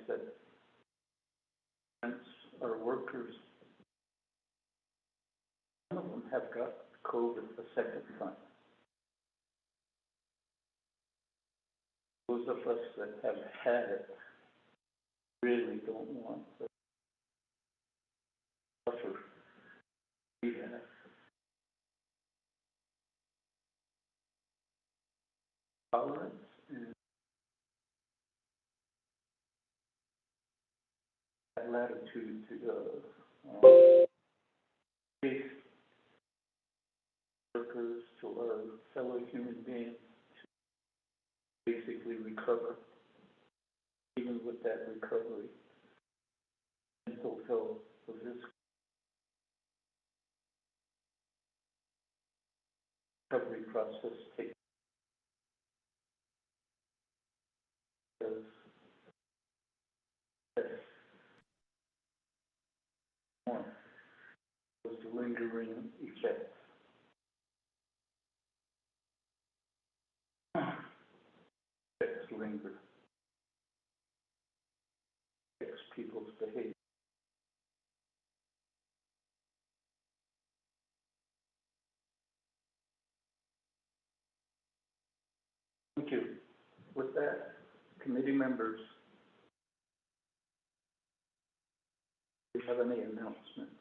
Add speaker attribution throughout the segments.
Speaker 1: that our workers, some of them have got COVID a second time. Those of us that have had it really don't want to suffer. We have tolerance and latitude to face workers, to our fellow human beings, to basically recover. Even with that recovery, mental health, this recovery process takes more. Those lingering effects. Effects linger. Affects people's behavior. Thank you. With that, committee members, do you have any announcements?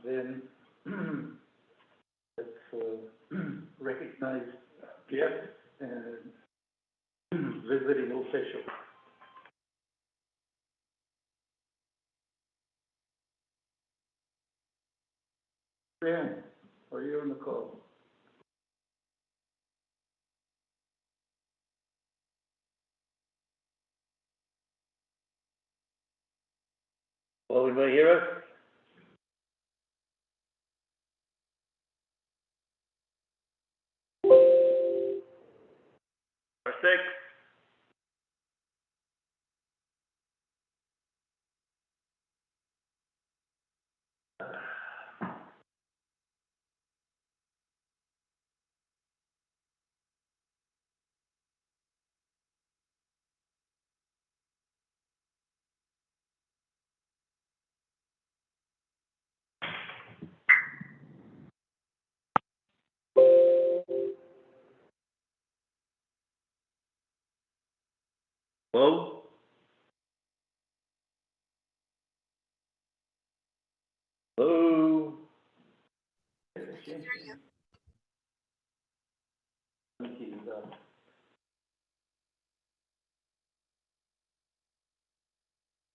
Speaker 1: Then let's recognize guests and visiting officials. Dan, are you on the call?
Speaker 2: Will anybody hear us? 6. Hello? Hello?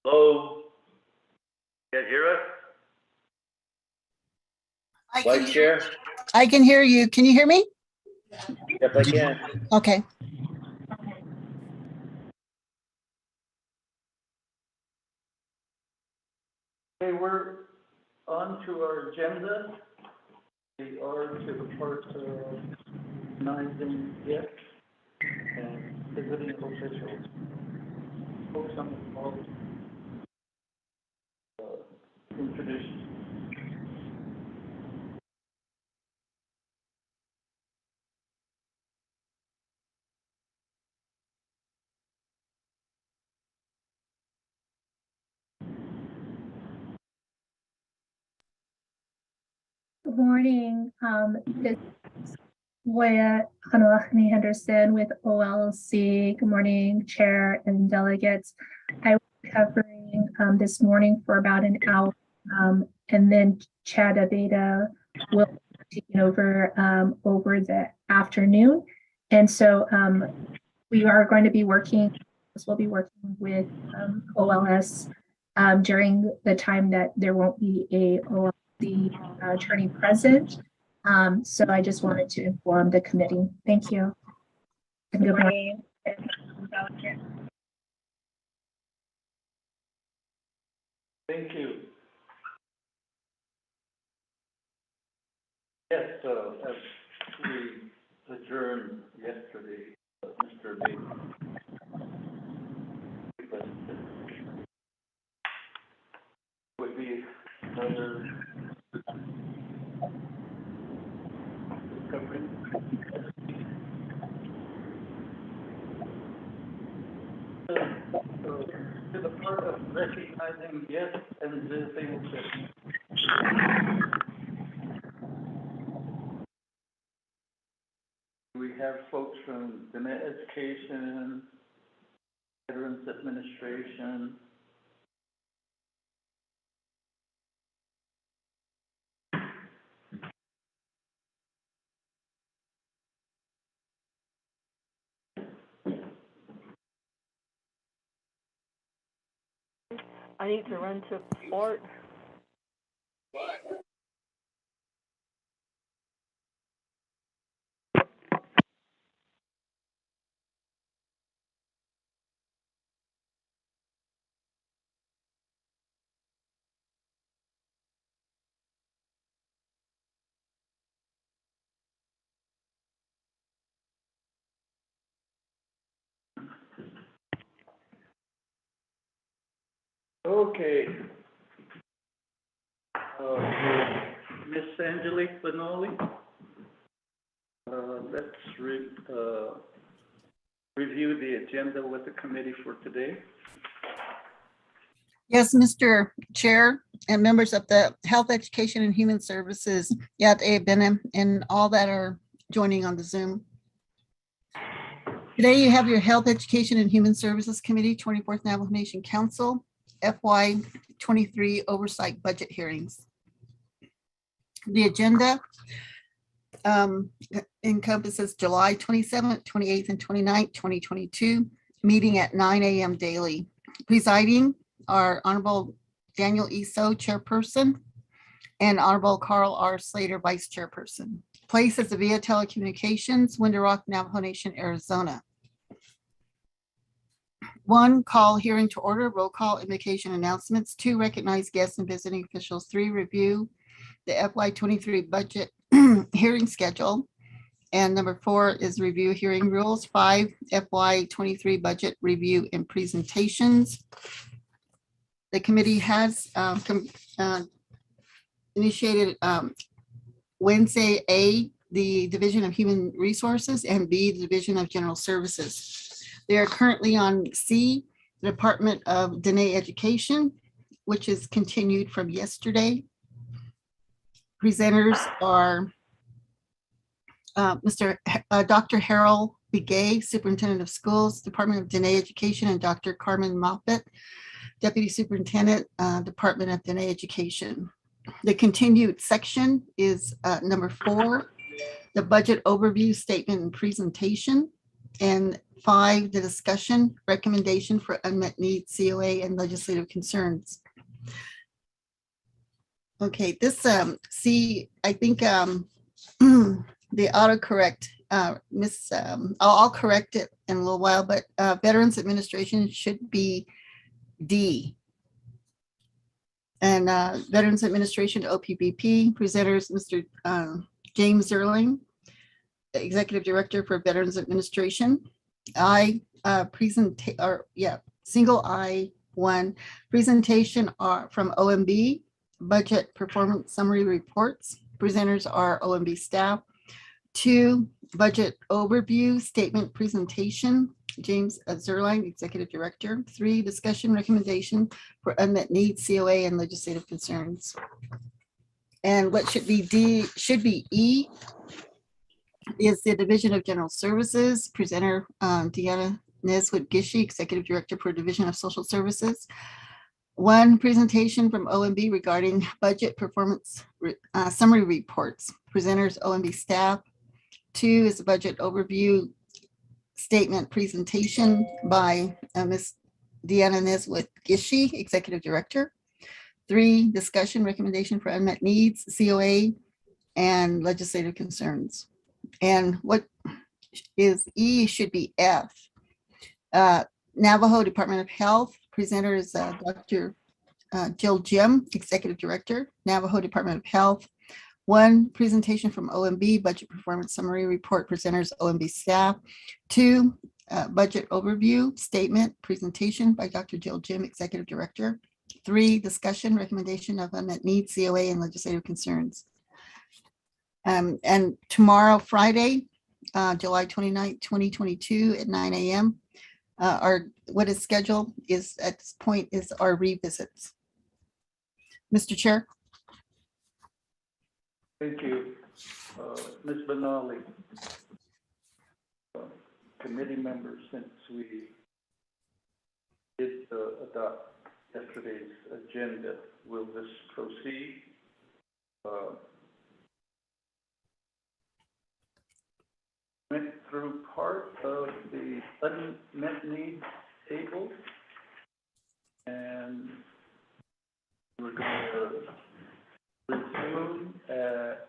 Speaker 2: Hello? You guys hear us? Vice Chair?
Speaker 3: I can hear you. Can you hear me?
Speaker 2: Yes, I can.
Speaker 3: Okay.
Speaker 1: Okay, we're on to our agenda. We are to the part of recognizing guests and visiting officials. Folks on the call, introduce.
Speaker 4: Good morning. This is Waya Hanalachni Henderson with OLC. Good morning, Chair and delegates. I will be covering this morning for about an hour, and then Chad Abeda will be taking over over the afternoon. And so we are going to be working, we'll be working with OLS during the time that there won't be a OLC attorney present. So I just wanted to inform the committee. Thank you. And good morning.
Speaker 1: Thank you. Yes, as we adjourned yesterday, Mr. B would be another discovery. To the part of recognizing guests and disabled persons. We have folks from Diné Education, Veterans Administration.
Speaker 5: I need to run to Fort.
Speaker 1: Okay. Miss Angelique Benoli, let's review the agenda with the committee for today.
Speaker 3: Yes, Mr. Chair and members of the Health, Education, and Human Services, Yat A. Benim, and all that are joining on the Zoom. Today you have your Health, Education, and Human Services Committee, 24th Navajo Nation Council, FY23 Oversight Budget Hearings. The agenda encompasses July 27th, 28th, and 29th, 2022, meeting at 9 a.m. daily. Presiding are Honorable Daniel E. So, Chairperson, and Honorable Carl R. Slater, Vice Chairperson. Place is via telecommunications, Window Rock, Navajo Nation, Arizona. 1, call hearing to order, roll call, invocation, announcements. 2, recognize guests and visiting officials. 3, review the FY23 budget hearing schedule. And number 4 is review hearing rules. 5, FY23 budget review and presentations. The committee has initiated Wednesday, A, the Division of Human Resources, and B, the Division of General Services. They are currently on C, the Department of Diné Education, which is continued from yesterday. Presenters are Dr. Harold Begay, Superintendent of Schools, Department of Diné Education, and Dr. Carmen Moffett, Deputy Superintendent, Department of Diné Education. The continued section is number 4, the budget overview statement and presentation, and 5, the discussion recommendation for unmet needs, COA, and legislative concerns. Okay, this C, I think the autocorrect, I'll correct it in a little while, but Veterans Administration should be D. And Veterans Administration, OPBP, presenters, Mr. James Zerling, Executive Director for Veterans Administration. Single I-1, presentation are from OMB, budget performance summary reports. Presenters are OMB staff. 2, budget overview statement presentation, James Zerline, Executive Director. 3, discussion recommendation for unmet needs, COA, and legislative concerns. And what should be D, should be E, is the Division of General Services. Presenter Deanna Neswood-Gishi, Executive Director for Division of Social Services. 1, presentation from OMB regarding budget performance summary reports. Presenters OMB staff. 2 is the budget overview statement presentation by Ms. Deanna Neswood-Gishi, Executive Director. 3, discussion recommendation for unmet needs, COA, and legislative concerns. And what is E should be F. Navajo Department of Health, presenter is Dr. Jill Jim, Executive Director, Navajo Department of Health. 1, presentation from OMB, budget performance summary report, presenters OMB staff. 2, budget overview statement presentation by Dr. Jill Jim, Executive Director. 3, discussion recommendation of unmet needs, COA, and legislative concerns. And tomorrow, Friday, July 29th, 2022 at 9 a.m. What is scheduled is at this point is our revisits. Mr. Chair.
Speaker 1: Thank you. Ms. Benali, committee members, since we did adopt yesterday's agenda, will this proceed? Went through part of the unmet needs table, and we're going to resume at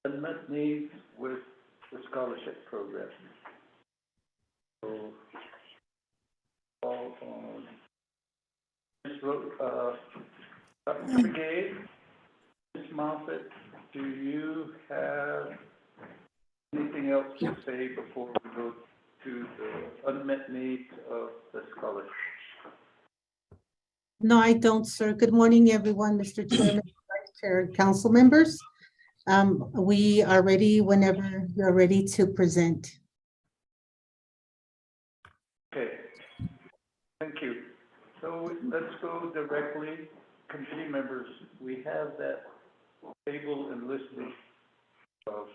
Speaker 1: unmet needs with the scholarship program. So, all on Dr. Brigade, Ms. Moffett, do you have anything else to say before we go to the unmet needs of the scholarship?
Speaker 6: No, I don't, sir. Good morning, everyone, Mr. Chairman, Vice Chair, council members. We are ready whenever you're ready to present.
Speaker 1: Okay, thank you. So let's go directly, committee members, we have that table and listing of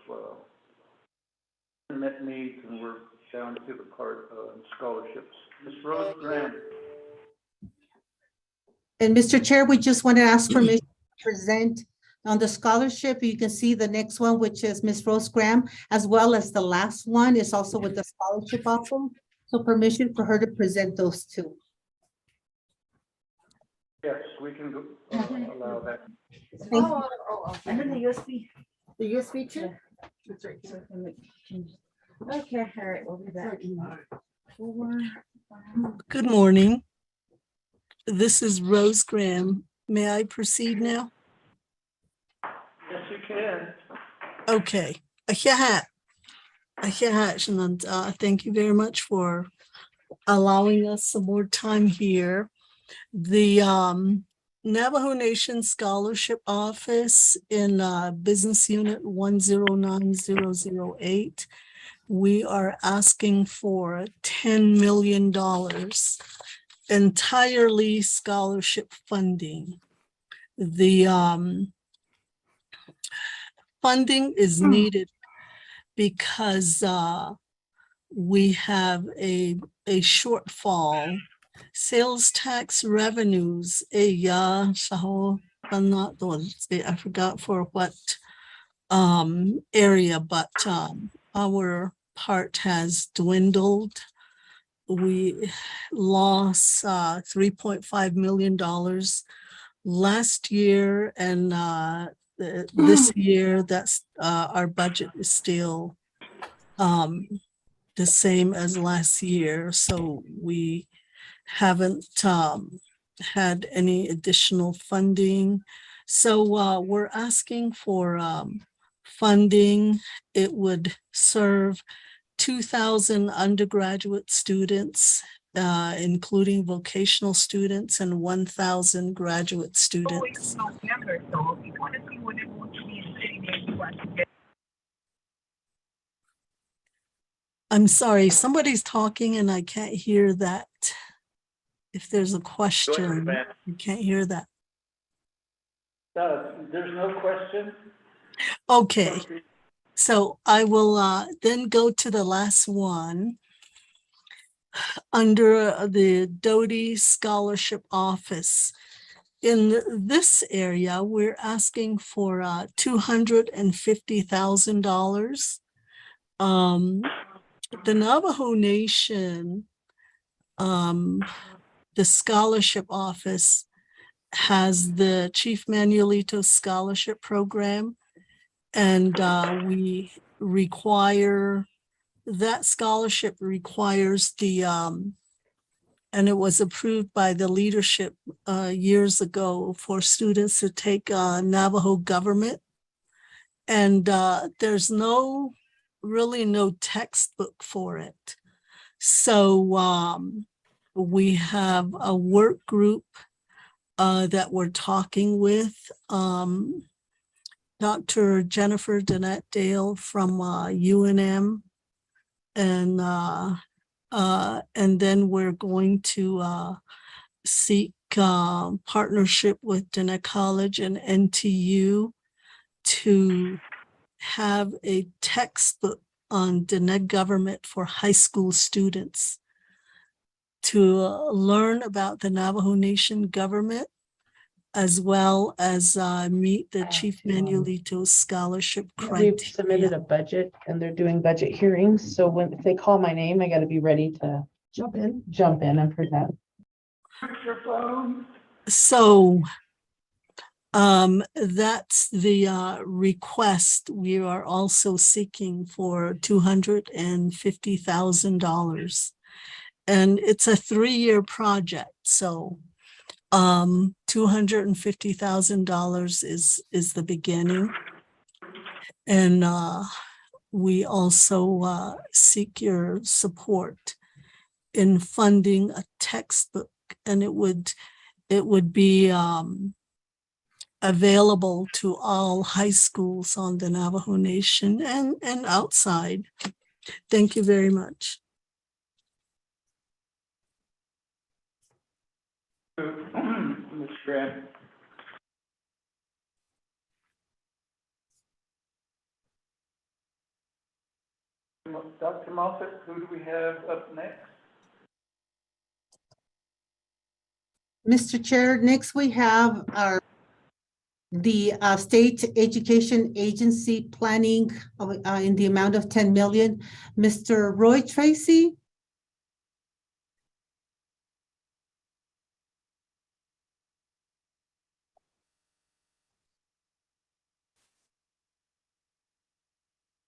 Speaker 1: unmet needs, and we're down to the part on scholarships. Ms. Rose Graham.
Speaker 6: And Mr. Chair, we just want to ask permission to present on the scholarship. You can see the next one, which is Ms. Rose Graham, as well as the last one is also with the scholarship offer. So permission for her to present those two.
Speaker 1: Yes, we can go, allow that.
Speaker 6: Thank you.
Speaker 7: And then the USB.
Speaker 3: The USB too?
Speaker 7: That's right. Okay, all right, we'll be back. 4, 5.
Speaker 8: Good morning. This is Rose Graham. May I proceed now?
Speaker 1: Yes, you can.
Speaker 8: Okay. And thank you very much for allowing us some more time here. The Navajo Nation Scholarship Office in Business Unit 109008, we are asking for $10 million entirely scholarship funding. The funding is needed because we have a shortfall. Sales tax revenues, I forgot for what area, but our part has dwindled. We lost $3.5 million last year, and this year that's our budget is still the same as last year, so we haven't had any additional funding. So we're asking for funding. It would serve 2,000 undergraduate students, including vocational students, and 1,000 graduate students. I'm sorry, somebody's talking and I can't hear that. If there's a question, you can't hear that.
Speaker 1: There's no question?
Speaker 8: Okay, so I will then go to the last one. Under the Doty Scholarship Office. In this area, we're asking for $250,000. The Navajo Nation, the scholarship office has the Chief Manuelito Scholarship Program, and we require, that scholarship requires the, and it was approved by the leadership years ago for students to take Navajo government. And there's really no textbook for it. So we have a work group that we're talking with. Dr. Jennifer Danette Dale from UNM. And then we're going to seek partnership with Danette College and NTU to have a textbook on Danette government for high school students to learn about the Navajo Nation government, as well as meet the Chief Manuelito Scholarship
Speaker 9: We've submitted
Speaker 8: criteria.
Speaker 9: a budget and they're doing budget hearings. So if they call my name, I gotta be ready to jump in and present.
Speaker 1: Microphone.
Speaker 8: So that's the request. We are also seeking for $250,000. And it's a 3-year project. So $250,000 is the beginning. And we also seek your support in funding a textbook, and it would be available to all high schools on the Navajo Nation and outside. Thank you very much.
Speaker 1: Ms. Graham. Dr. Moffett, who do we have up next?
Speaker 6: Mr. Chair, next we have the State Education Agency planning in the amount of 10 million. Mr. Roy Tracy.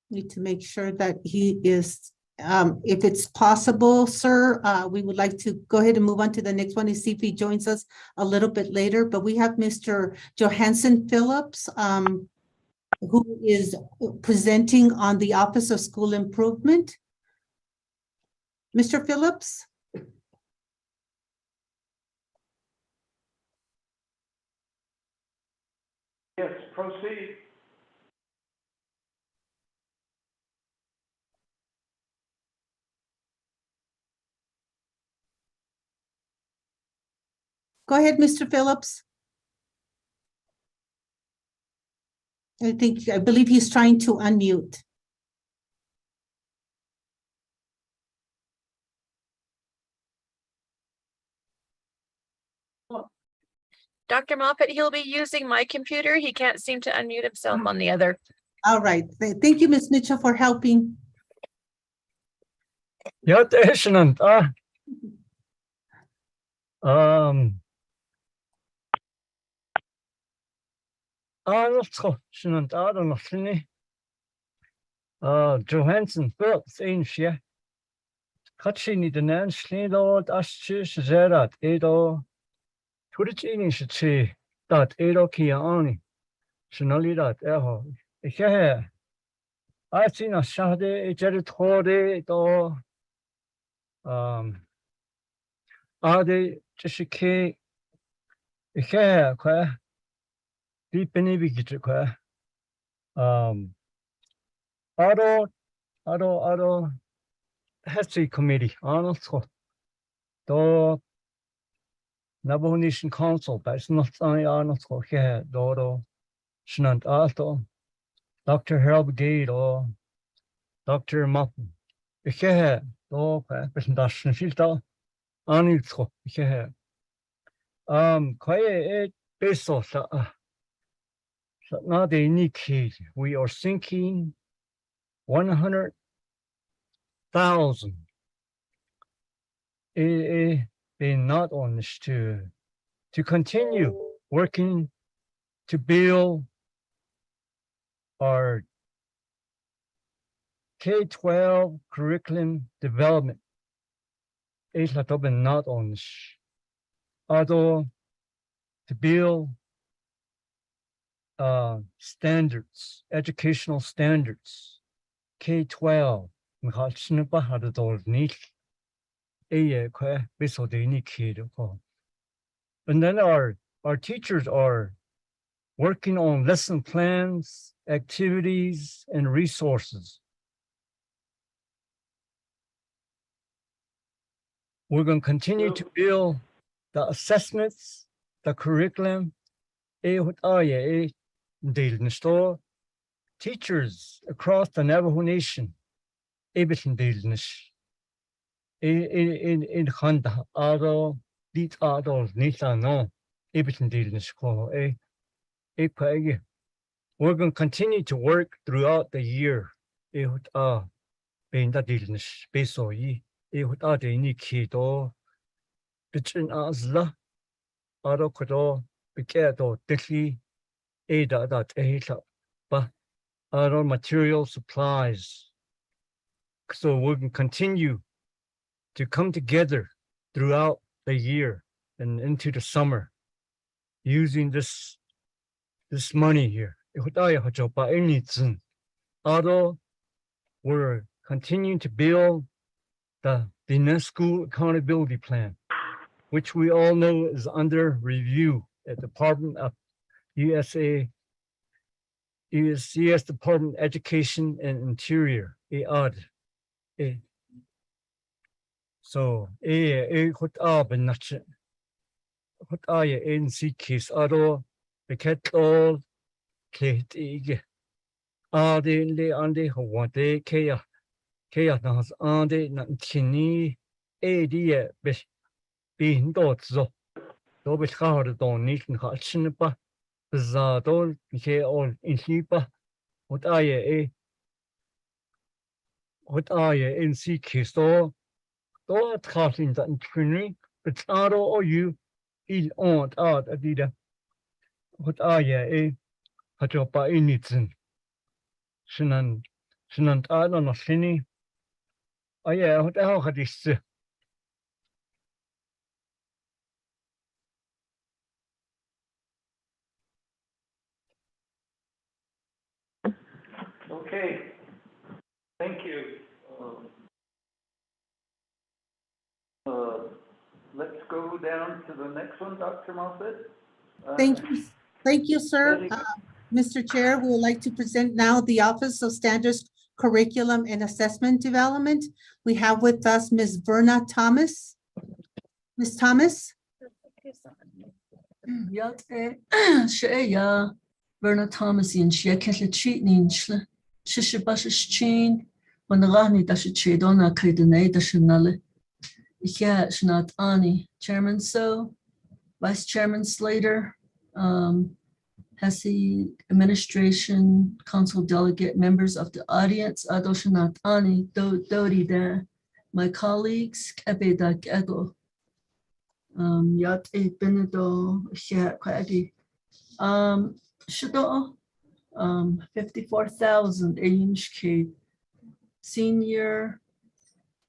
Speaker 6: Need to make sure that he is, if it's possible, sir, we would like to go ahead and move on to the next one and see if he joins us a little bit later. But we have Mr. Johansson Phillips, who is presenting on the Office of School Improvement. Mr. Phillips?
Speaker 1: Yes, proceed.
Speaker 6: Go ahead, Mr. Phillips. I believe he's trying to unmute.
Speaker 5: Dr. Moffat, he'll be using my computer. He can't seem to unmute himself on the other.
Speaker 6: All right. Thank you, Ms. Mitchell, for helping.
Speaker 10: Ja, det är excellent. Excellent. Johansson Phillips, ja. Katschini den Ernst dort Aschisch Zerat Edo. Turich dat Edo Kiani. Shinolidat Eho. Ich I've seen a Shade, Jeritore, do Ade Chishike. Ich qua deep benefit qua. Ado History Committee, Arnold Scott. Do Navajo Nation Council, that's not Arnold Scott here, do Shnant Alto, Dr. Harold Gate or Dr. Moffat. Ich do presentation filter, Arnold Scott, ich quite based on not the unique, we are thinking 100,000. Being not honest to continue working to build our K-12 curriculum development. It's not honest. Although to build standards, educational standards, K-12, and then our teachers are working on lesson plans, activities, and resources. We're going to continue to build the assessments, the curriculum, teachers across the Navajo Nation, in Handa, Ado, these adults, Nisa no, we're going to continue to work throughout the year. Other material supplies. So we can continue to come together throughout the year and into the summer using this money here. Although we're continuing to build the next school accountability plan, which we all know is under review at the Department of US Department of Education and Interior, Audit. So, NC case ado, all Kate ande Hawade Kaya Nas ande Nantini Adia being dots. Dobit hard on Nikan Hutchinpa, Zadol, K all in Hipa. What are you in C case door? Door casting that in Trinity, but Ado or you il on out Adida. What are you Hajopa in Nitzen? Shinan Ado no Sini. Oh yeah, what the hell had this?
Speaker 1: Okay, thank you. Let's go down to the next one, Dr. Moffett.
Speaker 6: Thank you, sir.
Speaker 1: Ready?
Speaker 6: Mr. Chair, we would like to present now the Office of Standards Curriculum and Assessment Development. We have with us Ms. Verna Thomas. Ms. Thomas?
Speaker 11: Yat Shea Verna Thomas in Shekella cheat ninchla. Shishabashin when the Rani dash chedona kaidane dashanale. Yeah, Shnat Ani, Chairman So, Vice Chairman Slater, Hesse Administration Council Delegate, members of the audience, Adoshanat Ani, Dodi da, my colleagues, Ebeda Gego, Yat E Benedo, Shat Quaggy, Shado, 54,000 AHK, Senior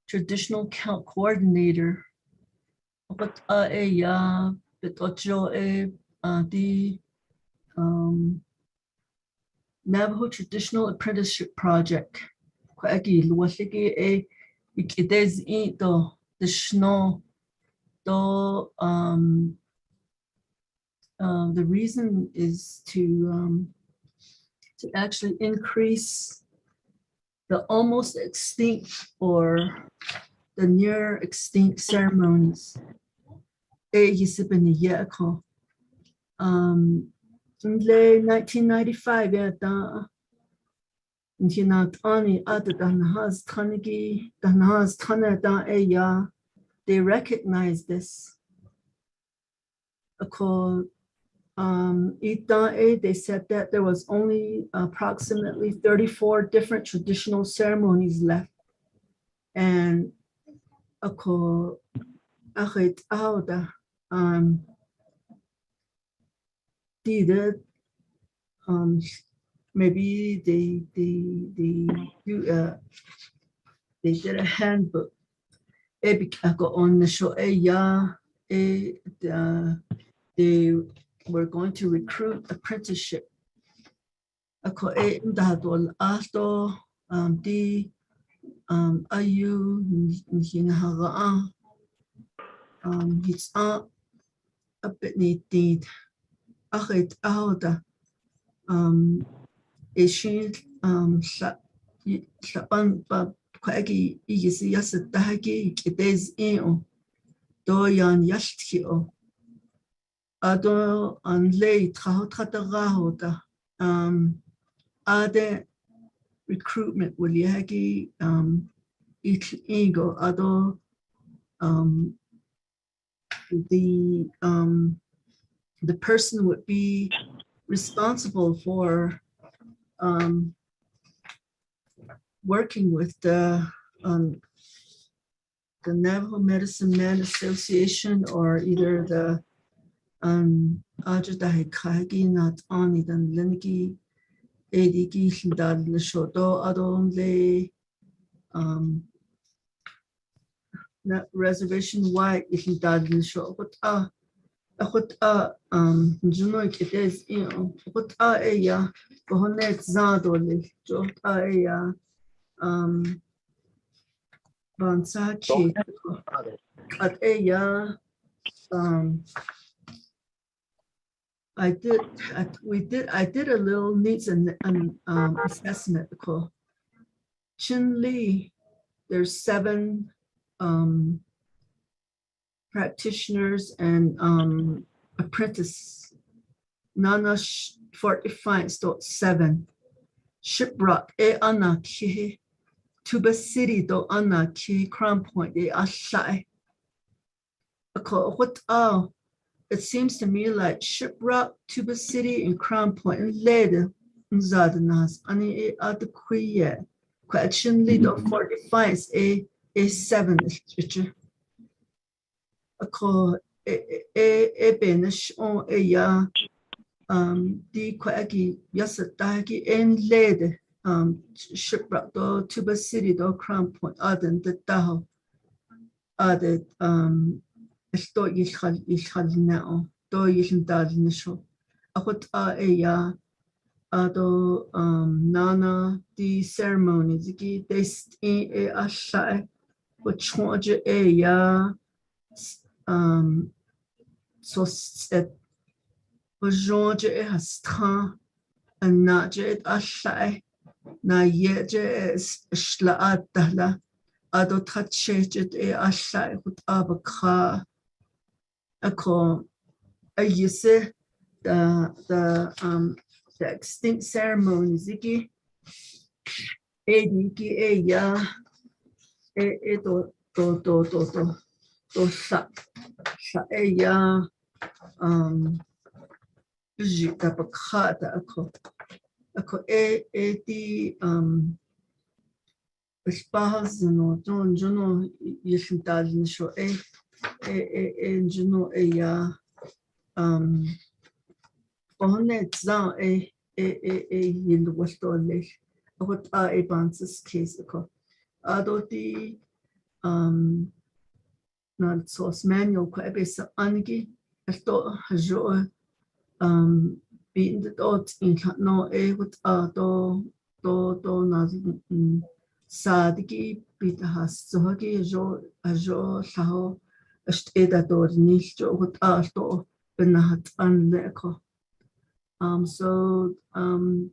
Speaker 11: Traditional Count Coordinator, but the Navajo Traditional Apprenticeship Project. The reason is to actually increase the almost extinct or the near extinct ceremonies. In 1995, they recognized this. They said that there was only approximately 34 different traditional ceremonies left. And maybe they did a handbook. On the show, they were going to recruit apprenticeship. It's a bit neat. Ishin Saban Quaggy is yes a dagi it is in Doyan Yashtio Ado and late Hautrata Ade recruitment will yagi ego Ado the person would be responsible for working with the Navajo Medicine Man Association or either the Ajadahi Kagi not only the Leniki Ediki Hindad Lishodo Adonle reservation why Hindad Lisho what Juno it is what ya Bohonet Zadoli Jot ya Bansaki at I did a little needs and assessment called Chin Lee. There's 7 practitioners and apprentice. Nana 45.7 Shiprock Anna Ki Tuba City do Anna Ki Crown Point Ashai. What it seems to me like Shiprock, Tuba City, and Crown Point and later Zadanas Ani adequate question lead of 45 A7 literature. Benish on ya di quaggy yasatagi and laid Shiprock do Tuba City do Crown Point Aden the Tahoe added Esto yishal now, do yishin dad in the show. A what ya ado nana the ceremony ziki test in a shy what change ya so set was George has tan and not jet a shy na yet is shla dala ado touch it a shy with abaka. I use the extinct ceremony ziki ediki ya do sa ya jita bakata ako di spouse no jono yishintali show juno ya Bonet zan in the West Orley. What a bansis case ago. Ado di not source manual quite basic angi. I thought hajo beating the dots in no what do not sadiki bit has so hagi hajo saho eda door nicho what to benahat anleko.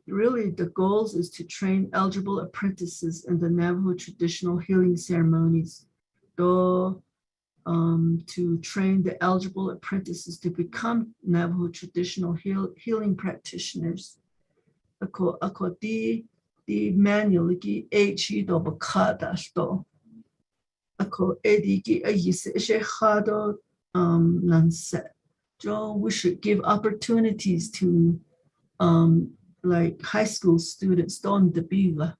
Speaker 11: Really the goals is to train eligible apprentices in the Navajo traditional healing ceremonies. To train the eligible apprentices to become Navajo traditional healing practitioners. Ako di manual ki H do bakada sto. Ako edi ki ayise shehado nanset. We should give opportunities to like high school students don the biga.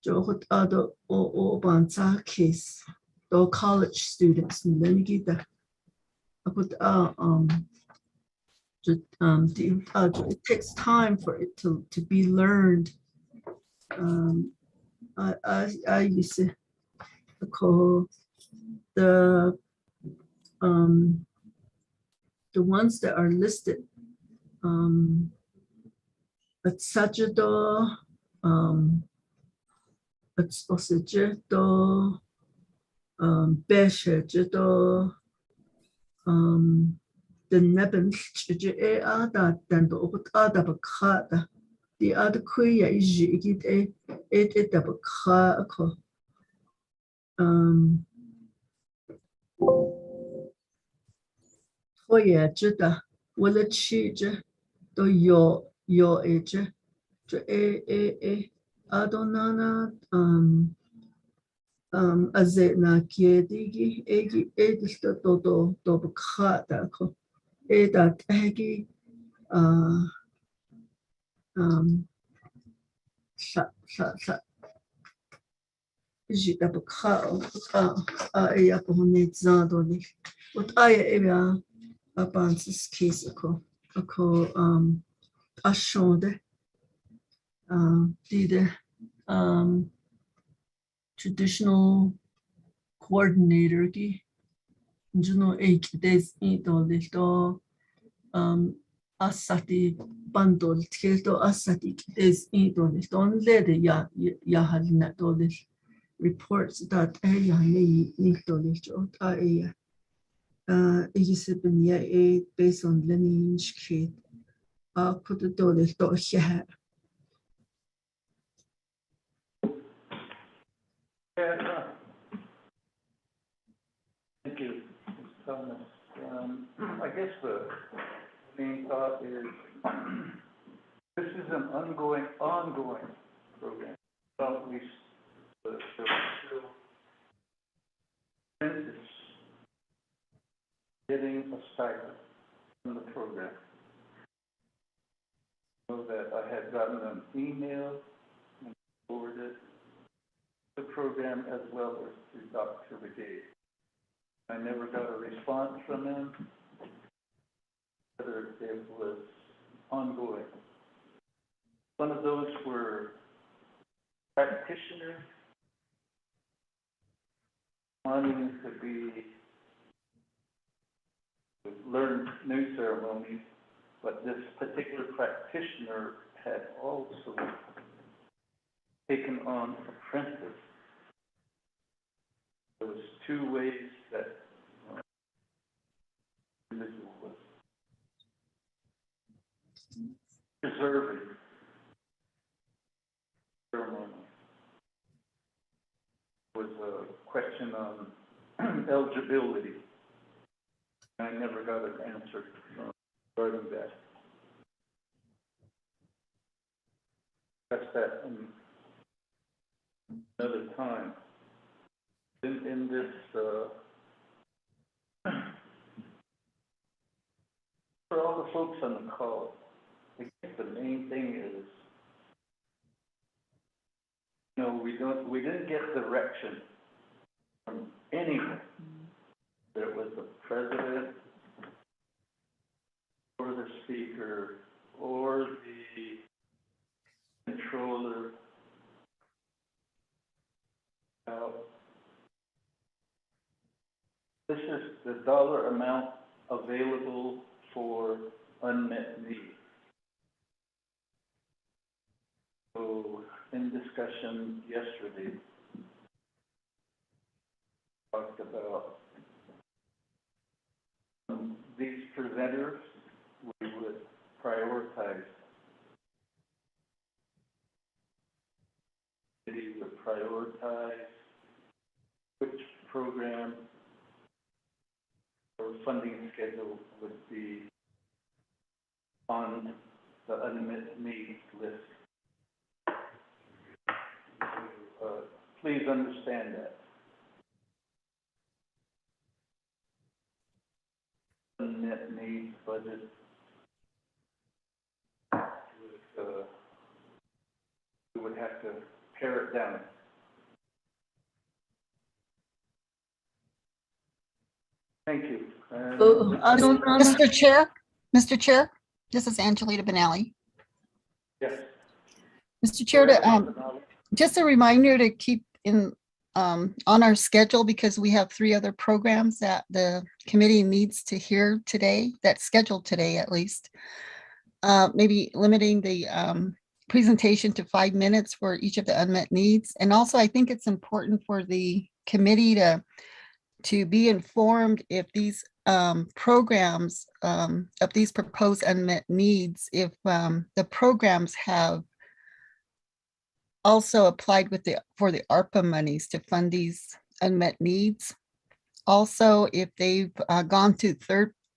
Speaker 11: What other or banza case do college students and then get that. It takes time for it to be learned. I used to call the ones that are listed at Sajado at Osage Besher Jado den neben chije ada den do gut ada bakada di ada kuya iji git et da bakha ko Hoye jida wala chije do yo eje to adonana azena kiedigi egi edista do bakada ko that egi sa jita bakha ya po ne zado ni what aya Abansis case ako ashonde the traditional coordinator ki juno days to asati bandol tkelto asati days on lede ya halina to reports that ya ni to based on lineage kid put the dollar here.
Speaker 1: Thank you, Ms. Thomas. I guess the main thought is this is an ongoing program. Well, at least the apprentice getting a stipend from the program. So that I had gotten an email and forwarded the program as well as to Dr. Brigade. I never got a response from him, whether it was ongoing. One of those were practitioners wanting to learn new ceremonies, but this particular practitioner had also taken on apprentice. There was two ways that individual was preserving ceremony. Was a question on eligibility. I never got an answer regarding that. That's that another time. In this, for all the folks on the call, I guess the main thing is, we didn't get direction from anyone. There was the president, or the speaker, or the controller. This is the dollar amount available for unmet needs. So in discussion yesterday, talked about these presenters, we would prioritize. We would prioritize which program or funding schedule would be on the unmet needs list. So, please understand that. Unmet needs budget we would have to pare it down. Thank you.
Speaker 3: Mr. Chair, this is Angelita Benelli.
Speaker 1: Yes.
Speaker 3: Mr. Chair, just a reminder to keep in on our schedule, because we have 3 other programs that the committee needs to hear today, that's scheduled today at least. Maybe limiting the presentation to 5 minutes for each of the unmet needs. And also, I think it's important for the committee to be informed if these programs of these proposed unmet needs, if the programs have also applied for the ARPA monies to fund these unmet needs. Also, if they've gone to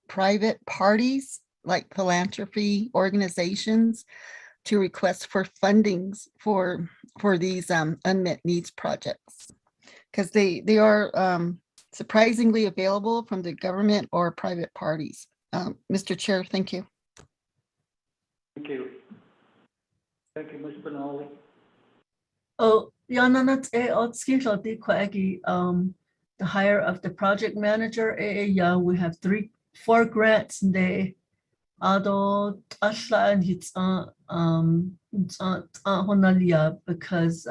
Speaker 3: private parties like philanthropy organizations to request for fundings for these unmet needs projects, because they are surprisingly available from the government or private parties. Mr. Chair, thank you.
Speaker 1: Thank you. Thank you, Ms. Benali.
Speaker 11: Oh, Yananat the hire of the project manager. Yeah, we have 4 grants there. Ado Ashla and it's Honalia because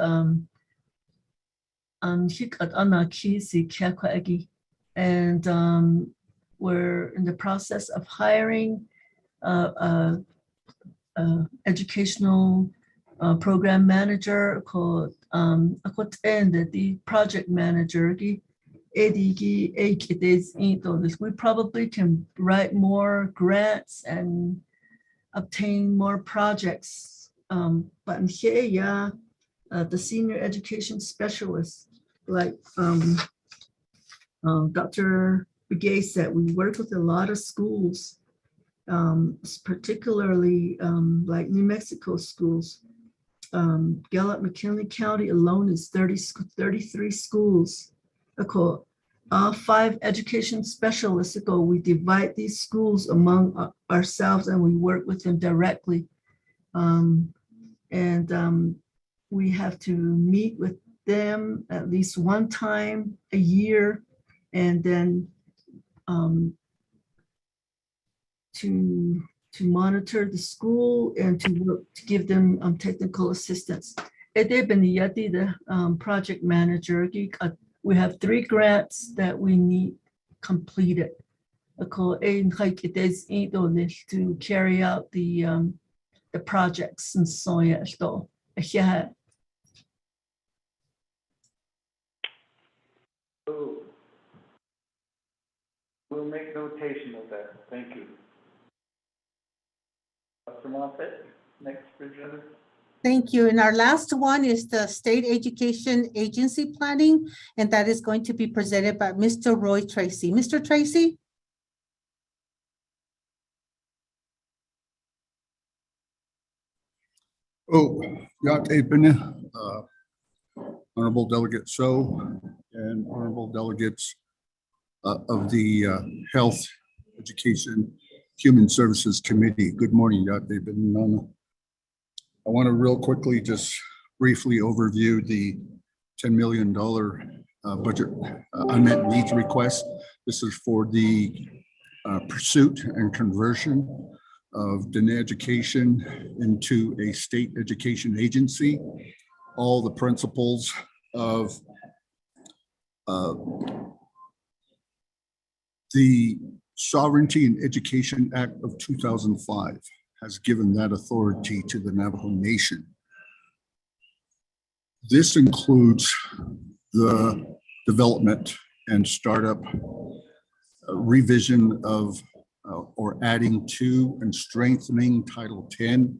Speaker 11: Hikat Anaki si Kiakwagi. And we're in the process of hiring educational program manager called the project manager. We probably can write more grants and obtain more projects. But here, yeah, the senior education specialist, like Dr. Begay said, we work with a lot of schools, particularly like New Mexico schools. Gallup McKinley County alone is 33 schools. 5 education specialists ago, we divide these schools among ourselves and we work with them directly. We have to meet with them at least one time a year, and then to monitor the school and to work to give them technical assistance. The project manager, we have 3 grants that we need completed to carry out the projects and so yeah.
Speaker 1: Oh. We'll make notation of that. Thank you. Dr. Moffett, next presenter.
Speaker 6: Thank you. And our last one is the State Education Agency Planning, and that is going to be presented by Mr. Roy Tracy. Mr. Tracy?
Speaker 12: Oh, Honorable Delegate So and Honorable Delegates of the Health, Education, Human Services Committee. Good morning, I want to real quickly just briefly overview the $10 million budget unmet needs request. This is for the pursuit and conversion of Dene Education into a state education agency. All the principles of the Sovereignty and Education Act of 2005 has given that authority to the Navajo Nation. This includes the development and startup revision of or adding to and strengthening Title 10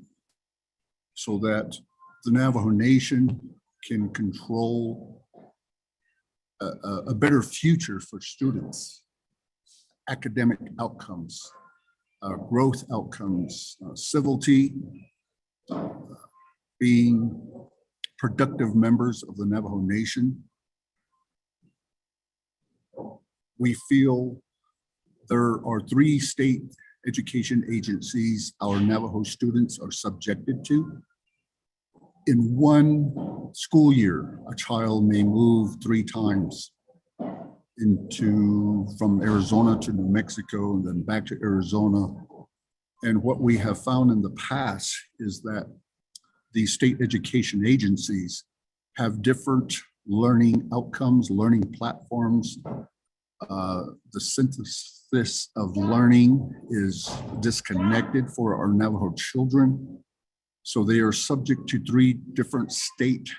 Speaker 12: so that the Navajo Nation can control a better future for students, academic outcomes, growth outcomes, civility, being productive members of the Navajo Nation. We feel there are 3 state education agencies our Navajo students are subjected to. In one school year, a child may move 3 times from Arizona to New Mexico and then back to Arizona. And what we have found in the past is that these state education agencies have different learning outcomes, learning platforms. The synthesis of learning is disconnected for our Navajo children. So they are subject to 3 different state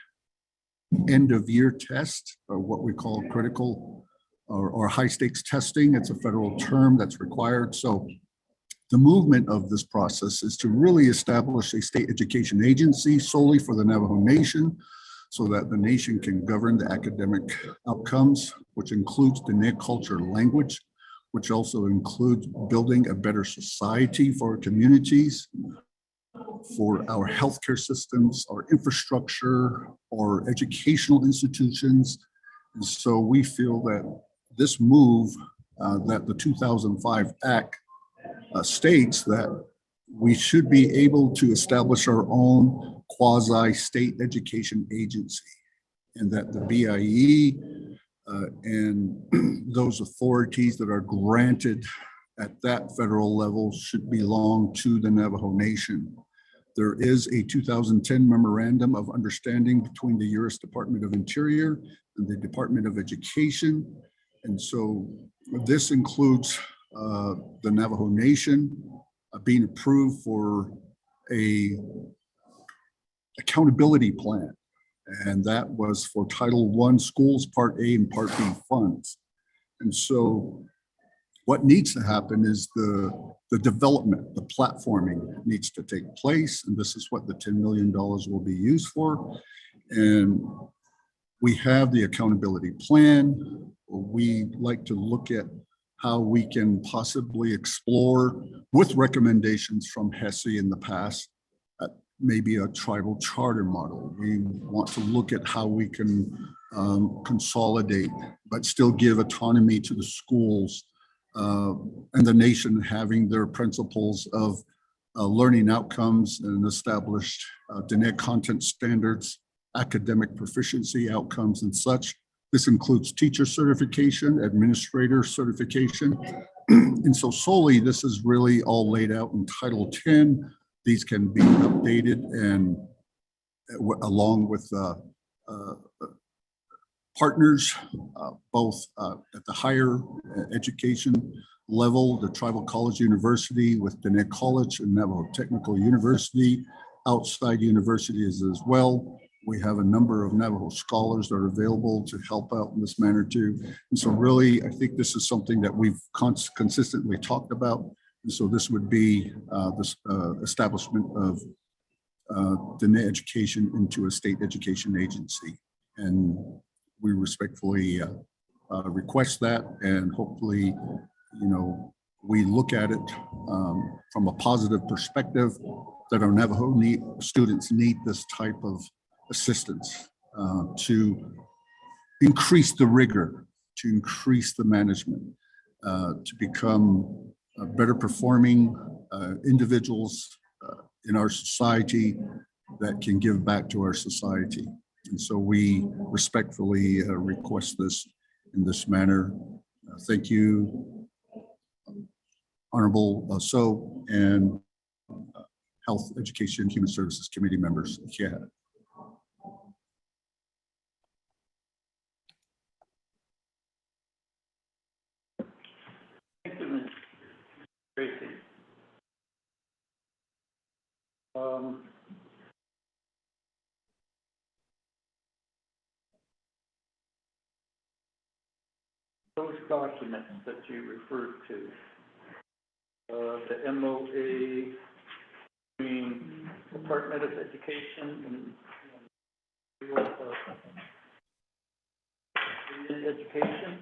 Speaker 12: end of year tests, or what we call critical or high stakes testing. It's a federal term that's required. So the movement of this process is to really establish a state education agency solely for the Navajo Nation, so that the nation can govern the academic outcomes, which includes the Diné culture language, which also includes building a better society for our communities, for our healthcare systems, our infrastructure, our educational institutions. And so we feel that this move that the 2005 Act states that we should be able to establish our own quasi-state education agency, and that the BIE and those authorities that are granted at that federal level should belong to the Navajo Nation. There is a 2010 memorandum of understanding between the U.S. Department of Interior and the Department of Education. And so this includes the Navajo Nation being approved for a accountability plan. And that was for Title I schools, Part A and Part B funds. And so what needs to happen is the development, the platforming needs to take place. And this is what the $10 million will be used for. And we have the accountability plan. We like to look at how we can possibly explore, with recommendations from HESI in the past, maybe a tribal charter model. We want to look at how we can consolidate, but still give autonomy to the schools and the nation having their principles of learning outcomes and established Diné content standards, academic proficiency outcomes and such. This includes teacher certification, administrator certification. And so solely, this is really all laid out in Title 10. These can be updated and along with partners, both at the higher education level, the Tribal College University with Diné College and Navajo Technical University, outside universities as well. We have a number of Navajo scholars that are available to help out in this manner too. And so really, I think this is something that we've consistently talked about. And so this would be this establishment of Diné education into a state education agency. And we respectfully request that, and hopefully, we look at it from a positive perspective that our Navajo students need this type of assistance to increase the rigor, to increase the management, to become better performing individuals in our society that can give back to our society. And so we respectfully request this in this manner. Thank you, Honorable So and Health, Education, and Human Services Committee members. Yeah.
Speaker 1: Thank you, Ms. Tracy. Those documents that you referred to, the MOA between Department of Education and Education,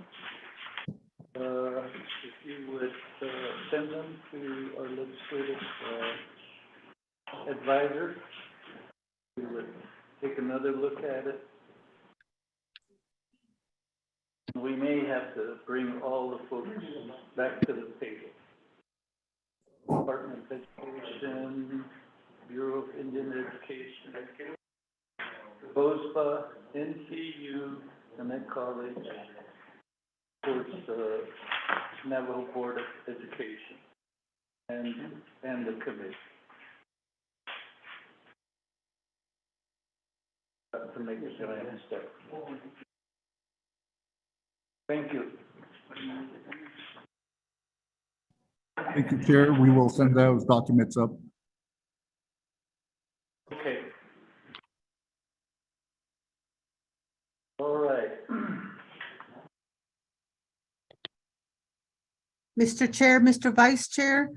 Speaker 1: if you would send them to our legislative advisor, we would take another look at it. We may have to bring all the folks back to the table. Department of Education, Bureau of Indian Education, BOSPA, NCU, Diné College, of course, Navajo Board of Education, and the committee. To make it a step. Thank you.
Speaker 12: Thank you, Chair. We will send those documents up.
Speaker 1: Okay. All right.
Speaker 6: Mr. Chair, Mr. Vice Chair,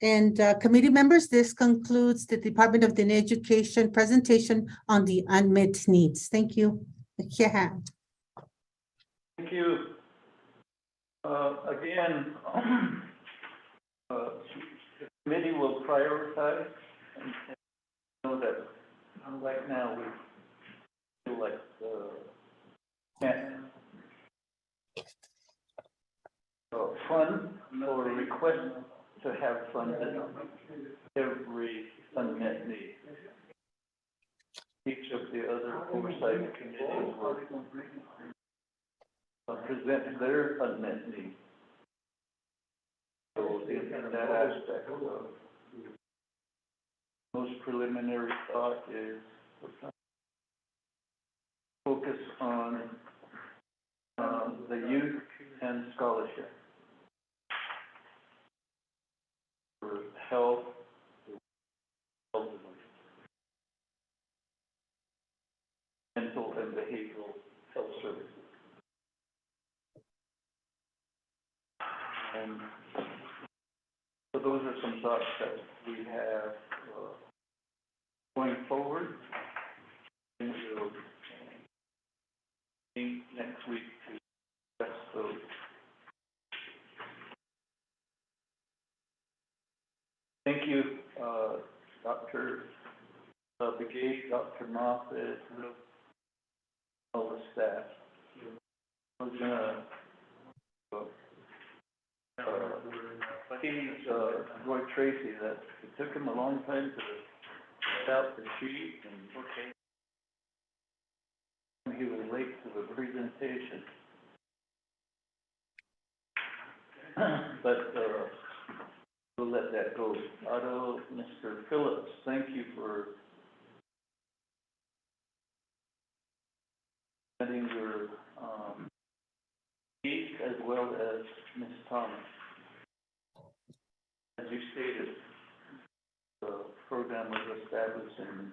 Speaker 6: and committee members, this concludes the Department of Education presentation on the unmet needs. Thank you. Yeah.
Speaker 1: Thank you. Again, the committee will prioritize and know that right now we feel like can't fund or request to have funded every unmet need. Each of the other oversight committees will present their unmet needs. So in that aspect, most preliminary thought is focus on the youth and scholarship. For health, mental and behavioral health services. And so those are some thoughts that we have going forward. And we'll meet next week to discuss those. Thank you, Dr. Begay, Dr. Moffett, all the staff. I was gonna tease Roy Tracy that it took him a long time to get out the sheet, and he was late to the presentation. But we'll let that go. Otto, Mr. Phillips, thank you for sending your needs as well as Ms. Thomas. As you stated, the program was established in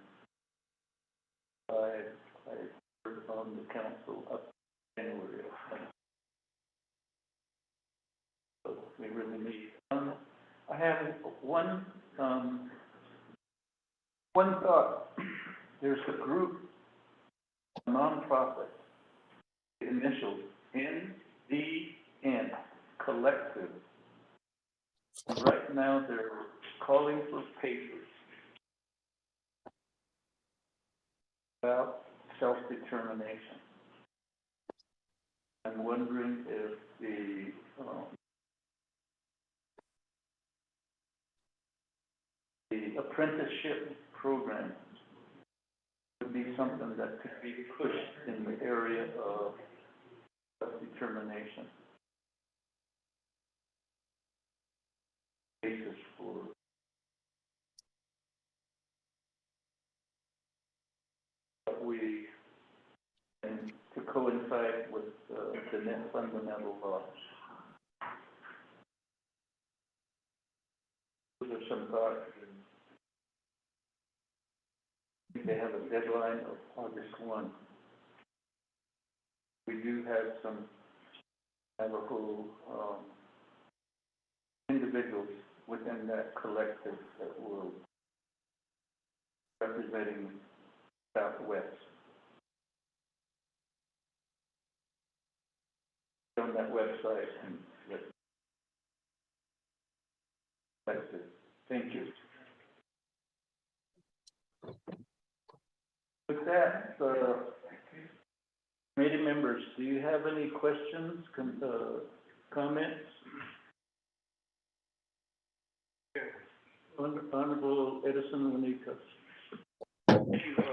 Speaker 1: I heard on the council up in January. So we really need. I have one thought. There's a group, a nonprofit, the initials NDN Collective. And right now they're calling for papers about self-determination. I'm wondering if the apprenticeship program would be something that could be pushed in the area of self-determination. Basis for what we, and to coincide with the net fundamental laws. Those are some thoughts. They have a deadline of August 1. We do have some Navajo individuals within that collective that will representing Southwest. On that website and that's it. Thank you. With that, committee members, do you have any questions, comments? Honorable Edison Juanitas. Thank you. I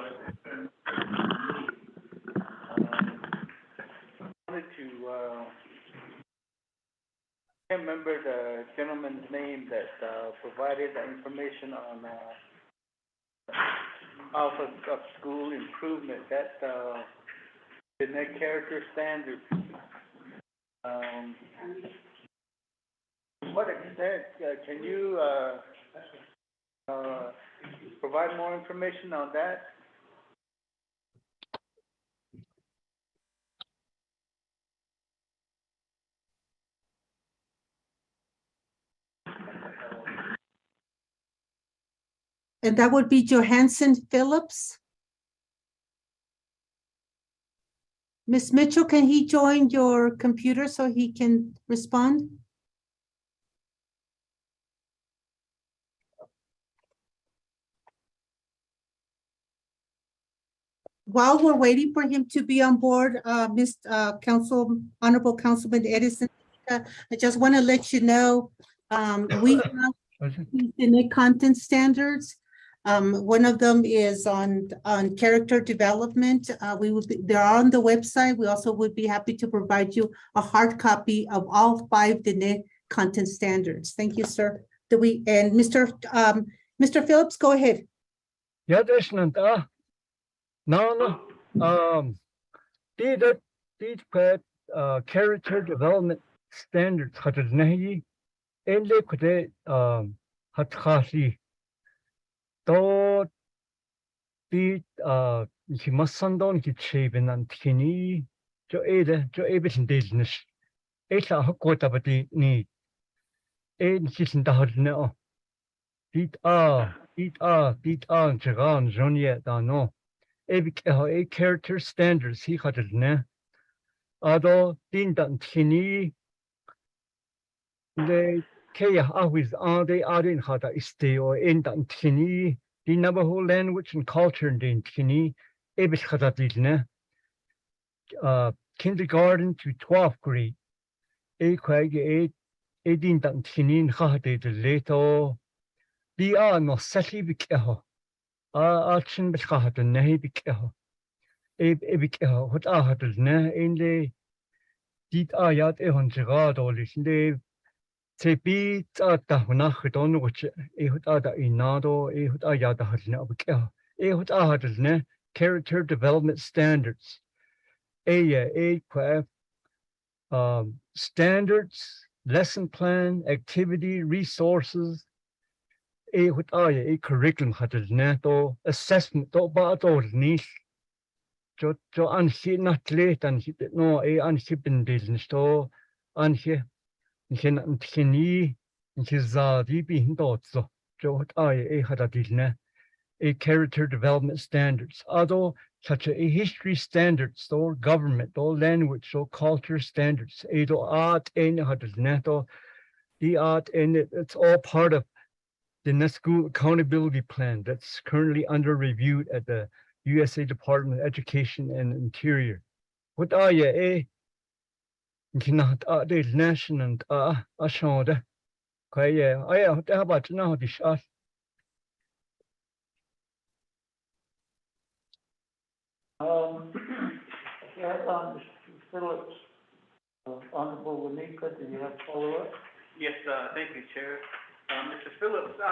Speaker 1: wanted to, can't remember the gentleman's name that provided the information on Alpha of School Improvement, that the net character standards. To what extent can you provide more information on that?
Speaker 6: And that would be Johansson Phillips. Ms. Mitchell, can he join your computer so he can respond? While we're waiting for him to be on board, Honorable Councilman Edison, I just want to let you know, we have the content standards. One of them is on character development. They're on the website. We also would be happy to provide you a hard copy of all 5 Diné content standards. Thank you, sir. And Mr. Phillips, go ahead.
Speaker 10: Yeah, there's none. No. These character development standards had a nahi. Ele could had khasi. To the he must send on his shaven and tini. Jo ebit in business. It's a quite about the need. He's in the hard now. Dit Jagan, Jonia, no. A character standards he had it ne. Ado din dan tini. The Kaya always are they in Hada Iste or in dan tini. The Navajo language and culture in tini. Ebit Hadat ne. Kindergarten to 12th grade. Quag din dan tini Hade the later. The no seti bikeho. Action bikahat and nahi bikeho. Ebikeho, what I had ne in the dit ayat ehon jagad or listen de tepi at the hunachidon which ehut ada inado ehut ayat had ne bikeho. Ehut ahad ne character development standards. Standards, lesson plan, activity, resources. A curriculum had ne to assessment to ba to niche. Jo anhi not late and he no anhi bin business to anhi hin antini his di bin dot so jo had a disne a character development standards although such a history standards or government or language or culture standards do art in had neto the art and it's all part of the school accountability plan that's currently under review at the USA Department of Education and Interior. What are you, Cannot the national ashonda. Kaya, how about now this us?
Speaker 1: Yeah, Mr. Phillips, Honorable Wanika, do you have follow-up?
Speaker 2: Yes, thank you, Chair. Mr. Phillips, I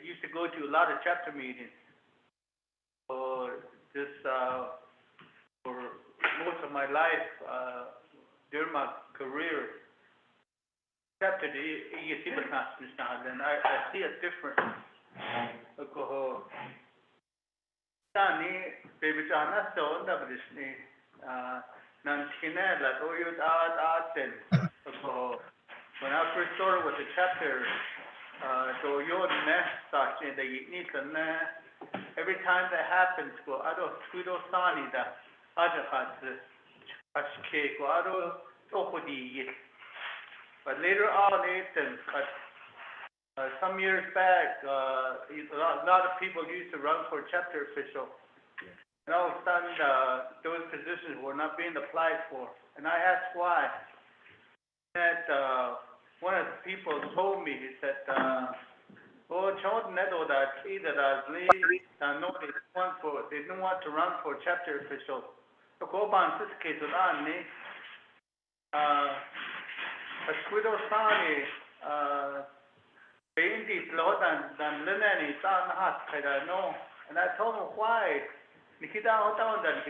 Speaker 2: used to go to a lot of chapter meetings for this for most of my life during my career. Chapter and I see a difference. When I first started with the chapter, every time that happens, but later on, some years back, a lot of people used to run for chapter official. And all of a sudden, those positions were not being applied for. And I asked why. That one of the people told me, he said, they didn't want to run for chapter official. And I told him why. Nikita hotel dan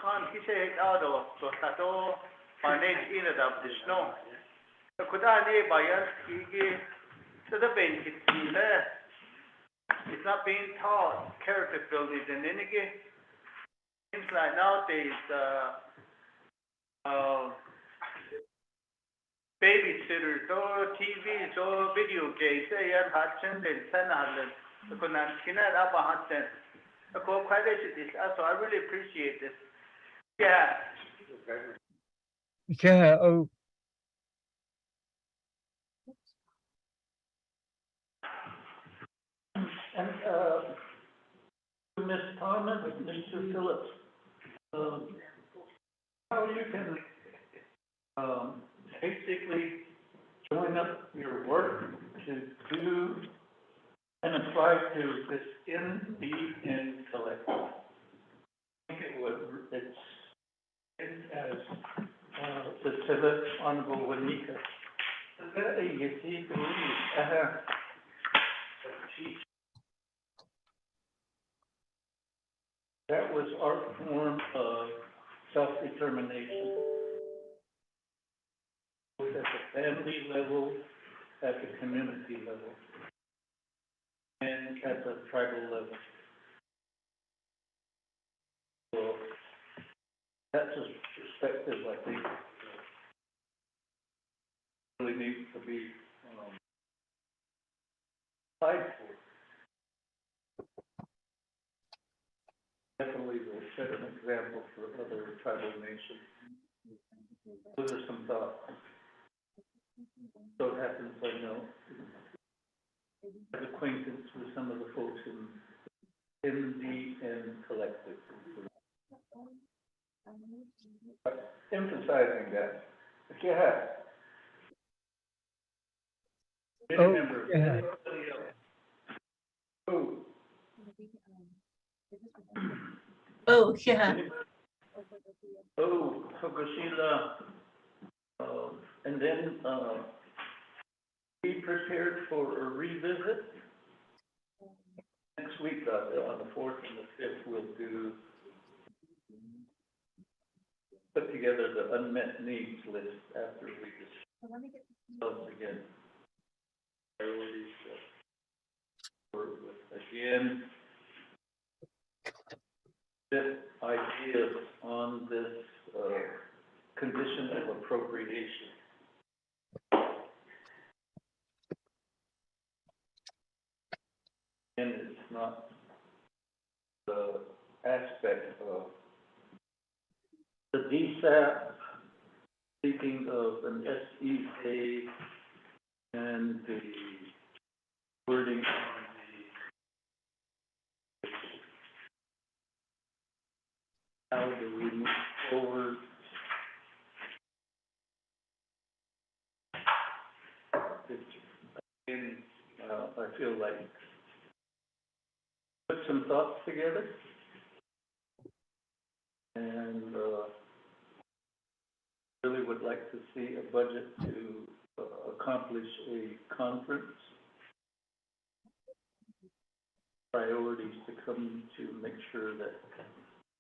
Speaker 2: khan kise ado to tato manage ina da dishno. So kuda ne bayan kigi so the ben kitile. It's not being taught character building and then again seems like nowadays babysitter, to TV, to video games, yan hatchen din sanahan. Ako na kinarap hatchen. Ako credit this. So I really appreciate this. Yeah.
Speaker 10: Yeah, oh,
Speaker 1: And, to Ms. Thomas, Mr. Phillips, how you can, basically join up your work to do and apply to this intellect. I think it would, it's as, the Senate Honorable Wanika. You see, that was our form of self-determination, both at the family level, at the community level, and at the tribal level. So that's a perspective I think really needs to be applied for. Definitely will set an example for other tribal nations. Those are some thoughts. So it happens, I know, I have acquaintance with some of the folks in the collective. Emphasizing that. But yeah.
Speaker 10: Oh,
Speaker 1: Remember,
Speaker 10: yeah.
Speaker 1: anybody else? Oh.
Speaker 11: Oh, yeah.
Speaker 1: Oh, Fukushima, and then, be prepared for a revisit. Next week, on the 4th and the 5th, we'll put together the unmet needs list after we discuss again. Priorities, work with again. Ideas on this, condition of appropriation. And it's not the aspect of the DSAP, speaking of an SEA and the wording on the how do we move forward? I feel like put some thoughts together and really would like to see a budget to accomplish a conference. Priorities to come to make sure that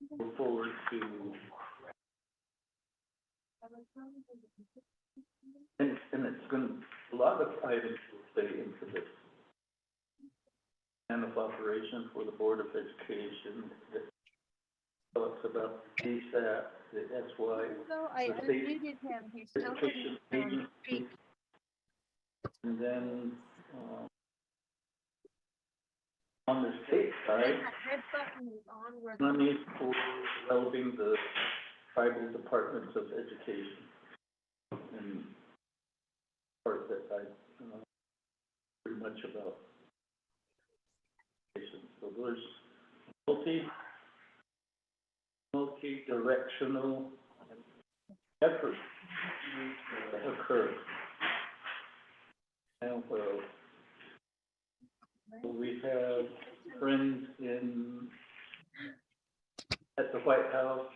Speaker 1: we move forward to and it's going to, a lot of items will play into this. Plan of operation for the Board of Education, that talks about DSAP, the SY, the state education agency, and then on the state side, money for developing the tribal departments of education. And part that I pretty much about. So there's multi-directional efforts to occur. And we have friends at the White House,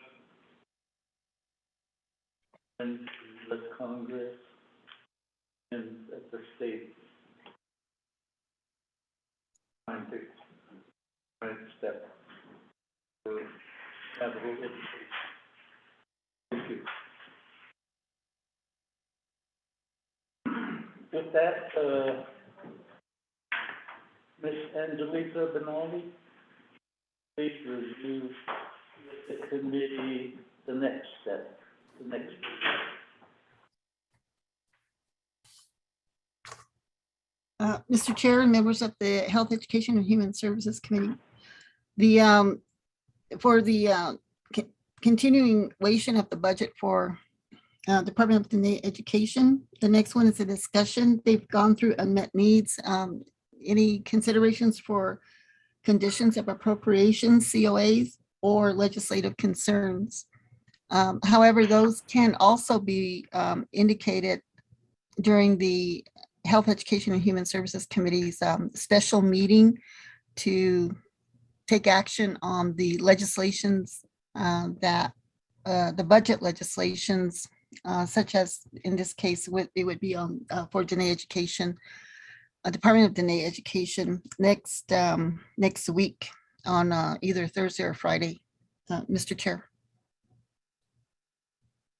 Speaker 1: and the Congress, and at the state, trying to step for Navajo education. Thank you. With that, Ms. Angelita Benali, please review with the committee the next step, the next.
Speaker 3: Mr. Chair and members of the Health, Education, and Human Services Committee, the, for the continuation of the budget for Department of Education, the next one is a discussion. They've gone through unmet needs. Any considerations for conditions of appropriations, COAs, or legislative concerns? However, those can also be indicated during the Health, Education, and Human Services Committee's special meeting to take action on the legislations that the budget legislations, such as in this case, it would be on for Dene Education, Department of Dene Education next week on either Thursday or Friday, Mr. Chair.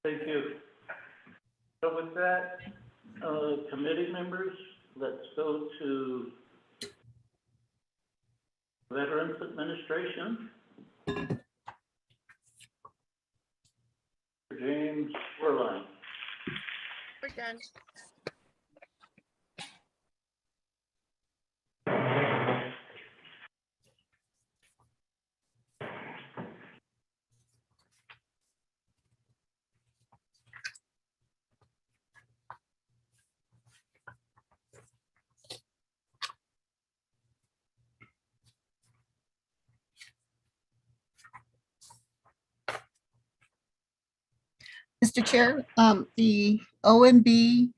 Speaker 1: Thank you. So with that, committee members, let's go to Veterans Administration. James Werline.
Speaker 5: We're done.
Speaker 3: Mr. Chair, the OMB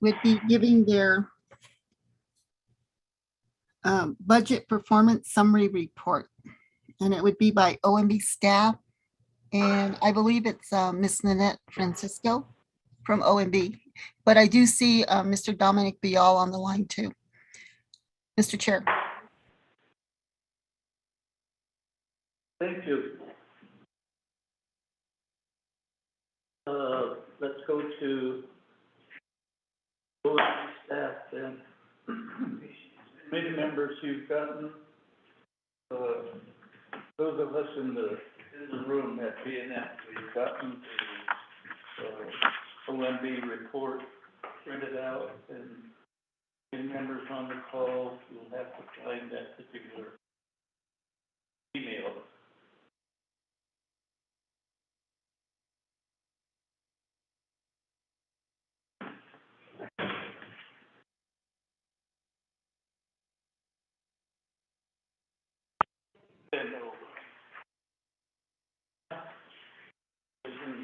Speaker 3: would be giving their budget performance summary report, and it would be by OMB staff. And I believe it's Ms. Nanette Francisco from OMB, but I do see Mr. Dominic Bial on the line too. Mr. Chair.
Speaker 1: Thank you. Let's go to staff then. Committee members, you've gotten, those of us in the room at BNF, we've gotten the OMB report printed out, and committee members on the call, you'll have to find that particular email.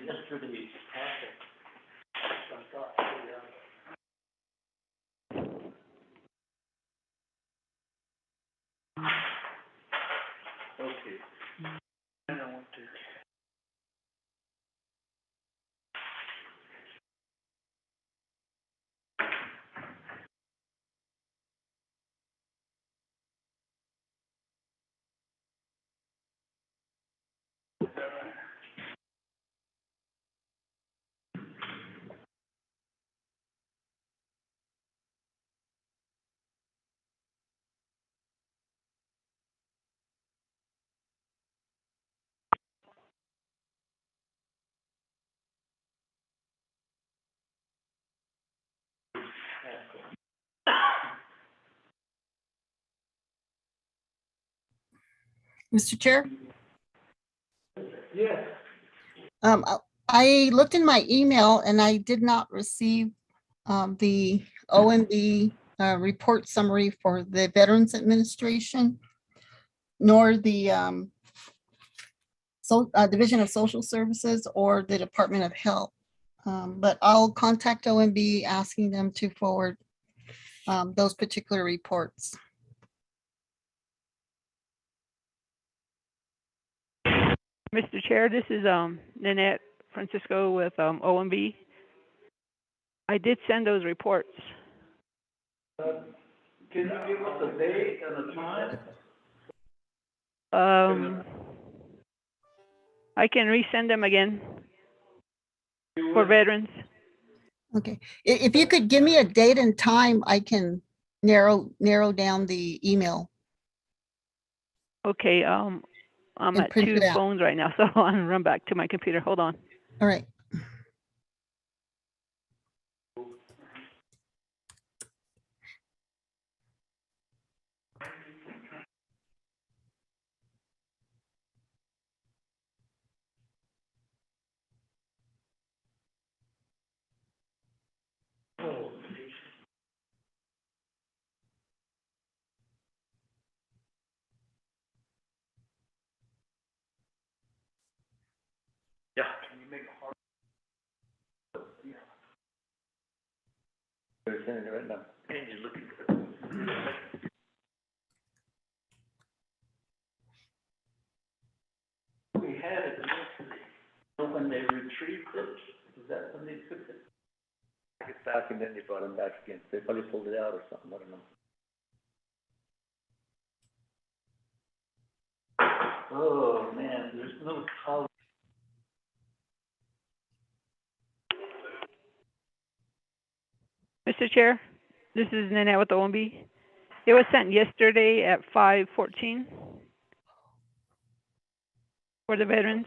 Speaker 1: Yesterday's packet. Okay. I don't want to.
Speaker 3: Mr. Chair?
Speaker 1: Yes.
Speaker 3: I looked in my email and I did not receive the OMB report summary for the Veterans Administration, nor the Division of Social Services or the Department of Health. But I'll contact OMB asking them to forward those particular reports.
Speaker 13: Mr. Chair, this is Nanette Francisco with OMB. I did send those reports.
Speaker 1: Can you give us a date and a time?
Speaker 13: I can resend them again for veterans.
Speaker 3: Okay, if you could give me a date and time, I can narrow down the email.
Speaker 13: Okay, I'm at two phones right now, so I'm gonna run back to my computer. Hold on.
Speaker 3: All right.
Speaker 2: Yeah. Can you make it hard? Yeah. They're sending it right now. And you're looking for it.
Speaker 1: We had it initially, so when they retrieved it, is that when they took it?
Speaker 2: It's back and then they brought him back again. They probably pulled it out or something, I don't know.
Speaker 1: Oh, man, there's no color.
Speaker 13: Mr. Chair, this is Nanette with OMB. It was sent yesterday at 5:14 for the veterans.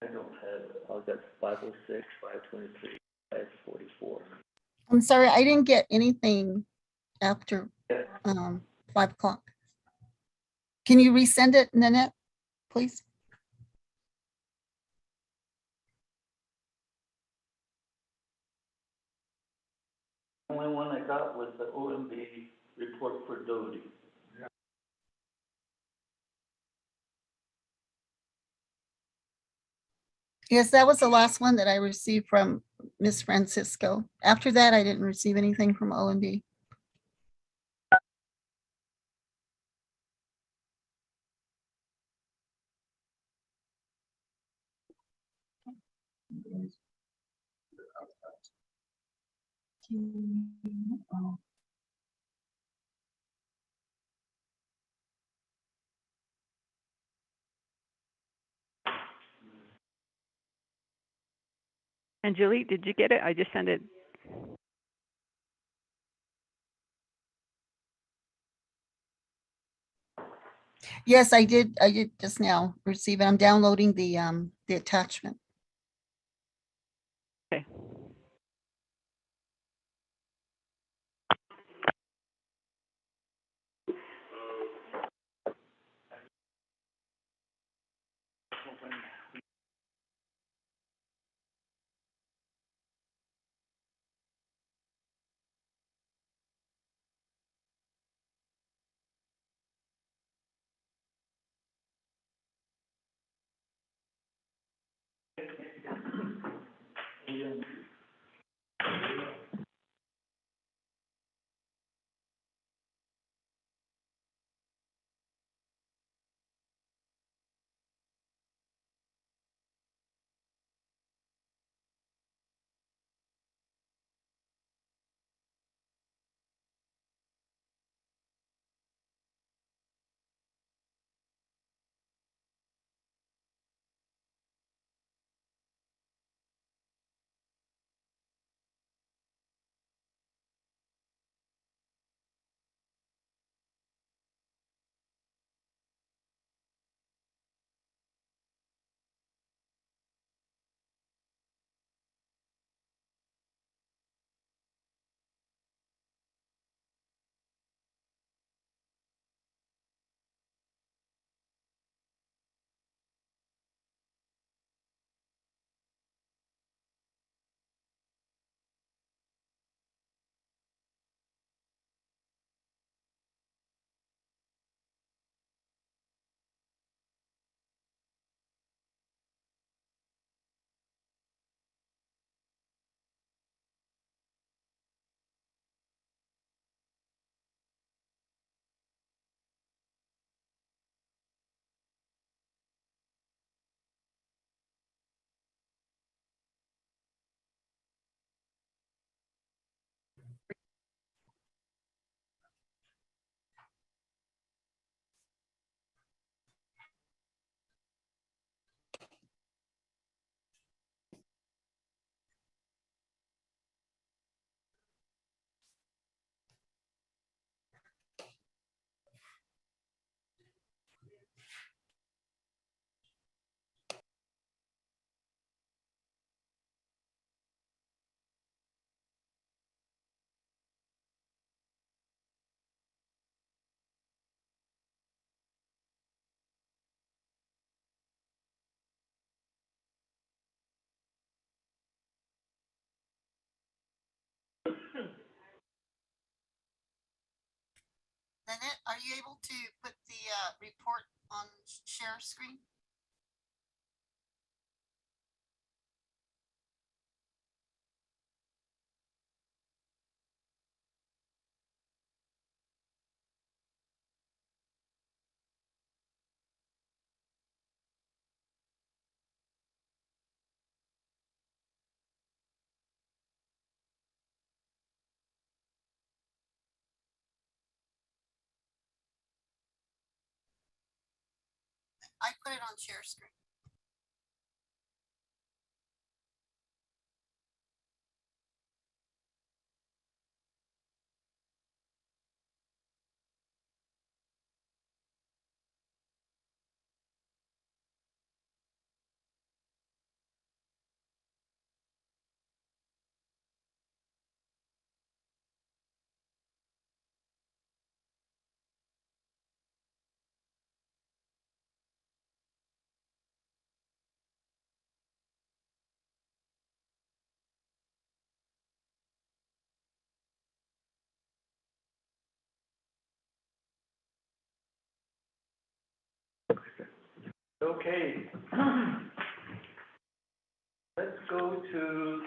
Speaker 2: I don't have, I've got 506, 523, 544.
Speaker 3: I'm sorry, I didn't get anything after
Speaker 2: Yeah.
Speaker 3: 5 o'clock. Can you resend it, Nanette, please?
Speaker 1: The only one I got was the OMB report for Doty.
Speaker 3: Yes, that was the last one that I received from Miss Francisco. After that, I didn't receive anything from OMB.
Speaker 13: Angelique, did you get it? I just sent it.
Speaker 3: Yes, I did just now receive it. I'm downloading the attachment.
Speaker 13: Okay.
Speaker 3: Nanette, are you able to put the report on share screen? I put it on share screen.
Speaker 1: Okay. Let's go to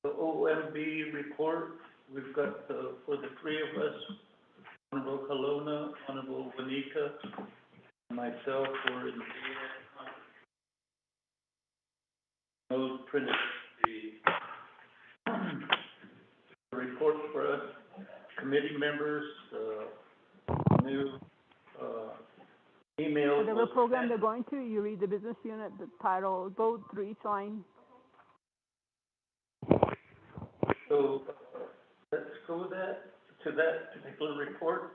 Speaker 1: the OMB report. We've got, for the three of us, Honorable Colonna, Honorable Wanika, and myself were in those printed the report for us, committee members, new email.
Speaker 13: Whatever program they're going to, you read the business unit, the title, go through each line.
Speaker 1: So let's go to that particular report.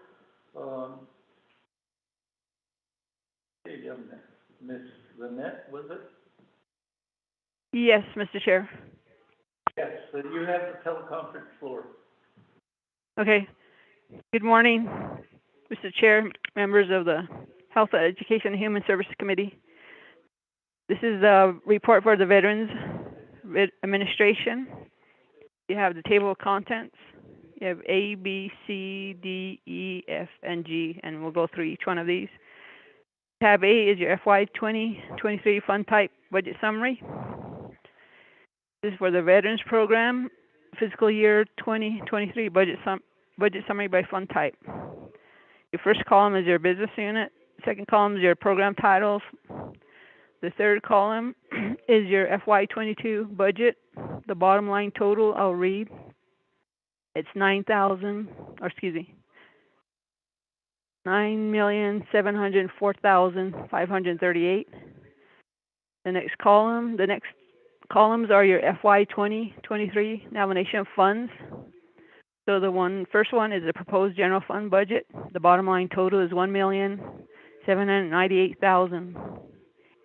Speaker 1: Miss Lynette, was it?
Speaker 13: Yes, Mr. Chair.
Speaker 1: Yes, so you have the teleconference floor.
Speaker 13: Okay. Good morning, Mr. Chair, members of the Health, Education, and Human Services Committee. This is the report for the Veterans Administration. You have the table of contents. You have A, B, C, D, E, F, and G, and we'll go through each one of these. Tab A is your FY 2023 Fund Type Budget Summary. This is for the Veterans Program, Fiscal Year 2023 Budget Summary by Fund Type. Your first column is your business unit. Second column is your program titles. The third column is your FY 22 budget. The bottom line total, I'll read. It's $9,704,538. The next columns are your FY 2023 nomination of funds. So the first one is the proposed general fund budget. The bottom line total is $1,798,000.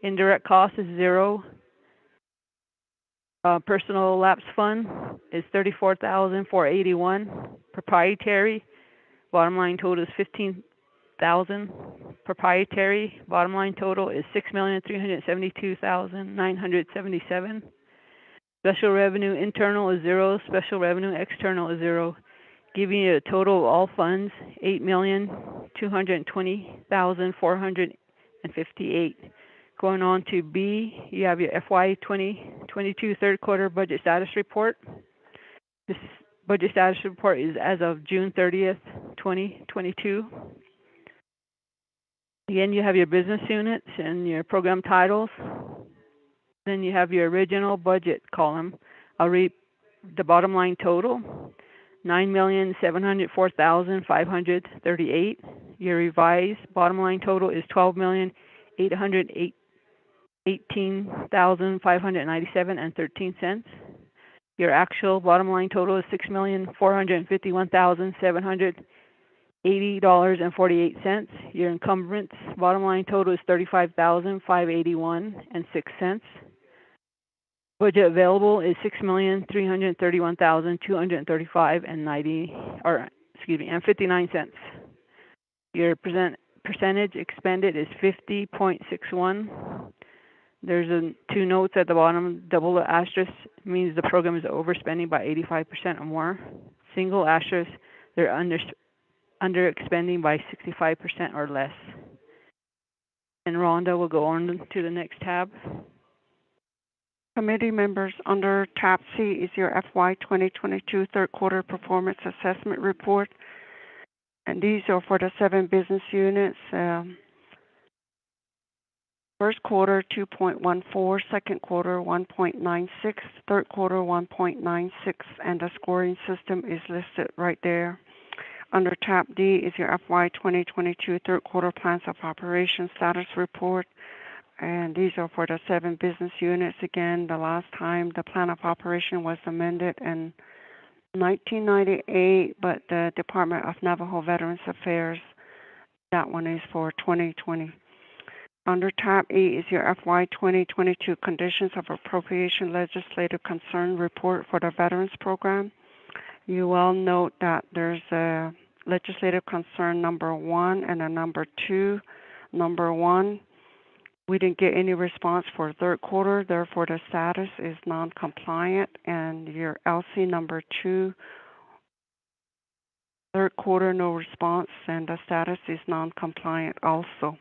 Speaker 13: Indirect cost is 0. Personal lapse fund is $34,481. Proprietary, bottom line total is $15,000. Proprietary, bottom line total is $6,372,977. Special revenue internal is 0. Special revenue external is 0, giving you a total of all funds $8,220,458. Going on to B, you have your FY 2022 third quarter budget status report. This budget status report is as of June 30th, 2022. Again, you have your business units and your program titles. Then you have your original budget column. I'll read the bottom line total, $9,704,538. Your revised bottom line total is $12,818,597.13. Your actual bottom line total is $6,451,780.48. Your encumbrance bottom line total is $35,581.06. Budget available is $6,331,235.59. Your percentage expended is 50.61. There's 2 notes at the bottom. Double the asterisk means the program is overspending by 85% or more. Single asterisk, they're under expending by 65% or less. And Rhonda will go on to the next tab.
Speaker 14: Committee members, under tab C is your FY 2022 third quarter performance assessment report. And these are for the 7 business units. First quarter 2.14, second quarter 1.96, third quarter 1.96, and the scoring system is listed right there. Under tab D is your FY 2022 third quarter plans of operation status report. And these are for the 7 business units. Again, the last time the plan of operation was amended in 1998, but the Department of Navajo Veterans Affairs, that one is for 2020. Under tab E is your FY 2022 Conditions of Appropriation Legislative Concern Report for the Veterans Program. You will note that there's a legislative concern number 1 and a number 2. Number 1, we didn't get any response for third quarter, therefore the status is non-compliant. And your LC number 2, third quarter, no response, and the status is non-compliant also.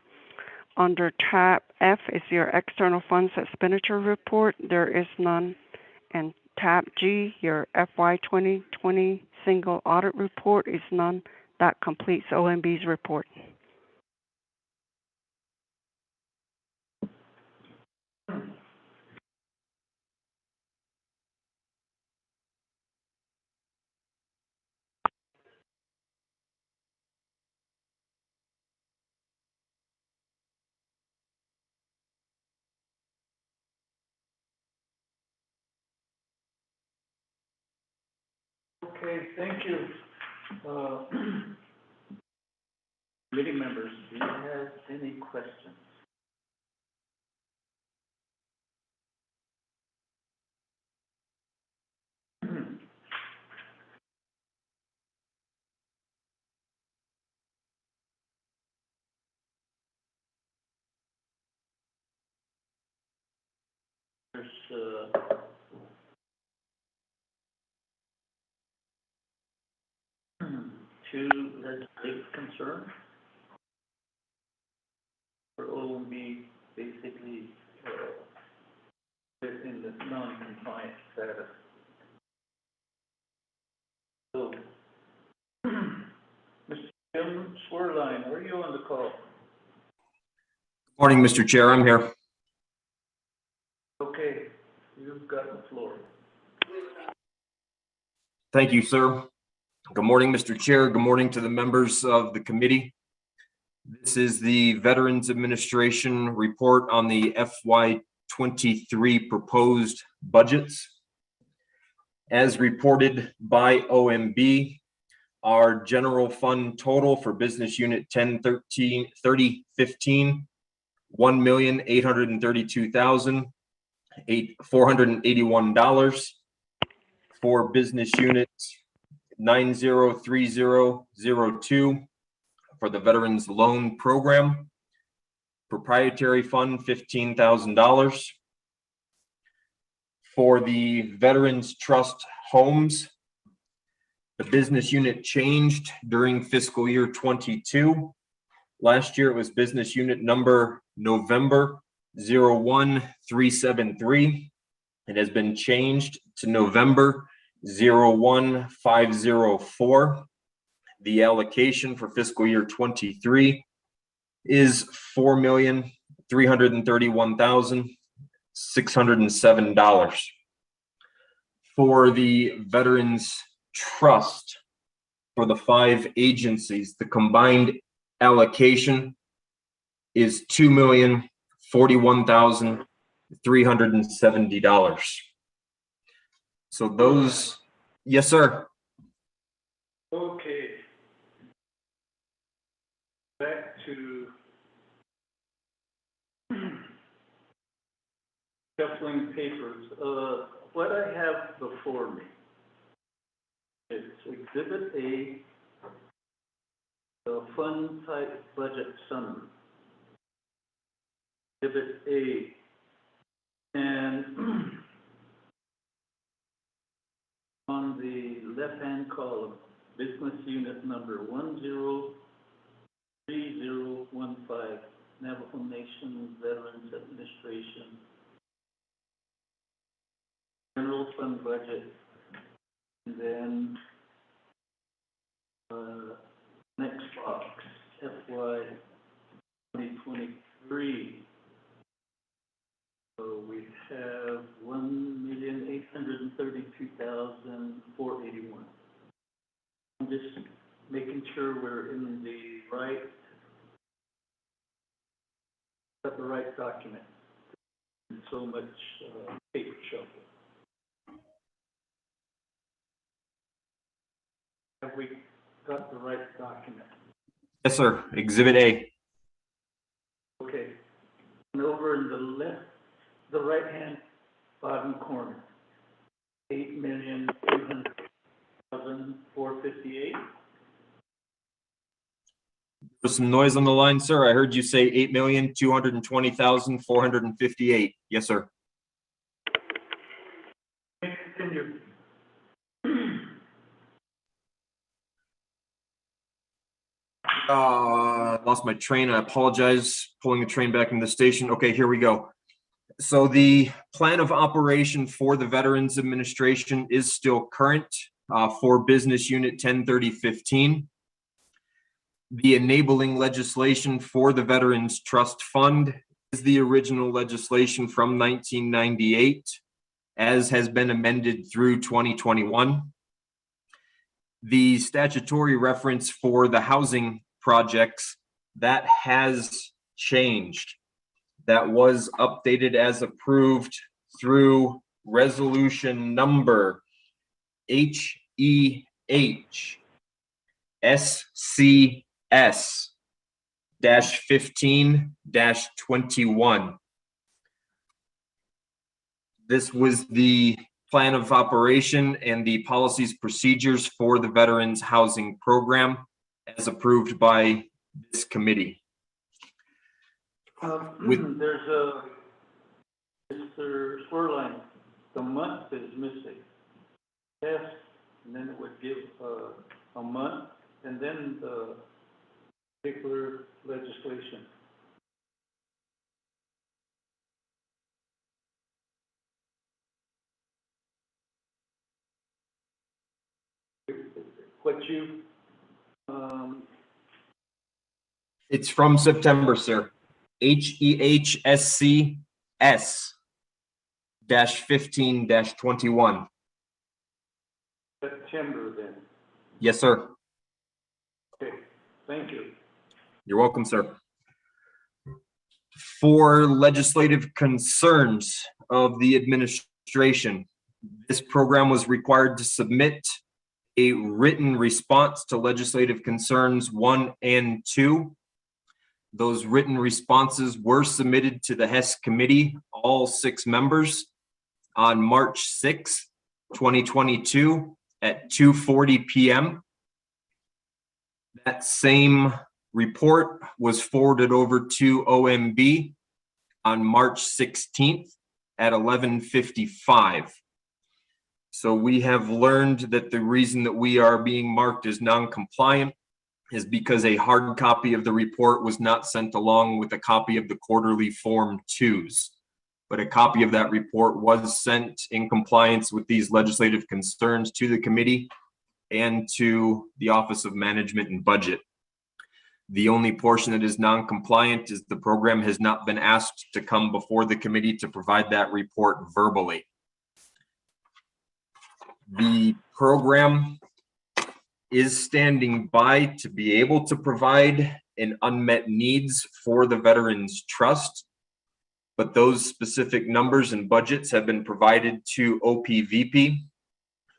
Speaker 14: Under tab F is your external funds expenditure report. There is none. And tab G, your FY 2020 single audit report is none. That completes OMB's report.
Speaker 1: Okay, thank you. Committee members, do you have any questions? There's, 2 legislative concerns for OMB, basically within the non-compliant status. So, Mr. Jim Swerline, are you on the call?
Speaker 15: Morning, Mr. Chair, I'm here.
Speaker 1: Okay, you've got the floor.
Speaker 15: Thank you, sir. Good morning, Mr. Chair. Good morning to the members of the committee. This is the Veterans Administration report on the FY 23 proposed budgets. As reported by OMB, our general fund total for business unit 103015, $1,832,481. For business unit 903002 for the Veterans Loan Program. Proprietary fund, $15,000. For the Veterans Trust Homes, the business unit changed during fiscal year 22. Last year it was business unit number November 01373. It has been changed to November 01504. The allocation for fiscal year 23 is $4,331,607. For the Veterans Trust, for the 5 agencies, the combined allocation is $2,041,370. So those, yes, sir.
Speaker 1: Okay. Back to shuffling papers. What I have before me is Exhibit A, the fund type budget summary. Exhibit A, and on the left-hand column, business unit number 103015, Navajo Nation Veterans Administration. General fund budget. And then, next box, FY 2023. So we have 1,832,481. I'm just making sure we're in the right, got the right document. So much paper shuffle. Have we got the right document?
Speaker 15: Yes, sir. Exhibit A.
Speaker 1: Okay. And over in the left, the right-hand bottom corner, 8,200,458.
Speaker 15: There's some noise on the line, sir. I heard you say 8,220,458. Yes, sir.
Speaker 1: Continue.
Speaker 15: Lost my train. I apologize. Pulling the train back into the station. Okay, here we go. So the plan of operation for the Veterans Administration is still current for Business Unit 103015. The enabling legislation for the Veterans Trust Fund is the original legislation from 1998, as has been amended through 2021. The statutory reference for the housing projects, that has changed. That was updated as approved through resolution number HEHSCS-15-21. This was the plan of operation and the policies procedures for the Veterans Housing Program as approved by this committee.
Speaker 1: There's a, Mr. Swerline, the month is missing. Yes, and then it would give a month, and then the particular legislation. What you,
Speaker 15: It's from September, sir. HEHSCS-15-21.
Speaker 1: September then.
Speaker 15: Yes, sir.
Speaker 1: Okay, thank you.
Speaker 15: You're welcome, sir. For legislative concerns of the administration, this program was required to submit a written response to legislative concerns 1 and 2. Those written responses were submitted to the HES committee, all 6 members, on March 6, 2022 at 2:40 p.m. That same report was forwarded over to OMB on March 16th at 11:55. So we have learned that the reason that we are being marked as non-compliant is because a hard copy of the report was not sent along with a copy of the quarterly Form 2s. But a copy of that report was sent in compliance with these legislative concerns to the committee and to the Office of Management and Budget. The only portion that is non-compliant is the program has not been asked to come before the committee to provide that report verbally. The program is standing by to be able to provide an unmet needs for the Veterans Trust, but those specific numbers and budgets have been provided to OPVP,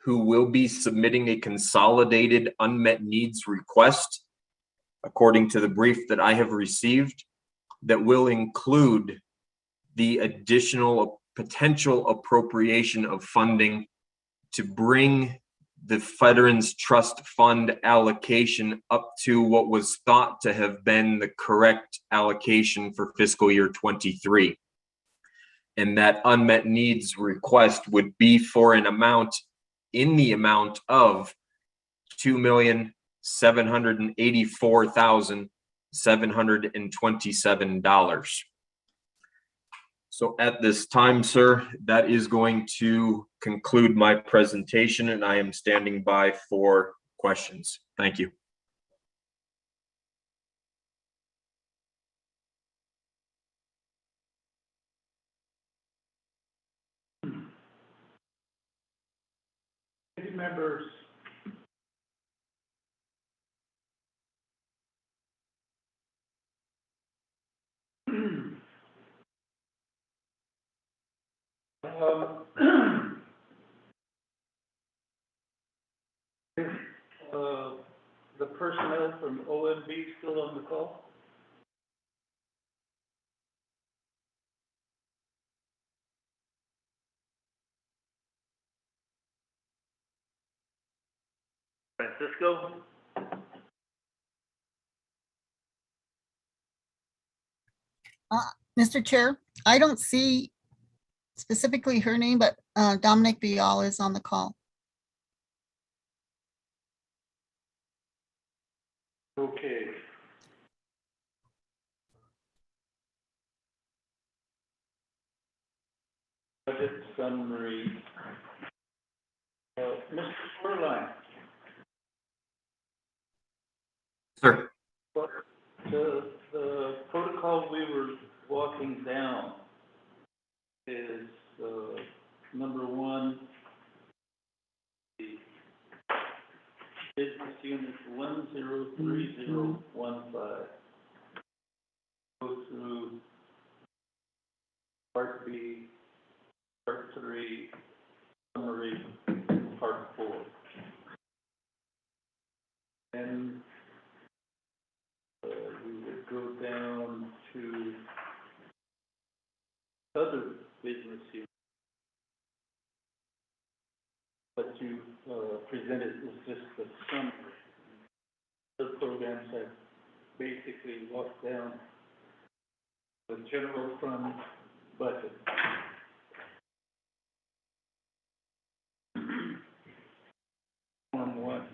Speaker 15: who will be submitting a consolidated unmet needs request, according to the brief that I have received, that will include the additional potential appropriation of funding to bring the Veterans Trust Fund allocation up to what was thought to have been the correct allocation for fiscal year 23. And that unmet needs request would be for an amount in the amount of $2,784,727. So at this time, sir, that is going to conclude my presentation, and I am standing by for questions. Thank you.
Speaker 1: Committee members. Is, the personnel from OMB still on the call?
Speaker 2: Francisco?
Speaker 3: Mr. Chair, I don't see specifically her name, but Dominic Bial is on the call.
Speaker 1: Okay. Budget summary. Mr. Shoreline.
Speaker 15: Sir.
Speaker 1: The protocol we were walking down is, number one, the business unit 103015. Go through part B, part 3, summary, part 4. And we would go down to other business units. What you presented is just the summary. The programs have basically walked down the general fund budget. One.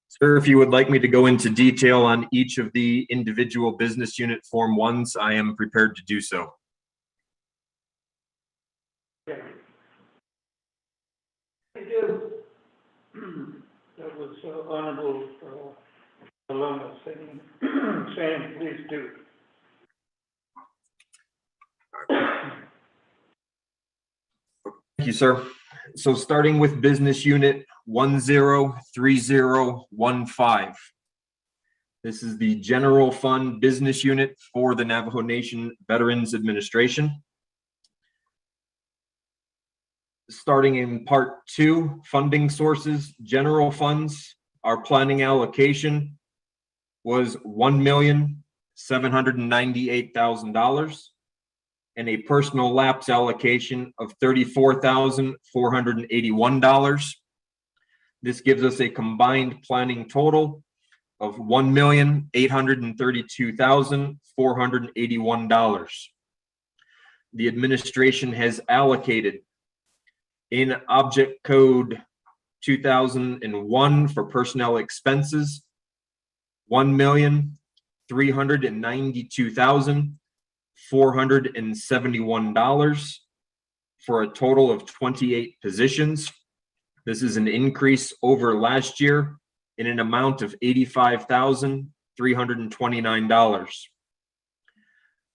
Speaker 15: Sir, if you would like me to go into detail on each of the individual business unit Form 1s, I am prepared to do so.
Speaker 1: Okay. Thank you. That was Honorable Paloma saying, please do.
Speaker 15: Thank you, sir. So starting with business unit 103015. This is the general fund business unit for the Navajo Nation Veterans Administration. Starting in part 2, funding sources, general funds, our planning allocation was $1,798,000. And a personal lapse allocation of $34,481. This gives us a combined planning total of $1,832,481. The administration has allocated in Object Code 2001 for personnel expenses, $1,392,471 for a total of 28 positions. This is an increase over last year in an amount of $85,329.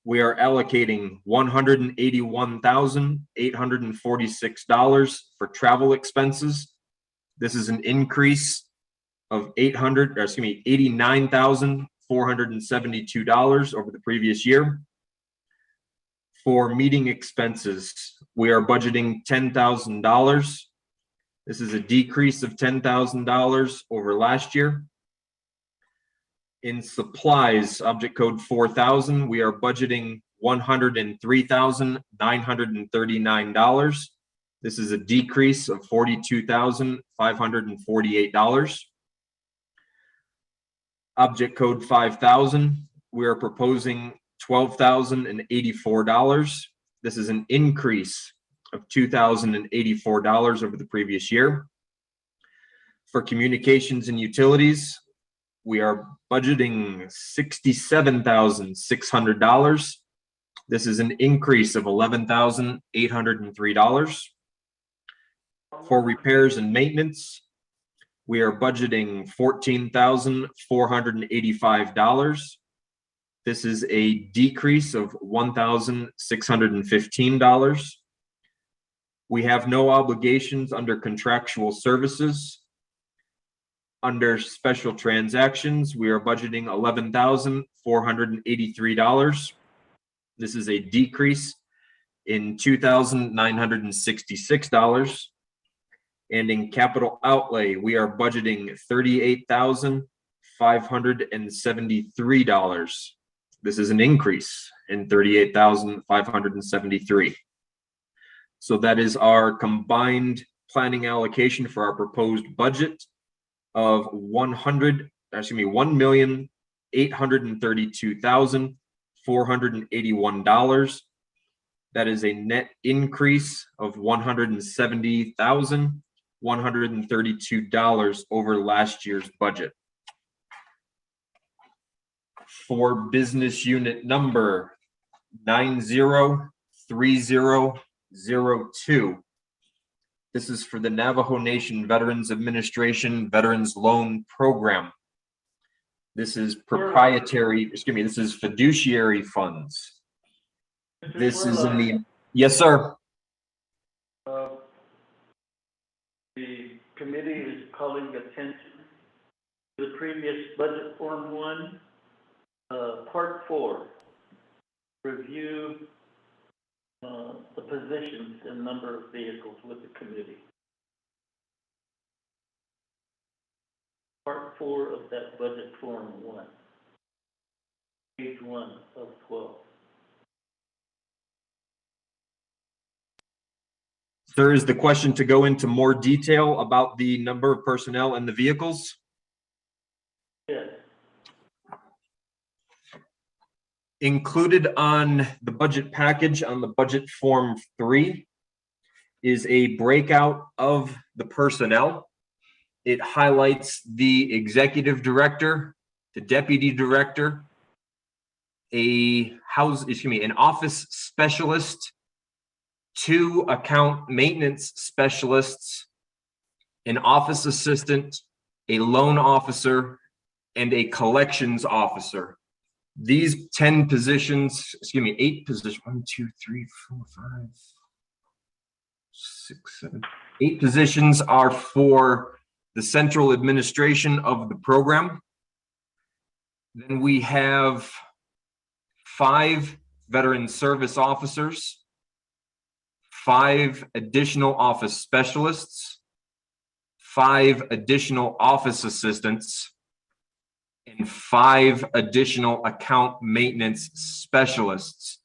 Speaker 15: We are allocating $181,846 for travel expenses. This is an increase of $89,472 over the previous year. For meeting expenses, we are budgeting $10,000. This is a decrease of $10,000 over last year. In supplies, Object Code 4000, we are budgeting $103,939. This is a decrease of $42,548. Object Code 5000, we are proposing $12,084. This is an increase of $2,084 over the previous year. For communications and utilities, we are budgeting $67,600. This is an increase of $11,803. For repairs and maintenance, we are budgeting $14,485. This is a decrease of $1,615. We have no obligations under contractual services. Under special transactions, we are budgeting $11,483. This is a decrease in $2,966. And in capital outlay, we are budgeting $38,573. This is an increase in $38,573. So that is our combined planning allocation for our proposed budget of $1,832,481. That is a net increase of $170,132 over last year's budget. For business unit number 903002. This is for the Navajo Nation Veterans Administration Veterans Loan Program. This is proprietary, this is fiduciary funds. This is in the, yes, sir.
Speaker 1: The committee is calling attention to the previous budget form 1, part 4, review the positions and number of vehicles with the committee. Part 4 of that budget form 1, page 1 of 12.
Speaker 15: Sir, is the question to go into more detail about the number of personnel and the vehicles?
Speaker 1: Yes.
Speaker 15: Included on the budget package on the budget form 3 is a breakout of the personnel. It highlights the executive director, the deputy director, an office specialist, 2 account maintenance specialists, an office assistant, a loan officer, and a collections officer. These 10 positions, 8 positions, 1, 2, 3, 4, 5, 6, 7, 8 positions are for the central administration of the program. Then we have 5 veteran service officers, 5 additional office specialists, 5 additional office assistants, and 5 additional account maintenance specialists.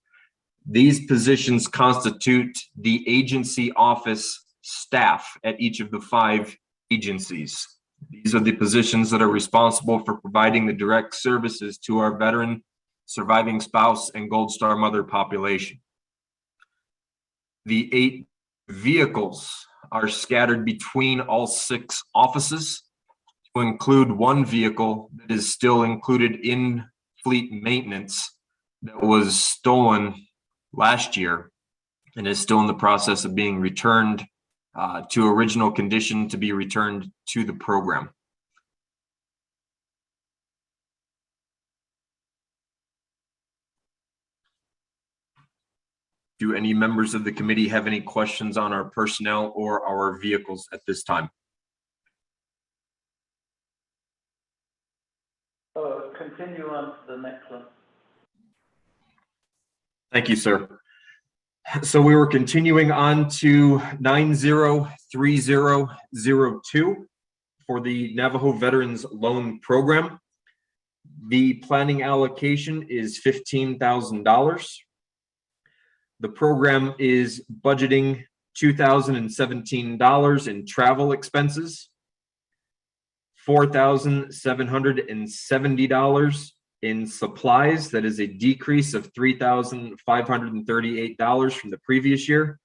Speaker 15: These positions constitute the agency office staff at each of the 5 agencies. These are the positions that are responsible for providing the direct services to our veteran, surviving spouse, and Gold Star mother population. The 8 vehicles are scattered between all 6 offices, to include 1 vehicle that is still included in fleet maintenance that was stolen last year and is still in the process of being returned to original condition to be returned to the program. Do any members of the committee have any questions on our personnel or our vehicles at this time?
Speaker 1: Continue on to the next one.
Speaker 15: Thank you, sir. So we were continuing on to 903002 for the Navajo Veterans Loan Program. The planning allocation is $15,000. The program is budgeting $2,017 in travel expenses, $4,770 in supplies. That is a decrease of $3,538 from the previous year.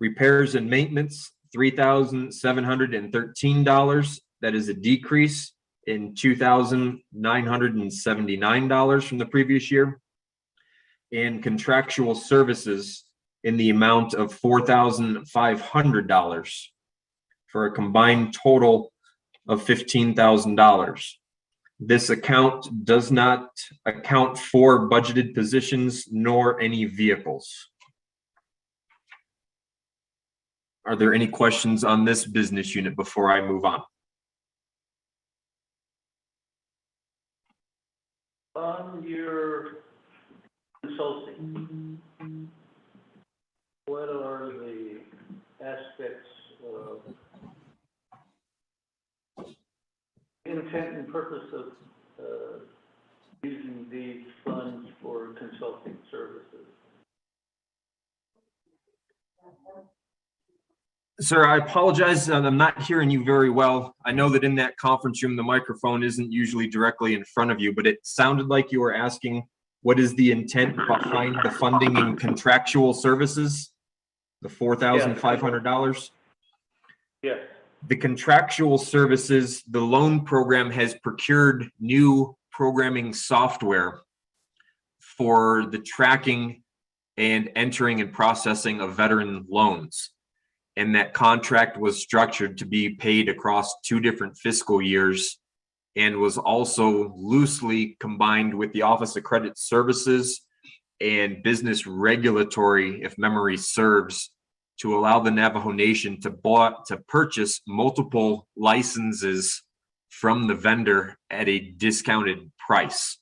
Speaker 15: Repairs and maintenance, $3,713. That is a decrease in $2,979 from the previous year. And contractual services in the amount of $4,500 for a combined total of $15,000. This account does not account for budgeted positions nor any vehicles. Are there any questions on this business unit before I move on?
Speaker 1: On your consulting, what are the aspects of intent and purpose of using these funds for consulting services?
Speaker 15: Sir, I apologize. I'm not hearing you very well. I know that in that conference room, the microphone isn't usually directly in front of you, but it sounded like you were asking what is the intent behind the funding in contractual services, the $4,500?
Speaker 1: Yes.
Speaker 15: The contractual services, the loan program has procured new programming software for the tracking and entering and processing of veteran loans. And that contract was structured to be paid across 2 different fiscal years and was also loosely combined with the Office of Credit Services and Business Regulatory, if memory serves, to allow the Navajo Nation to purchase multiple licenses from the vendor at a discounted price.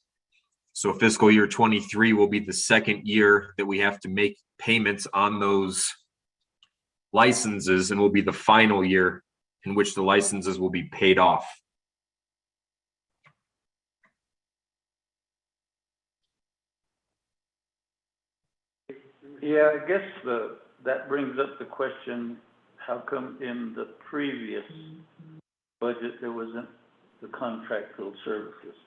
Speaker 15: So fiscal year 23 will be the second year that we have to make payments on those licenses and will be the final year in which the licenses will be paid off.
Speaker 1: Yeah, I guess that brings up the question, how come in the previous budget there wasn't the contractual services?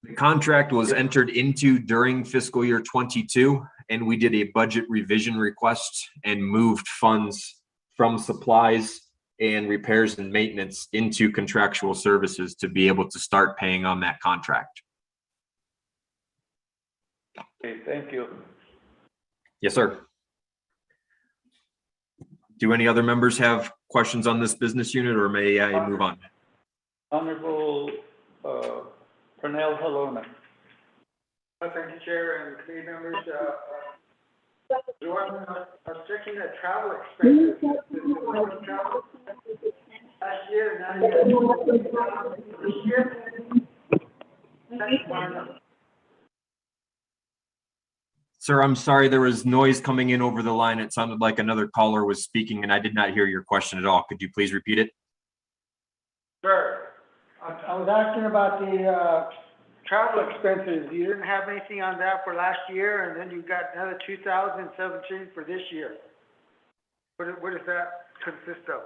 Speaker 15: The contract was entered into during fiscal year 22, and we did a budget revision request and moved funds from supplies and repairs and maintenance into contractual services to be able to start paying on that contract.
Speaker 1: Okay, thank you.
Speaker 15: Yes, sir. Do any other members have questions on this business unit, or may I move on?
Speaker 1: Honorable Pernell Halona.
Speaker 2: Thank you, Chair and committee members. I was checking the travel expenses. Last year, now this year.
Speaker 15: Sir, I'm sorry, there was noise coming in over the line. It sounded like another caller was speaking and I did not hear your question at all. Could you please repeat it?
Speaker 2: Sure. I was asking about the travel expenses. You didn't have anything on that for last year, and then you got another 2017 for this year. What does that consist of?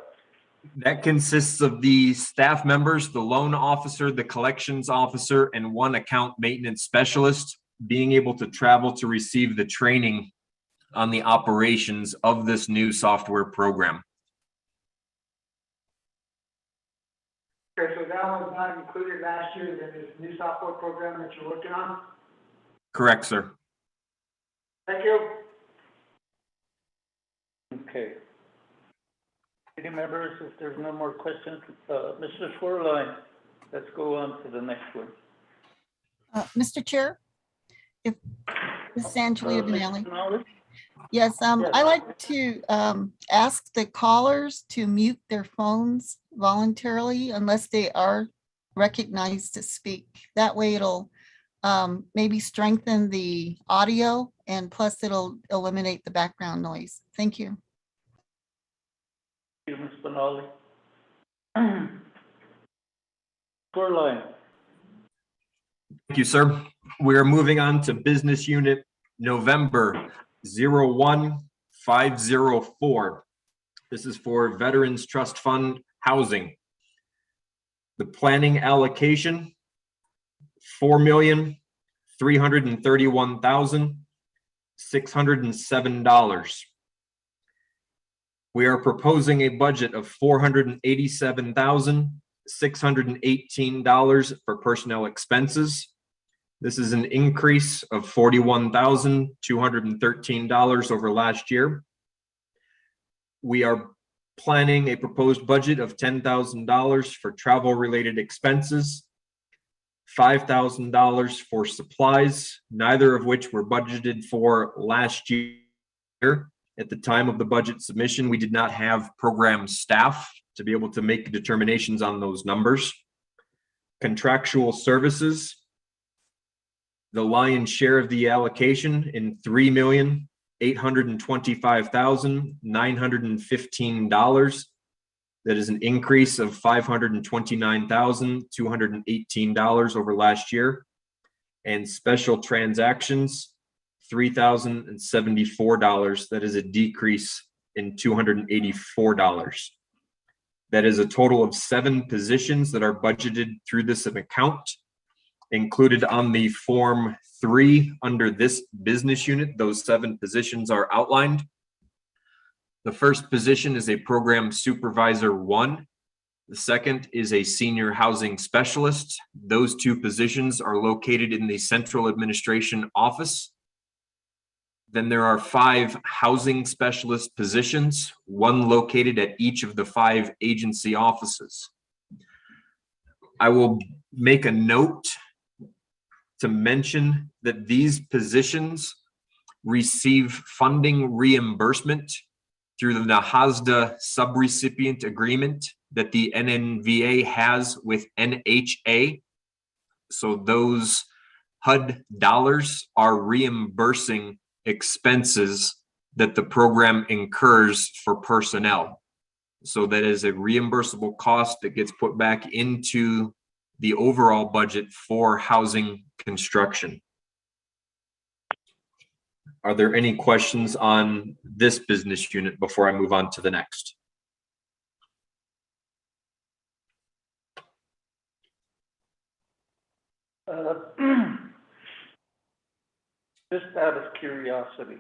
Speaker 15: That consists of the staff members, the loan officer, the collections officer, and 1 account maintenance specialist being able to travel to receive the training on the operations of this new software program.
Speaker 2: Okay, so that was not included last year in this new software program that you're working on?
Speaker 15: Correct, sir.
Speaker 2: Thank you.
Speaker 1: Okay. Any members, if there's no more questions, Mr. Schwerlein, let's go on to the next one.
Speaker 3: Mr. Chair, if this is Angelina Benelli.
Speaker 1: Benelli?
Speaker 3: Yes,
Speaker 1: Yes.
Speaker 3: I like to ask the callers to mute their phones voluntarily unless they are recognized to speak. That way it'll maybe strengthen the audio, and plus it'll eliminate the background noise. Thank you.
Speaker 1: Thank you, Ms. Benelli. Schwerlein.
Speaker 15: Thank you, sir. We are moving on to business unit November 01504. This is for Veterans Trust Fund Housing. The planning allocation, $4,331,000. $607. We are proposing a budget of $487,618 for personnel expenses. This is an increase of $41,213 over last year. We are planning a proposed budget of $10,000 for travel-related expenses, $5,000 for supplies, neither of which were budgeted for last year. At the time of the budget submission, we did not have program staff to be able to make determinations on those numbers. Contractual services, the lion's share of the allocation in $3,825,915. That is an increase of $529,218 over last year. And special transactions, $3,074. That is a decrease in $284. That is a total of 7 positions that are budgeted through this account. Included on the Form 3 under this business unit, those 7 positions are outlined. The first position is a Program Supervisor 1. The second is a Senior Housing Specialist. Those 2 positions are located in the Central Administration Office. Then there are 5 Housing Specialist positions, 1 located at each of the 5 agency offices. I will make a note to mention that these positions receive funding reimbursement through the NAHASDA subrecipient agreement that the NNVA has with NHA. So those HUD dollars are reimbursing expenses that the program incurs for personnel. So that is a reimbursable cost that gets put back into the overall budget for housing construction. Are there any questions on this business unit before I move on to the next?
Speaker 1: Just out of curiosity,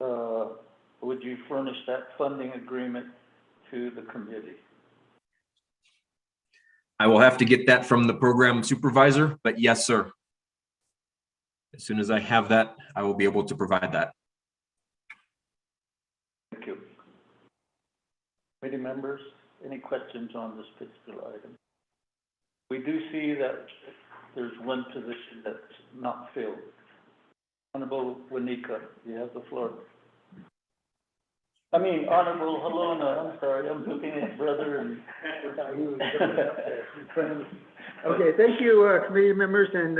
Speaker 1: would you furnish that funding agreement to the committee?
Speaker 15: I will have to get that from the program supervisor, but yes, sir. As soon as I have that, I will be able to provide that.
Speaker 1: Thank you. Committee members, any questions on this particular item? We do see that there's 1 position that's not filled. Honorable Wanika, you have the floor. I mean, Honorable Halona, I'm sorry, I'm looking at brother and.
Speaker 16: Okay, thank you, committee members, and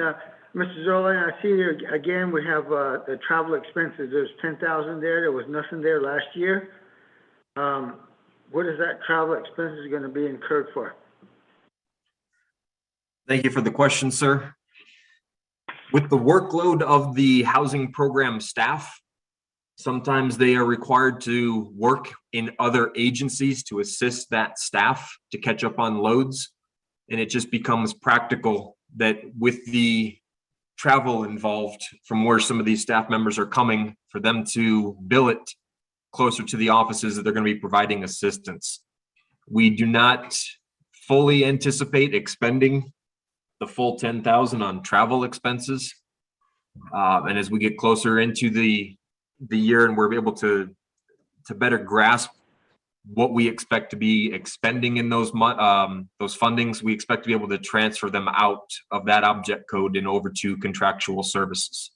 Speaker 16: Mr. Zola, I see here again, we have the travel expenses. There's 10,000 there. There was nothing there last year. What is that travel expenses going to be incurred for?
Speaker 15: Thank you for the question, sir. With the workload of the housing program staff, sometimes they are required to work in other agencies to assist that staff to catch up on loads. And it just becomes practical that with the travel involved from where some of these staff members are coming, for them to bill it closer to the offices that they're going to be providing assistance. We do not fully anticipate expending the full 10,000 on travel expenses. And as we get closer into the year and we're able to better grasp what we expect to be expending in those fundings, we expect to be able to transfer them out of that object code and over to contractual services.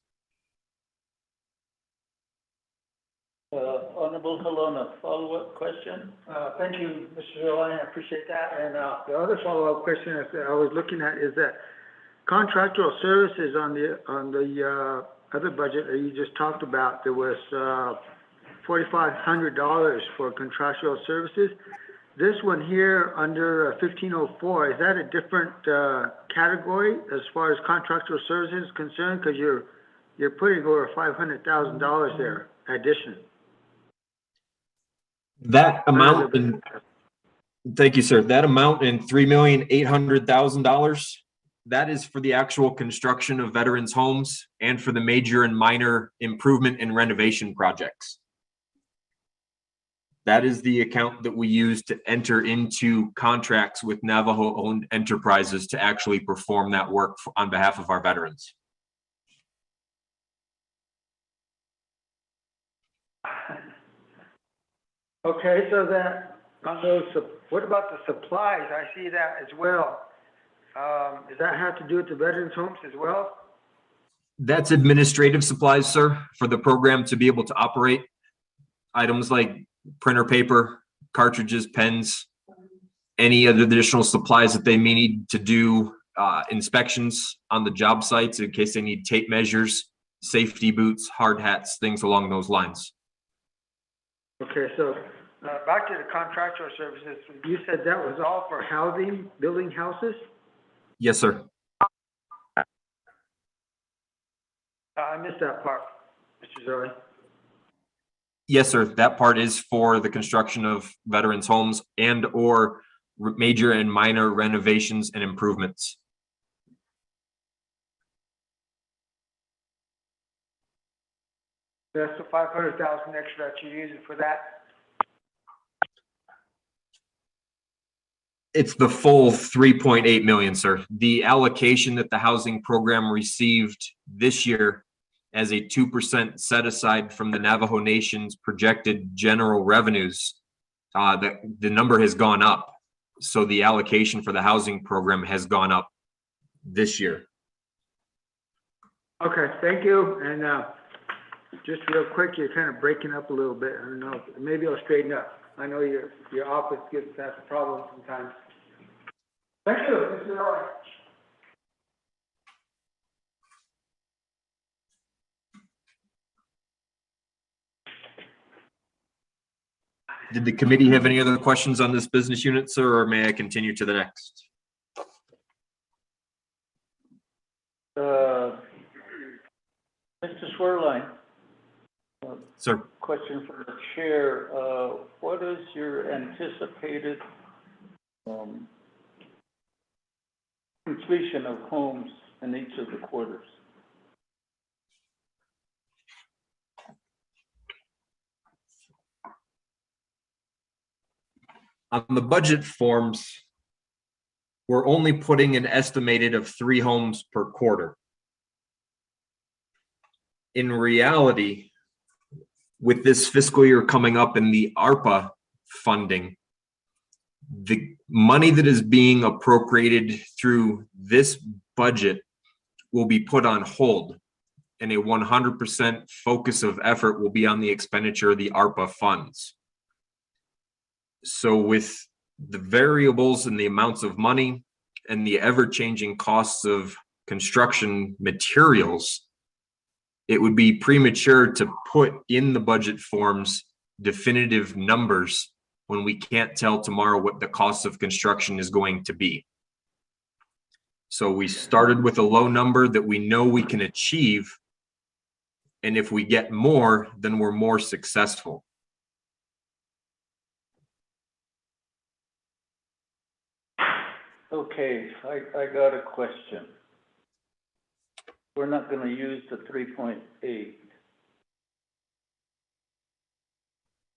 Speaker 1: Honorable Halona, follow-up question?
Speaker 16: Thank you, Mr. Zola, I appreciate that. And the other follow-up question that I was looking at is that contractual services on the other budget that you just talked about, there was $4,500 for contractual services. This one here under 1504, is that a different category as far as contractual services is concerned? Because you're putting over $500,000 there addition.
Speaker 15: That amount in, thank you, sir. That amount in $3,800,000 That is for the actual construction of veterans' homes and for the major and minor improvement and renovation projects. That is the account that we use to enter into contracts with Navajo-owned enterprises to actually perform that work on behalf of our veterans.
Speaker 16: Okay, so that, on those, what about the supplies? I see that as well. Does that have to do with the veterans' homes as well?
Speaker 15: That's administrative supplies, sir, for the program to be able to operate. Items like printer paper, cartridges, pens, any other additional supplies that they may need to do inspections on the job sites in case they need tape measures, safety boots, hard hats, things along those lines.
Speaker 16: Okay, so back to the contractual services, you said that was all for housing, building houses?
Speaker 15: Yes, sir.
Speaker 16: I missed that part, Mr. Zoe.
Speaker 15: Yes, sir. That part is for the construction of veterans' homes and or major and minor renovations and improvements.
Speaker 16: That's the 500,000 extra that you're using for that?
Speaker 15: It's the full 3.8 million, sir. The allocation that the housing program received this year as a 2% set aside from the Navajo Nation's projected general revenues, the number has gone up. So the allocation for the housing program has gone up this year.
Speaker 16: Okay, thank you. And just real quick, you're kind of breaking up a little bit. I don't know, maybe I'll straighten up. I know your office gets that problem sometimes. Thank you, Mr. Zoe.
Speaker 15: Did the committee have any other questions on this business unit, sir, or may I continue to the next?
Speaker 1: Mr. Swerline.
Speaker 15: Sir.
Speaker 1: Question for the chair. What is your anticipated completion of homes in each of the quarters?
Speaker 15: On the budget forms, we're only putting an estimated of 3 homes per quarter. In reality, with this fiscal year coming up in the ARPA funding, the money that is being appropriated through this budget will be put on hold, and a 100% focus of effort will be on the expenditure of the ARPA funds. So with the variables and the amounts of money and the ever-changing costs of construction materials, it would be premature to put in the budget forms definitive numbers when we can't tell tomorrow what the cost of construction is going to be. So we started with a low number that we know we can achieve, and if we get more, then we're more successful.
Speaker 1: Okay, I got a question. We're not going to use the 3.8.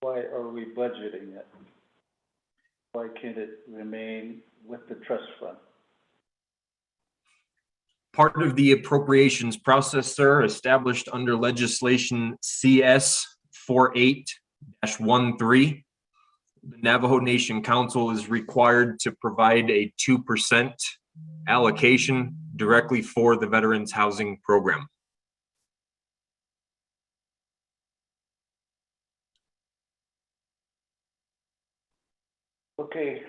Speaker 1: Why are we budgeting it? Why can't it remain with the trust fund?
Speaker 15: Part of the appropriations process, sir, established under legislation CS 48-13, the Navajo Nation Council is required to provide a 2% allocation directly for the Veterans Housing Program.
Speaker 1: Okay,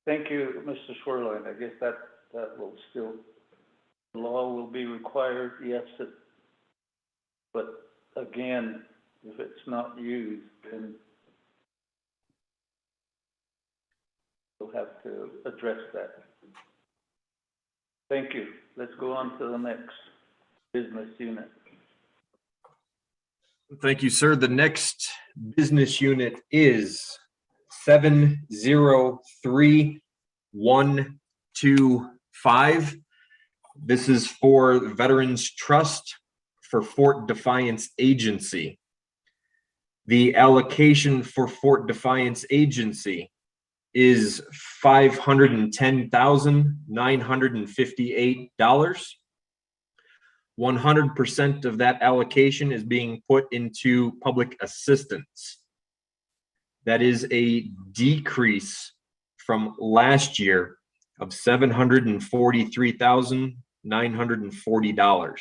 Speaker 1: thank you, Mr. Swerline. I guess that will still, the law will be required, yes, but again, if it's not used, then we'll have to address that. Thank you. Let's go on to the next business unit.
Speaker 15: Thank you, sir. The next business unit is 703125. This is for Veterans Trust for Fort Defiance Agency. The allocation for Fort Defiance Agency is $510,958. 100% of that allocation is being put into public assistance. That is a decrease from last year of $743,940.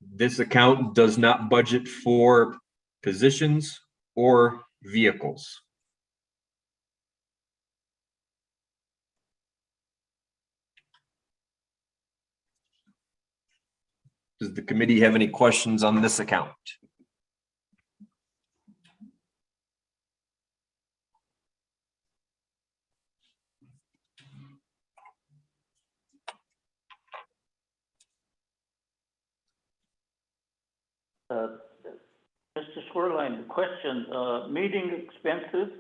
Speaker 15: This account does not budget for positions or vehicles. Does the committee have any questions on this account?
Speaker 1: Mr. Swerline, the question, meeting expenses,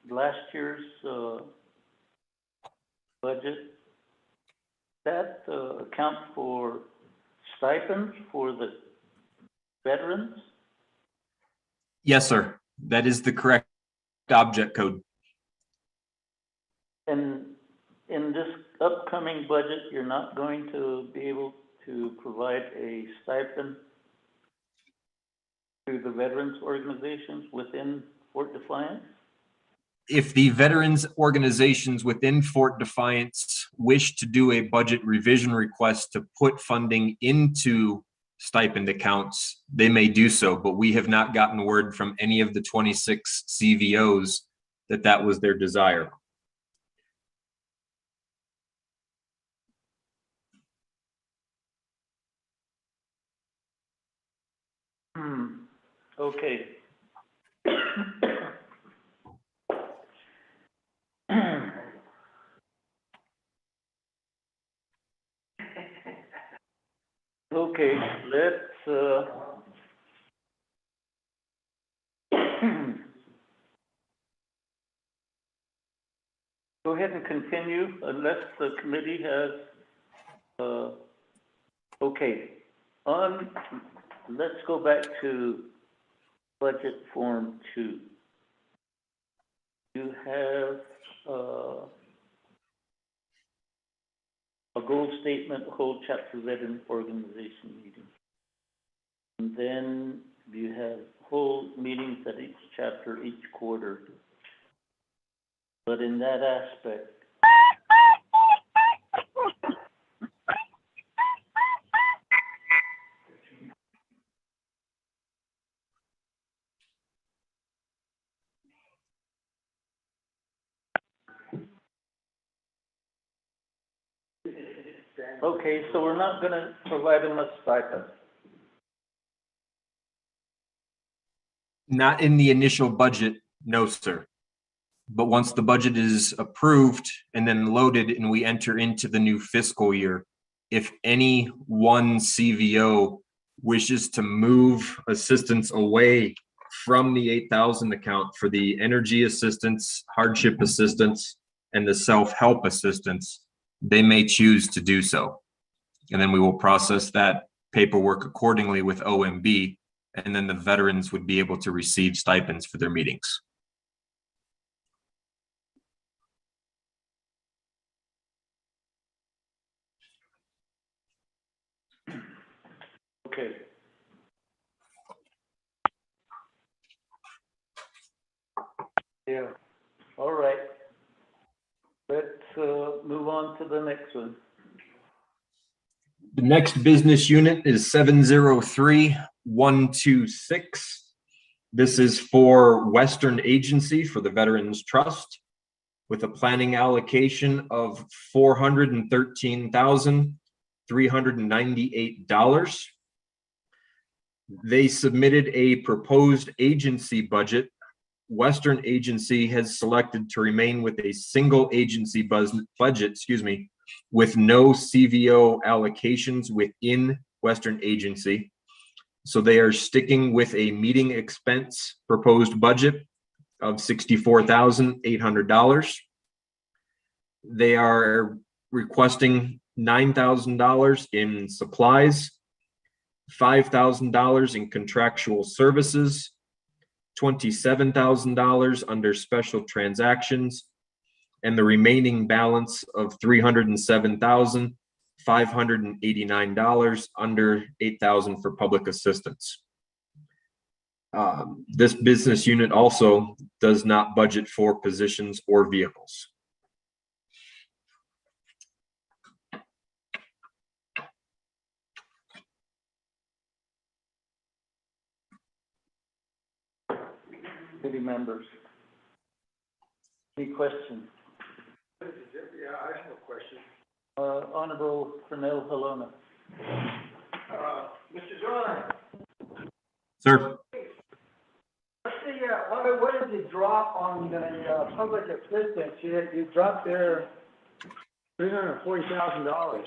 Speaker 1: last year's, budget, that, account for stipends for the veterans?
Speaker 15: Yes, sir. That is the correct object code.
Speaker 1: And in this upcoming budget, you're not going to be able to provide a stipend to the veterans organizations within Fort Defiance?
Speaker 15: If the veterans organizations within Fort Defiance wish to do a budget revision request to put funding into stipend accounts, they may do so, but we have not gotten word from any of the 26 CVOs that that was their desire.
Speaker 1: Okay. Okay, let's, go ahead and continue unless the committee has, okay. Let's go back to budget form 2. You have, a goal statement, whole chapter veteran organization meeting. And then you have whole meetings at each chapter, each quarter. But in that aspect, okay, so we're not gonna provide them a stipend.
Speaker 15: Not in the initial budget, no, sir. But once the budget is approved and then loaded and we enter into the new fiscal year, if any one CVO wishes to move assistance away from the 8,000 account for the energy assistance, hardship assistance, and the self-help assistance, they may choose to do so. And then we will process that paperwork accordingly with OMB, and then the veterans would be able to receive stipends for their meetings.
Speaker 1: Okay. Yeah, all right. Let's move on to the next one.
Speaker 15: The next business unit is 703126. This is for Western Agency for the Veterans Trust with a planning allocation of $413,398. They submitted a proposed agency budget. Western Agency has selected to remain with a single agency budget, with no CVO allocations within Western Agency. So they are sticking with a meeting expense proposed budget of $64,800. They are requesting $9,000 in supplies, $5,000 in contractual services, $27,000 under special transactions, and the remaining balance of $307,589 under $8,000 for public assistance. This business unit also does not budget for positions or vehicles.
Speaker 1: Committee members. Any questions?
Speaker 16: Yeah, I have a question.
Speaker 1: Honorable Cornell Helona.
Speaker 16: Mr. Zorn,
Speaker 15: Sir.
Speaker 16: let's see, what is the drop on the public assistance? You dropped there $340,000.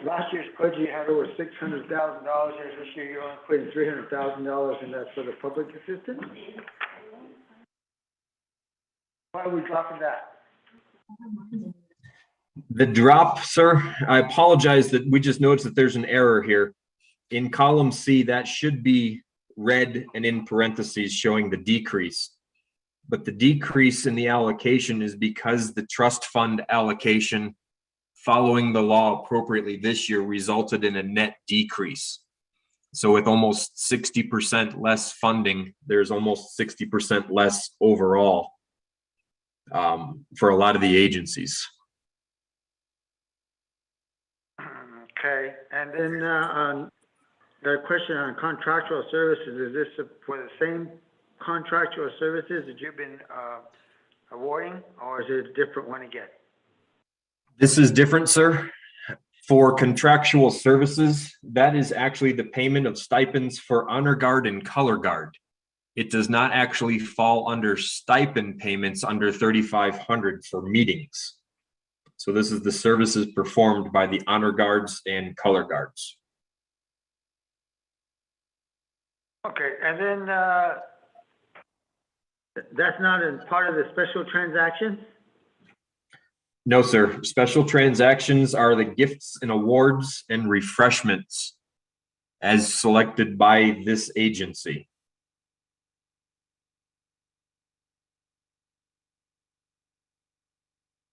Speaker 16: Last year's budget, you had over $600,000. This year, you're only putting $300,000, and that's for the public assistance? Why are we dropping that?
Speaker 15: The drop, sir, I apologize that we just noticed that there's an error here. In column C, that should be red and in parentheses showing the decrease. But the decrease in the allocation is because the trust fund allocation following the law appropriately this year resulted in a net decrease. So with almost 60% less funding, there's almost 60% less overall for a lot of the agencies.
Speaker 16: Okay, and then the question on contractual services, is this for the same contractual services that you've been awarding, or is it a different one again?
Speaker 15: This is different, sir. For contractual services, that is actually the payment of stipends for honor guard and color guard. It does not actually fall under stipend payments under 3,500 for meetings. So this is the services performed by the honor guards and color guards.
Speaker 16: Okay, and then that's not in part of the special transactions?
Speaker 15: No, sir. Special transactions are the gifts and awards and refreshments as selected by this agency.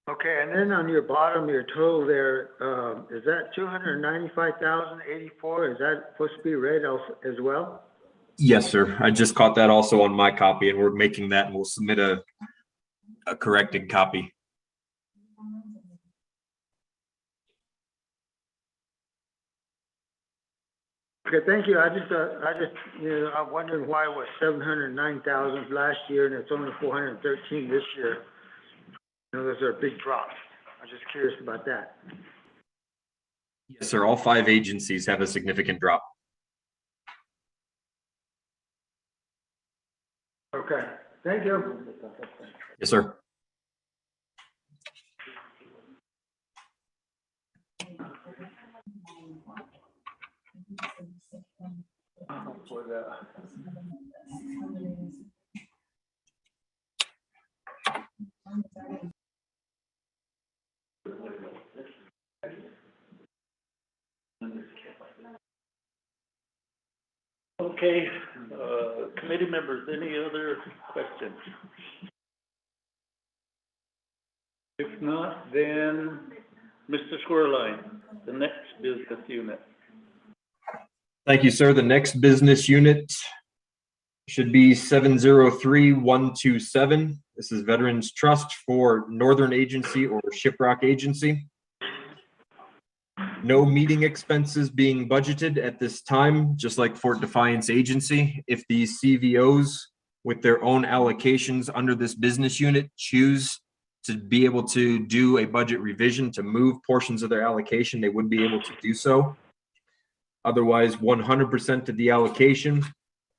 Speaker 16: Okay, and then on your bottom, your total there, is that $295,084? Is that supposed to be read as well?
Speaker 15: Yes, sir. I just caught that also on my copy, and we're making that, and we'll submit a corrected copy.
Speaker 16: Okay, thank you. I just, I'm wondering why it was 709,000 last year and it's only 413 this year. You know, those are big drops. I'm just curious about that.
Speaker 15: Yes, sir. All 5 agencies have a significant drop.
Speaker 16: Okay, thank you.
Speaker 15: Yes, sir.
Speaker 1: Okay, committee members, any other questions? If not, then Mr. Squirrline, the next business unit.
Speaker 15: Thank you, sir. The next business unit should be 703127. This is Veterans Trust for Northern Agency or Shiprock Agency. No meeting expenses being budgeted at this time, just like Fort Defiance Agency. If these CVOs with their own allocations under this business unit choose to be able to do a budget revision to move portions of their allocation, they would be able to do so. Otherwise, 100% of the allocation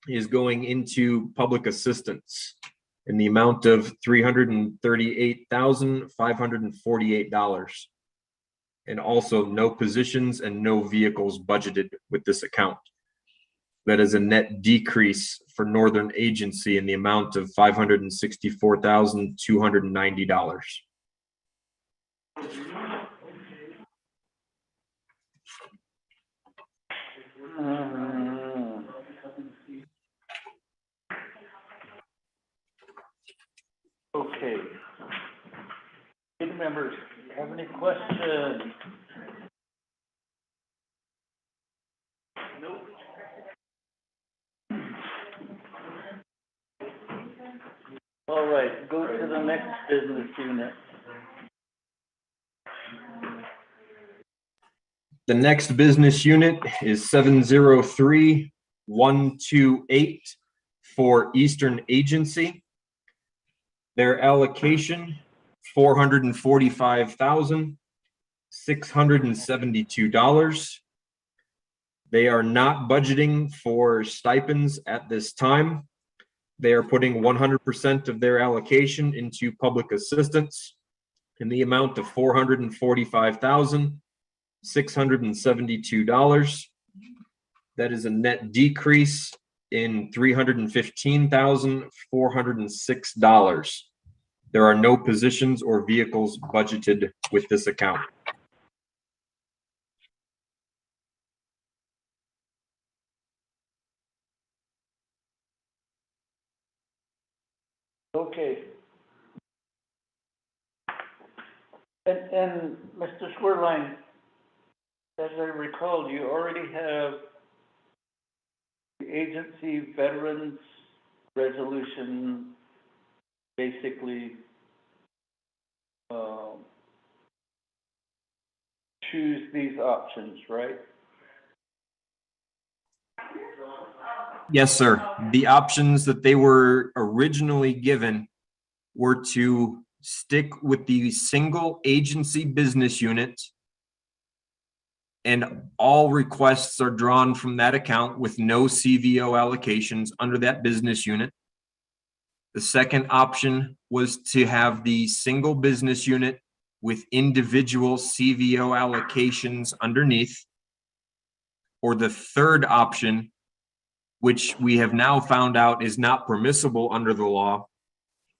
Speaker 15: is going into public assistance. in the amount of $338,548. And also no positions and no vehicles budgeted with this account. That is a net decrease for Northern Agency in the amount of $564,290.
Speaker 1: Okay. Committee members, have any questions? Nope. All right, go to the next business unit.
Speaker 15: The next business unit is 703128 for Eastern Agency. Their allocation, $445,672. They are not budgeting for stipends at this time. They are putting 100% of their allocation into public assistance in the amount of $445,672. That is a net decrease in $315,406. There are no positions or vehicles budgeted with this account.
Speaker 1: Okay. And Mr. Swerline, as I recall, you already have the agency veterans resolution basically choose these options, right?
Speaker 15: Yes, sir. The options that they were originally given were to stick with the single agency business unit, and all requests are drawn from that account with no CVO allocations under that business unit. The second option was to have the single business unit with individual CVO allocations underneath. Or the third option, which we have now found out is not permissible under the law,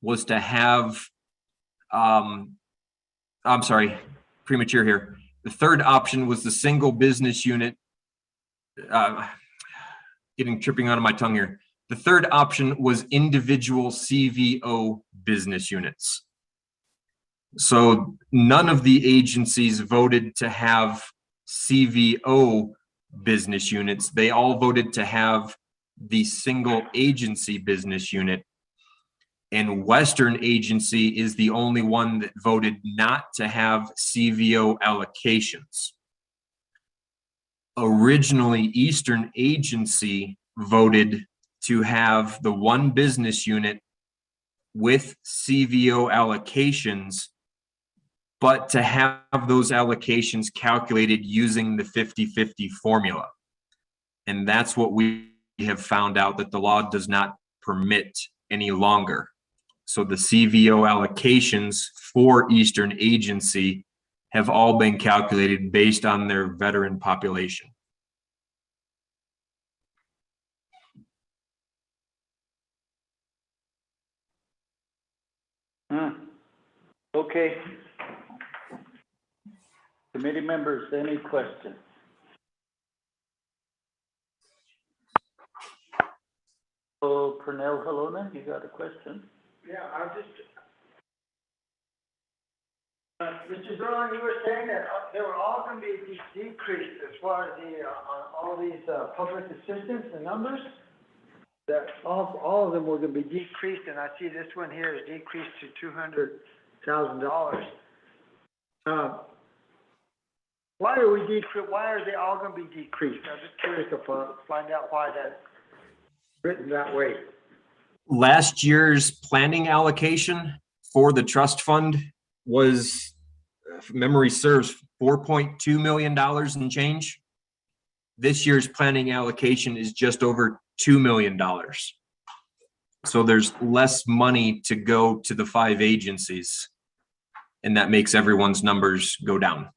Speaker 15: was to have, I'm sorry, premature here. The third option was the single business unit, tripping on my tongue here. The third option was individual CVO business units. So none of the agencies voted to have CVO business units. They all voted to have the single agency business unit. And Western Agency is the only one that voted not to have CVO allocations. Originally, Eastern Agency voted to have the one business unit with CVO allocations, but to have those allocations calculated using the 50-50 formula. And that's what we have found out that the law does not permit any longer. So the CVO allocations for Eastern Agency have all been calculated based on their veteran population.
Speaker 1: Okay. Committee members, any questions? So, Pernell Halona, you got a question?
Speaker 16: Yeah, I just, Mr. Zerline, you were saying that they were all going to be decreased as far as the, all these public assistance, the numbers? That all of them were going to be decreased, and I see this one here is decreased to $200,000. Why are we why are they all going to be decreased? I'm just curious to find out why that's written that way.
Speaker 15: Last year's planning allocation for the trust fund was, if memory serves, $4.2 million and change. This year's planning allocation is just over $2 million. So there's less money to go to the 5 agencies, and that makes everyone's numbers go down.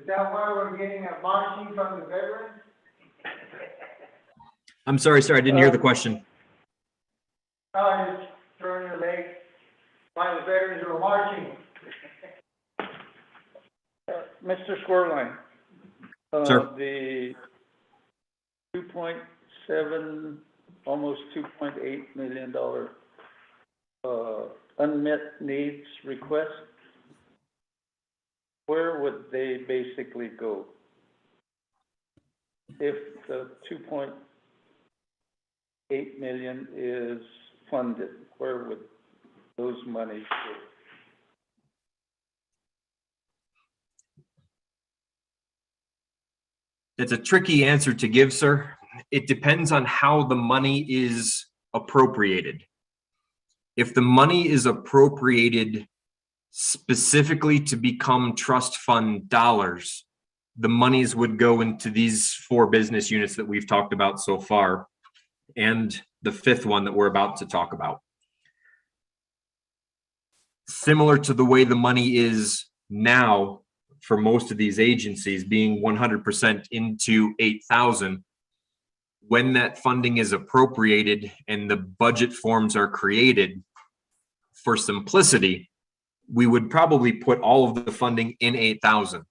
Speaker 16: Is that why we're getting a marching from the veterans?
Speaker 15: I'm sorry, sir, I didn't hear the question.
Speaker 16: Oh, just throwing your leg, why the veterans are marching.
Speaker 1: Mr. Squirline.
Speaker 15: Sir.
Speaker 1: The 2.7, almost $2.8 million unmet needs request, where would they basically go? If the 2.8 million is funded, where would those monies go?
Speaker 15: It's a tricky answer to give, sir. It depends on how the money is appropriated. If the money is appropriated specifically to become trust fund dollars, the monies would go into these 4 business units that we've talked about so far, and the 5th one that we're about to talk about. Similar to the way the money is now for most of these agencies, being 100% into 8,000, when that funding is appropriated and the budget forms are created, for simplicity, we would probably put all of the funding in 8,000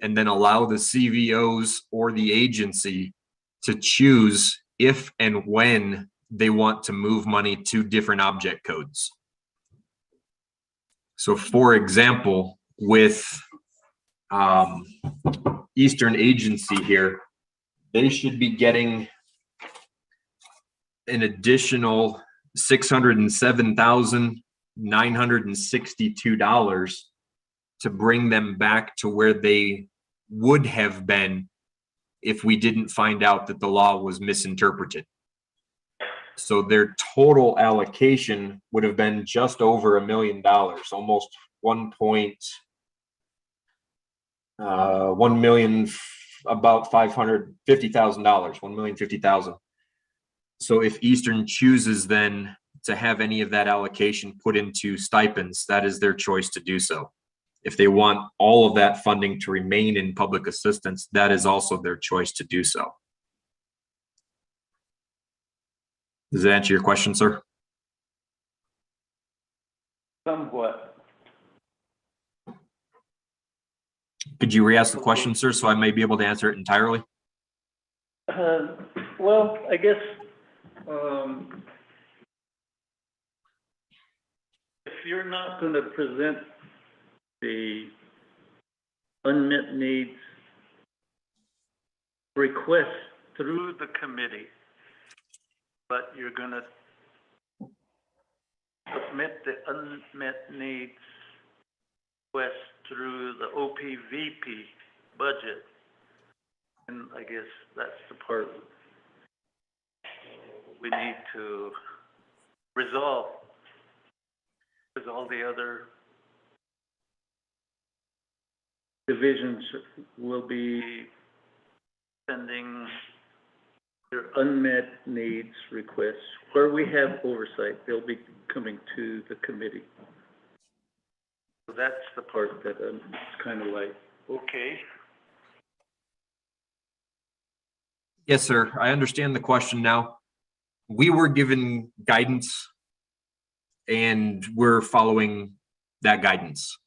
Speaker 15: and then allow the CVOs or the agency to choose if and when they want to move money to different object codes. So for example, with Eastern Agency here, they should be getting an additional $607,962 to bring them back to where they would have been if we didn't find out that the law was misinterpreted. So their total allocation would have been just over $1 million, almost $1 million, about $550,000, $1,050,000. So if Eastern chooses then to have any of that allocation put into stipends, that is their choice to do so. If they want all of that funding to remain in public assistance, that is also their choice to do so. Does that answer your question, sir?
Speaker 1: Somewhat.
Speaker 15: Could you re-ask the question, sir, so I may be able to answer it entirely?
Speaker 1: Well, I guess if you're not going to present the unmet needs request through the committee, but you're going to submit the unmet needs request through the OPVP budget, and I guess that's the part we need to resolve, because all the other divisions will be sending their unmet needs requests. Where we have oversight, they'll be coming to the committee. So that's the part that I'm kind of like, okay.
Speaker 15: Yes, sir. I understand the question now. We were given guidance and we're following that guidance.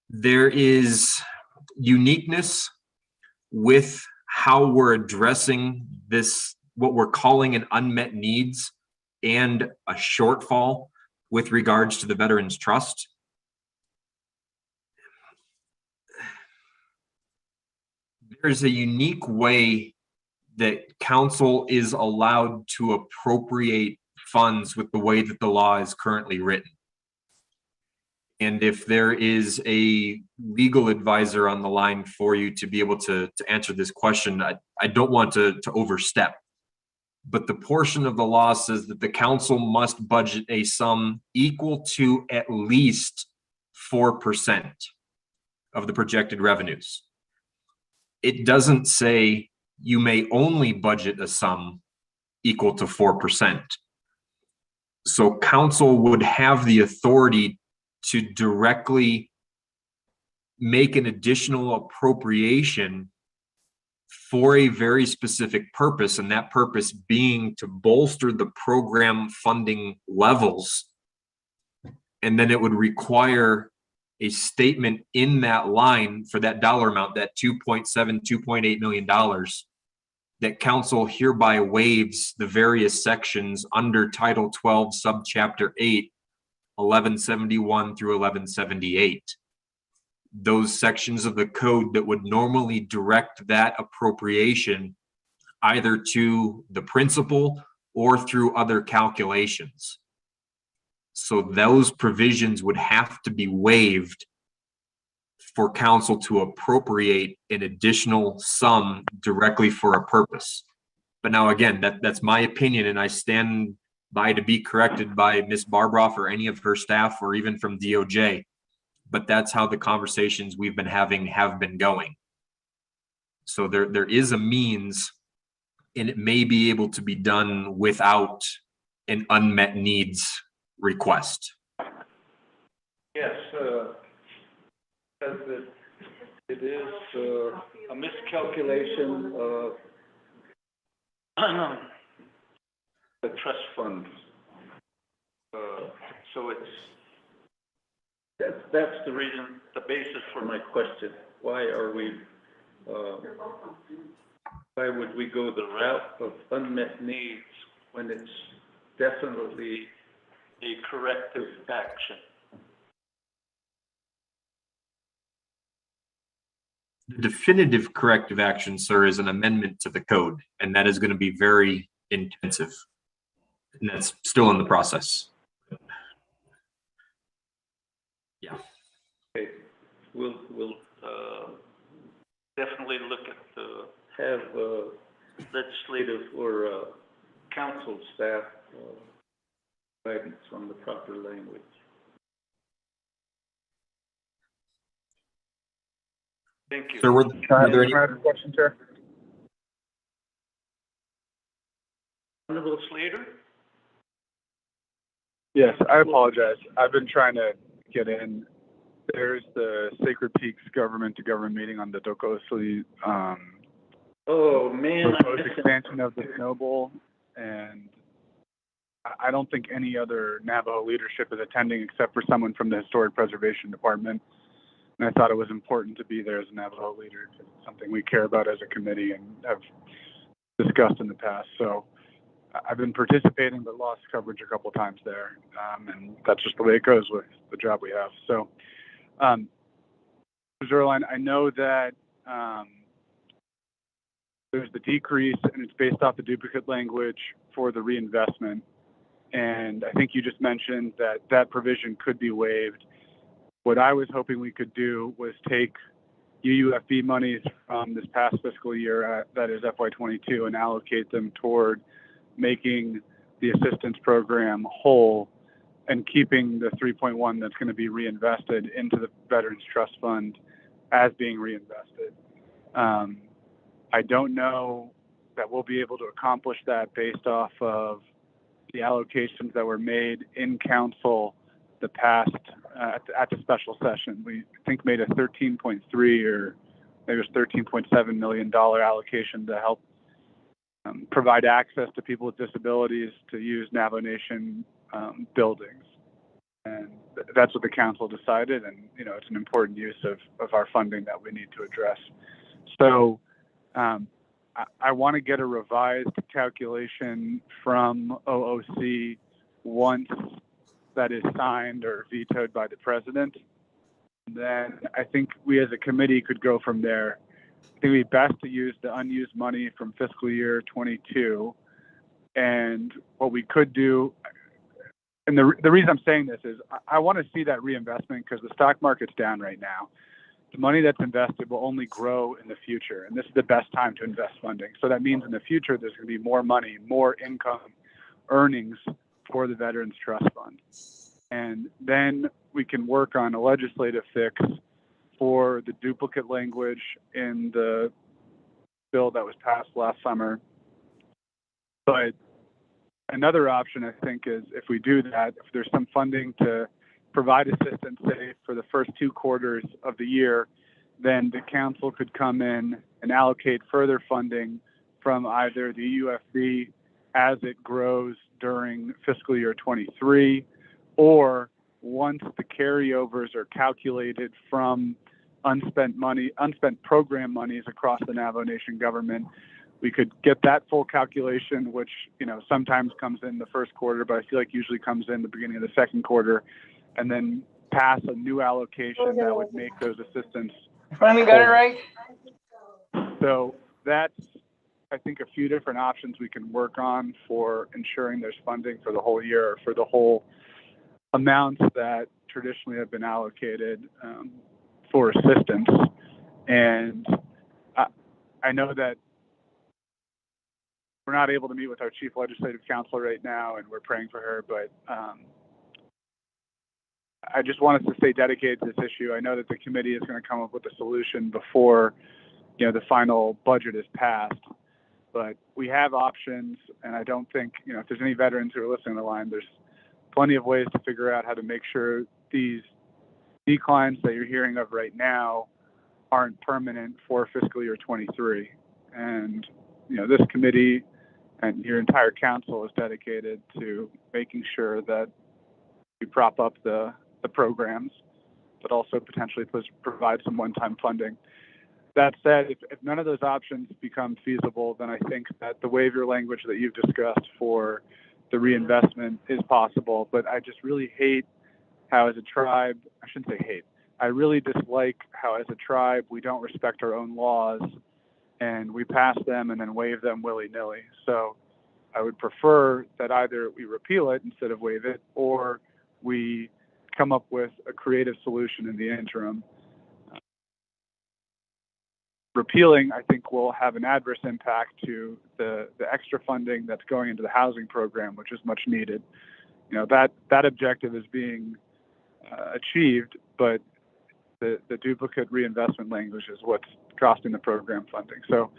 Speaker 15: There is uniqueness with how we're addressing this, what we're calling an unmet needs and a shortfall with regards to the Veterans Trust. There's a unique way that council is allowed to appropriate funds with the way that the law is currently written. And if there is a legal advisor on the line for you to be able to answer this question, I don't want to overstep. but the portion of the law says that the council must budget a sum equal to at least 4% of the projected revenues. It doesn't say you may only budget a sum equal to 4%. So council would have the authority to directly make an additional appropriation for a very specific purpose, and that purpose being to bolster the program funding levels. And then it would require a statement in that line for that dollar amount, that $2.8 million, that council hereby waives the various sections under Title 12, Subchapter 8, 1171 through 1178. Those sections of the code that would normally direct that appropriation either to the principal or through other calculations. So those provisions would have to be waived for council to appropriate an additional sum directly for a purpose. But now again, that's my opinion, and I stand by to be corrected by Ms. Barbroff or any of her staff or even from DOJ. But that's how the conversations we've been having have been going. So there is a means, and it may be able to be done without an unmet needs request.
Speaker 1: Yes, as it is a miscalculation of the trust funds. So that's the reason, the basis for my question. Why are we, why would we go the route of unmet needs when it's definitely a corrective action?
Speaker 15: The definitive corrective action, sir, is an amendment to the code, and that is going to be very intensive. And that's still in the process. Yeah.
Speaker 1: Okay, we'll definitely look at have legislative or council staff guidance on the proper language. Thank you.
Speaker 15: Sir, were there any
Speaker 17: question, Chair?
Speaker 1: Honorable Slater?
Speaker 17: Yes, I apologize. I've been trying to get in. There's the Sacred Peaks government to government meeting on the Dokosli
Speaker 1: Oh man,
Speaker 17: proposed expansion of the Snow Bowl, and I don't think any other Navajo leadership is attending except for someone from the Historic Preservation Department. And I thought it was important to be there as a Navajo leader. It's something we care about as a committee and have discussed in the past. So I've been participating, but lost coverage a couple of times there. And that's just the way it goes with the job we have. So, Zerline, I know that there's the decrease, and it's based off the duplicate language for the reinvestment. And I think you just mentioned that that provision could be waived. What I was hoping we could do was take UUFB monies from this past fiscal year, that is FY22, and allocate them toward making the assistance program whole and keeping the 3.1 that's going to be reinvested into the Veterans Trust Fund as being reinvested. I don't know that we'll be able to accomplish that based off of the allocations that were made in council the past at the special session. We think made a 13.3 or maybe it was $13.7 million allocation to help provide access to people with disabilities to use Navajo Nation buildings. And that's what the council decided. And, you know, it's an important use of our funding that we need to address. So I want to get a revised calculation from OOC once that is signed or vetoed by the president. Then I think we as a committee could go from there. I think it'd be best to use the unused money from fiscal year 22. And what we could do, and the reason I'm saying this is I want to see that reinvestment because the stock market's down right now. the money that's invested will only grow in the future. And this is the best time to invest funding. So that means in the future, there's going to be more money, more income, earnings for the Veterans Trust Fund. And then we can work on a legislative fix for the duplicate language in the bill that was passed last summer. But another option, I think, is if we do that, if there's some funding to provide assistance, say, for the first 2 quarters of the year, then the council could come in and allocate further funding from either the UFB as it grows during fiscal year 23, or once the carryovers are calculated from unspent program monies across the Navajo Nation government, we could get that full calculation, which, you know, sometimes comes in the first quarter, but I feel like usually comes in the beginning of the second quarter, and then pass a new allocation that would make those assistance.
Speaker 2: Finally got it right?
Speaker 17: So that's, I think, a few different options we can work on for ensuring there's funding for the whole year, or for the whole amounts that traditionally have been allocated for assistance. And I know that we're not able to meet with our chief legislative counsel right now, and we're praying for her, but I just want us to stay dedicated to this issue. I know that the committee is going to come up with a solution before, you know, the final budget is passed, but we have options, and I don't think, you know, if there's any veterans who are listening to the line, there's plenty of ways to figure out how to make sure these declines that you're hearing of right now aren't permanent for fiscal year 23. And, you know, this committee and your entire council is dedicated to making sure that we prop up the programs, but also potentially provide some one-time funding. That said, if none of those options become feasible, then I think that the waiver language that you've discussed for the reinvestment is possible. But I just really hate how, as a tribe, I shouldn't say hate, I really dislike how, as a tribe, we don't respect our own laws and we pass them and then waive them willy-nilly. So I would prefer that either we repeal it instead of waive it, or we come up with a creative solution in the interim. Repealing, I think, will have an adverse impact to the extra funding that's going into the housing program, which is much needed. You know, that objective is being achieved, but the duplicate reinvestment language is what's costing the program funding. So,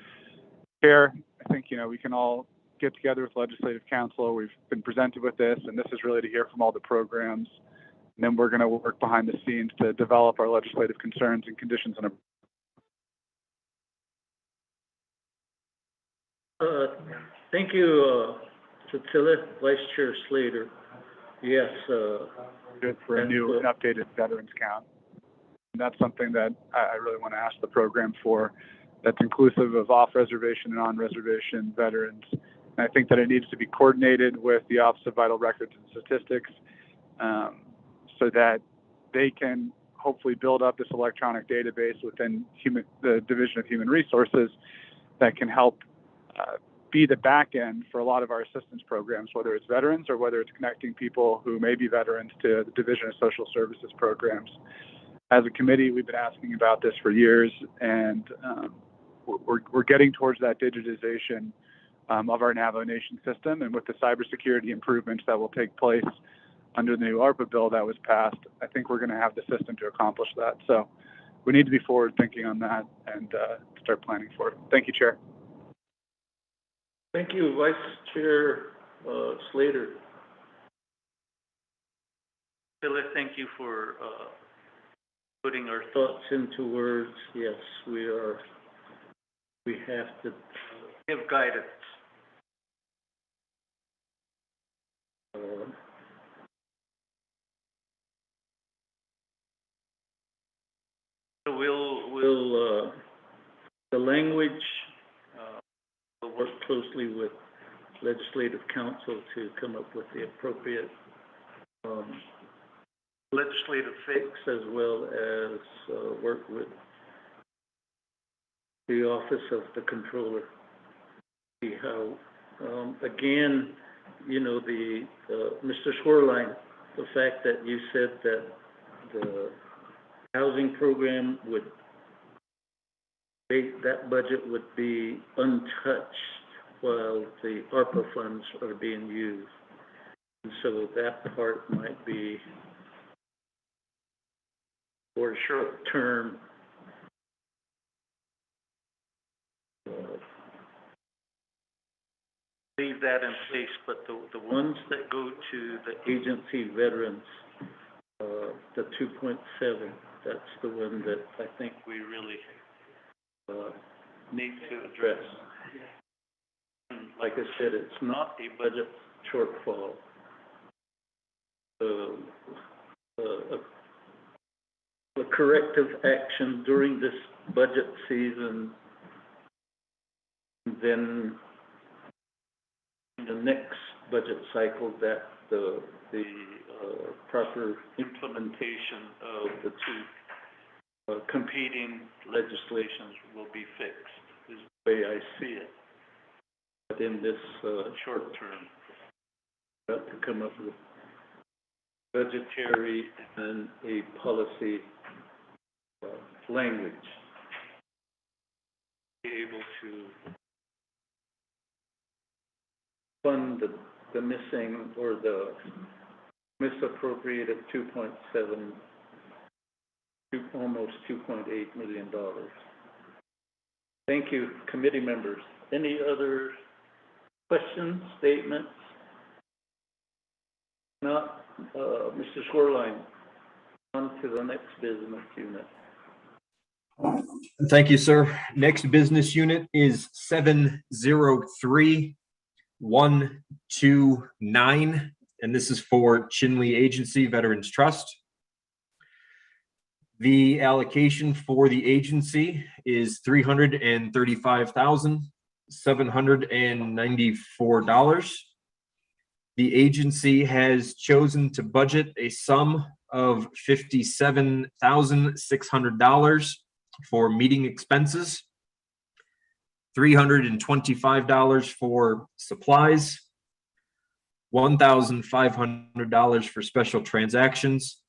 Speaker 17: Chair, I think, you know, we can all get together with Legislative Council. We've been presented with this, and this is really to hear from all the programs. And then we're going to work behind the scenes to develop our legislative concerns and conditions.
Speaker 1: Thank you, Cecilia, Vice Chair Slater. Yes.
Speaker 17: Good for a new and updated veterans count. And that's something that I really want to ask the program for, that's inclusive of off-reservation and on-reservation veterans. And I think that it needs to be coordinated with the Office of Vital Records and Statistics, so that they can hopefully build up this electronic database within the Division of Human Resources that can help be the back end for a lot of our assistance programs, whether it's veterans or whether it's connecting people who may be veterans to the Division of Social Services programs. As a committee, we've been asking about this for years, and we're getting towards that digitization of our Navajo Nation system. And with the cybersecurity improvements that will take place under the new ARPA bill that was passed, I think we're going to have the system to accomplish that. So we need to be forward thinking on that and start planning for it. Thank you, Chair.
Speaker 1: Thank you, Vice Chair Slater.
Speaker 2: Phyllis, thank you for putting our
Speaker 1: Thoughts into words. Yes, we have to
Speaker 2: give guidance.
Speaker 1: So we'll the language, we'll work closely with Legislative Council to come up with the appropriate legislative fix, as well as work with the Office of the Controller. See how, again, you know, Mr. Schwerlein, the fact that you said that the housing program would that budget would be untouched while the ARPA funds are being used. And so that part might be for short term. Leave that in place, but the ones that go to the agency veterans, the 2.7, that's the one that I think we really need to address. And like I said, it's not a budget shortfall. A corrective action during this budget season, and then in the next budget cycle, that the proper implementation of the two competing legislations will be fixed, is the way I see it. But in this short term, we've got to come up with budgetary and a policy language, be able to fund the missing or the misappropriated 2.7, almost $2.8 million. Thank you, committee members. Any other questions, statements? Not, Mr. Schwerlein, on to the next business unit.
Speaker 15: Thank you, sir. Next business unit is 703129, and this is for Chinle Agency Veterans Trust. The allocation for the agency is $335,794. The agency has chosen to budget a sum of $57,600 for meeting expenses, $325 for supplies, $1,500 for special transactions,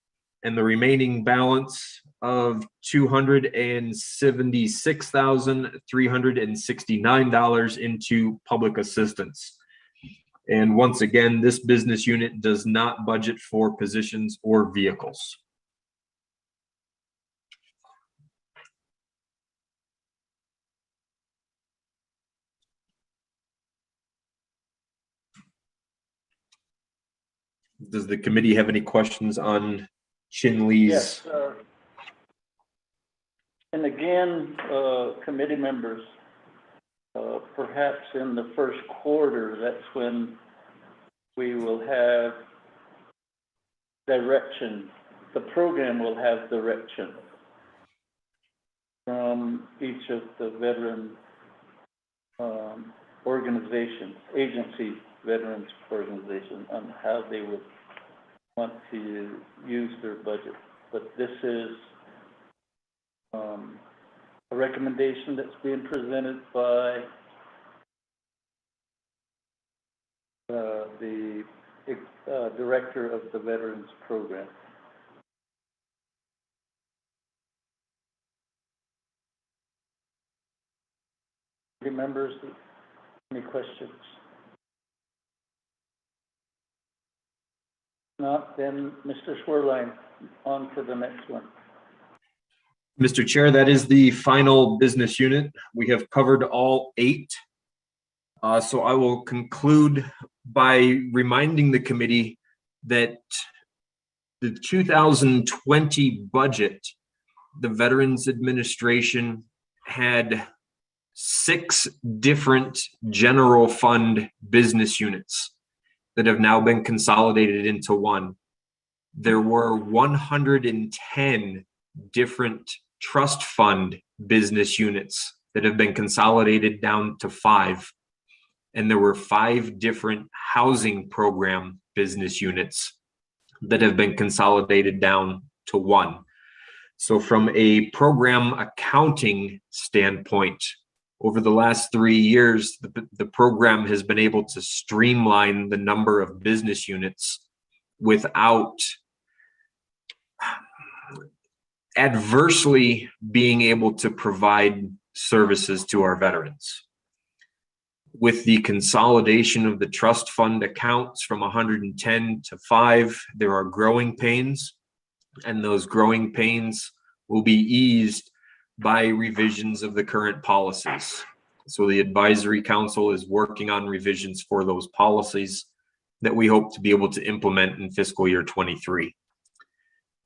Speaker 15: and the remaining balance of $276,369 into public assistance. And once again, this business unit does not budget for positions or vehicles. Does the committee have any questions on Chinle's?
Speaker 1: Yes, and again, committee members, perhaps in the first quarter, that's when we will have direction. The program will have direction from each of the veteran organizations, agency veterans organizations, on how they would want to use their budget. But this is a recommendation that's being presented by the director of the Veterans Program. Any members, any questions? Not, then Mr. Schwerlein, on to the next one.
Speaker 15: Mr. Chair, that is the final business unit. We have covered all 8. So I will conclude by reminding the committee that the 2020 budget, the Veterans Administration had 6 different general fund business units that have now been consolidated into one. There were 110 different trust fund business units that have been consolidated down to 5. And there were 5 different housing program business units that have been consolidated down to 1. So from a program accounting standpoint, over the last 3 years, the program has been able to streamline the number of business units without adversely being able to provide services to our veterans. With the consolidation of the trust fund accounts from 110 to 5, there are growing pains, and those growing pains will be eased by revisions of the current policies. So the advisory council is working on revisions for those policies that we hope to be able to implement in fiscal year 23.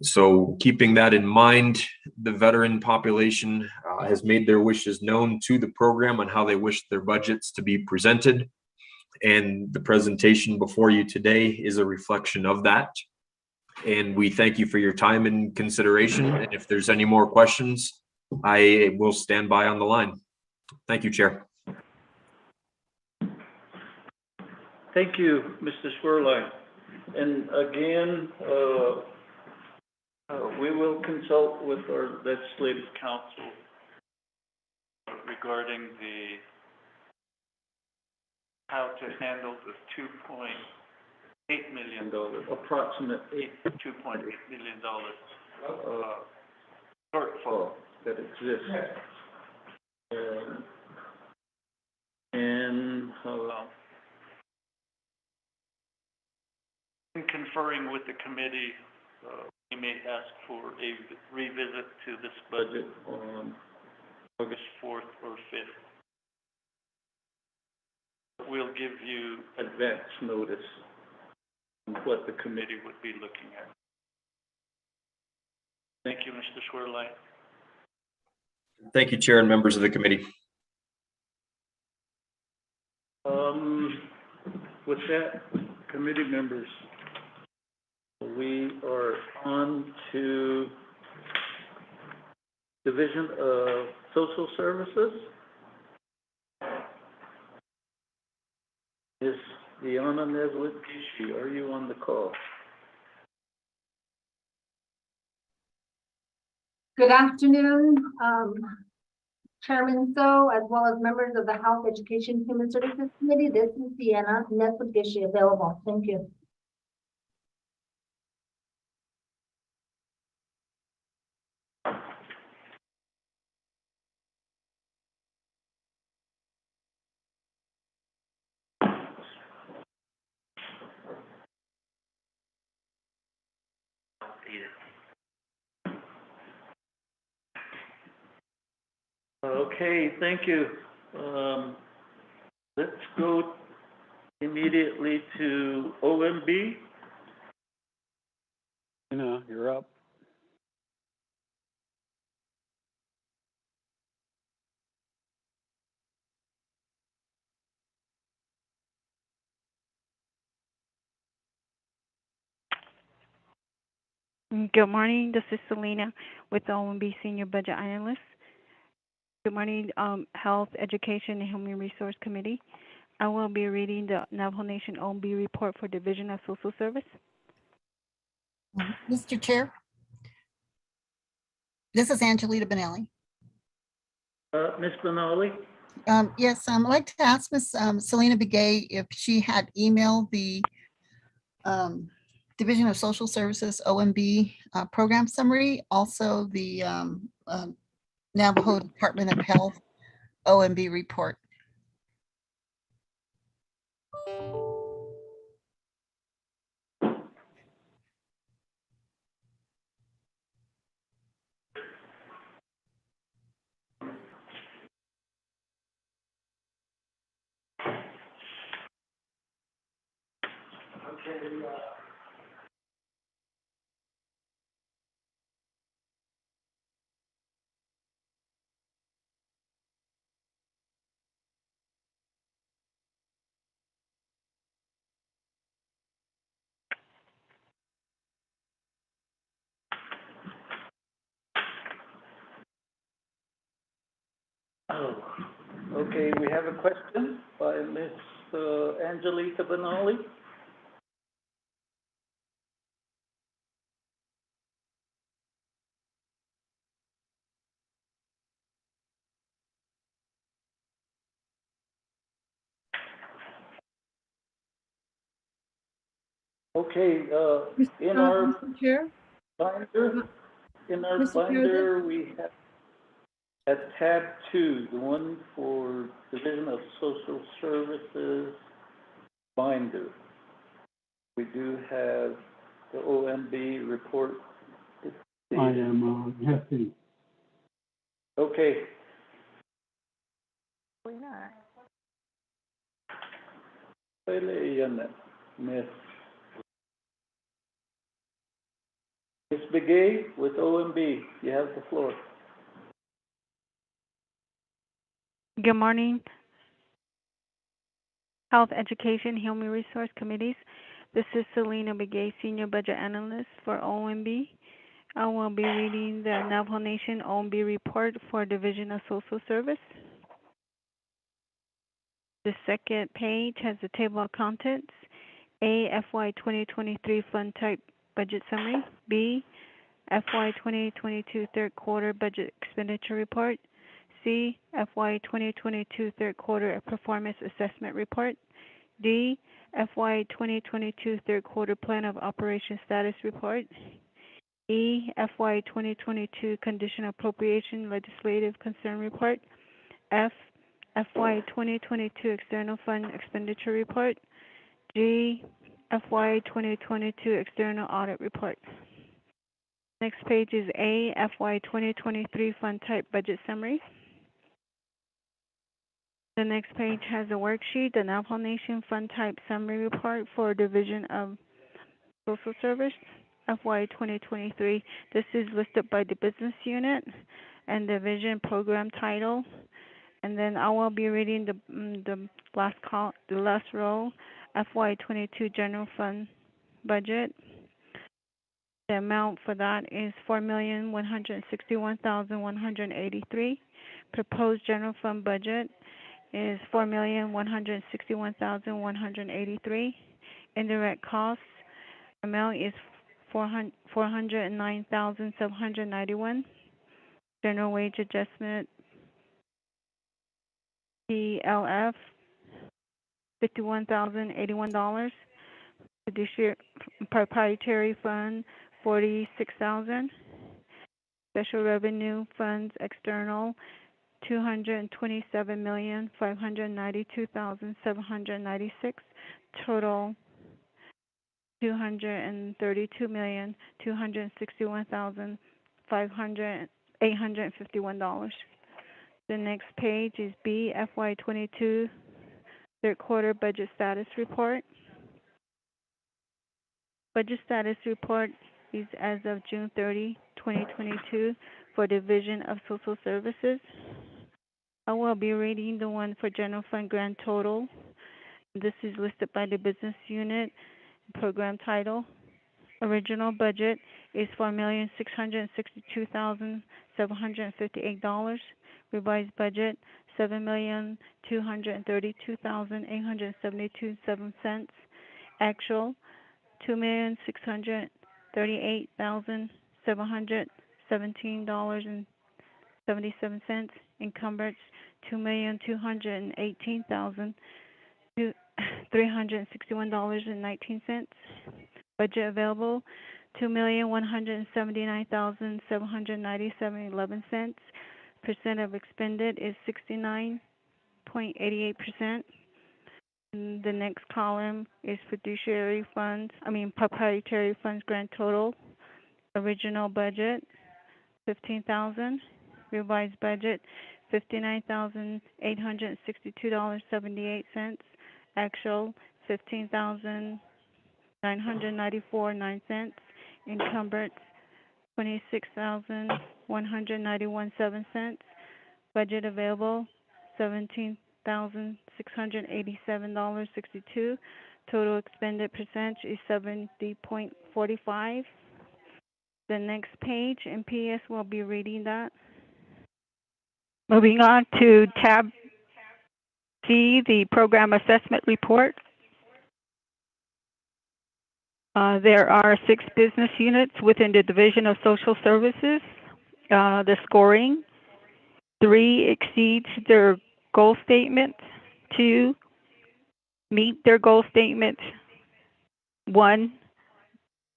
Speaker 15: So keeping that in mind, the veteran population has made their wishes known to the program on how they wish their budgets to be presented. And the presentation before you today is a reflection of that. And we thank you for your time and consideration. And if there's any more questions, I will stand by on the line. Thank you, Chair.
Speaker 1: Thank you, Mr. Swirling. And again, we will consult with our legislative council regarding how to handle the $2.8 million, approximate $2.8 million shortfall that exists. And in conferring with the committee, we may ask for a revisit to this budget on August 4th or 5th. We'll give you advance notice on what the committee would be looking at. Thank you, Mr. Schwerlein.
Speaker 15: Thank you, Chair and members of the committee.
Speaker 1: With that, committee members, we are on to Division of Social Services. Ms. Diana Nesbitt-Gishi, are you on the call?
Speaker 18: Good afternoon, Chairman So, as well as members of the Health, Education, Human Services Committee. This is Diana Nesbitt-Gishi available. Thank you.
Speaker 1: Okay, thank you. Let's go immediately to OMB.
Speaker 17: You're up.
Speaker 19: Good morning. This is Selena with the OMB Senior Budget Analyst. Good morning, Health, Education, and Human Resource Committee. I will be reading the Navajo Nation OMB report for Division of Social Service.
Speaker 3: Mr. Chair, this is Angelita Benelli.
Speaker 1: Ms. Benelli?
Speaker 3: Yes, I'd like to ask Ms. Selena Begay if she had emailed the Division of Social Services OMB program summary, also the Navajo Department of Health OMB report.
Speaker 1: Oh, okay, we have a question by Ms. Angelita Benelli. Okay, in our
Speaker 18: Mr. Chair?
Speaker 1: binder, we have, At tab 2, the one for Division of Social Services binder, we do have the OMB report.
Speaker 10: I am, Jesse.
Speaker 1: Okay, pwede yan, Miss Begay with OMB, you have the floor.
Speaker 19: Good morning. Health, Education, Human Resource Committees. This is Selena Begay, Senior Budget Analyst for OMB. I will be reading the Navajo Nation OMB report for Division of Social Service. The second page has the table of contents. A, FY 2023 Fund Type Budget Summary. B, FY 2022 Third Quarter Budget Expenditure Report. C, FY 2022 Third Quarter Performance Assessment Report. D, FY 2022 Third Quarter Plan of Operation Status Report. E, FY 2022 Condition Appropriation Legislative Concern Report. F, FY 2022 External Fund Expenditure Report. G, FY 2022 External Audit Report. Next page is A, FY 2023 Fund Type Budget Summary. The next page has a worksheet, the Navajo Nation Fund Type Summary Report for Division of Social Service, FY 2023. This is listed by the business unit and division program title. And then I will be reading the last row, FY 22 General Fund Budget. The amount for that is $4,161,183. Proposed General Fund Budget is $4,161,183. Indirect costs amount is $409,791. General wage adjustment PLF $51,081. Fiduciary proprietary fund $46,000. Special revenue funds external $227,592,796. Total $232,261,851. The next page is B, FY 22 Third Quarter Budget Status Report. Budget Status Report is as of June 30, 2022 for Division of Social Services. I will be reading the one for General Fund Grand Total. This is listed by the business unit, program title. Original budget is $4,662,758. Revised budget $7,232,872.7 cents. Actual $2,638,717.77. Encumbrance $2,218,361.19. Budget available $2,179,797.11. Percent of expended is 69.88%. The next column is proprietary funds grand total. Original budget $15,000. Revised budget $59,862.78. Actual $15,994.09. Encumbrance $26,191.07. Budget available $17,687.62. Total expended percentage is 70.45. The next page, MPS will be reading that.
Speaker 13: Moving on to tab C, the Program Assessment Report. There are 6 business units within the Division of Social Services. The scoring, 3 exceeds their goal statement, 2 meet their goal statement, 1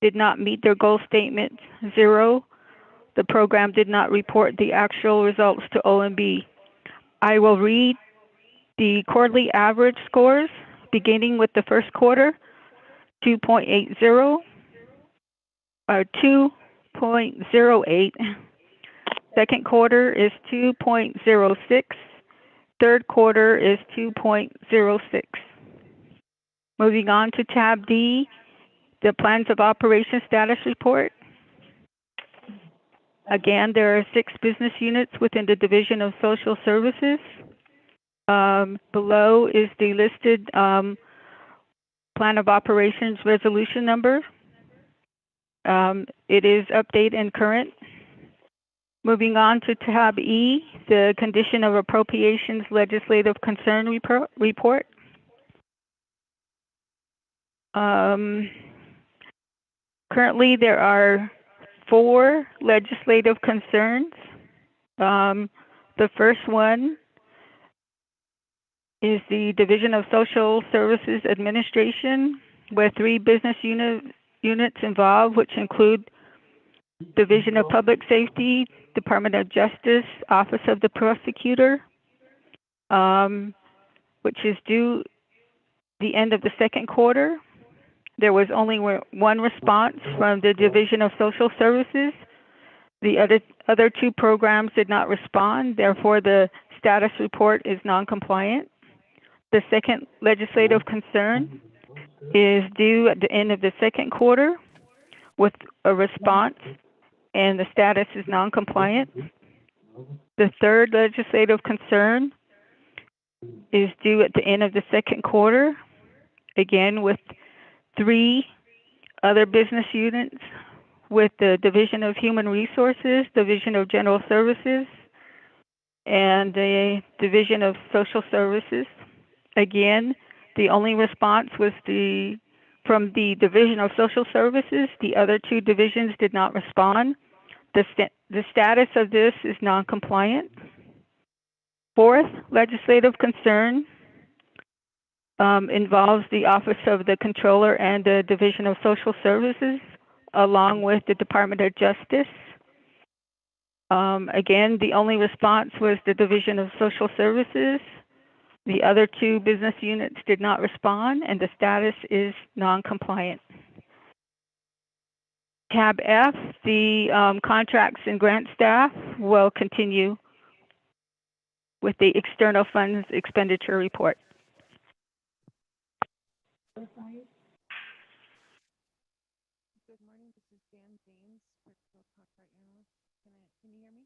Speaker 13: did not meet their goal statement, 0 The program did not report the actual results to OMB. I will read the quarterly average scores, beginning with the first quarter, 2.80, or 2.08. Second quarter is 2.06. Third quarter is 2.06. Moving on to tab D, the plans of operation status report. Again, there are 6 business units within the Division of Social Services. Below is the listed plan of operations resolution number. It is update and current. Moving on to tab E, the condition of appropriations legislative concern report. Currently, there are 4 legislative concerns. The first one is the Division of Social Services Administration, with 3 business units involved, which include Division of Public Safety, Department of Justice, Office of the Prosecutor, which is due the end of the second quarter. There was only one response from the Division of Social Services. The other 2 programs did not respond, therefore the status report is non-compliant. The second legislative concern is due at the end of the second quarter with a response, and the status is non-compliant. The third legislative concern is due at the end of the second quarter, again with 3 other business units with the Division of Human Resources, Division of General Services, and the Division of Social Services. Again, the only response was from the Division of Social Services. The other 2 divisions did not respond. The status of this is non-compliant. Fourth legislative concern involves the Office of the Controller and the Division of Social Services, along with the Department of Justice. Again, the only response was the Division of Social Services. The other 2 business units did not respond, and the status is non-compliant. Tab F, the contracts and grant staff will continue with the external funds expenditure report.
Speaker 7: Good morning, this is Dan James, Principal Contract Analyst. Can you hear me?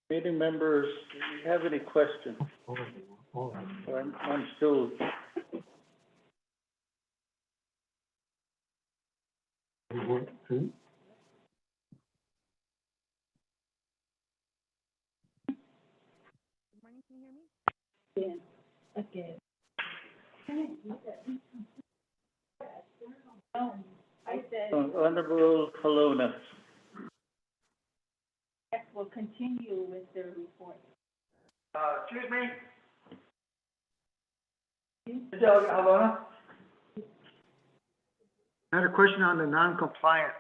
Speaker 1: Meeting members, do you have any questions? I'm still.
Speaker 7: Yeah. Okay. No, I said.
Speaker 1: Honorable Colonna.
Speaker 7: Will continue with their report.
Speaker 16: Excuse me? Hello? I had a question on the non-compliance.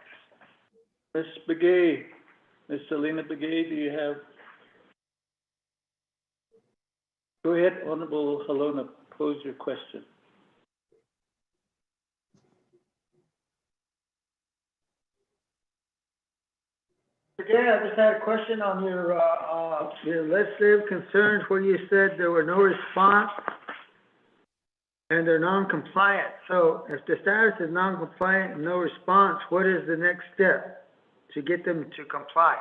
Speaker 1: Ms. Begay, Ms. Selena Begay, do you have? Go ahead, Honorable Colonna, pose your question.
Speaker 16: Again, I just had a question on your legislative concerns where you said there were no response and they're non-compliant. So if the status is non-compliant and no response, what is the next step to get them to comply?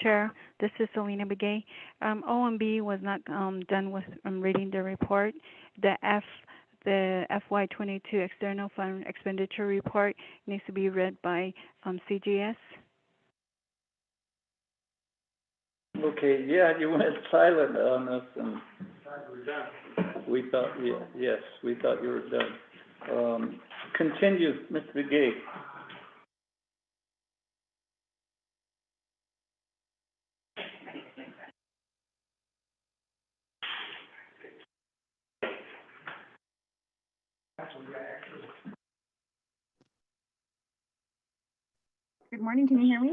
Speaker 19: Chair, this is Selena Begay. OMB was not done with reading the report. The FY22 External Fund Expenditure Report needs to be read by CGS.
Speaker 1: Okay, yeah, you went silent on us, and we thought, yes, we thought you were done. Continue, Mr. Gay.
Speaker 20: Good morning, can you hear me?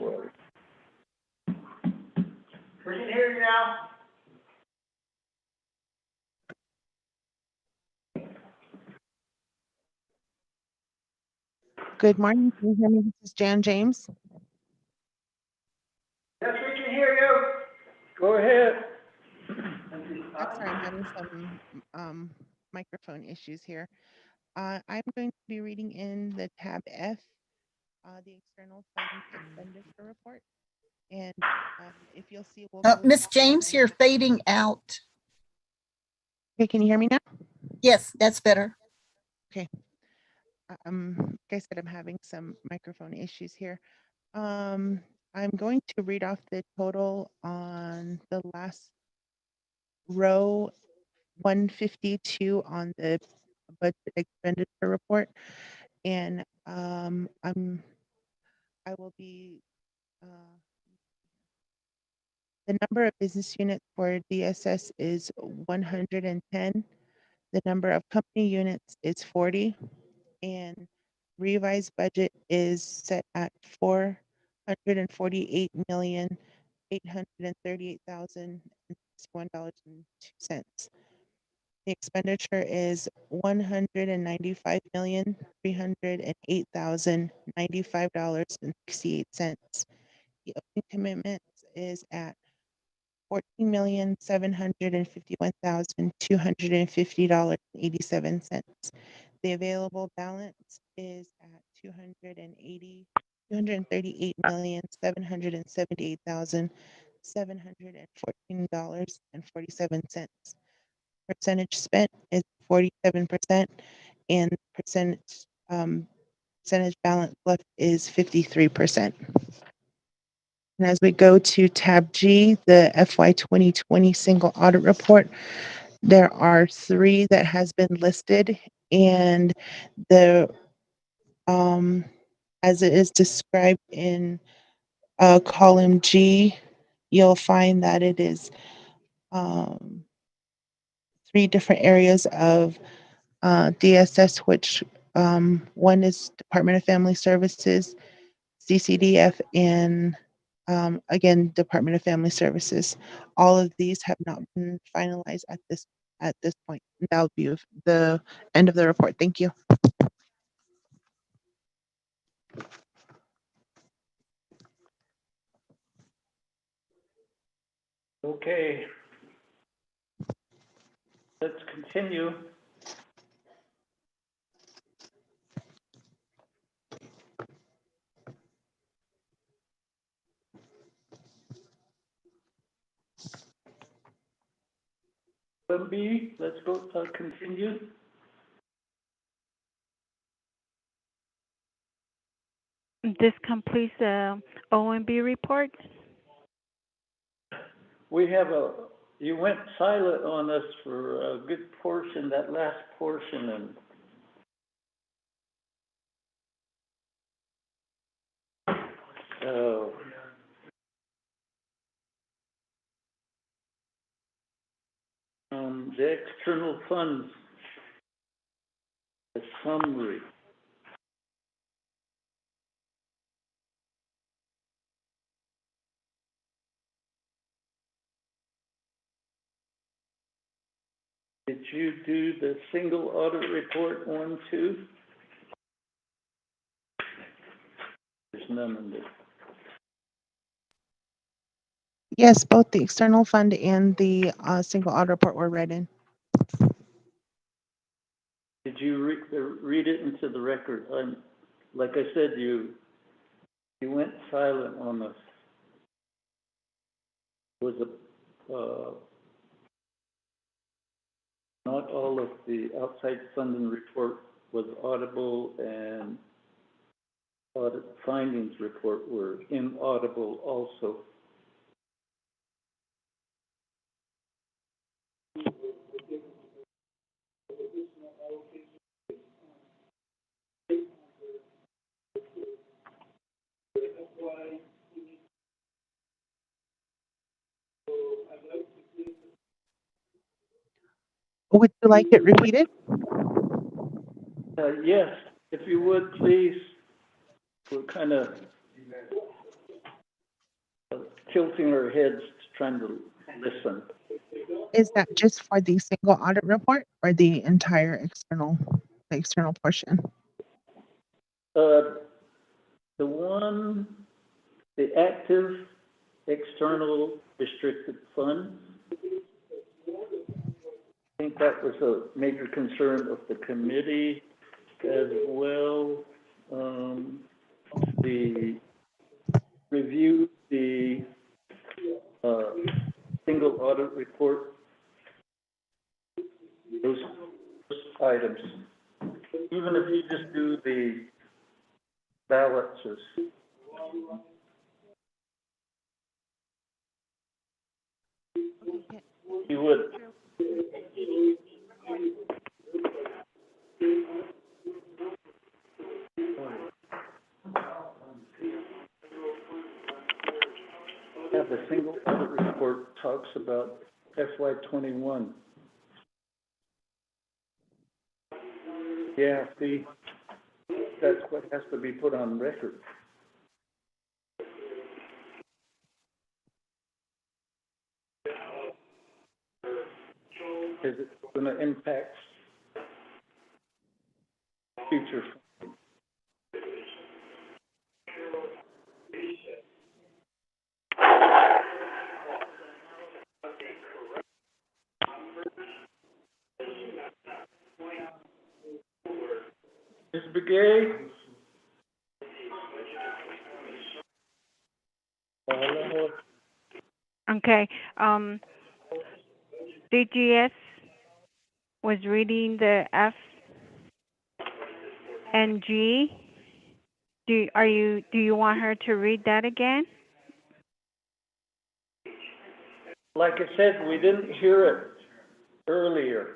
Speaker 2: We can hear you now.
Speaker 20: Good morning, can you hear me? This is Jan James.
Speaker 2: Yes, we can hear you.
Speaker 1: Go ahead.
Speaker 20: I'm sorry, I'm having some microphone issues here. I'm going to be reading in the tab F, the external fund expenditure report. And if you'll see, we'll go.
Speaker 3: Miss James, you're fading out.
Speaker 20: Okay, can you hear me now?
Speaker 3: Yes, that's better.
Speaker 20: Okay. Like I said, I'm having some microphone issues here. I'm going to read off the total on the last row, 152 on the budget expenditure report. And I will be the number of business units for DSS is 110. The number of company units is 40, and revised budget is set at $448,838,061.02. The expenditure is $195,308,095.68. The open commitments is at $14,751,250.87. The available balance is at $238,778,714.47. Percentage spent is 47%, and percentage balance left is 53%. And as we go to tab G, the FY 2020 single audit report, there are 3 that has been listed, and the as it is described in column G, you'll find that it is 3 different areas of DSS, which one is Department of Family Services, CCDF, and again, Department of Family Services. All of these have not been finalized at this point. That would be the end of the report. Thank you.
Speaker 1: Okay. Let's continue. B, let's go continue.
Speaker 19: This completes the OMB report.
Speaker 1: We have you went silent on us for a good portion, that last portion, and the external funds, the summary. Did you do the single audit report 1, 2? There's none in this.
Speaker 20: Yes, both the external fund and the single audit report were read in.
Speaker 1: Did you read it into the record? Like I said, you went silent on us. Was not all of the outside funding report was audible, and audit findings report were inaudible also.
Speaker 20: Would you like it repeated?
Speaker 1: Yes, if you would, please. We're kind of tilting our heads trying to listen.
Speaker 20: Is that just for the single audit report or the entire external portion?
Speaker 1: The one, the active external restricted funds. I think that was a major concern of the committee as well. The review, the single audit report, those items. Even if you just do the balances. You would. Yeah, the single audit report talks about FY21. Yeah, see, that's what has to be put on record. Is it going to impact future? Ms. Begay?
Speaker 19: Okay, DGS was reading the F and G. Do you want her to read that again?
Speaker 1: Like I said, we didn't hear it earlier.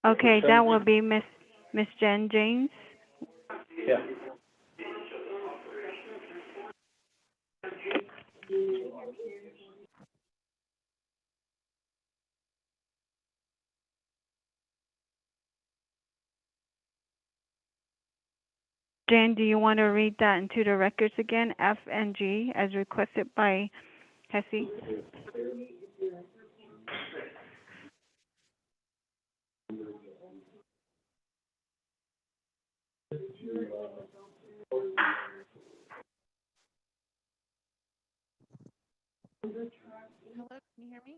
Speaker 19: Okay, that will be Miss Jen James.
Speaker 1: Yeah.
Speaker 19: Jen, do you want to read that into the records again, F and G, as requested by Hesse?
Speaker 20: Hello, can you hear me?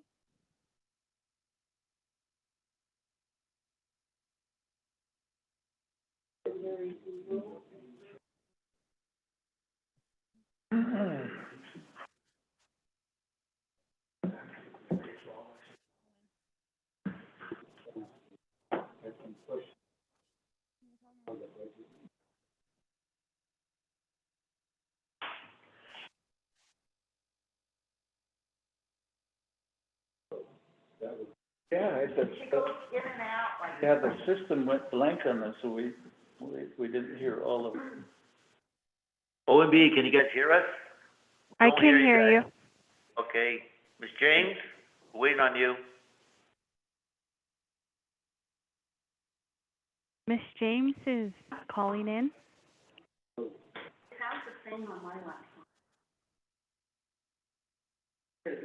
Speaker 1: Yeah, yeah, the system went blank on us, so we didn't hear all of it.
Speaker 21: OMB, can you guys hear us?
Speaker 19: I
Speaker 21: Don't
Speaker 19: can hear you.
Speaker 21: guys. Okay, Ms. James, waiting on you.
Speaker 19: Miss James is calling in.
Speaker 18: It sounds the same on my laptop.
Speaker 1: Ms.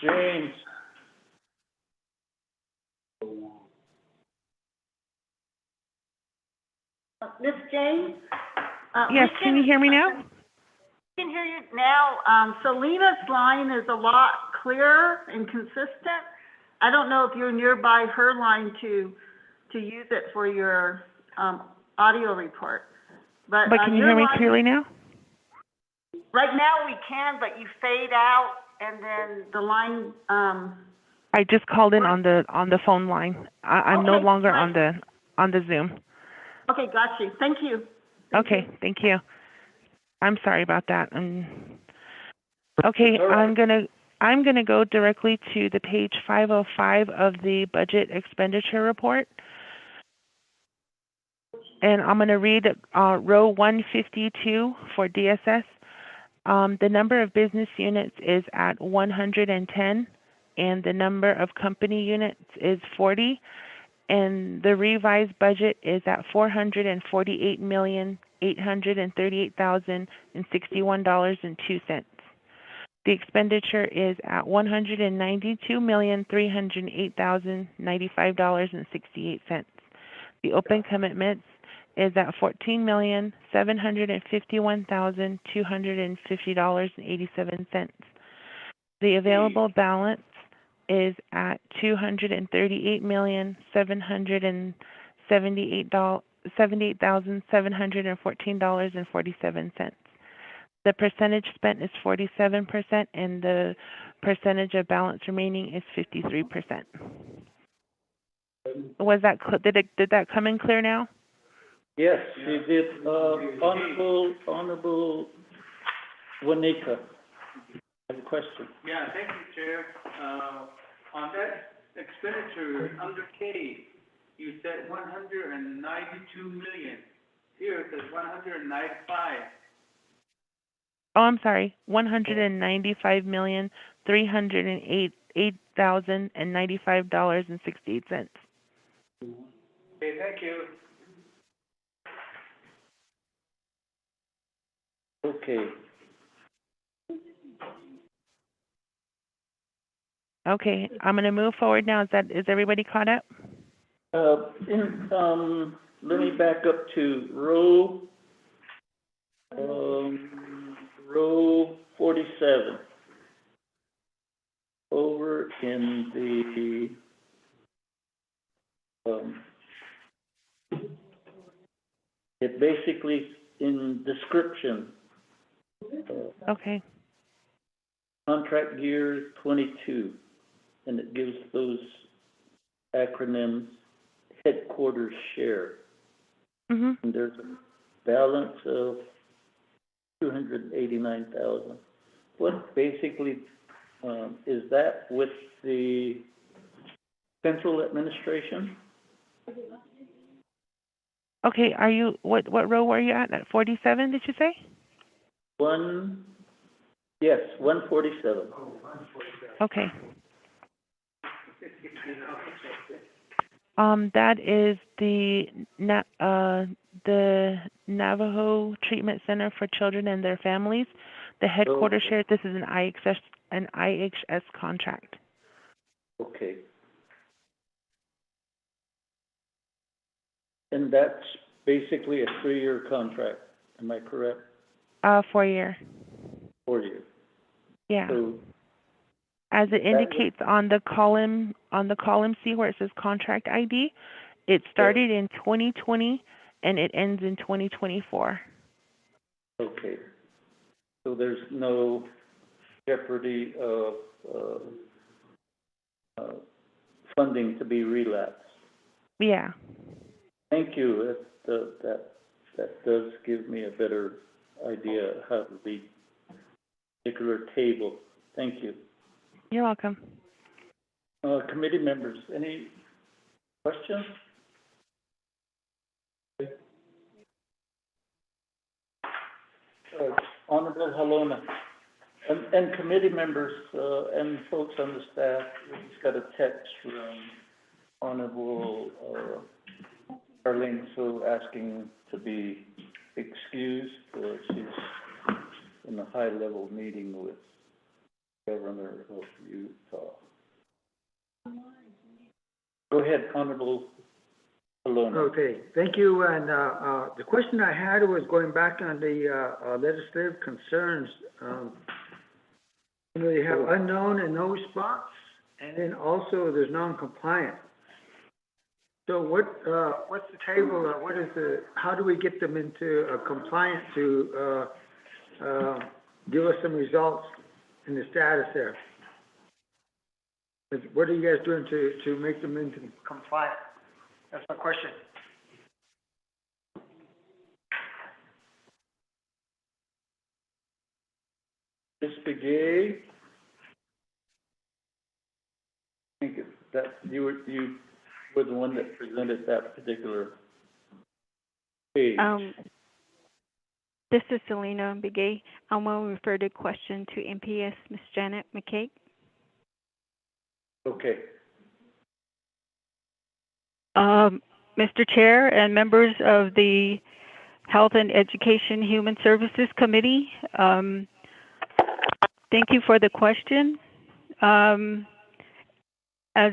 Speaker 1: James.
Speaker 18: Ms. James?
Speaker 13: Yes, can you hear me now?
Speaker 18: We can hear you now. Selena's line is a lot clearer and consistent. I don't know if you're nearby her line to use it for your audio report. But
Speaker 13: can you hear me clearly now?
Speaker 18: Right now we can, but you fade out and then the line.
Speaker 13: I just called in on the phone line. I'm no longer on the Zoom.
Speaker 18: Okay, got you. Thank you.
Speaker 13: Okay, thank you. I'm sorry about that. Okay, I'm gonna go directly to the page 505 of the budget expenditure report. And I'm gonna read row 152 for DSS.
Speaker 20: The number of business units is at 110, and the number of company units is 40. And the revised budget is at $448,838,061.02. The expenditure is at $192,308,095.68. The open commitments is at $14,751,250.87. The available balance is at $238,778,714.47. The percentage spent is 47%, and the percentage of balance remaining is 53%. Was that did that come in clear now?
Speaker 1: Yes, you did. Honorable Wanika, I have a question.
Speaker 2: Yeah, thank you, Chair. On that expenditure under K, you said 192 million. Here it says 195.
Speaker 20: Oh, I'm sorry, $195,308,095.68.
Speaker 2: Okay, thank you.
Speaker 1: Okay.
Speaker 20: Okay, I'm going to move forward now. Is everybody caught up?
Speaker 1: Let me back up to row 47. Over in it basically in description.
Speaker 20: Okay.
Speaker 1: Contract year 22, and it gives those acronyms headquarters share.
Speaker 20: Mm-hmm.
Speaker 1: And there's a balance of 289,000. What basically is that with the central administration?
Speaker 20: Okay, what row were you at? At 47, did you say?
Speaker 1: 147.
Speaker 20: Okay. That is the Navajo Treatment Center for Children and Their Families. The headquarters share. This is an IHS contract.
Speaker 1: Okay. And that's basically a 3-year contract. Am I correct?
Speaker 20: 4-year.
Speaker 1: 4 years.
Speaker 20: Yeah.
Speaker 1: So
Speaker 20: as it indicates on the column C where it says contract ID, it started in 2020 and it ends in 2024.
Speaker 1: Okay. So there's no jeopardy of funding to be relapsed.
Speaker 20: Yeah.
Speaker 1: Thank you. That does give me a better idea of how to read particular table. Thank you.
Speaker 20: You're welcome.
Speaker 1: Committee members, any questions? Honorable Halona, and committee members and folks on the staff, we just got a text from Honorable Arlene Sue asking to be excused. She's in a high-level meeting with Governor of Utah. Go ahead, Honorable Alona.
Speaker 16: Okay, thank you. And the question I had was going back on the legislative concerns. You have unknown and no response, and then also there's non-compliant. So what's the table? How do we get them into compliant to give us some results in the status there? What are you guys doing to make them into compliant? That's my question.
Speaker 1: Ms. Begay, I think that you were the one that presented that particular page.
Speaker 19: This is Selena Begay. I will refer the question to MPS, Ms. Janet McKay.
Speaker 1: Okay.
Speaker 13: Mr. Chair and members of the Health and Education Human Services Committee, thank you for the question. As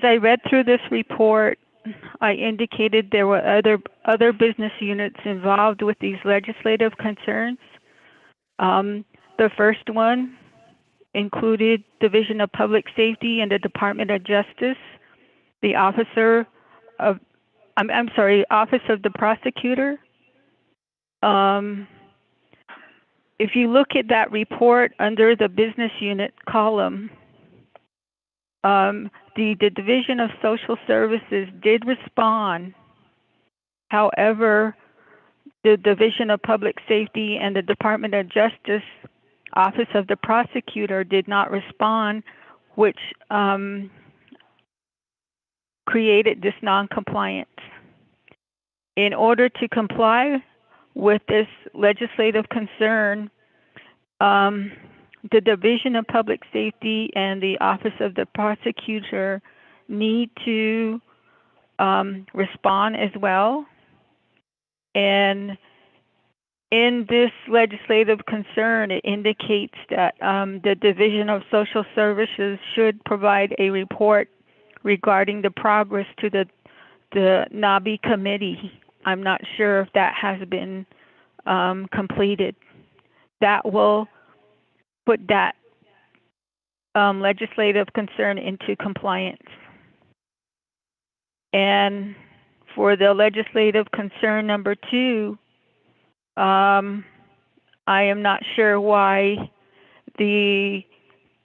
Speaker 13: I read through this report, I indicated there were other business units involved with these legislative concerns. The first one included Division of Public Safety and the Department of Justice, the Office of the Prosecutor. If you look at that report under the business unit column, the Division of Social Services did respond. However, the Division of Public Safety and the Department of Justice Office of the Prosecutor did not respond, which created this non-compliance. In order to comply with this legislative concern, the Division of Public Safety and the Office of the Prosecutor need to respond as well. And in this legislative concern, it indicates that the Division of Social Services should provide a report regarding the progress to the NABI committee. I'm not sure if that has been completed. That will put that legislative concern into compliance. And for the legislative concern number 2, I am not sure why the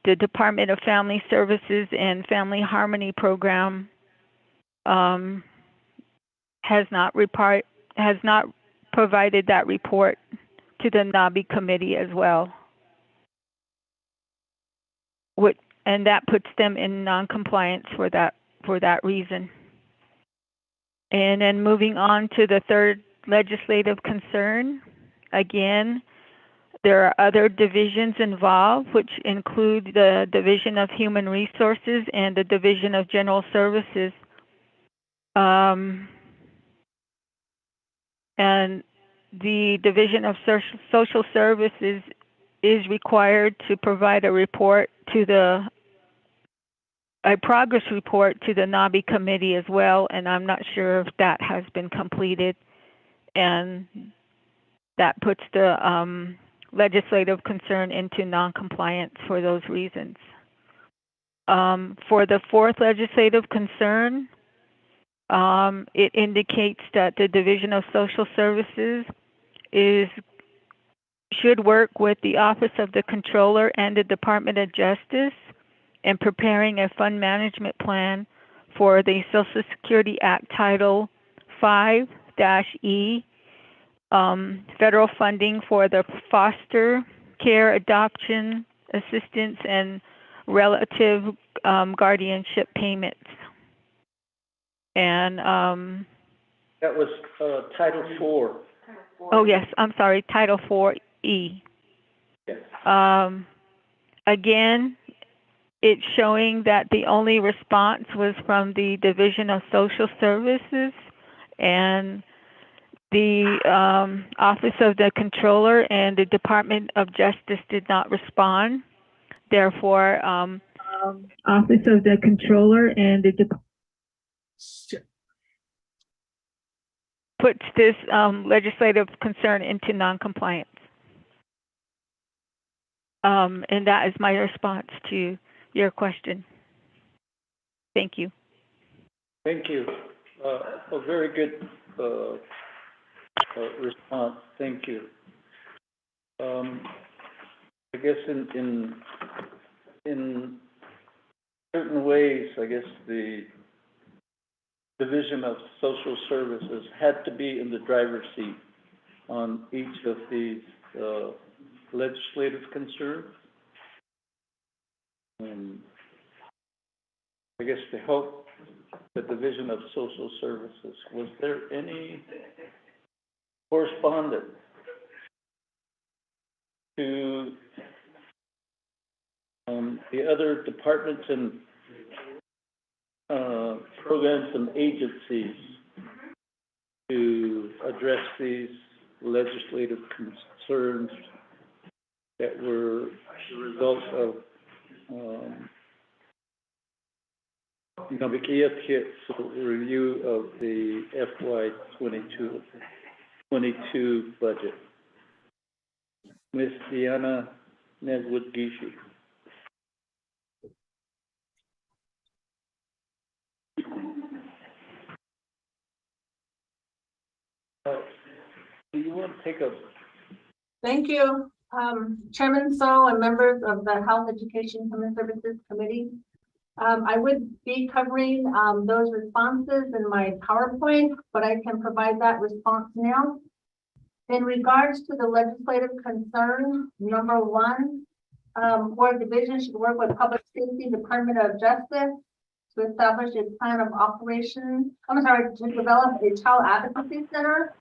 Speaker 13: Department of Family Services and Family Harmony Program has not provided that report to the NABI committee as well. And that puts them in non-compliance for that reason. And then moving on to the third legislative concern, again, there are other divisions involved, which include the Division of Human Resources and the Division of General Services. And the Division of Social Services is required to provide a progress report to the NABI committee as well, and I'm not sure if that has been completed, and that puts the legislative concern into non-compliance for those reasons. For the fourth legislative concern, it indicates that the Division of Social Services should work with the Office of the Controller and the Department of Justice in preparing a fund management plan for the Social Security Act Title 5-E, federal funding for the foster care, adoption, assistance, and relative guardianship payments. And
Speaker 1: that was Title 4.
Speaker 13: Oh yes, I'm sorry, Title 4E.
Speaker 1: Yes.
Speaker 13: Again, it's showing that the only response was from the Division of Social Services, and the Office of the Controller and the Department of Justice did not respond. Therefore, Office of the Controller and the puts this legislative concern into non-compliance. And that is my response to your question. Thank you.
Speaker 1: Thank you. A very good response. Thank you. I guess in certain ways, I guess the Division of Social Services had to be in the driver's seat on each of these legislative concerns. And I guess to help the Division of Social Services, was there any correspondence to the other departments and programs and agencies to address these legislative concerns that were the result of review of the FY 22 budget. Ms. Deanna Neswood-Gishi. Do you want to take a?
Speaker 4: Thank you, Chairman So and members of the Health, Education, and Human Services Committee. I would be covering those responses in my PowerPoint, but I can provide that response now. In regards to the legislative concern, number one, Board Division should work with Public Safety Department of Justice to establish a plan of operation, to develop a child advocacy center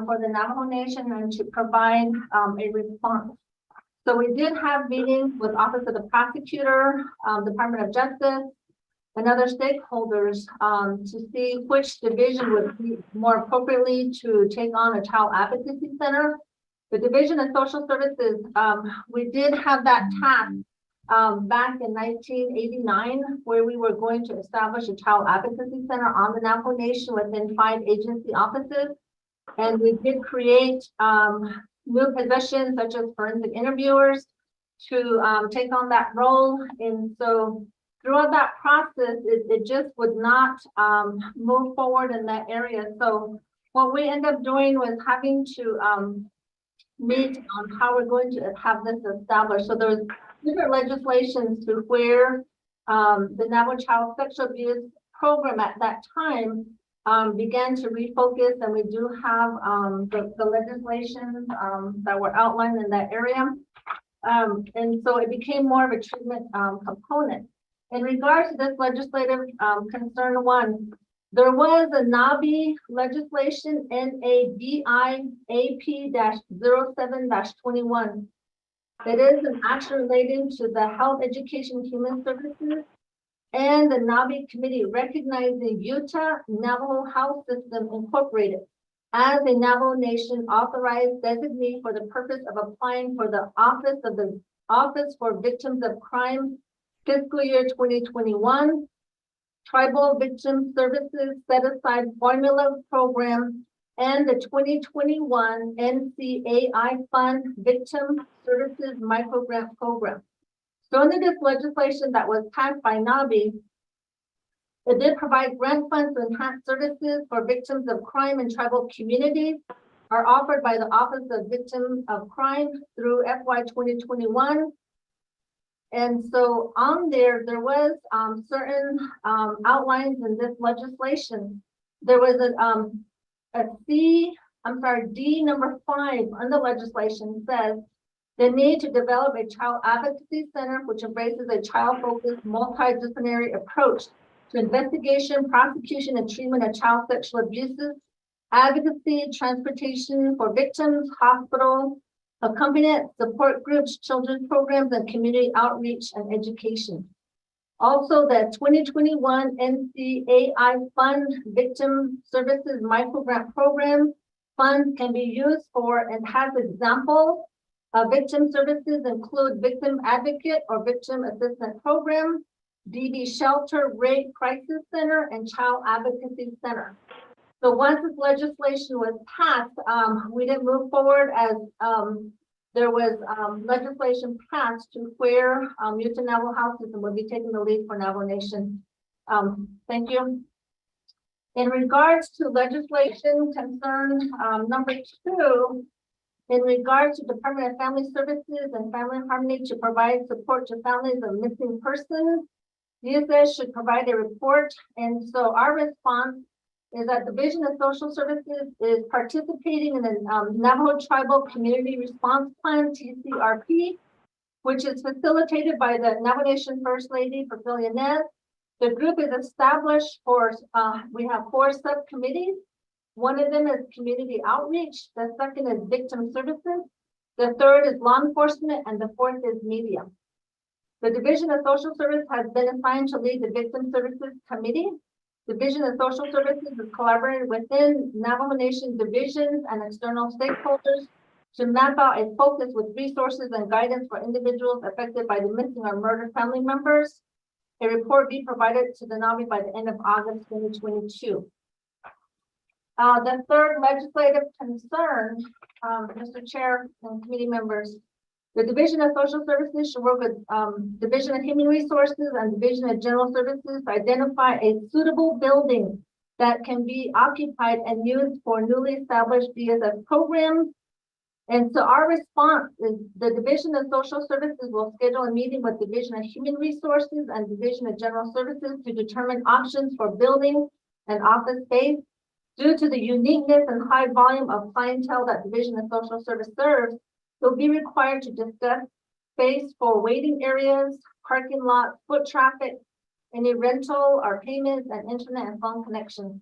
Speaker 4: for the Navajo Nation and to provide a response. So we did have meetings with Office of the Prosecutor, Department of Justice, and other stakeholders to see which division would be more appropriately to take on a child advocacy center. The Division of Social Services, we did have that task back in 1989, where we were going to establish a child advocacy center on the Navajo Nation within 5 agency offices. And we did create new positions such as forensic interviewers to take on that role. And so throughout that process, it just would not move forward in that area. So what we end up doing was having to meet on how we're going to have this established. So there's different legislations to where the Navajo Child Sexual Abuse Program at that time began to refocus, and we do have the legislation that were outlined in that area. And so it became more of a treatment component. In regards to this legislative concern one, there was a NABI legislation, NABIAP-07-21. It is an action relating to the Health, Education, Human Services and the NABI committee recognizing Utah Navajo Health System Incorporated as a Navajo Nation authorized designee for the purpose of applying for the Office for Victims of Crime fiscal year 2021 Tribal Victim Services Set Aside Formula Program and the 2021 NCAI Fund Victim Services Microgrant Program. So under this legislation that was passed by NABI, it did provide grant funds to enhance services for victims of crime in tribal communities are offered by the Office of Victims of Crime through FY 2021. And so on there was certain outlines in this legislation. There was D number 5 on the legislation says the need to develop a child advocacy center which embraces a child-focused multidisciplinary approach to investigation, prosecution, and treatment of child sexual abuses, advocacy, transportation for victims, hospital, accompaniment, support groups, children's programs, and community outreach and education. Also, the 2021 NCAI Fund Victim Services Microgrant Program funds can be used for and has examples of victim services include Victim Advocate or Victim Assistance Program, DV Shelter, Rape Crisis Center, and Child Advocacy Center. So once this legislation was passed, we didn't move forward as there was legislation passed to where Utah Navajo Health System would be taking the lead for Navajo Nation. Thank you. In regards to legislation concern number 2, in regards to Department of Family Services and Family Harmony to provide support to families of missing persons, DSS should provide a report. And so our response is that Division of Social Services is participating in the Navajo Tribal Community Response Plan, TCRP, which is facilitated by the Navajo Nation First Lady, Papilia Nez. The group is established for, we have 4 subcommittees. One of them is community outreach. The second is victim services. The third is law enforcement, and the fourth is media. The Division of Social Service has been assigned to lead the Victim Services Committee. Division of Social Services is collaborating within Navajo Nation divisions and external stakeholders to map out a focus with resources and guidance for individuals affected by the missing or murdered family members. A report be provided to the NAVI by the end of August 2022. The third legislative concern, Mr. Chair and committee members, the Division of Social Services should work with Division of Human Resources and Division of General Services to identify a suitable building that can be occupied and used for newly established DSS programs. And so our response is the Division of Social Services will schedule a meeting with Division of Human Resources and Division of General Services to determine options for building and office space. Due to the uniqueness and high volume of clientele that Division of Social Service serves, they'll be required to discuss space for waiting areas, parking lots, foot traffic, any rental or payments, and internet and phone connections.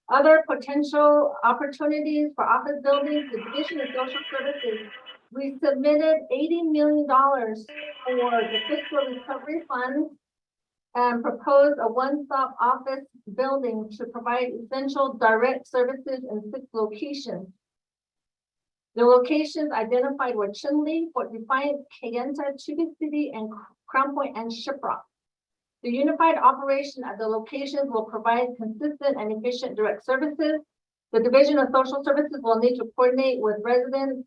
Speaker 4: Other potential opportunities for office buildings, the Division of Social Services, we submitted $80 million for the fiscal recovery fund and proposed a one-stop office building to provide essential direct services in 6 locations. The locations identified were Chinle, Fort Defiance, Kayenta, Chuba City, and Crown Point and Shiprock. The unified operation at the locations will provide consistent and efficient direct services. The Division of Social Services will need to coordinate with residents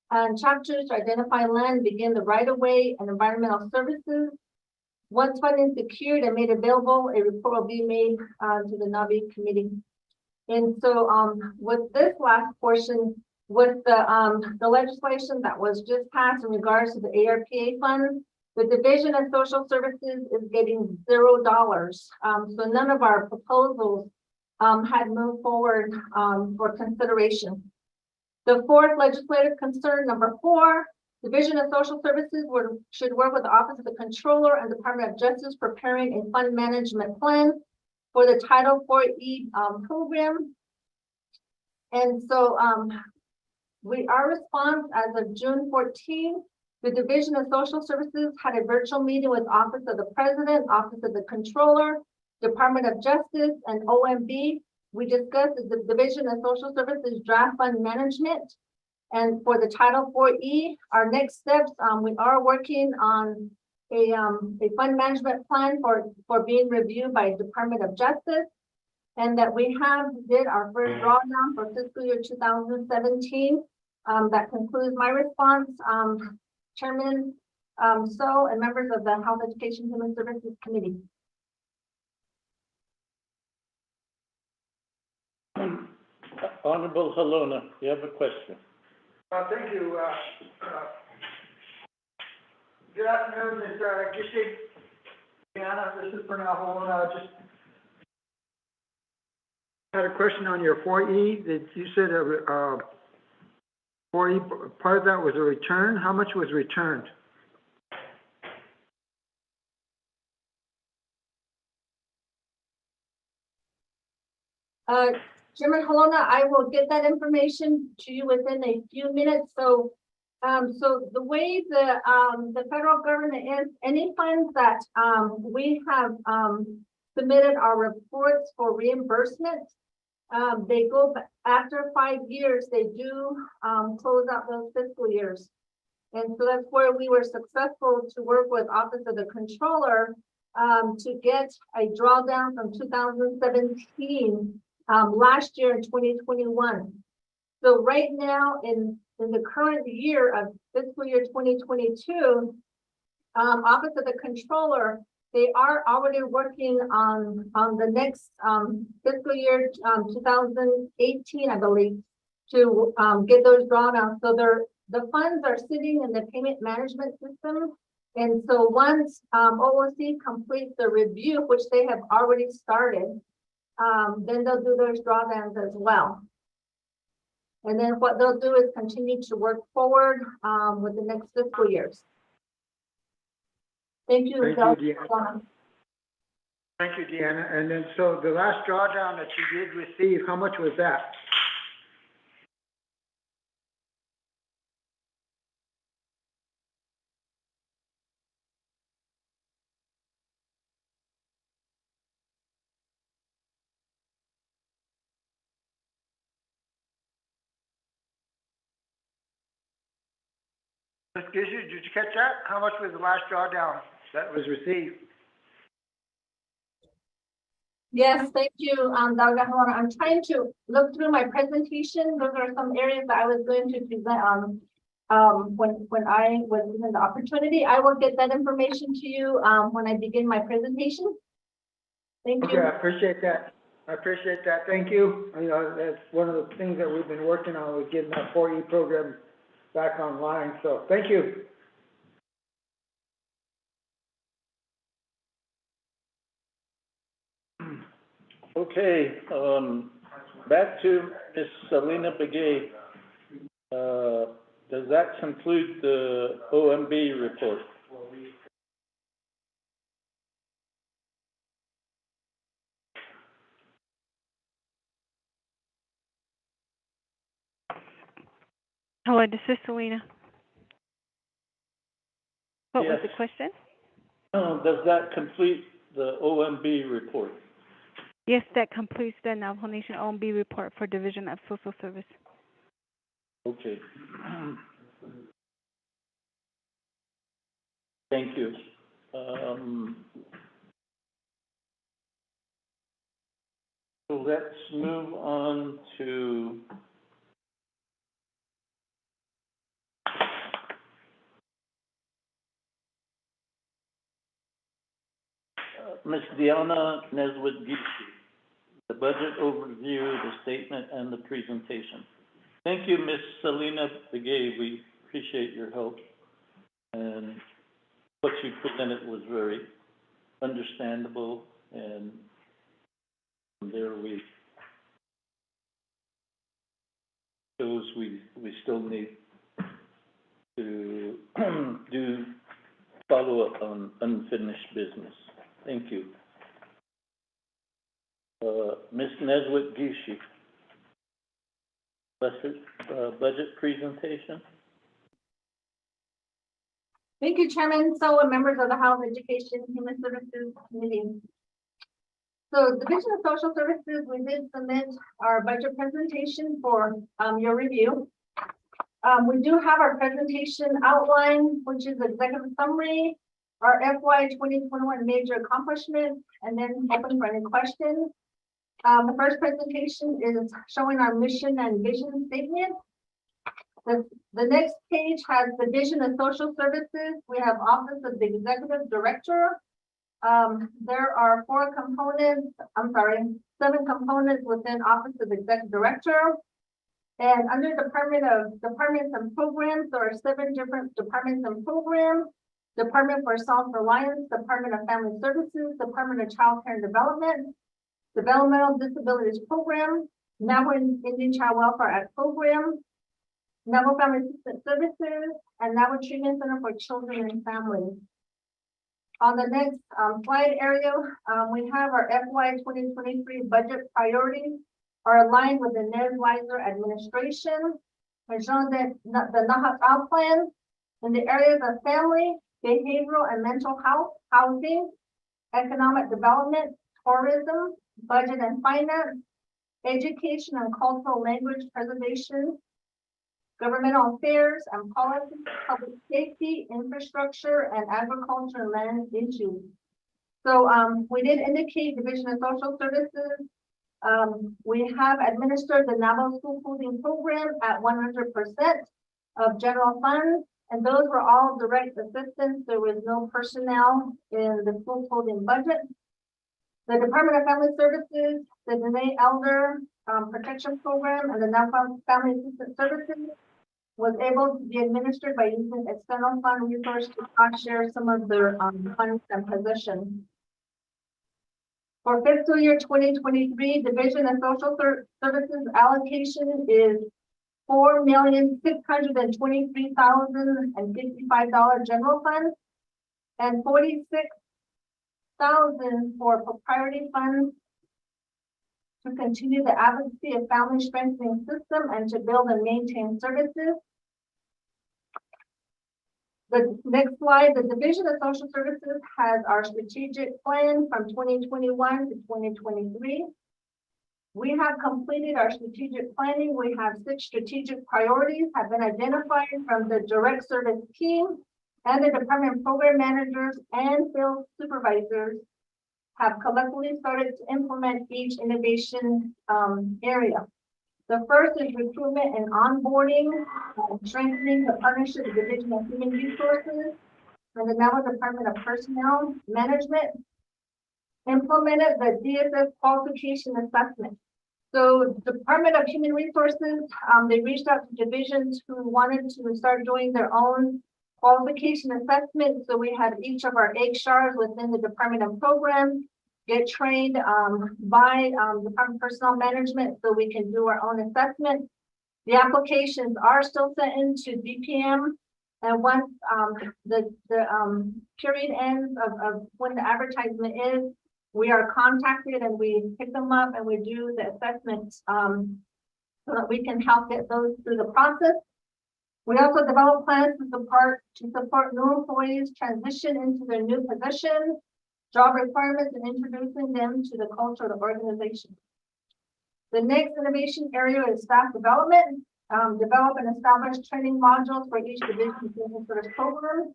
Speaker 4: and chapters to identify land, begin the right-of-way and environmental services. Once funding secured and made available, a report will be made to the NAVI committee. And so with this last portion, with the legislation that was just passed in regards to the ARPA funds, the Division of Social Services is getting $0. So none of our proposals had moved forward for consideration. The fourth legislative concern, number 4, Division of Social Services should work with the Office of the Controller and Department of Justice preparing a fund management plan for the Title 4E program. And so our response as of June 14, the Division of Social Services had a virtual meeting with Office of the President, Office of the Controller, Department of Justice, and OMB. We discussed the Division of Social Services draft fund management. And for the Title 4E, our next steps, we are working on a fund management plan for being reviewed by Department of Justice. And that we did our first drawdown for fiscal year 2017. That concludes my response. Chairman So and members of the Health, Education, Human Services Committee.
Speaker 1: Honorable Halona, you have a question.
Speaker 16: Thank you. Good afternoon, Ms. Gishi. Diana, this is Bernal. Just had a question on your 4E. You said 4E, part of that was a return. How much was returned?
Speaker 4: Chairman Halona, I will get that information to you within a few minutes. So, so the way the federal government is, any funds that we have submitted our reports for reimbursement, they go after 5 years. They do close out those fiscal years, and so that's where we were successful to work with Office of the Controller to get a drawdown from 2017. Last year in 2021. So right now in the current year of fiscal year 2022, Office of the Controller, they are already working on the next fiscal year 2018, I believe, to get those drawdowns. So the funds are sitting in the payment management system. And so once OOC completes the review, which they have already started, then they'll do those drawdowns as well. And then what they'll do is continue to work forward with the next fiscal years. Thank you.
Speaker 16: Thank you, Deanna. Thank you, Deanna. And then so the last drawdown that you did receive, how much was that? Ms. Gishu, did you catch that? How much was the last drawdown that was received?
Speaker 4: Yes, thank you, Dr. Hamona. I'm trying to look through my presentation. Those are some areas that I was going to present when I was given the opportunity. I will get that information to you when I begin my presentation. Thank you.
Speaker 16: Okay, I appreciate that. Thank you. You know, that's one of the things that we've been working on, was getting that 4E program back online. So thank you.
Speaker 1: Okay, back to Ms. Selena Begay. Does that conclude the OMB report?
Speaker 19: Hello, this is Selena. What was
Speaker 1: Yes.
Speaker 19: the question?
Speaker 1: Does that complete the OMB report?
Speaker 19: Yes, that completes the Navajo Nation OMB report for Division of Social Service.
Speaker 1: Okay. Thank you. So let's move on to Ms. Deanna Neswit-Gishi, the budget overview, the statement, and the presentation. Thank you, Ms. Selena Begay. We appreciate your help. And what you presented was very understandable, and from there we shows we still need to do follow-up on unfinished business. Thank you. Ms. Neswit-Gishi, budget presentation.
Speaker 4: Thank you, Chairman. So, members of the House Education and Human Services Committee. So, Division of Social Services, we did submit our budget presentation for your review. We do have our presentation outline, which is executive summary, our FY 2021 major accomplishments, and then open for any questions. The first presentation is showing our mission and vision statement. The next page has the Division of Social Services. We have Office of the Executive Director. There are 7 components within Office of the Executive Director. And under Departments and Programs, there are 7 different departments and programs. Department for Self-Reliance, Department of Family Services, Department of Child Care and Development, Developmental Disabilities Program, Navajo Indian Child Welfare Act Program, Navajo Family Assistance Services, and Navajo Treatment Center for Children and Families. On the next slide area, we have our FY 2023 budget priorities are aligned with the Nez Weiser administration, and shown that the Naha plan in the areas of family, behavioral and mental health, housing, economic development, tourism, budget and finance, education and cultural language preservation, governmental affairs and policy, public safety, infrastructure, and agriculture and land issues. So we did indicate Division of Social Services. We have administered the Navajo School Fooding Program at 100% of general funds, and those were all direct assistance. There was no personnel in the school folding budget. The Department of Family Services, the Dene Elder Protection Program, and the Navajo Family Assistance Services was able to be administered by using external fund resource to cost share some of their funds and positions. For fiscal year 2023, Division of Social Services allocation is $4,623,055 general fund and $46,000 for priority funds to continue the advocacy of family strengthening system and to build and maintain services. The next slide, the Division of Social Services has our strategic plan from 2021 to 2023. We have completed our strategic planning. We have 6 strategic priorities have been identified from the direct service team, and the department program managers and field supervisors have collectively started to implement each innovation area. The first is recruitment and onboarding, strengthening the partnership with the Division of Human Resources and the Navajo Department of Personnel Management. Implemented the DSS qualification assessment. So Department of Human Resources, they reached out to divisions who wanted to start doing their own qualification assessment. So we had each of our HRs within the Department of Programs get trained by Department of Personnel Management so we can do our own assessment. The applications are still sent into DPM, and once the period ends of when the advertisement is, we are contacted and we pick them up and we do the assessments so that we can help get those through the process. We also develop plans to support new employees transition into their new positions, job requirements, and introducing them to the culture of the organization. The next innovation area is staff development. Develop and establish training modules for each division of business service program.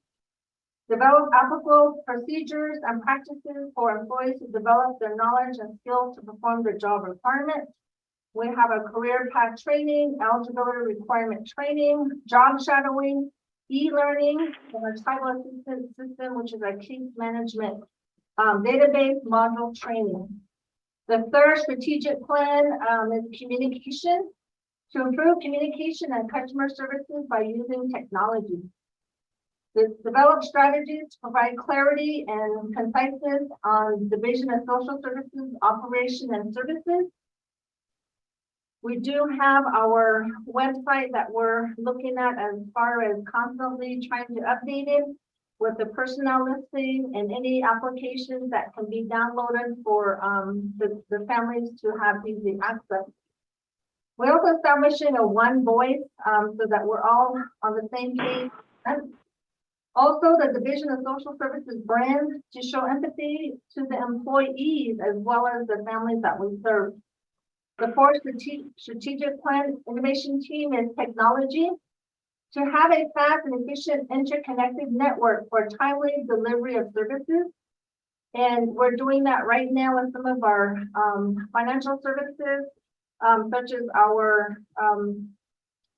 Speaker 4: Develop applicable procedures and practices for employees to develop their knowledge and skills to perform their job requirements. We have a career path training, eligibility requirement training, job shadowing, e-learning, and our title assistance system, which is our case management database module training. The third strategic plan is communication, to improve communication and customer services by using technology. Develop strategies to provide clarity and conciseness on Division of Social Services, Operation and Services. We do have our website that we're looking at as far as constantly trying to update it with the personnel listing and any applications that can be downloaded for the families to have easy access. We're also establishing a one voice so that we're all on the same page. Also, the Division of Social Services brand to show empathy to the employees as well as the families that we serve. The fourth strategic plan innovation team is technology, to have a fast and efficient interconnected network for timely delivery of services. And we're doing that right now in some of our financial services, such as our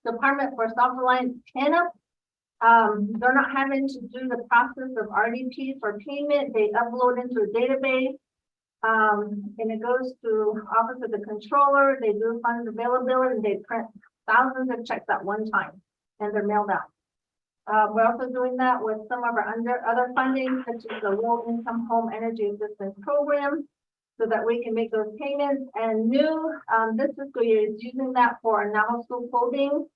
Speaker 4: Department for Self-Reliance TANF. They're not having to do the process of RDP for payment. They upload into a database and it goes to Office of the Controller. They do funds availability and they print thousands of checks at one time and they're mailed out. We're also doing that with some of our other funding, such as the Low Income Home Energy Assistance Program, so that we can make those payments. And new this fiscal year is using that for our Navajo School clothing.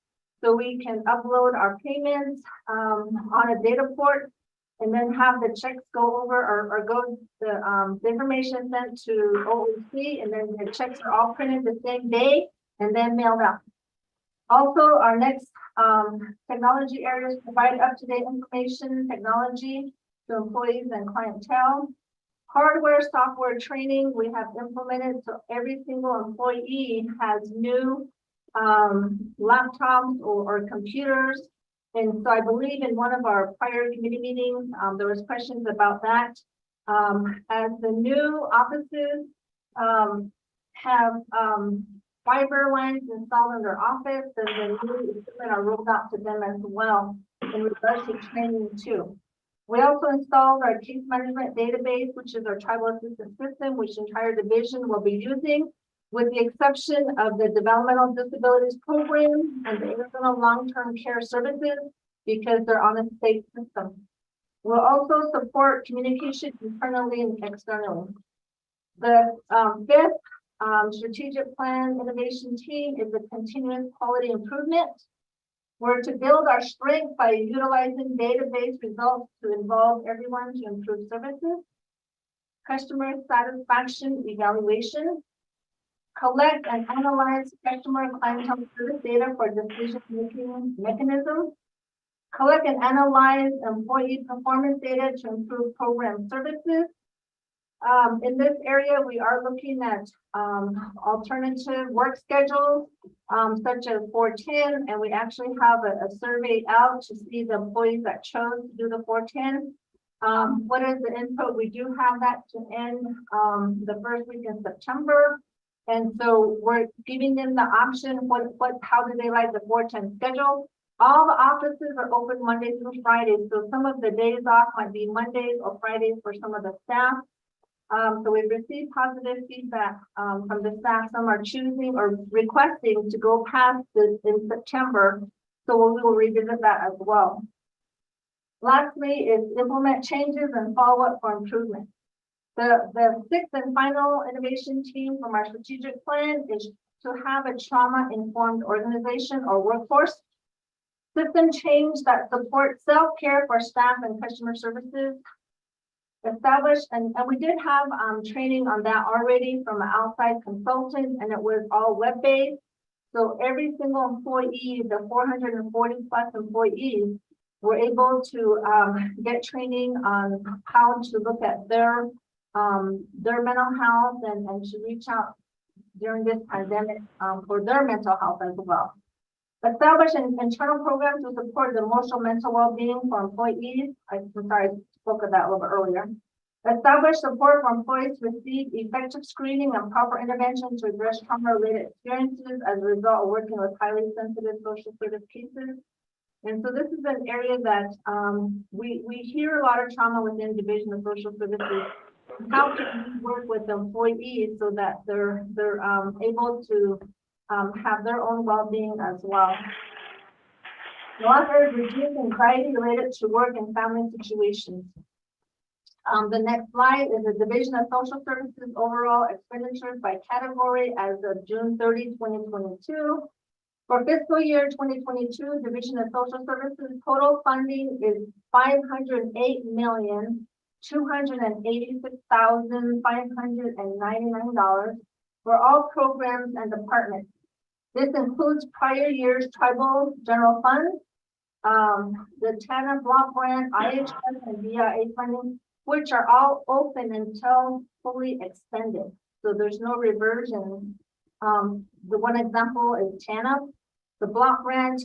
Speaker 4: So we can upload our payments on a data port and then have the checks go over or go the information sent to OEC, and then the checks are all printed the same day and then mailed out. Also, our next technology areas provide up-to-date information technology to employees and clientele. Hardware, software training we have implemented so every single employee has new laptops or computers. And so I believe in one of our prior committee meetings, there was questions about that. As the new offices have fiber lines installed in their office, and the new equipment are rolled out to them as well in regards to training too. We also installed our case management database, which is our tribal assistance system, which entire division will be using, with the exception of the Developmental Disabilities Program and the Arizona Long-Term Care Services, because they're on a state system. We'll also support communication internally and externally. The fifth strategic plan innovation team is the continuous quality improvement. We're to build our strength by utilizing database results to involve everyone to improve services. Customer satisfaction evaluation. Collect and analyze customer clientele service data for decision-making mechanisms. Collect and analyze employee performance data to improve program services. In this area, we are looking at alternative work schedules, such as 410, and we actually have a survey out to see the employees that chose to do the 410. What is the input? We do have that to end the first week in September. And so we're giving them the option, how do they like the 410 schedule? All the offices are open Monday through Friday. So some of the days off might be Mondays or Fridays for some of the staff. So we've received positive feedback from the staff. Some are choosing or requesting to go past this in September. So we will revisit that as well. Lastly is implement changes and follow up for improvement. The sixth and final innovation team from our strategic plan is to have a trauma-informed organization or workforce. System change that supports self-care for staff and customer services. Established, and we did have training on that already from an outside consultant, and it was all web-based. So every single employee, the 440 plus employees, were able to get training on how to look at their mental health and to reach out during this pandemic for their mental health as well. Establish an internal program to support the emotional mental well-being for employees. I'm sorry, I spoke of that a little bit earlier. Establish support for employees to receive effective screening and proper intervention to address trauma-related experiences as a result of working with highly sensitive social service cases. And so this is an area that we hear a lot of trauma within Division of Social Services. How can we work with employees so that they're able to have their own well-being as well? The author is reduce anxiety related to work and family situations. The next slide is the Division of Social Services overall expenditures by category as of June 30, 2022. For fiscal year 2022, Division of Social Services total funding is $508,286,599 for all programs and departments. This includes prior year's tribal general funds, the TANF block grant, IHS, and VIA funding, which are all open until fully expended. So there's no reversion. The one example is TANF. The block grant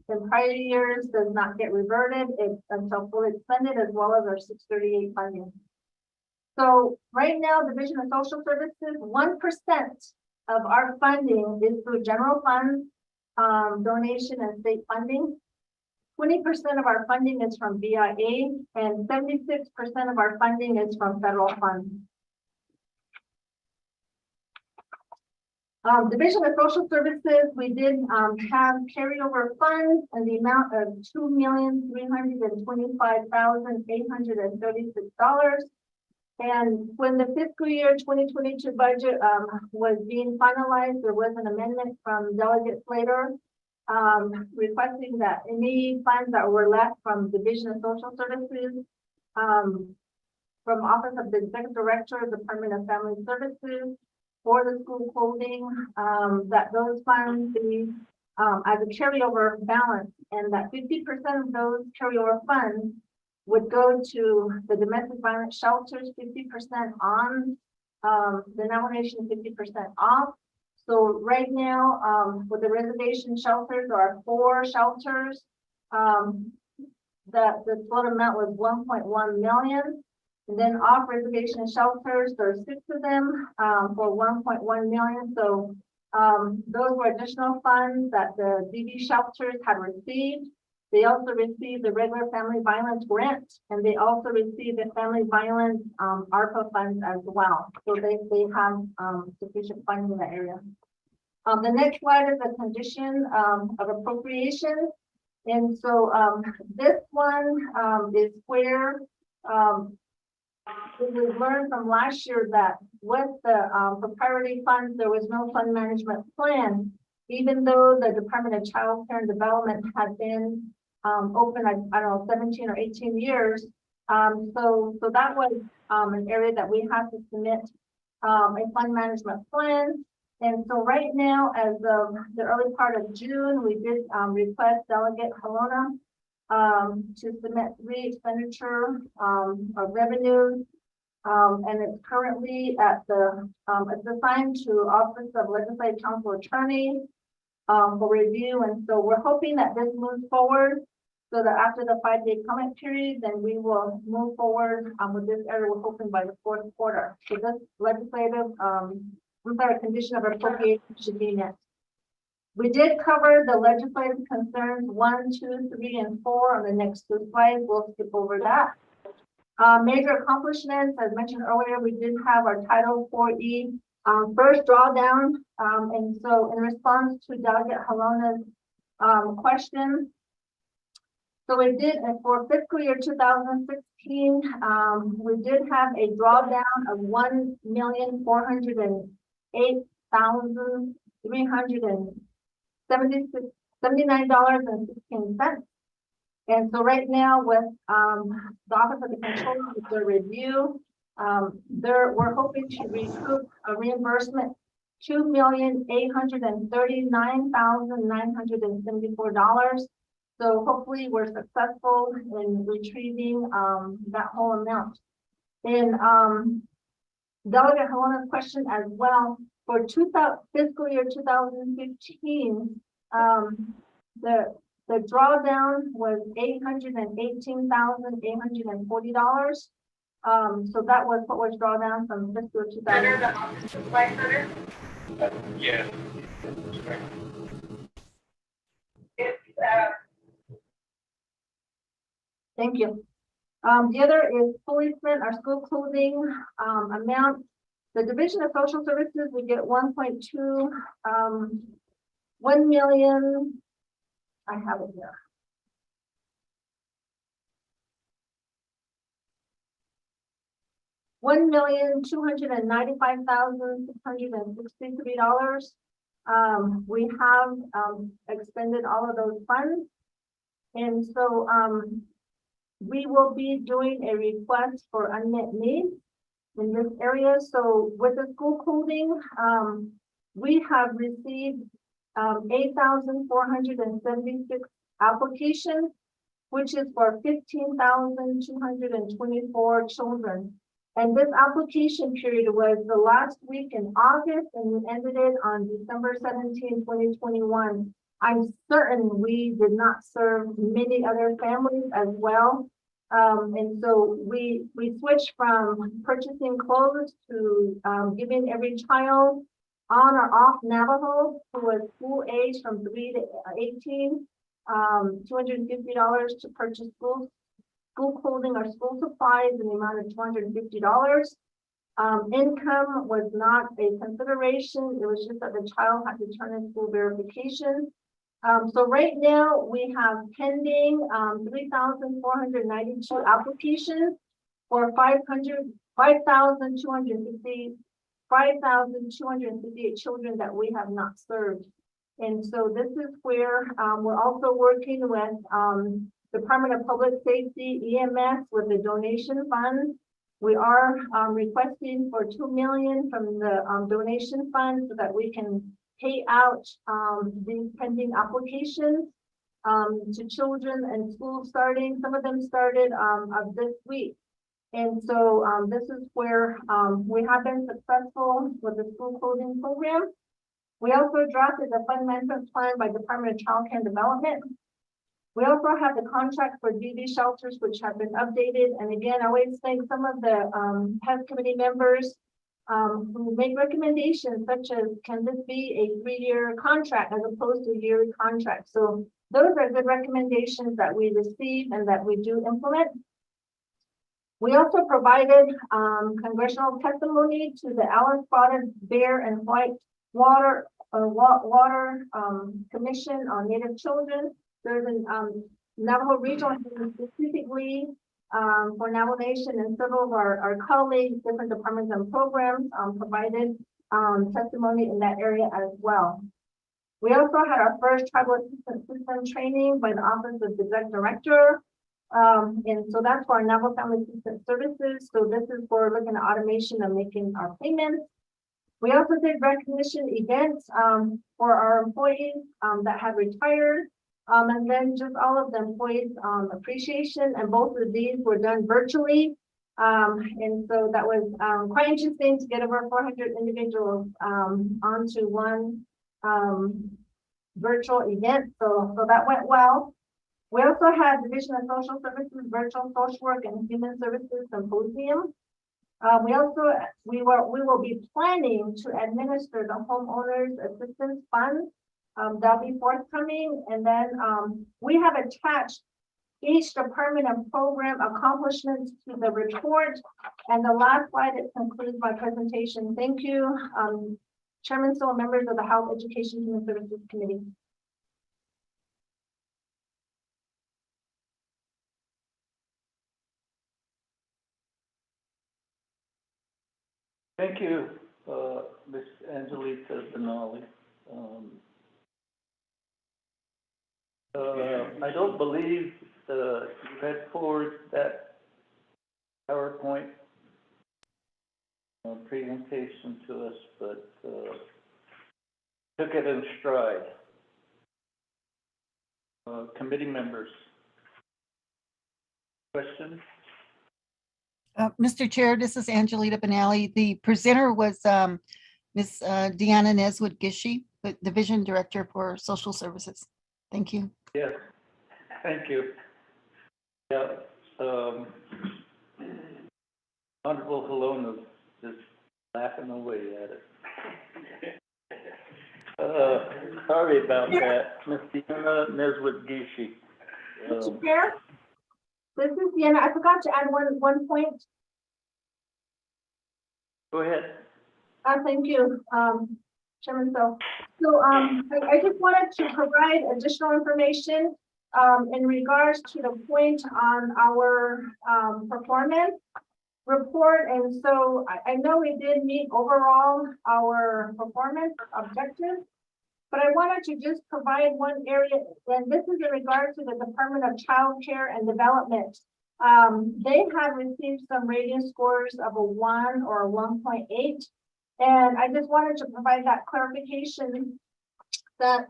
Speaker 4: in prior years does not get reverted. It's until fully expended, as well as our 638 funding. So right now, Division of Social Services, 1% of our funding is through general funds, donation and state funding. 20% of our funding is from VIA, and 76% of our funding is from federal funds. Division of Social Services, we did have carryover funds in the amount of $2,325,836. And when the fiscal year 2022 budget was being finalized, there was an amendment from Delegate Slater requesting that any funds that were left from Division of Social Services, from Office of the Executive Director, Department of Family Services, for the school clothing, that those funds be as a carryover balance, and that 50% of those carryover funds would go to the domestic violence shelters, 50% on the Navajo Nation, 50% off. So right now, with the reservation shelters, there are 4 shelters. The total amount was 1.1 million. And then off reservation shelters, there are 6 of them for 1.1 million. So those were additional funds that the DV shelters had received. They also received the regular family violence grant, and they also received the family violence ARPA funds as well. So they have sufficient funding in that area. The next slide is a condition of appropriation. And so this one is where we learned from last year that with the priority funds, there was no fund management plan, even though the Department of Child Care and Development had been open, I don't know, 17 or 18 years. So that was an area that we had to submit a fund management plan. And so right now, as of the early part of June, we did request Delegate Halona to submit 3 expenditure of revenues And it's currently at the, it's assigned to Office of Legislative Council Attorney for review. And so we're hoping that this moves forward so that after the 5-day comment period, then we will move forward with this area. We're hoping by the 4th quarter. So this legislative, condition of appropriation should be met. We did cover the legislative concerns 1, 2, 3, and 4 on the next 2 slides. We'll skip over that. Major accomplishments, as mentioned earlier, we did have our Title 4E first drawdown. And so in response to Delegate Halona's question, so we did, for fiscal year 2016, we did have a drawdown of $1,408,379.16. And so right now with the Office of the Controller, with their review, we're hoping to recoup a reimbursement $2,839,974. So hopefully we're successful in retrieving that whole amount. And Delegate Halona's question as well, for fiscal year 2015, the drawdown was $818,840. So that was what was drawn down from fiscal 2000.
Speaker 2: Yeah.
Speaker 4: Thank you. The other is fully spent our school clothing amount. The Division of Social Services, we get 1.2, 1 million. I have it here. $1,295,663. We have expended all of those funds. And so we will be doing a request for unmet needs in this area. So with the school clothing, we have received 8,476 applications, which is for 15,224 children. And this application period was the last week in August, and we ended it on December 17, 2021. I'm certain we did not serve many other families as well. And so we switched from purchasing clothes to giving every child on or off Navajo who was school age from 3 to 18, $250 to purchase school clothing or school supplies in the amount of $250. Income was not a consideration. It was just that the child had to turn in school verification. So right now we have pending 3,492 applications for 5,258 children that we have not served. And so this is where we're also working with Department of Public Safety, EMS, with the donation fund. We are requesting for $2 million from the donation fund so that we can pay out these pending applications to children and schools starting. Some of them started of this week. And so this is where we have been successful with the school clothing program. We also drafted the fund management plan by Department of Child Care and Development. We also have the contract for DV shelters, which have been updated. And again, I always thank some of the HES committee members who make recommendations such as, can this be a 3-year contract as opposed to a yearly contract? So those are good recommendations that we receive and that we do implement. We also provided congressional testimony to the Allen Spotted Bear and White Water Commission on Native Children. There's a Navajo Regional specifically for Navajo Nation, and several of our colleagues, different departments and programs provided testimony in that area as well. We also had our first tribal assistance system training by the Office of the Executive Director. And so that's for our Navajo Family Assistance Services. So this is for looking at automation and making our payments. We also did recognition events for our employees that have retired. And then just all of the employees appreciation, and both of these were done virtually. And so that was, quite interesting to get over 400 individuals, onto one, virtual event. So that went well. We also had Division of Social Services, Virtual Social Work and Human Services Symposium. We will be planning to administer the Homeowners Assistance Fund. That'll be forthcoming. And then, we have attached each department and program accomplishments to the report. And the last slide, it concludes my presentation. Thank you, Chairman So, members of the Health, Education, and Human Services Committee.
Speaker 1: Thank you, Ms. Angelita Benali. I don't believe you had forwarded that PowerPoint presentation to us, but took it in stride. Committee members, questions?
Speaker 3: Mr. Chair, this is Angelita Benali. The presenter was Ms. Deanna Neswood Gishi, the Division Director for Social Services. Thank you.
Speaker 1: Yes, thank you. Yeah, Honorable Helona just laughing away at it. Sorry about that, Ms. Deanna Neswood Gishi.
Speaker 4: Mr. Chair, this is Deanna. I forgot to add one point.
Speaker 1: Go ahead.
Speaker 4: Thank you, Chairman. I just wanted to provide additional information in regards to the point on our performance report. And so I know we did meet overall our performance objectives, but I wanted to just provide one area, and this is in regards to the Department of Child Care and Development. They have received some rating scores of a 1 or a 1.8. And I just wanted to provide that clarification that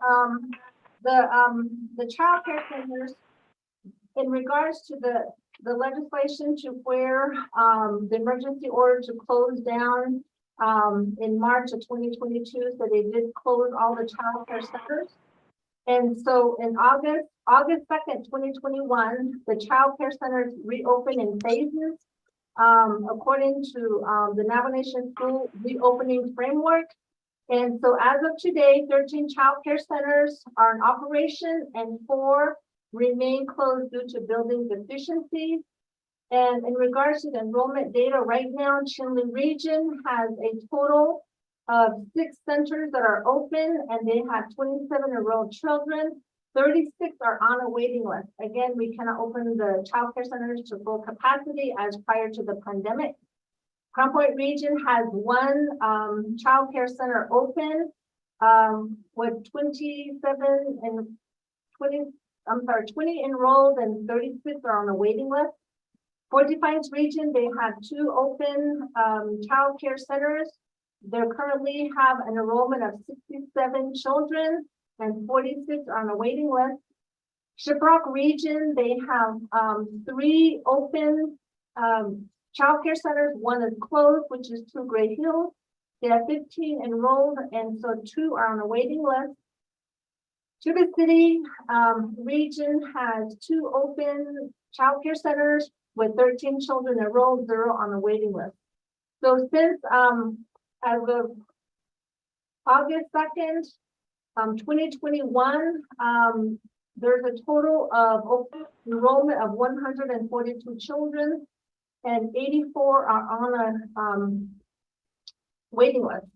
Speaker 4: the child care centers, in regards to the legislation to where the emergency order to close down in March of 2022, so they did close all the child care centers. And so in August 2nd, 2021, the child care centers reopened in phases. According to the Navajo Nation School Reopening Framework. And so as of today, 13 child care centers are in operation and 4 remain closed due to building deficiencies. And in regards to the enrollment data, right now, Chinle region has a total of 6 centers that are open, and they have 27 enrolled children. 36 are on a waiting list. Again, we cannot open the child care centers to full capacity as prior to the pandemic. Crown Point region has 1 child care center open with 20 enrolled and 36 are on a waiting list. Fort Defiance region, they have 2 open child care centers. They currently have an enrollment of 67 children and 46 are on a waiting list. Shiprock region, they have 3 open child care centers. 1 is closed, which is 2 Gray Hills. They have 15 enrolled, and so 2 are on a waiting list. Tuba City region has 2 open child care centers with 13 children enrolled, 0 on a waiting list. So since as of August 2nd, 2021, there's a total of open enrollment of 142 children and 84 are on a waiting list.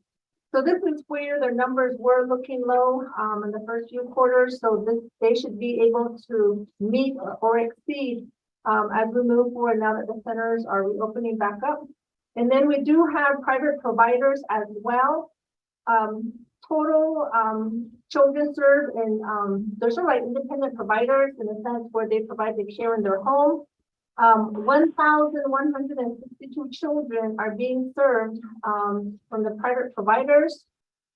Speaker 4: So this is where their numbers were looking low in the first few quarters. So they should be able to meet or exceed as we move forward now that the centers are reopening back up. And then we do have private providers as well. Total children served in, they're sort of like independent providers in the sense where they provide the care in their home. 1,162 children are being served from the private providers.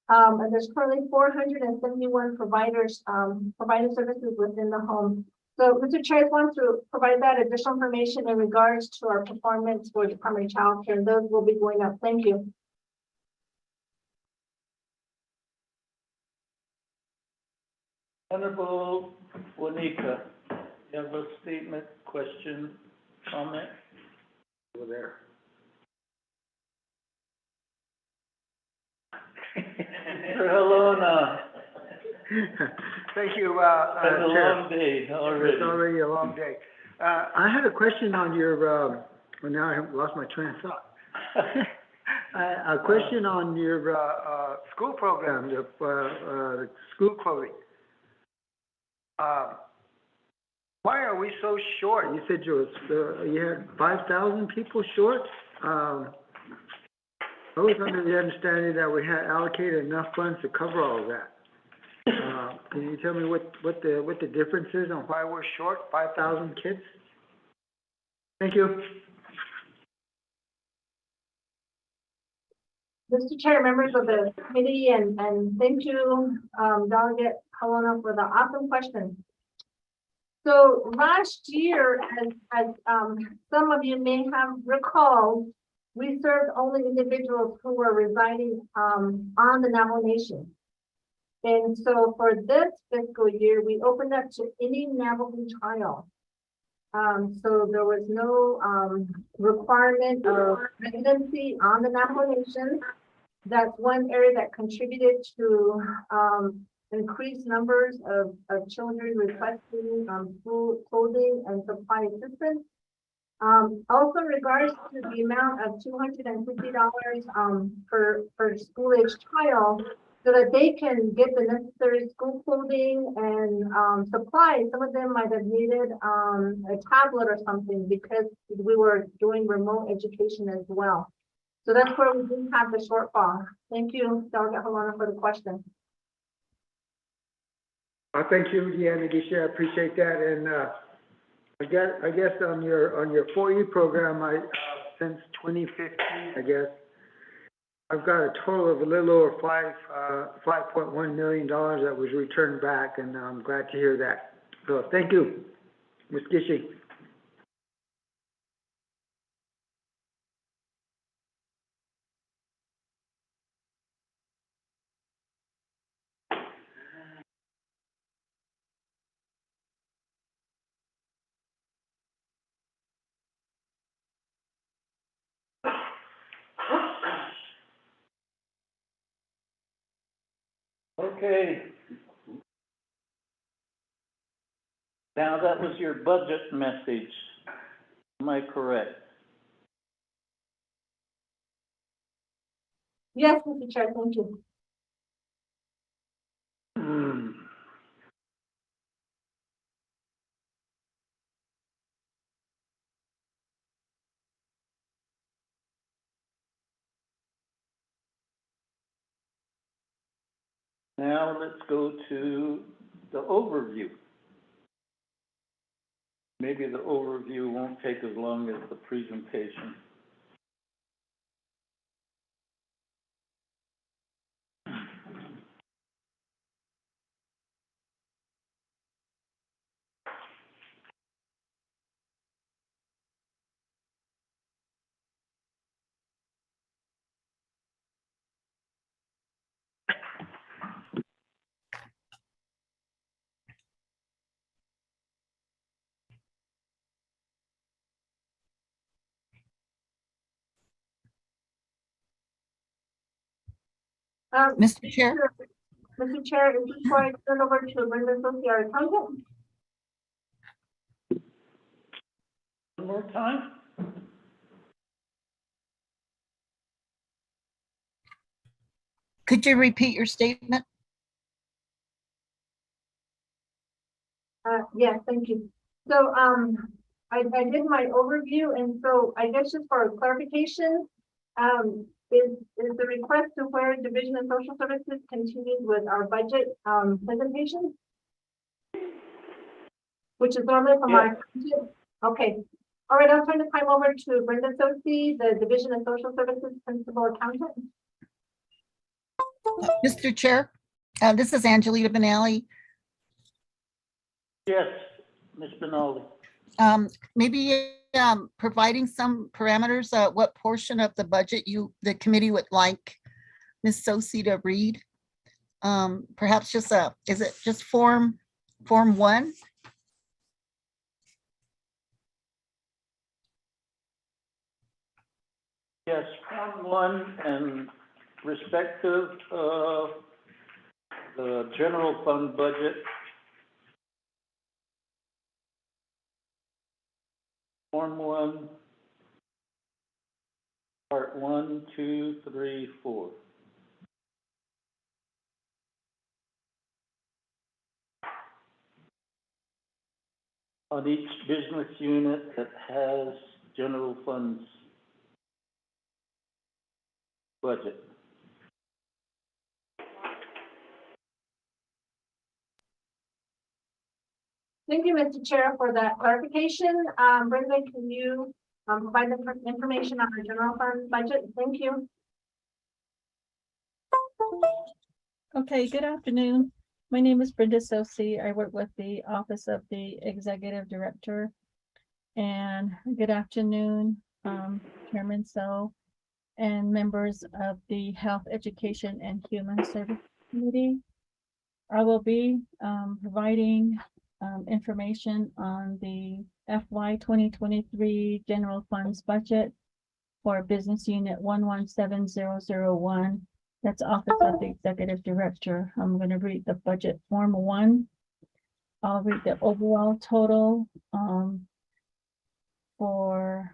Speaker 4: And there's currently 471 providers providing services within the home. So Mr. Chair, I want to provide that additional information in regards to our performance for the primary child care. Those will be going up. Thank you.
Speaker 1: Honorable Juanita, you have a statement, question, comment?
Speaker 16: Over there.
Speaker 1: Mr. Helona,
Speaker 16: Thank you,
Speaker 1: it's a
Speaker 16: Chair.
Speaker 1: long day already.
Speaker 16: It's already a long day. I had a question on your, well, now I have lost my train of thought. A question on your, school program, the school clothing. Why are we so short? You said you had 5,000 people short? I was under the understanding that we had allocated enough funds to cover all of that. Can you tell me what the difference is on why we're short 5,000 kids? Thank you.
Speaker 4: Mr. Chair, members of the committee, and thank you, Delegate Helena, for the awesome question. So last year, as some of you may have recalled, we served only individuals who were residing on the Navajo Nation. And so for this fiscal year, we opened up to any Navajo child. So there was no requirement of residency on the Navajo Nation. That's one area that contributed to increased numbers of children requesting food, clothing, and supply assistance. Also in regards to the amount of $250 per school-age child, so that they can get the necessary school clothing and supplies. Some of them might have needed a tablet or something because we were doing remote education as well. So that's where we do have the shortfall. Thank you, Delegate Helena, for the question.
Speaker 16: Thank you, Deanna Gisha, I appreciate that. And I guess on your 4E program, since 2015, I guess, I've got a total of a little over $5.1 million that was returned back, and I'm glad to hear that. So thank you, Ms. Gishi.
Speaker 1: Okay. Now, that was your budget message. Am I correct?
Speaker 4: Yes, Mr. Chair, thank you.
Speaker 1: Now, let's go to the overview. Maybe the overview won't take as long as the presentation.
Speaker 3: Mr. Chair?
Speaker 4: Mr. Chair, before I turn over to Brenda Sophie, our accountant.
Speaker 1: One more time?
Speaker 3: Could you repeat your statement?
Speaker 4: Yes, thank you. So I did my overview, and so I guess just for clarification, is the request to where Division of Social Services continues with our budget presentation? Which is normally from our, okay. All right, I'll turn the time over to Brenda Sophie, the Division of Social Services Principal Accountant.
Speaker 3: Mr. Chair, this is Angelita Benally.
Speaker 1: Yes, Ms. Benali.
Speaker 3: Maybe providing some parameters, what portion of the budget the committee would like Ms. Sosi to read. Perhaps just is it just form 1?
Speaker 1: Yes, Form 1 and respective of the general fund budget. Form 1, Part 1, 2, 3, 4. On each business unit that has general funds budget.
Speaker 4: Thank you, Mr. Chair, for that clarification. Brenda, can you provide the information on our general fund budget? Thank you.
Speaker 9: Okay, good afternoon. My name is Brenda Sosi. I work with the Office of the Executive Director. And good afternoon, Chairman So and members of the Health, Education, and Human Service Committee. I will be providing information on the FY 2023 General Funds Budget for Business Unit 117001. That's Office of the Executive Director. I'm going to read the budget Form 1. I'll read the overall total for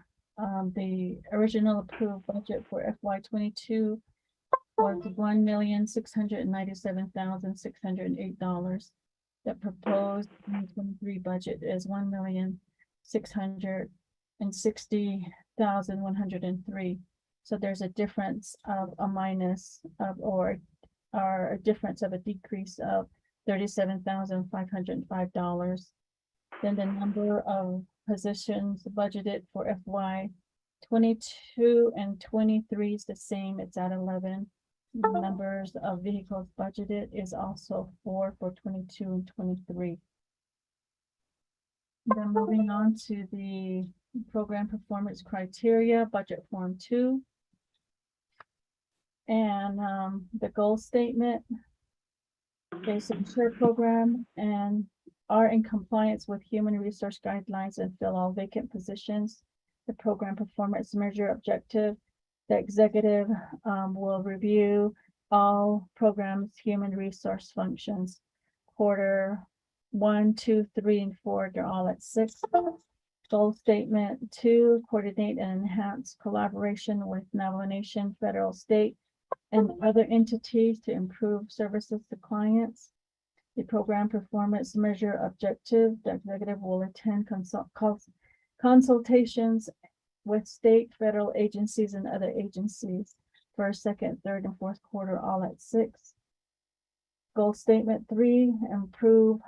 Speaker 9: the original approved budget for FY 22 was $1,697,608. The proposed 2023 budget is $1,660,103. So there's a difference of a minus of or a difference of a decrease of $37,505. Then the number of positions budgeted for FY 22 and 23 is the same. It's at 11. The numbers of vehicles budgeted is also 4 for 22 and 23. Then moving on to the program performance criteria, budget Form 2. And the goal statement. They secure program and are in compliance with human resource guidelines and fill all vacant positions. The program performance measure objective. The executive will review all programs, human resource functions. Quarter 1, 2, 3, and 4, they're all at 6. Goal statement 2, coordinate and enhance collaboration with Navajo Nation, federal, state, and other entities to improve services to clients. The program performance measure objective, the executive will attend consultations with state, federal agencies, and other agencies. First, second, third, and fourth quarter, all at 6. Goal statement 3, improve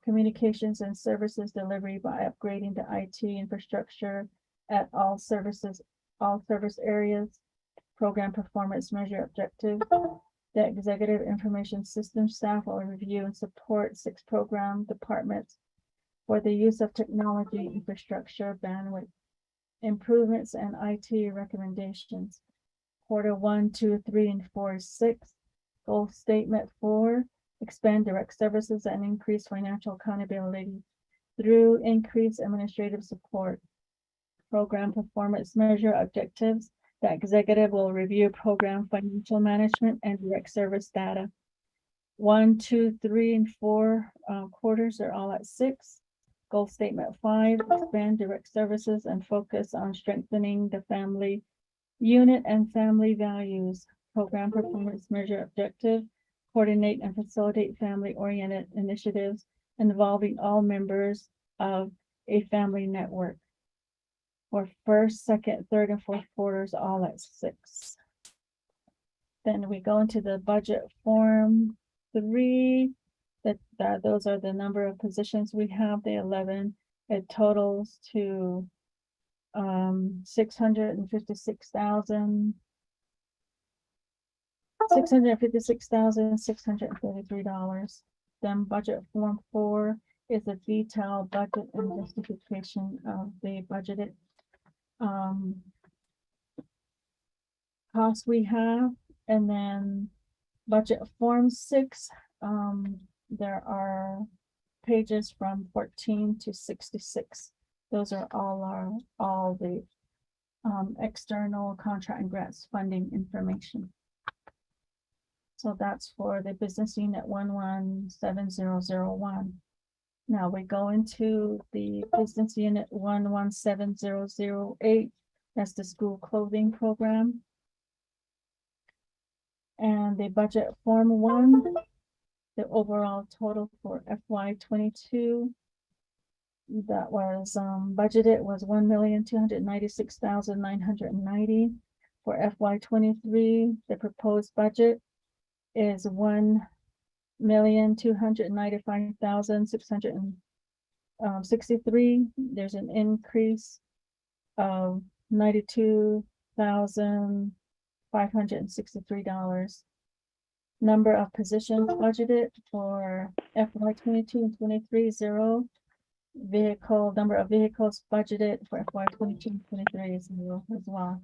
Speaker 9: communications and services delivery by upgrading the IT infrastructure at all service areas. Program performance measure objective. The executive information system staff will review and support 6 program departments for the use of technology, infrastructure, bandwidth, improvements, and IT recommendations. Quarter 1, 2, 3, and 4 is 6. Goal statement 4, expand direct services and increase financial accountability through increased administrative support. Program performance measure objectives. The executive will review program financial management and direct service data. 1, 2, 3, and 4 quarters are all at 6. Goal statement 5, expand direct services and focus on strengthening the family unit and family values. Program performance measure objective, coordinate and facilitate family-oriented initiatives involving all members of a family network. For first, second, third, and fourth quarters, all at 6. Then we go into the budget Form 3. Those are the number of positions we have, the 11. It totals to $656,633. Then budget Form 4 is a detailed budget and justification of the budgeted costs we have. And then budget form 6, there are pages from 14 to 66. Those are all the external contract and grants funding information. So that's for the business unit 117001. Now we go into the business unit 117008. That's the school clothing program. And the budget form 1, the overall total for FY22 that was budgeted was 1,296,990. For FY23, the proposed budget is 1,295,663. There's an increase of $92,563. Number of positions budgeted for FY22 and 23, 0. Number of vehicles budgeted for FY22 and 23 is 0 as well.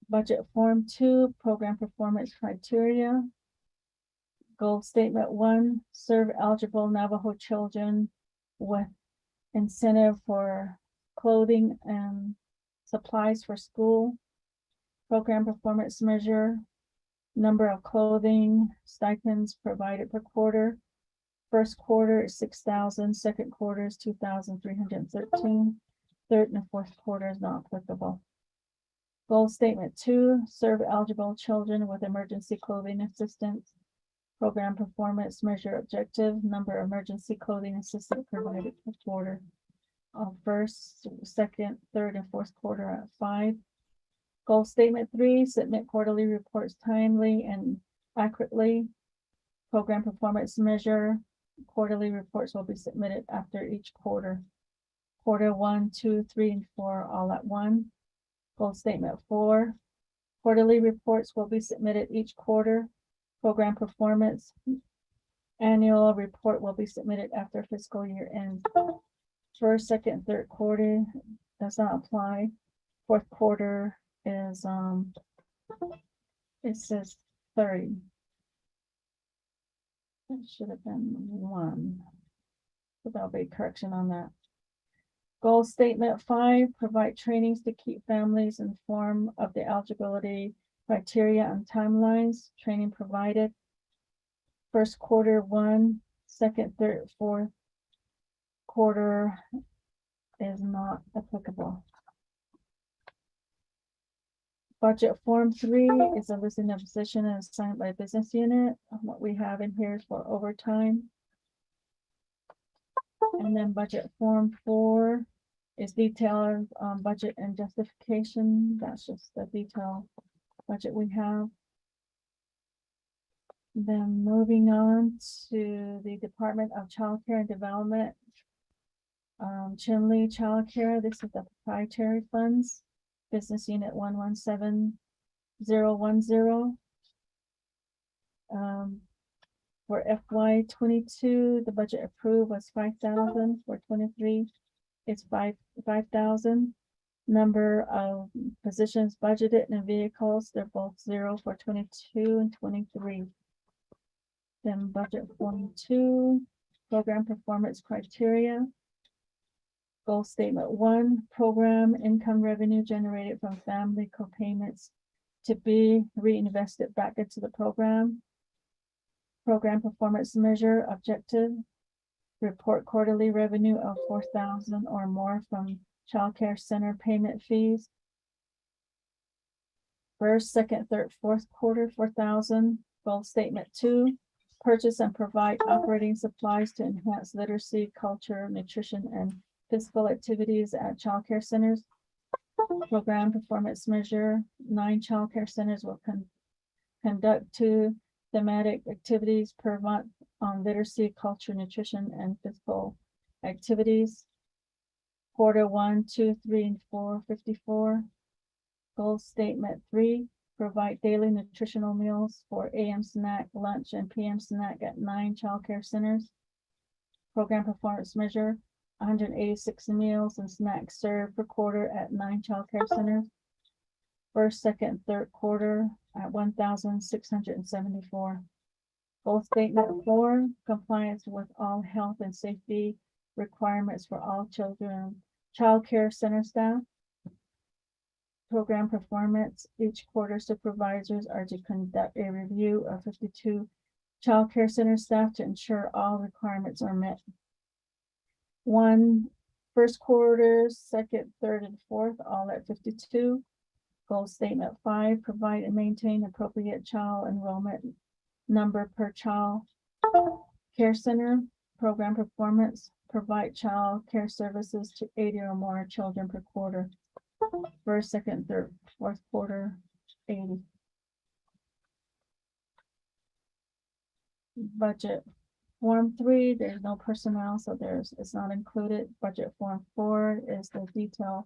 Speaker 9: Budget form 2, program performance criteria. Goal statement 1, serve eligible Navajo children with incentive for clothing and supplies for school. Program performance measure, number of clothing stipends provided per quarter. First quarter is 6,000, second quarter is 2,313, third and fourth quarter is not applicable. Goal statement 2, serve eligible children with emergency clothing assistance. Program performance measure objective, number of emergency clothing assistance provided per quarter. First, second, third, and fourth quarter at 5. Goal statement 3, submit quarterly reports timely and accurately. Program performance measure, quarterly reports will be submitted after each quarter. Quarter 1, 2, 3, and 4 all at 1. Goal statement 4, quarterly reports will be submitted each quarter. Program performance annual report will be submitted after fiscal year ends. First, second, third quarter does not apply. Fourth quarter is it says 30. It should have been 1. So there'll be a correction on that. Goal statement 5, provide trainings to keep families informed of the eligibility criteria and timelines. Training provided. First quarter 1, second, third, fourth quarter is not applicable. Budget form 3 is a listing of position and assigned by business unit. What we have in here is for overtime. And then budget form 4 is detailed budget and justification. That's just the detailed budget we have. Then moving on to the Department of Child Care and Development. Chinle Child Care, this is the proprietary funds. Business unit 117010. For FY22, the budget approved was 5,000. For 23, it's 5,000. Number of positions budgeted in vehicles, they're both 0 for 22 and 23. Then budget form 2, program performance criteria. Goal statement 1, program income revenue generated from family co-payments to be reinvested back into the program. Program performance measure objective, report quarterly revenue of 4,000 or more from child care center payment fees. First, second, third, fourth quarter, 4,000. Goal statement 2, purchase and provide operating supplies to enhance literacy, culture, nutrition, and physical activities at child care centers. Program performance measure, 9 child care centers will conduct 2 thematic activities per month on literacy, culture, nutrition, and physical activities. Quarter 1, 2, 3, and 4, 54. Goal statement 3, provide daily nutritional meals for AM snack, lunch, and PM snack at 9 childcare centers. Program performance measure, 186 meals and snacks served per quarter at 9 childcare centers. First, second, third quarter at 1,674. Goal statement 4, compliance with all health and safety requirements for all children, childcare center staff. Program performance, each quarter supervisors are to conduct a review of 52 childcare center staff to ensure all requirements are met. 1, first quarter, second, third, and fourth, all at 52. Goal statement 5, provide and maintain appropriate child enrollment number per child care center. Program performance, provide child care services to 80 or more children per quarter. First, second, third, fourth quarter, 80. Budget Form 3, there's no personnel, so it's not included. Budget Form 4 is the detailed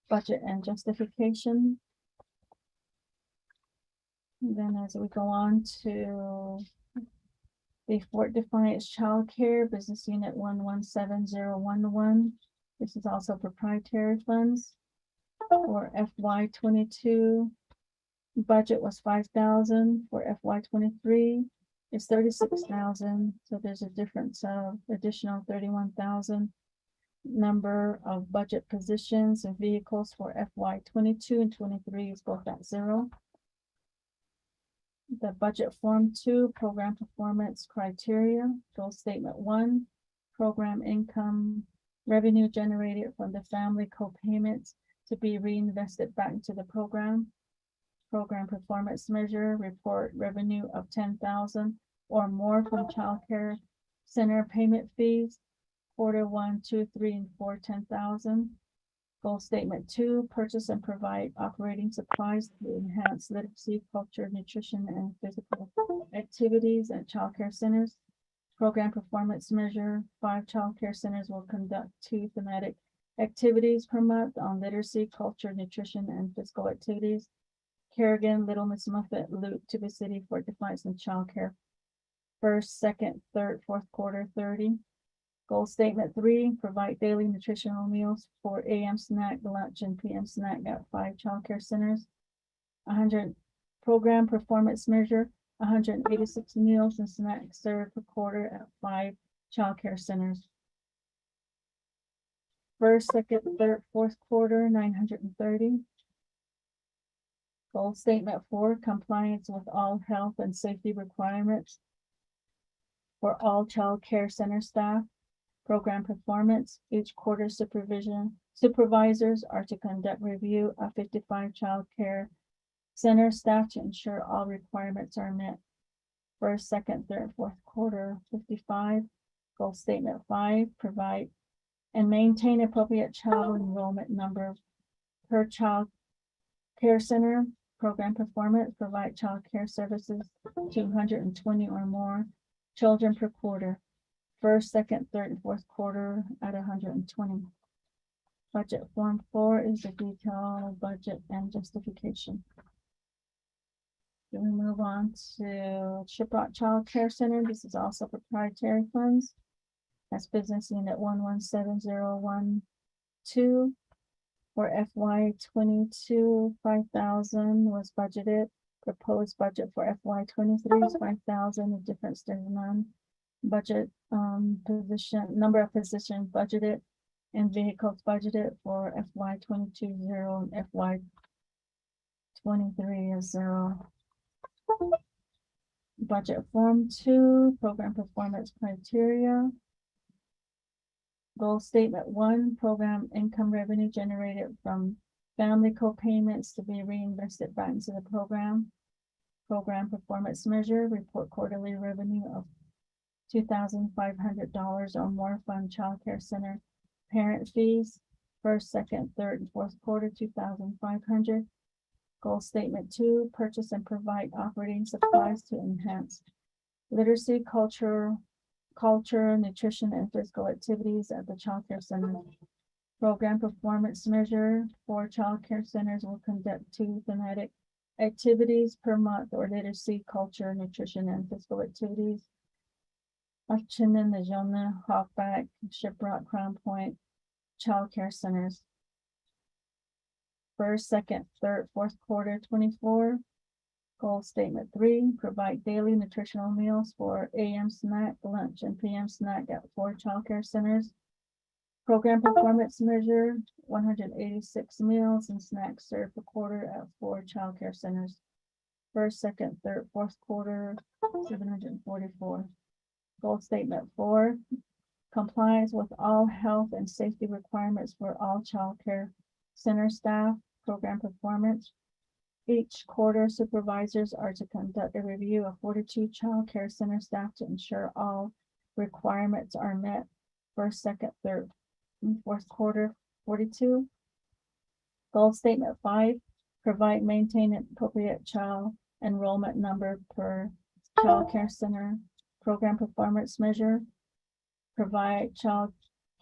Speaker 9: budget and justification. And then as we go on to the Fort Defiance Child Care Business Unit 117011. This is also proprietary funds for FY22. Budget was 5,000 for FY23. It's 36,000. So there's a difference of additional 31,000. Number of budget positions and vehicles for FY22 and 23 is both at 0. The budget form 2, program performance criteria, goal statement 1, program income revenue generated from the family co-payments to be reinvested back into the program. Program performance measure, report revenue of 10,000 or more from child care center payment fees. Quarter 1, 2, 3, and 4, 10,000. Goal statement 2, purchase and provide operating supplies to enhance literacy, culture, nutrition, and physical activities at child care centers. Program performance measure, 5 child care centers will conduct 2 thematic activities per month on literacy, culture, nutrition, and physical activities. Kerrigan, Little Miss Muffet, Loop, Tuba City, Fort Defiance, and child care. First, second, third, fourth quarter, 30. Goal statement 3, provide daily nutritional meals for AM snack, lunch, and PM snack at 5 childcare centers. 100 program performance measure, 186 meals and snacks served per quarter at 5 childcare centers. First, second, third, fourth quarter, 930. Goal statement 4, compliance with all health and safety requirements for all child care center staff. Program performance, each quarter supervisors are to conduct review of 55 child care center staff to ensure all requirements are met. First, second, third, fourth quarter, 55. Goal statement 5, provide and maintain appropriate child enrollment number per child care center. Program performance, provide child care services to 120 or more children per quarter. First, second, third, and fourth quarter at 120. Budget form 4 is the detailed budget and justification. Then we move on to Shiprock Child Care Center. This is also proprietary funds. That's business unit 117012. For FY22, 5,000 was budgeted. Proposed budget for FY23 is 5,000. The difference, there's none. Budget position, number of positions budgeted and vehicles budgeted for FY22 0 and FY23 is 0. Budget form 2, program performance criteria. Goal statement 1, program income revenue generated from family co-payments to be reinvested back into the program. Program performance measure, report quarterly revenue of $2,500 or more from child care center parent fees. First, second, third, and fourth quarter, 2,500. Goal statement 2, purchase and provide operating supplies to enhance literacy, culture, nutrition, and physical activities at the child care center. Program performance measure, 4 child care centers will conduct 2 thematic activities per month or literacy, culture, nutrition, and physical activities. Achinnen, Najona, Hawkback, Shiprock, Crown Point, Child Care Centers. First, second, third, fourth quarter 24. Goal statement 3, provide daily nutritional meals for AM snack, lunch, and PM snack at 4 child care centers. Program performance measure, 186 meals and snacks served per quarter at 4 child care centers. First, second, third, fourth quarter, 744. Goal statement 4, compliance with all health and safety requirements for all child care center staff. Program performance. Each quarter, supervisors are to conduct a review of 42 child care center staff to ensure all requirements are met. First, second, third, and fourth quarter 42. Goal statement 5, provide, maintain an appropriate child enrollment number per child care center. Program performance measure, provide child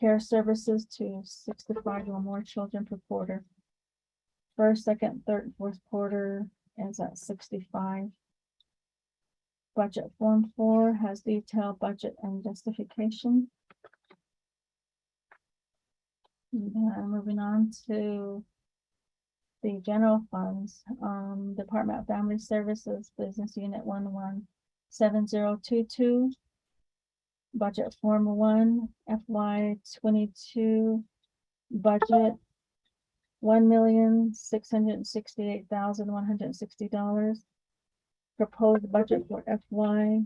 Speaker 9: care services to 65 or more children per quarter. First, second, third, fourth quarter is at 65. Budget form 4 has detailed budget and justification. And moving on to the general funds, Department of Family Services, Business Unit 117022. Budget form 1, FY 22 budget, $1,668,160. Proposed budget for FY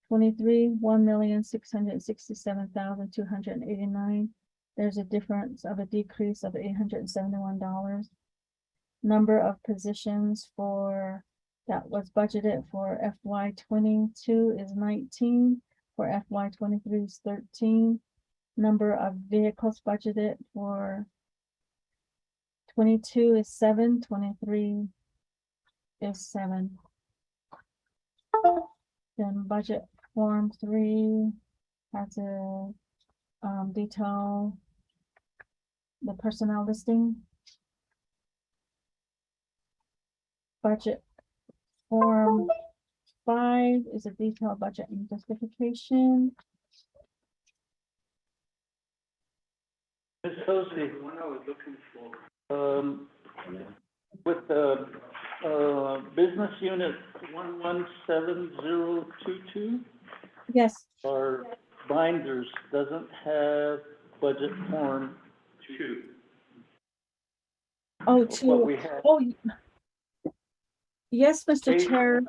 Speaker 9: 23, $1,667,289. There's a difference of a decrease of $871. Number of positions for that was budgeted for FY 22 is 19, for FY 23 is 13. Number of vehicles budgeted for 22 is 7, 23 is 7. Then budget form 3 has a detail the personnel listing. Budget form 5 is a detailed budget and justification.
Speaker 1: Ms. Hosey,
Speaker 2: One I was looking for.
Speaker 1: with the, business unit 117022,
Speaker 9: Yes,
Speaker 1: our binders doesn't have budget form 2.
Speaker 9: oh,
Speaker 1: What we had.
Speaker 9: Yes, Mr.
Speaker 1: Hey.
Speaker 9: Chair,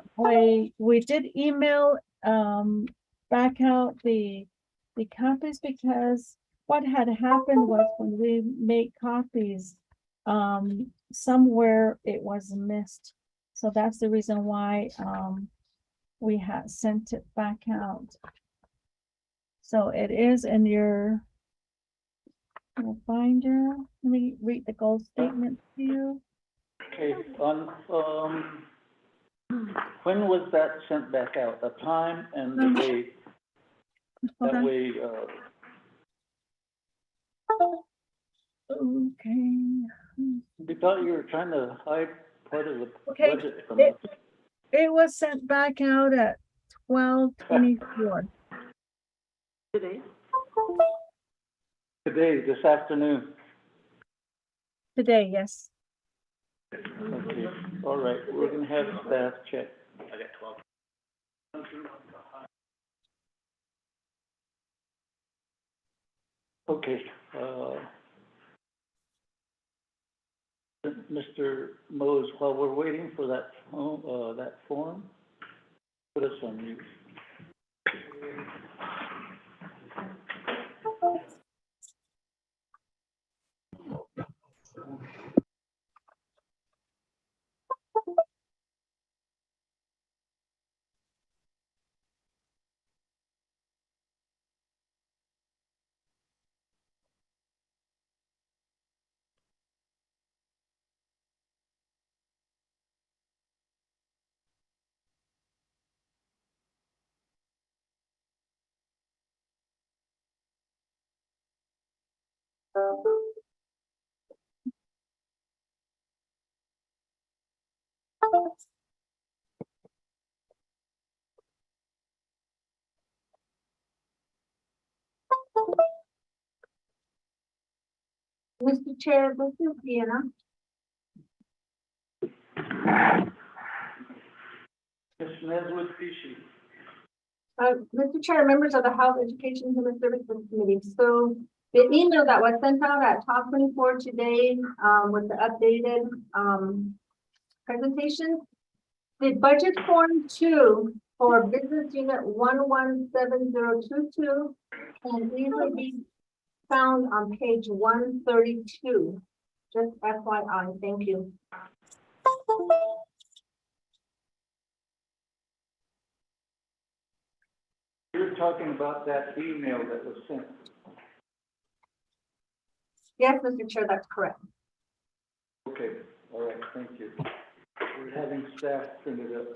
Speaker 9: we did email back out the copies because what had happened was when we made copies, somewhere it was missed. So that's the reason why we had sent it back out. So it is in your binder. Let me read the goal statement to you.
Speaker 1: Okay, when was that sent back out? The time and the date?
Speaker 9: Hold
Speaker 1: That
Speaker 9: on.
Speaker 1: way,
Speaker 9: Okay.
Speaker 1: we thought you were trying to hide part of the
Speaker 9: Okay,
Speaker 1: budget from us.
Speaker 9: it was sent back out at 12:24.
Speaker 18: Today?
Speaker 1: Today, this afternoon.
Speaker 9: Today, yes.
Speaker 1: Okay, all right, we're gonna have staff check.
Speaker 2: I got 12.
Speaker 1: Okay, Mr. Mose, while we're waiting for that form, put us on mute.
Speaker 4: Mr. Chair, this is Deanna.
Speaker 1: Ms. Neswood Fishy.
Speaker 4: Mr. Chair, members of the Health, Education, and Human Services Committee. So the email that was sent out at top 24 today, with the updated, presentation, the budget form 2 for business unit 117022 can easily be found on page 132. Just FYI, thank you.
Speaker 1: You're talking about that email that was sent.
Speaker 4: Yes, Mr. Chair, that's correct.
Speaker 1: Okay, all right, thank you. We're having staff print it up.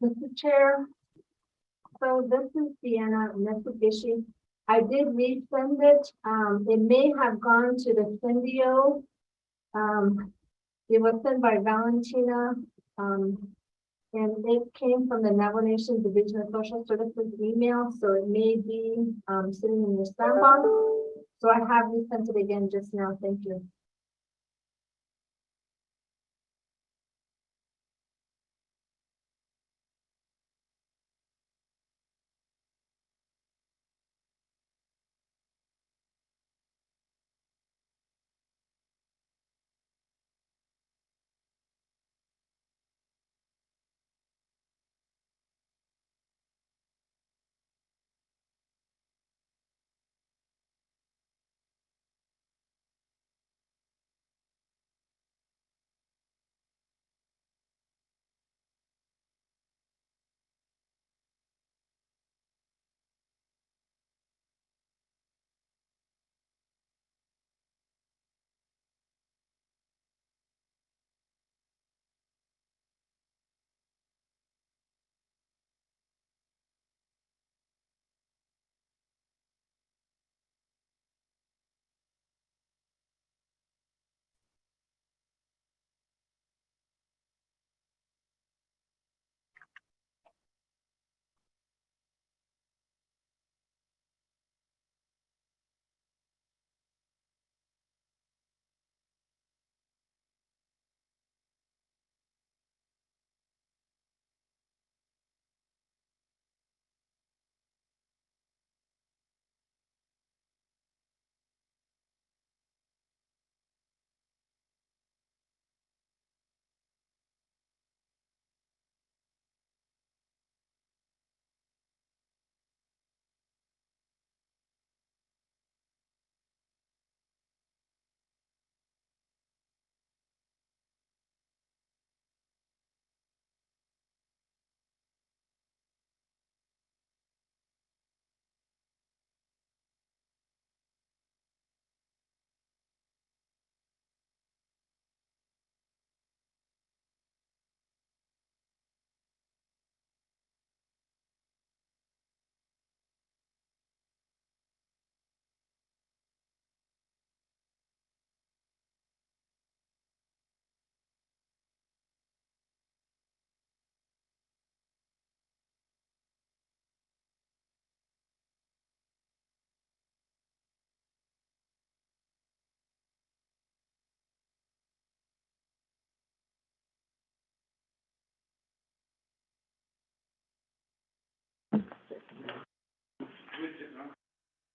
Speaker 4: Mr. Chair, so this is Deanna Mitsubishi. I did resend it. It may have gone to the Sendio. It was sent by Valentina. And it came from the Navajo Nation Division of Social Services email, so it may be sitting in your spam box. So I have resent it again just now. Thank you.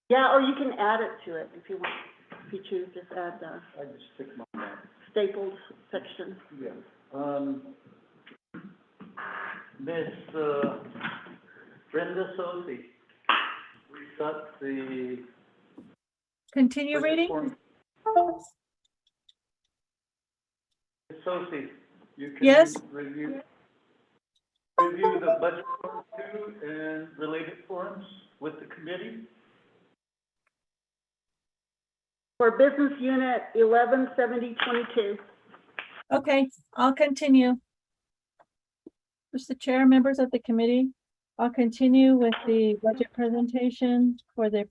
Speaker 18: Yeah, or you can add it to it if you want. If you choose, just add the
Speaker 1: I just stick mine out.
Speaker 18: stapled section.
Speaker 1: Yeah. Miss, Brenda Sophie, we got the.
Speaker 9: Continue
Speaker 1: budget
Speaker 9: reading?
Speaker 1: form. Miss Sophie, you can
Speaker 9: Yes.
Speaker 1: review the budget form 2 and related forms with the committee.
Speaker 18: For business unit 117022.
Speaker 9: Okay, I'll continue. Mr. Chair, members of the committee, I'll continue with the budget presentation for the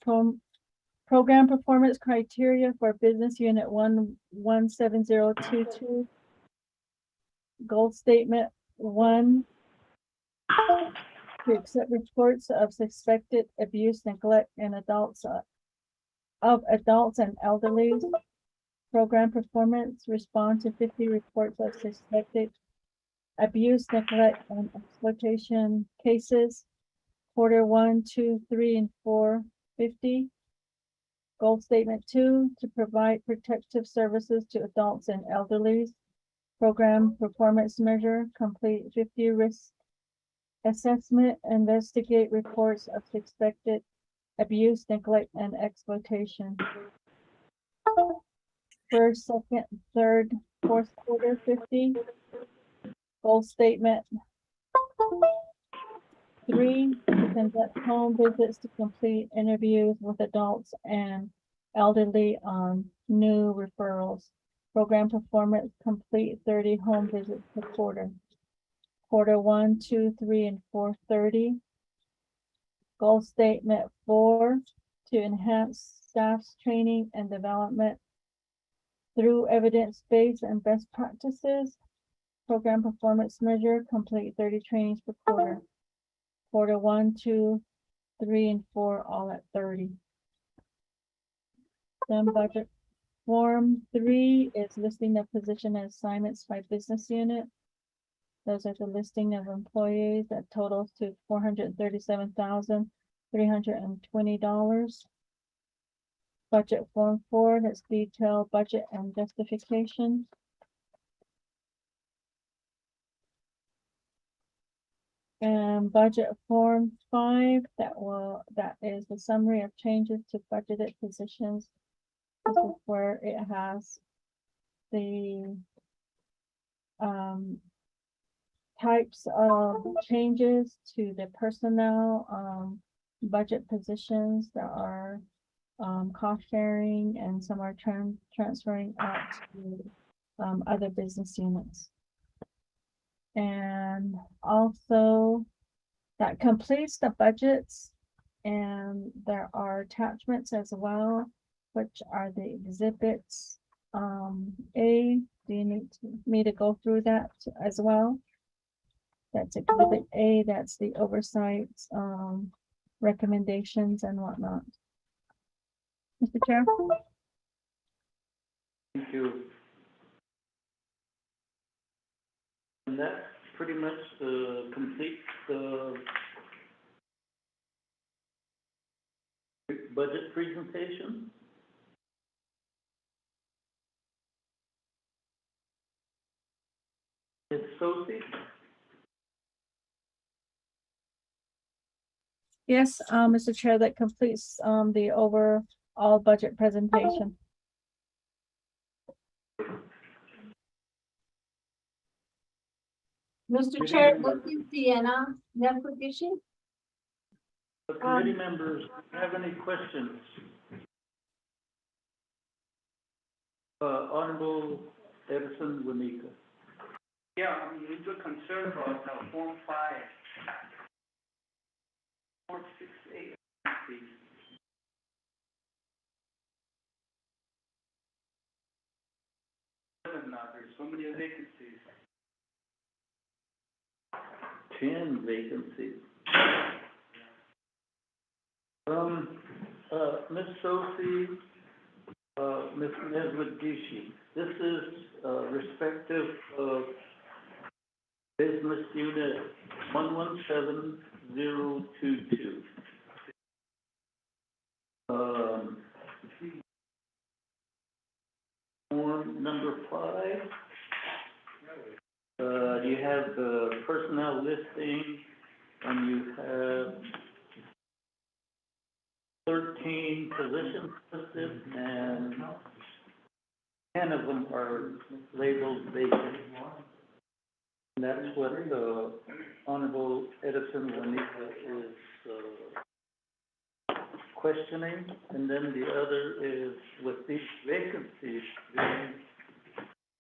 Speaker 9: program performance criteria for business unit 17022. Goal statement 1. To accept reports of suspected abuse, neglect, and adults and elderly. Program performance, respond to 50 reports of suspected abuse, neglect, and exploitation cases. Quarter 1, 2, 3, and 4, 50. Goal statement 2, to provide protective services to adults and elderly. Program performance measure, complete 50 risk assessment, investigate reports of suspected abuse, neglect, and exploitation. First, second, third, fourth quarter 50. Goal statement 3, to conduct home visits to complete interviews with adults and elderly on new referrals. Program performance, complete 30 home visits per quarter. quarter 1, 2, 3, and 430. Goal statement 4, to enhance staff's training and development through evidence-based and best practices. Program performance measure, complete 30 trainings per quarter. Quarter 1, 2, 3, and 4, all at 30. Then budget form 3 is listing of position and assignments by business unit. Those are the listing of employees that totals to $437,320. Budget form 4 has detailed budget and justification. And budget form 5, that is the summary of changes to budgeted positions. This is where it has the types of changes to the personnel budget positions that are cost sharing, and some are transferring out to other business units. And also that completes the budgets, and there are attachments as well, which are the exhibits. A, do you need me to go through that as well? That's exhibit A, that's the oversight recommendations and whatnot. Mr. Chair?
Speaker 1: Thank you. And that pretty much completes the budget presentation. Ms. Sophie?
Speaker 9: Yes, Mr. Chair, that completes the overall budget presentation.
Speaker 4: Mr. Chair, this is Deanna Nefugishi.
Speaker 1: The committee members, do you have any questions? Honorable Edison Wanika.
Speaker 2: Yeah, I'm a little concerned about Form 5. 4, 6, 8, please. There's so many vacancies.
Speaker 1: 10 vacancies. Ms. Sophie, Ms. Neswadishi, this is respective of business unit 117022. Form number 5. You have the personnel listing, and you have 13 positions listed, and 10 of them are labeled vacant. And that's what the Honorable Edison Juanita is questioning. And then the other is, with these vacancies, then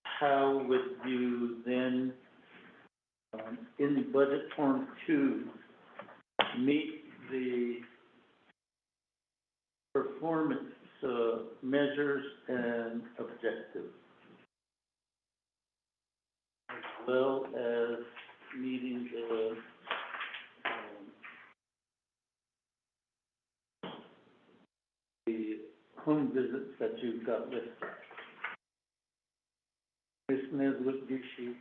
Speaker 1: how would you then, in budget form 2, meet the performance measures and objectives, as well as meeting the home visits that you've got listed? Ms. Neswadishi.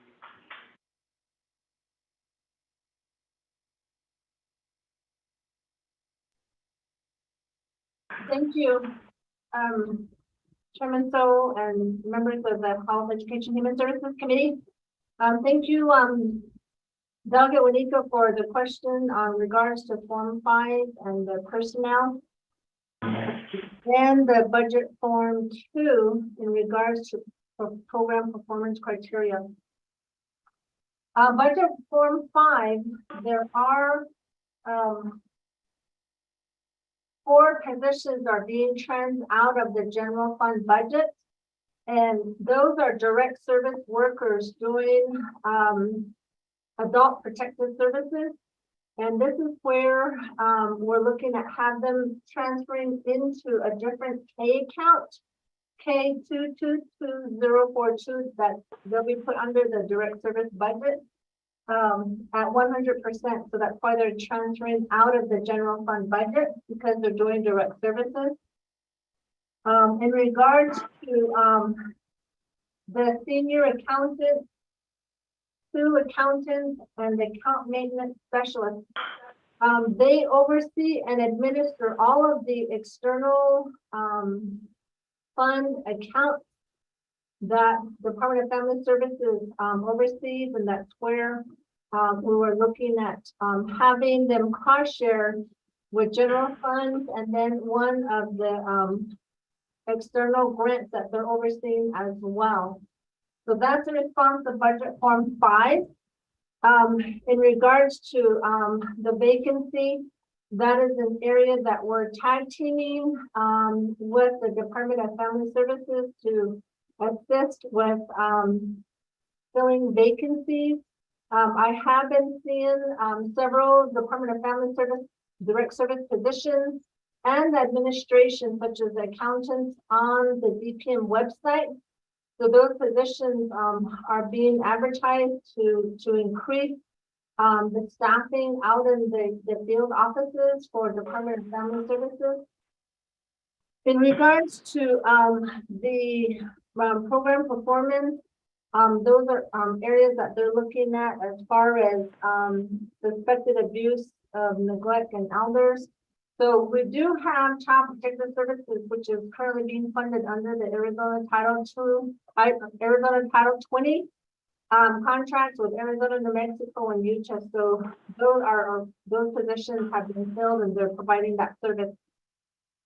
Speaker 4: Thank you, Chairman So and members of the Health, Education, Human Services Committee. Thank you, Delegate Wanika, for the question regards to Form 5 and the personnel. And the budget Form 2 in regards to program performance criteria. Budget Form 5, there are 4 positions are being trends out of the general fund budget. And those are direct service workers doing Adult Protective Services. And this is where, we're looking at have them transferring into a different K account, K222042, that they'll be put under the direct service budget, at 100%. So that's why they're transferring out of the general fund budget, because they're doing direct services. In regards to, the senior accountant, 2 accountants, and the account maintenance specialist. They oversee and administer all of the external fund accounts that Department of Family Services oversees, and that's where we were looking at having them cost share with general funds, and then one of the external grants that they're overseeing as well. So that's in response to budget form 5. In regards to the vacancy, that is an area that we're tag teaming with the Department of Family Services to assist with filling vacancies. I have been seeing several Department of Family Service direct service positions and administration, such as accountants, on the DPM website. So those positions are being advertised to increase the staffing out in the field offices for Department of Family Services. In regards to the program performance, those are areas that they're looking at as far as suspected abuse of neglect and elders. So we do have Child Protective Services, which is currently being funded under the Arizona Title 20 contracts with Arizona, New Mexico, and Utah. So those positions have been filled, and they're providing that service.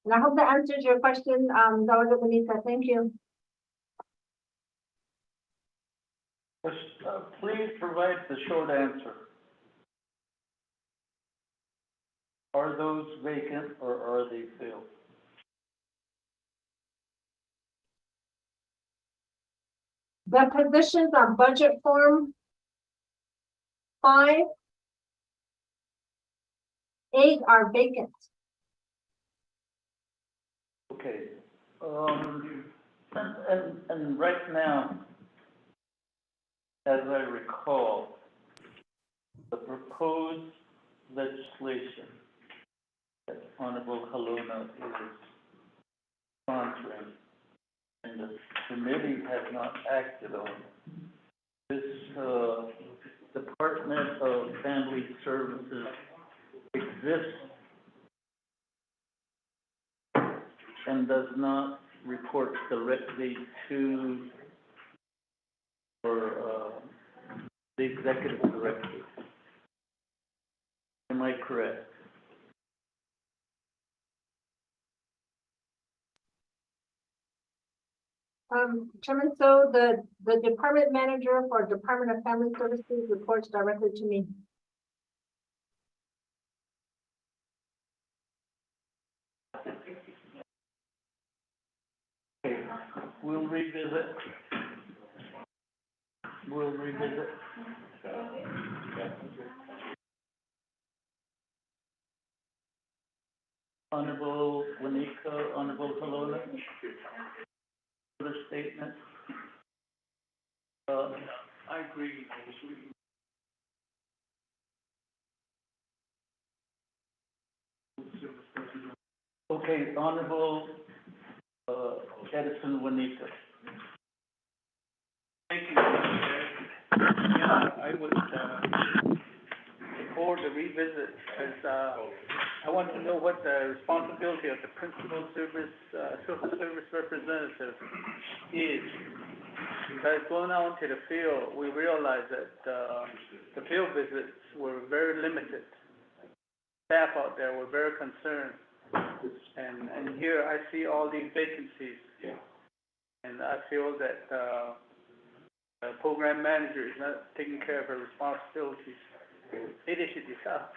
Speaker 4: And I hope that answers your question, Dr. Bonita. Thank you.
Speaker 1: Please provide the short answer. Are those vacant or are they filled?
Speaker 4: The positions on budget form 5, 8 are vacant.
Speaker 1: Okay, and right now, as I recall, the proposed legislation that Honorable Halona is sponsoring, and the committee has not acted on. This Department of Family Services exists and does not report directly to or the executive director. Am I correct?
Speaker 4: Chairman, so the department manager for Department of Family Services reports directly to me.
Speaker 1: Okay, we'll revisit. We'll revisit. Honorable Wanika, Honorable Halona. Other statement. I agree. Okay, Honorable Edison Wanika.
Speaker 2: Thank you, Mr. Chair. Yeah, I would support the revisit, because I want to know what the responsibility of the principal service, social service representative is. Because going out to the field, we realized that the field visits were very limited. Staff out there were very concerned. And here I see all these vacancies. And I feel that the program manager is not taking care of her responsibilities. Leadership is up.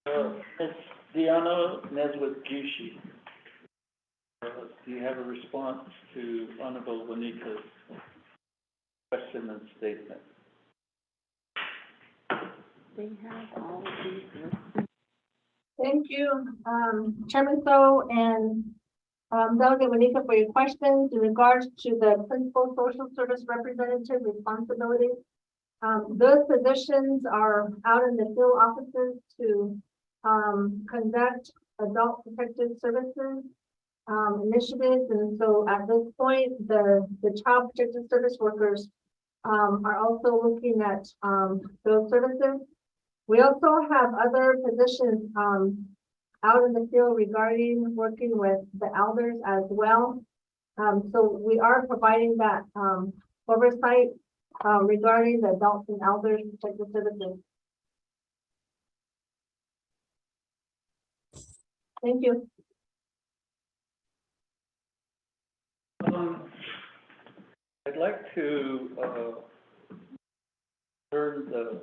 Speaker 1: Ms. Diana Neswit-Gishi, do you have a response to Honorable Juanita's question and statement?
Speaker 18: They have all of these.
Speaker 4: Thank you, Chairman So and Delegate Monica for your questions in regards to the principal social service representative responsibilities. Those positions are out in the field offices to conduct adult protective services initiatives. And so at this point, the child protective service workers are also looking at those services. We also have other positions out in the field regarding working with the elders as well. So we are providing that oversight regarding the adults and elders protective services. Thank you.
Speaker 1: I'd like to turn the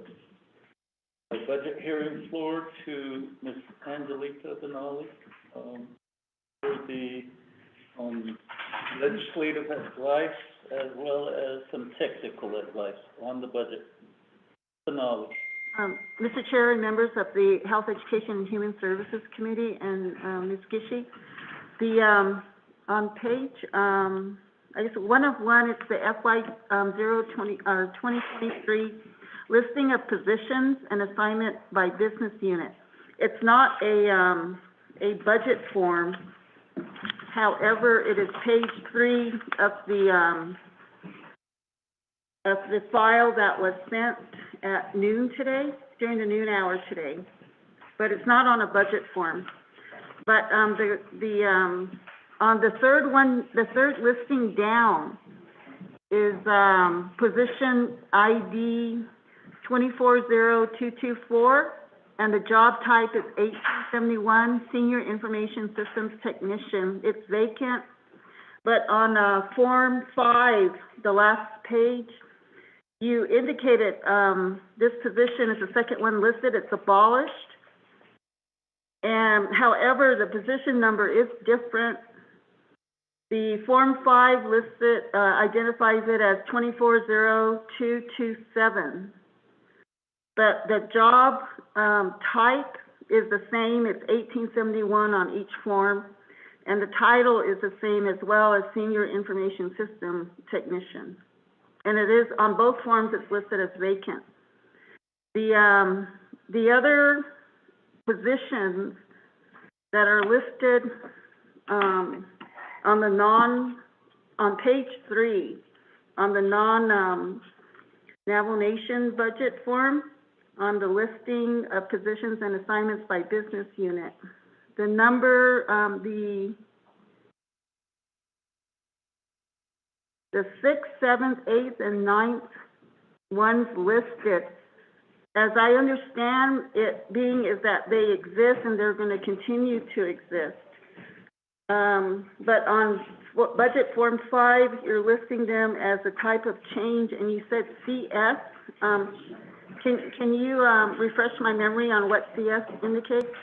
Speaker 1: budget hearing floor to Ms. Angelica Benali for the legislative advice as well as some technical advice on the budget. Benali.
Speaker 18: Mr. Chair and members of the Health, Education, and Human Services Committee and Ms. Gishi, the on page, I guess one of one, it's the FY 2023 listing of positions and assignment by business unit. It's not a budget form. However, it is page 3 of the file that was sent at noon today, during the noon hour today. But it's not on a budget form. But on the third one, the third listing down is position ID 240224, and the job type is 1871, Senior Information Systems Technician. It's vacant, but on Form 5, the last page, you indicated this position is the second one listed. It's abolished. And however, the position number is different. The Form 5 listed identifies it as 240227. But the job type is the same. It's 1871 on each form. And the title is the same as well as Senior Information System Technician. And it is, on both forms, it's listed as vacant. The other positions that are listed on page 3, on the Navajo Nation budget form, on the listing of positions and assignments by business unit. The number, the 6th, 7th, 8th, and 9th ones listed, as I understand it being, is that they exist and they're going to continue to exist. But on budget form 5, you're listing them as a type of change, and you said CS. Can you refresh my memory on what CS indicates?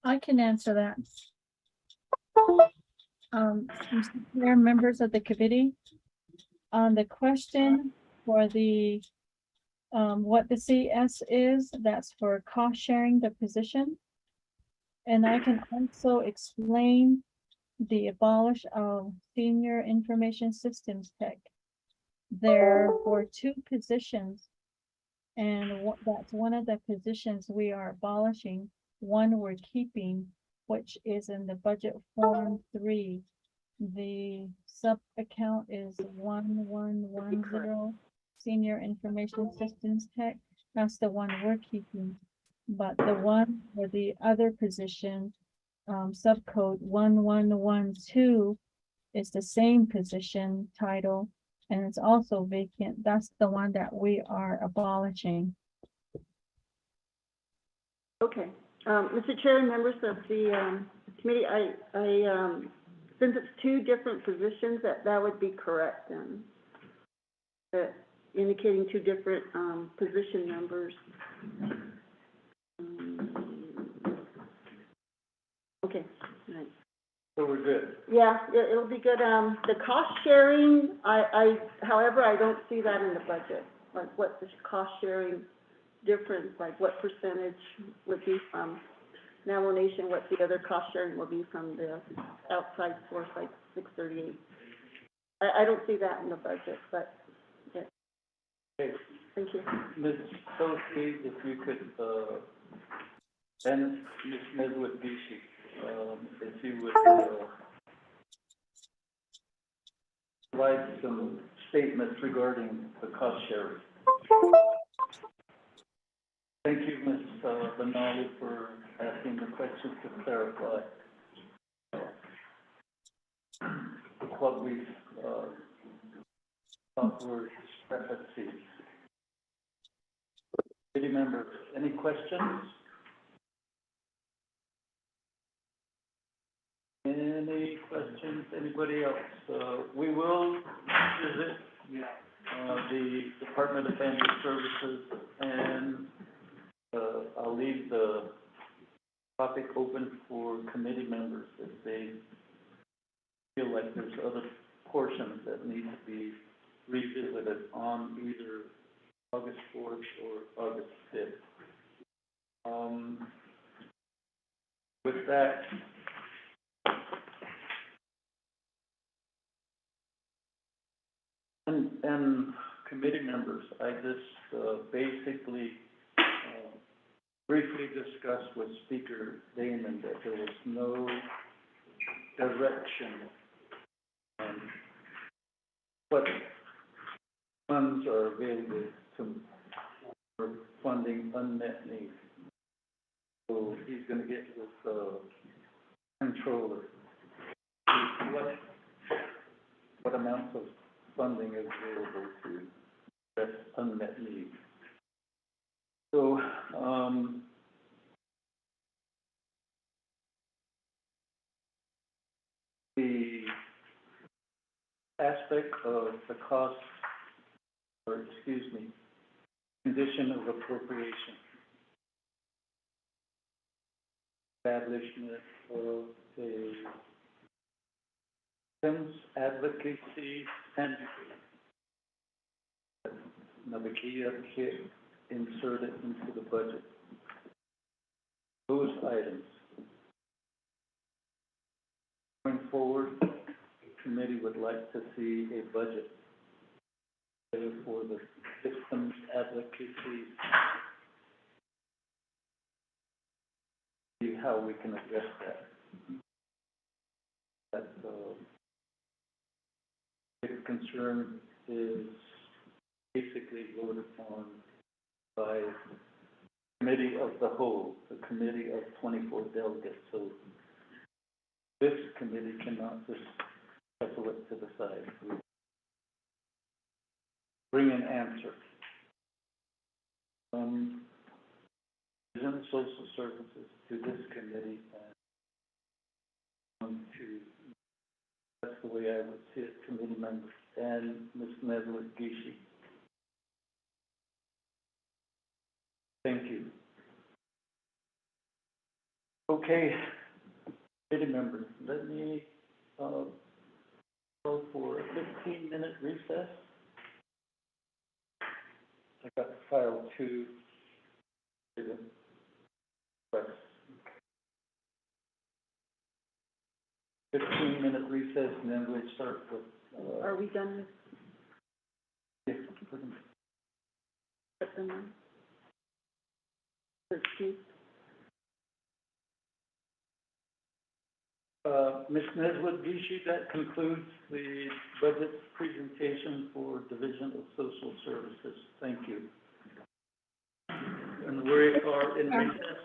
Speaker 9: I can answer that. Mr. Chair, members of the committee, on the question for the what the CS is, that's for cost sharing the position. And I can also explain the abolish of Senior Information Systems Tech. There were 2 positions, and that's one of the positions we are abolishing. One we're keeping, which is in the budget form 3. The sub account is 1110, Senior Information Systems Tech. That's the one we're keeping. But the one for the other position, subcode 1112, is the same position title, and it's also vacant. That's the one that we are abolishing.
Speaker 18: Okay. Mr. Chair and members of the committee, since it's 2 different positions, that would be correct then. But indicating two different, position numbers. Okay, all right.
Speaker 1: So we're good.
Speaker 18: Yeah, it'll be good. The cost sharing, however, I don't see that in the budget. Like what the cost sharing difference, like what percentage would be from Navajo Nation, what the other cost sharing will be from the outside source, like 638. I don't see that in the budget, but, yeah,
Speaker 1: Okay,
Speaker 18: thank you.
Speaker 1: Ms. Sophie, if you could, and Ms. Neswit-Gishi, if you would, provide some statements regarding the cost sharing. Thank you, Ms. Benali, for asking the questions to clarify what we've thought were discrepancies. Committee members, any questions? Any questions? Anybody else? We will visit the Department of Family Services, and I'll leave the topic open for committee members if they feel like there's other portions that need to be revisited on either August 4th or August 5th. With that, and committee members, I just basically briefly discussed with Speaker Damon that there was no direction on what funds are available for funding unmet needs. So he's going to get with the controller. What amounts of funding is available to address unmet needs. So, the aspect of the cost, or excuse me, condition of appropriation, establishment of a advocacy and Navajo kit inserted into the budget. Those items. Going forward, the committee would like to see a budget for the systems advocacy. See how we can address that. That big concern is basically voted on by committee of the whole, the committee of 24 delegates. So this committee cannot just shuffle it to the side. We bring an answer. Present social services to this committee, and that's the way I would see it, committee members, and Ms. Neswit-Gishi. Thank you. Okay, committee members, let me call for a 15-minute recess. I got to file two requests. 15-minute recess, and then we'll start with.
Speaker 18: Are we done with?
Speaker 1: Yes.
Speaker 18: September 13th.
Speaker 1: Ms. Neswit-Gishi, that concludes the budget presentation for Division of Social Services. Thank you. And we are in recess.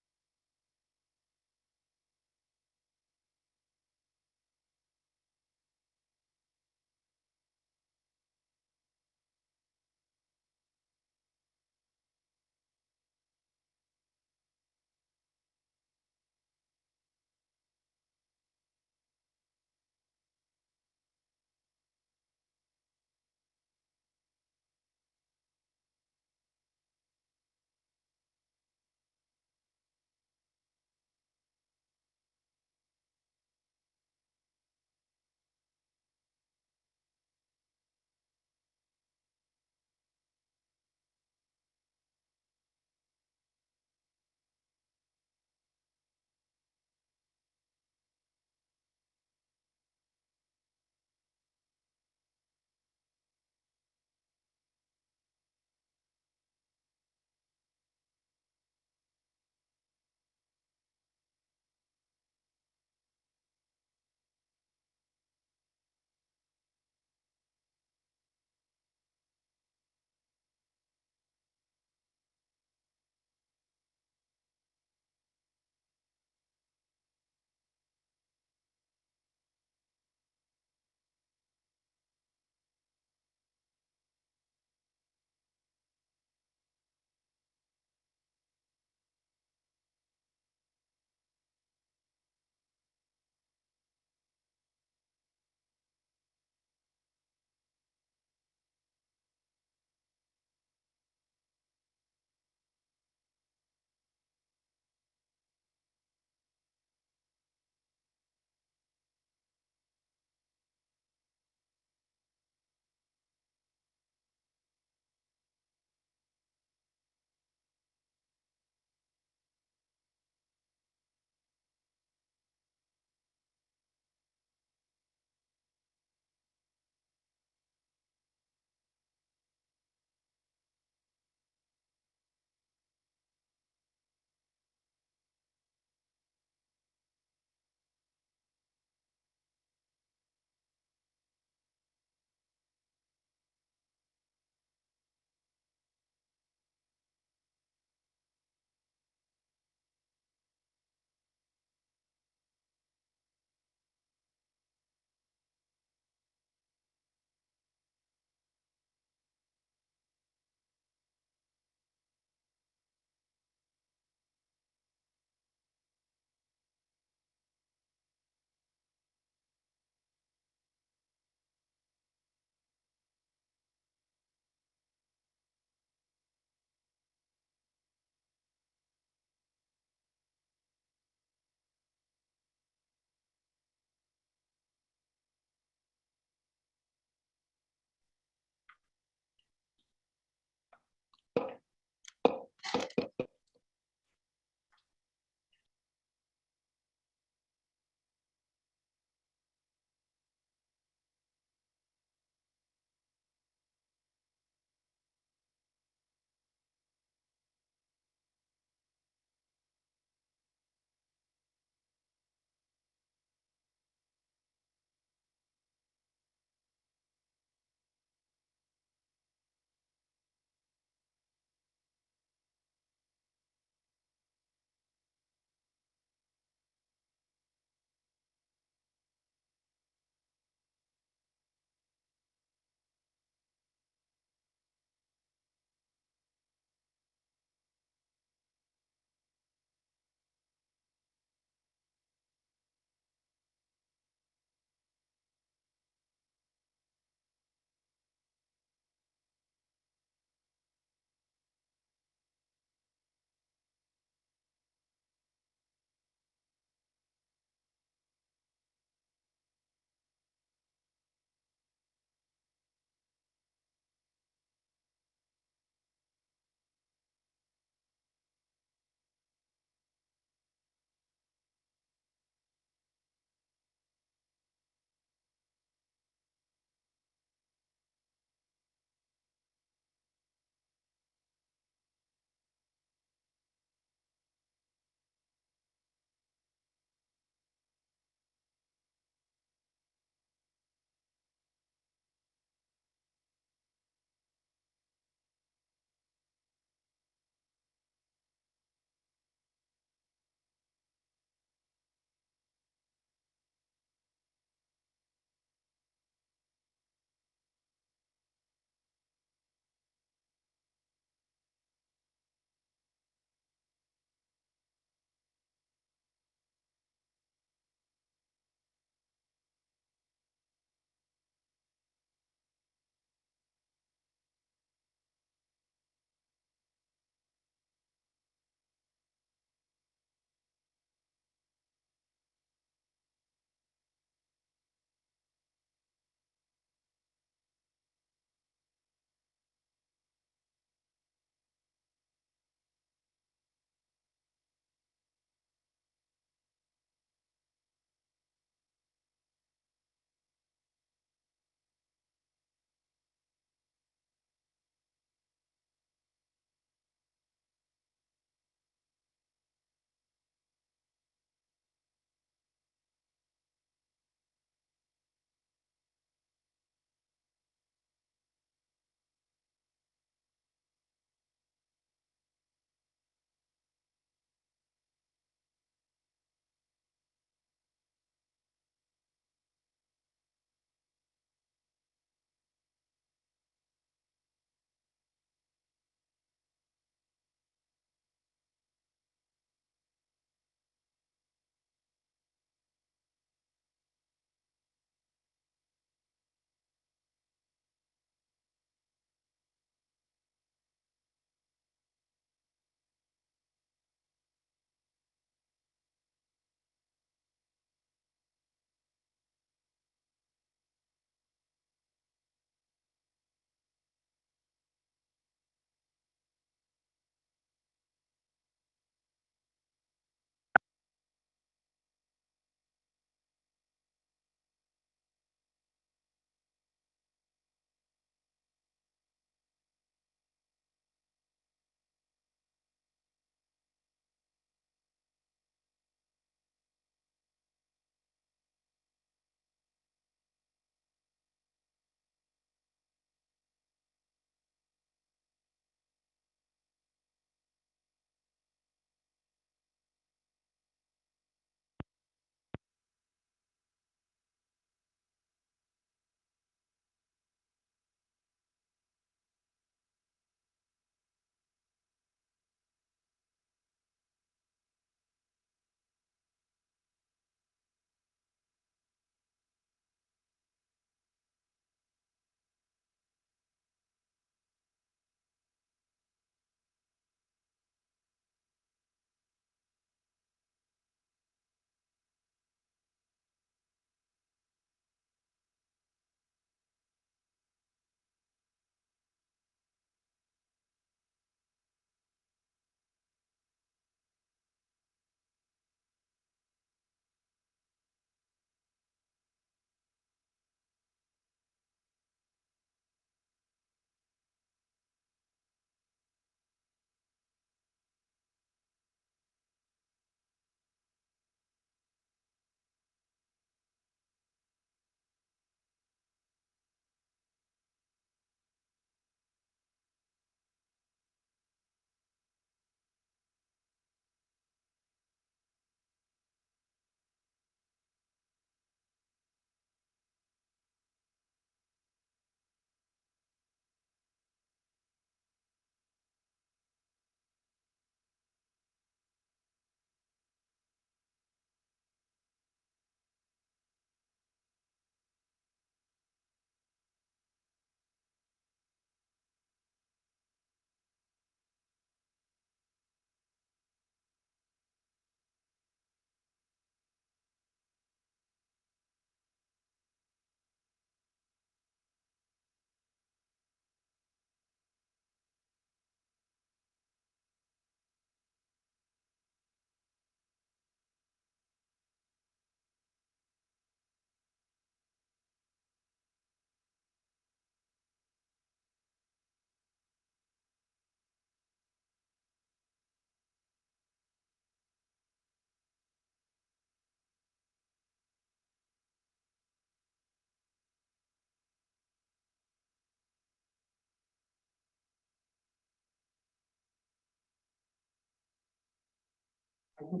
Speaker 21: Honorable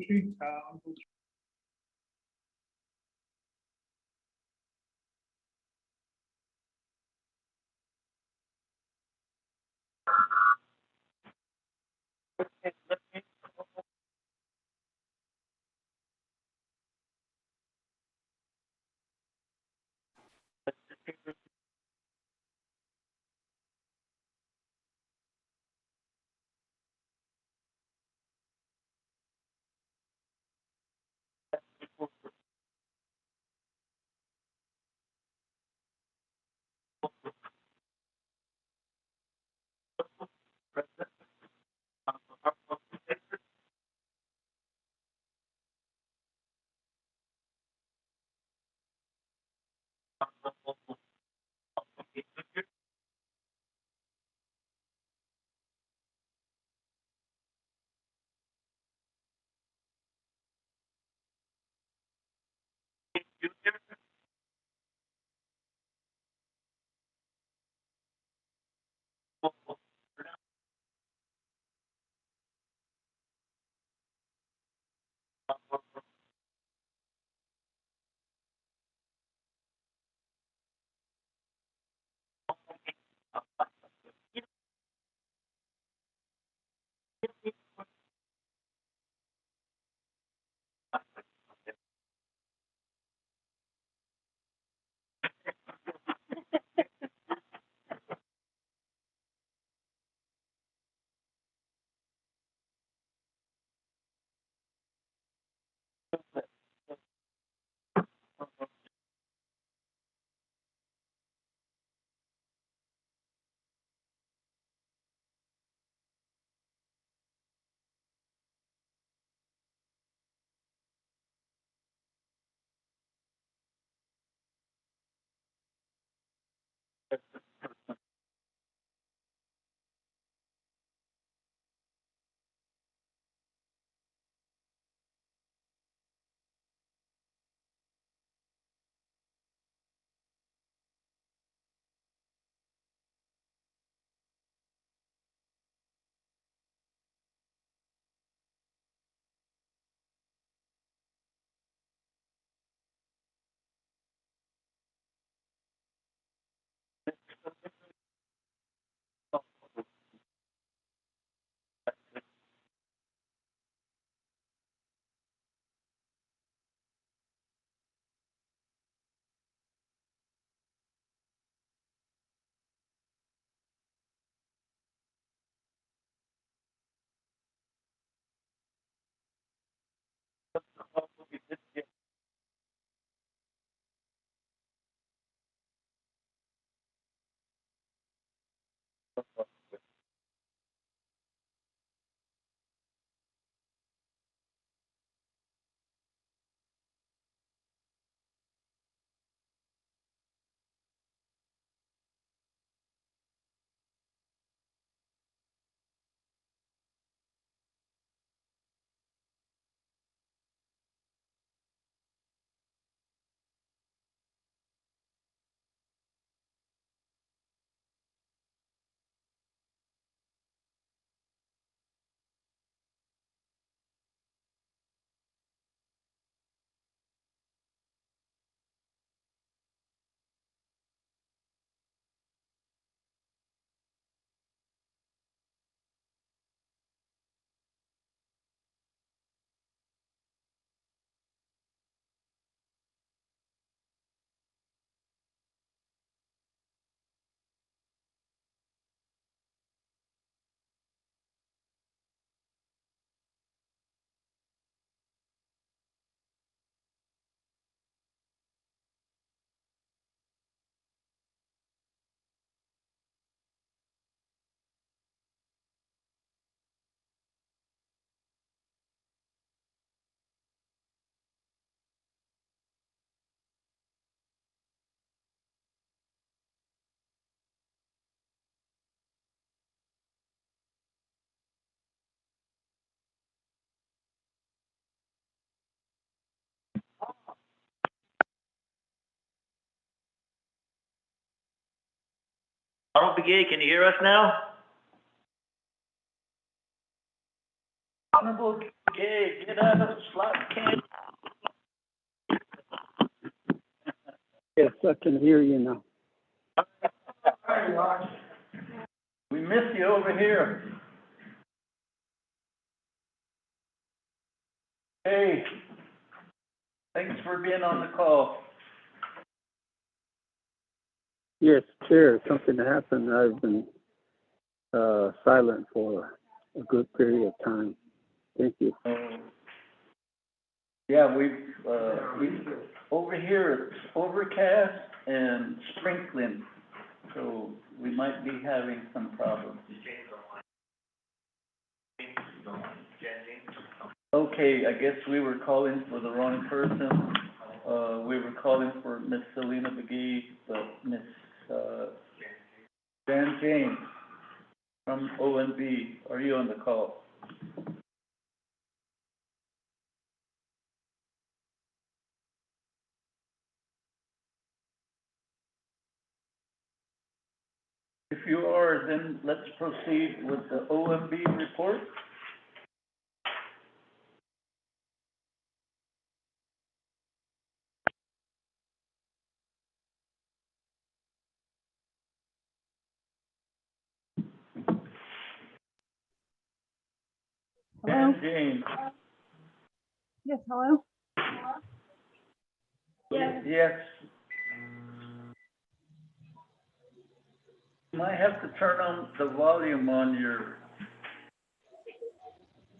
Speaker 21: Begay, can you hear us now?
Speaker 1: Honorable Begay, Get out of the slot can.
Speaker 16: Yes, I can hear you now.
Speaker 1: We miss you over here. Hey, thanks for being on the call.
Speaker 16: Yes, Chair, something happened. I've been silent for a good period of time. Thank you.
Speaker 1: Yeah, we over here it's overcast and sprinkling, so we might be having some problems. Okay, I guess we were calling for the wrong person. We were calling for Miss Selena McGee, but Miss Jan James from ONB, are you on the call? If you are, then let's proceed with the OMB report.
Speaker 9: Hello?
Speaker 1: And James.
Speaker 9: Yes, hello?
Speaker 1: Yes. You might have to turn on the volume on your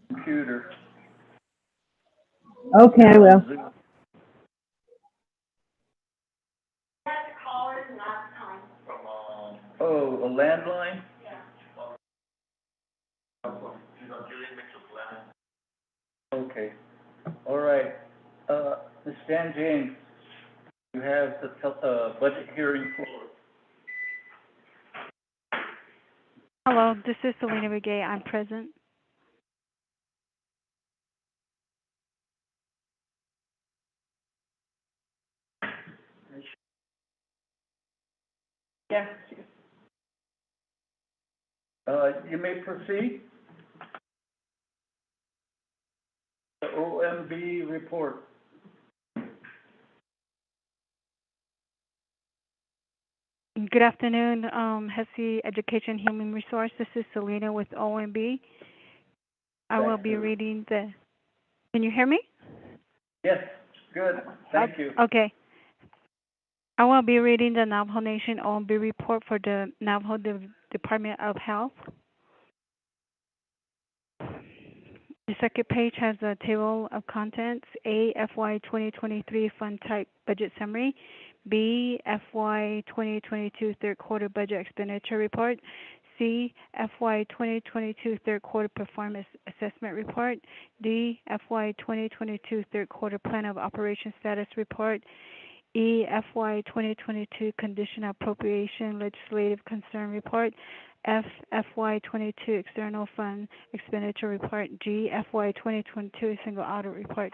Speaker 1: computer.
Speaker 9: Okay, I will.
Speaker 1: Oh, a landline? Okay, all right. Ms. Jan James, you have the budget hearing floor.
Speaker 19: Hello, this is Selena Begay. I'm present.
Speaker 1: Yes. You may proceed. The OMB report.
Speaker 19: Good afternoon, HESI Education Human Resource. This is Selena with OMB. I will be reading the, can you hear me?
Speaker 1: Yes, good, thank you.
Speaker 19: Okay. I will be reading the Navajo Nation OMB report for the Navajo Department of Health. The second page has a table of contents. A, FY 2023 Fund Type Budget Summary. B, FY 2022 Third Quarter Budget Expenditure Report. C, FY 2022 Third Quarter Performance Assessment Report. D, FY 2022 Third Quarter Plan of Operation Status Report. E, FY 2022 Condition Appropriation Legislative Concern Report. F, FY 22 External Fund Expenditure Report. G, FY 2022 Single Audit Report.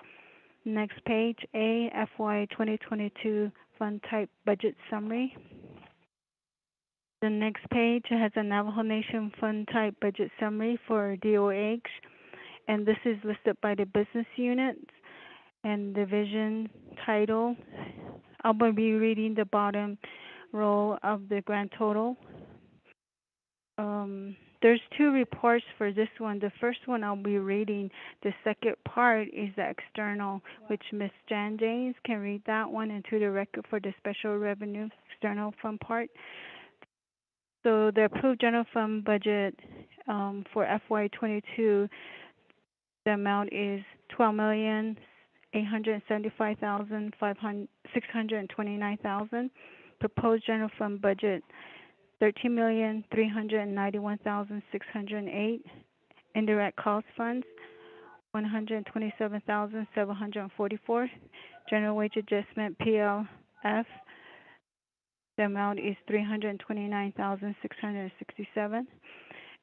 Speaker 19: Next page, A, FY 2022 Fund Type Budget Summary. The next page has a Navajo Nation Fund Type Budget Summary for DOH, and this is listed by the business units and division title. I will be reading the bottom row of the grand total. There's two reports for this one. The first one I'll be reading. The second part is the external, which Ms. Jan James can read that one into the record for the special revenue external fund part. So the approved general fund budget for FY 22, the amount is $12,875,629,000. Proposed general fund budget, $13,391,608. Indirect cost funds, $127,744. General wage adjustment PLF, the amount is $329,667.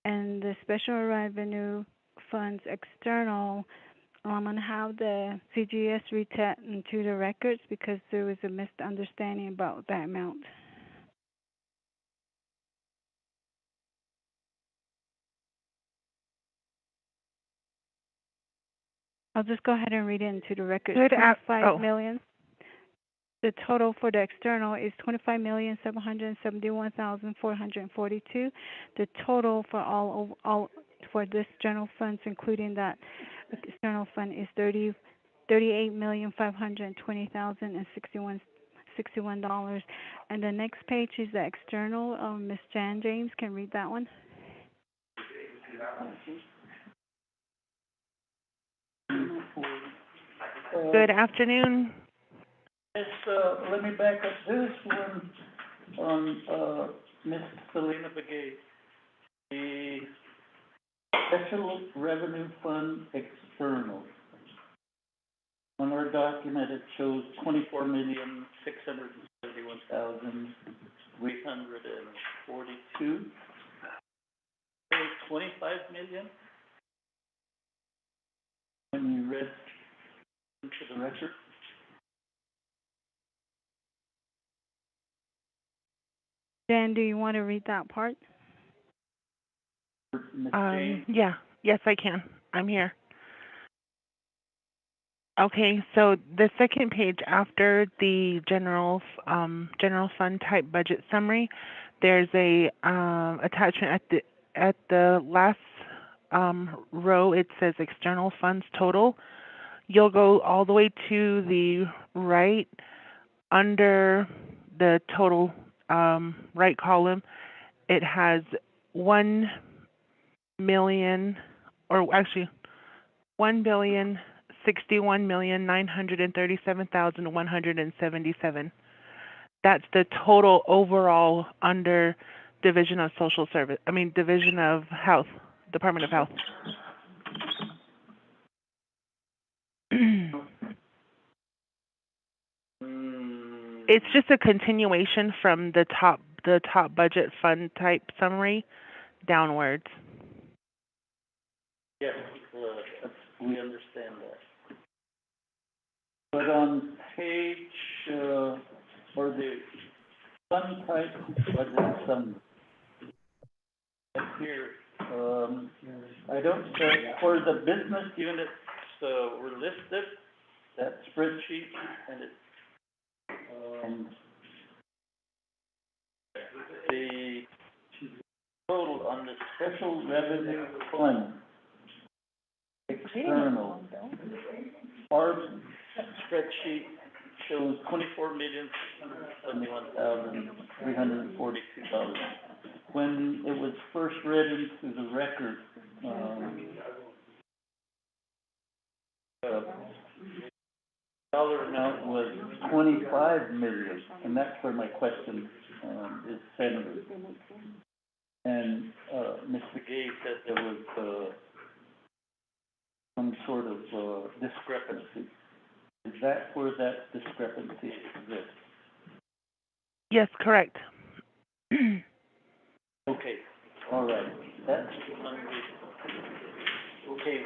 Speaker 19: And the special revenue funds external, I'm going to have the CGS read that into the records because there was a misunderstanding about that amount. I'll just go ahead and read it into the record.
Speaker 7: Good af-
Speaker 19: 25
Speaker 7: oh.
Speaker 19: million. The total for the external is 25,771,442. The total for all for this general funds, including that external fund, is $38,520,061. And the next page is the external. Ms. Jan James can read that one.
Speaker 7: Good afternoon.
Speaker 1: Miss, let me back up. This one on, Ms. Selena Begay, the Special Revenue Fund External. On our document, it shows 24,671,342. 25 million? When you read into the record?
Speaker 19: Dan, do you want to read that part?
Speaker 7: Yeah, yes, I can. I'm here. Okay, so the second page after the general fund type budget summary, there's a attachment at the last row. It says external funds total. You'll go all the way to the right under the total right column. It has 1,061,937,177. That's the total overall under Division of Social Service. Division of Health, Department of Health. It's just a continuation from the top budget fund type summary downwards.
Speaker 1: Yes, we understand that. But on page, for the fund type budget summary, here, I don't, for the business units, were listed, that spreadsheet, and it, the total on the special revenue fund, external, our spreadsheet shows $24,671,342. When it was first read into the record, dollar amount was 25 million, and that's where my question is centered. And Mr. Gay said there was some sort of discrepancy. Is that where that discrepancy exists?
Speaker 7: Yes, correct.
Speaker 1: Okay, all right. That's okay.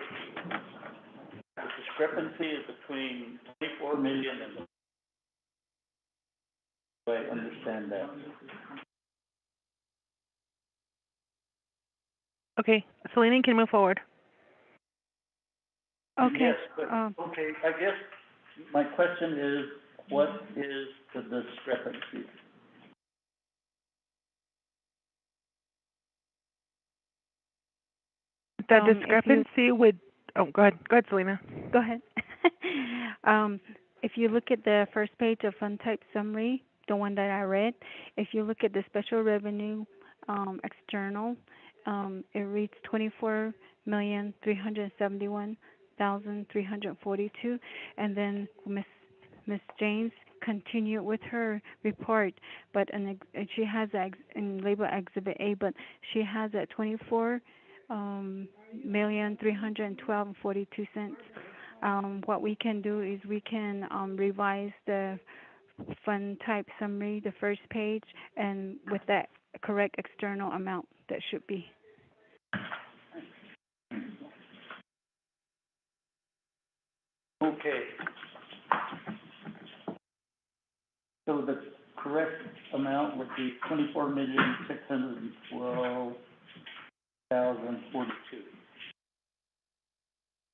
Speaker 1: The discrepancy is between 24 million and I understand that.
Speaker 7: Okay, Selena can move forward.
Speaker 19: Okay.
Speaker 1: Yes, but okay, I guess my question is, what is the discrepancy?
Speaker 7: The discrepancy would, go ahead, Selena.
Speaker 19: Go ahead. If you look at the first page of fund type summary, the one that I read, if you look at the special revenue external, it reads 24,371,342, and then Miss James continued with her report, but she has in label Exhibit A, but she has at 24,312,42. What we can do is we can revise the fund type summary, the first page, and with that correct external amount that should be.
Speaker 1: Okay. So the correct amount would be 24,612,042.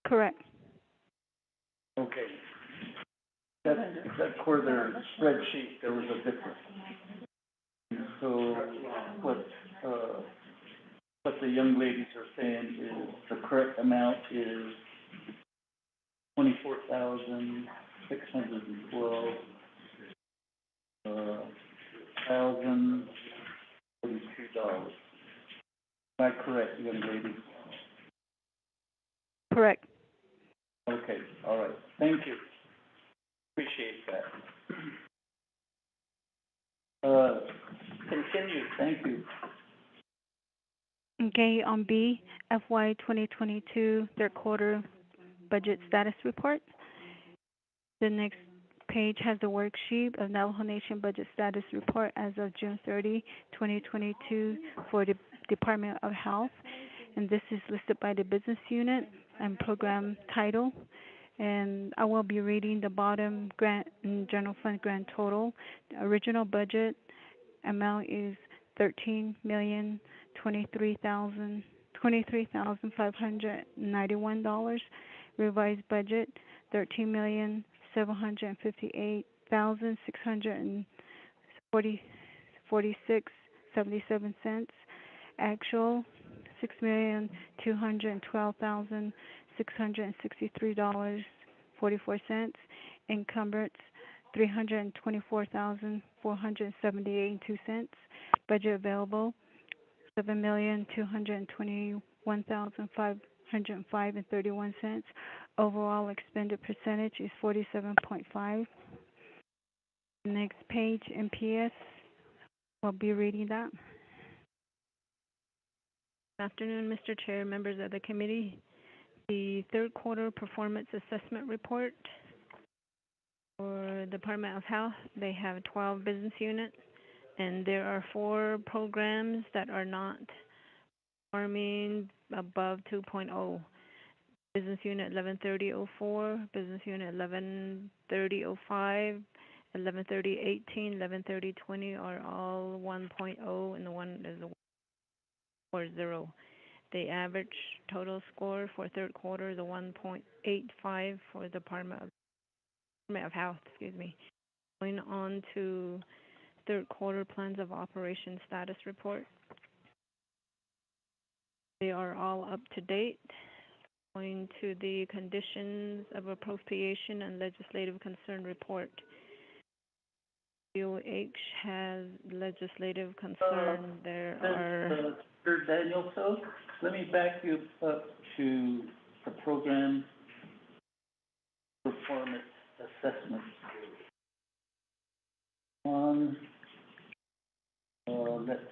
Speaker 19: Correct.
Speaker 1: That's where their spreadsheet, there was a difference. So what the young ladies are saying is the correct amount is $24,612, $1,042. Am I correct, young lady?
Speaker 13: Correct.
Speaker 1: Okay, all right, thank you. Appreciate that. Continue, thank you.
Speaker 19: Okay, on B, FY 2022 third quarter budget status report. The next page has the worksheet of Navajo Nation budget status report as of June 30, 2022 for the Department of Health. And this is listed by the business unit and program title. And I will be reading the bottom grant and general fund grand total. The original budget amount is $13,023,591. Revised budget $13,758,646.77. Actual $6,212,663.44. Encumbrance $324,478.02. Budget available $7,221,505.31. Overall expended percentage is 47.5. Next page, MPS. I'll be reading that. Good afternoon, Mr. Chair, members of the committee. The third quarter performance assessment report for Department of Health. They have 12 business units, and there are 4 programs that are not performing above 2.0. Business Unit 113004, Business Unit 113005, 113018, 113020 are all 1.0, and the one is a 4.0. The average total score for third quarter is a 1.85 for the Department of Health. Going on to third quarter plans of operation status report. They are all up to date. Going to the conditions of appropriation and legislative concern report. DOH has legislative concern. There are.
Speaker 1: Mr. Daniel, so let me back you up to the program performance assessment. Let's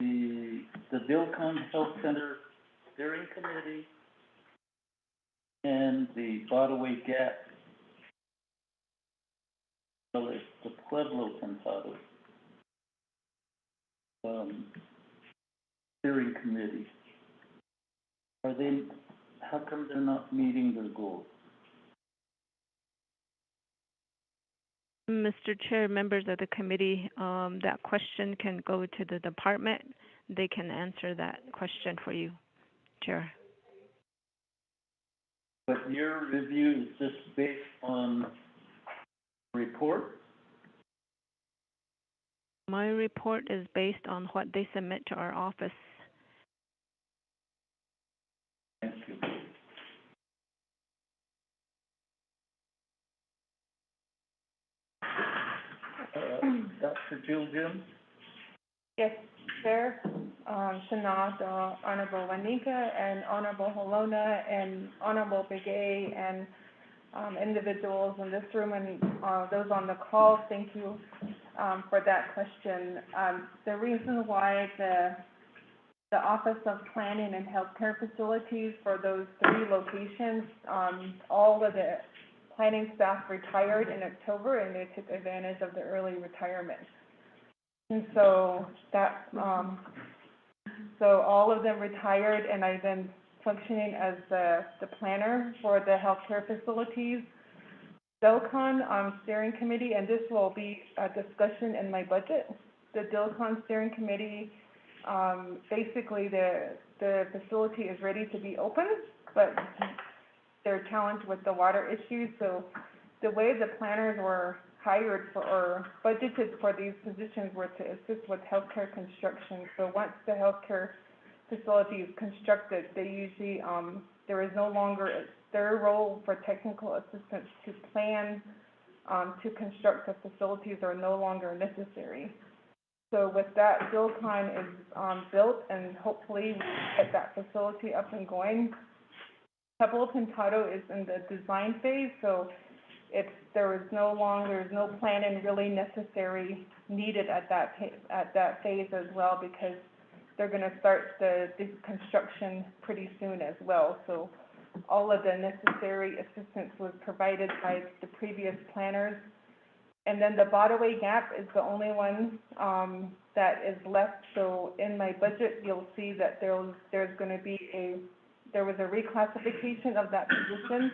Speaker 1: see, the Dilcon Health Center Steering Committee and the Botaway Gap, well, it's the Pueblo Cantado Steering Committee. How come they're not meeting their goals?
Speaker 19: Mr. Chair, members of the committee, that question can go to the department. They can answer that question for you, Chair.
Speaker 1: But your review is just based on report?
Speaker 19: My report is based on what they submit to our office.
Speaker 1: Thank you. Dr. Jill Jim?
Speaker 8: Yes, Chair, Sanad, Honorable Wanika, and Honorable Holona, and Honorable Begay, and individuals in this room and those on the call, thank you for that question. The reason why the Office of Planning and Healthcare Facilities for those 3 locations, all of the planning staff retired in October, and they took advantage of the early retirement. And so that, so all of them retired, and I've been functioning as the planner for the healthcare facilities. DILCON steering committee, and this will be a discussion in my budget. The DILCON steering committee, basically the facility is ready to be open, but they're challenged with the water issues, so the way the planners were hired for, or budgeted for these positions were to assist with healthcare construction. So once the healthcare facility is constructed, they usually, there is no longer, their role for technical assistance to plan, to construct the facilities are no longer necessary. So with that, Bilcon is built, and hopefully we get that facility up and going. Pueblo Pintado is in the design phase, so there's no planning really necessary needed at that phase as well, because they're going to start the construction pretty soon as well. So all of the necessary assistance was provided by the previous planners. And then the Bodaway Gap is the only one that is left. So in my budget, you'll see that there was a reclassification of that position.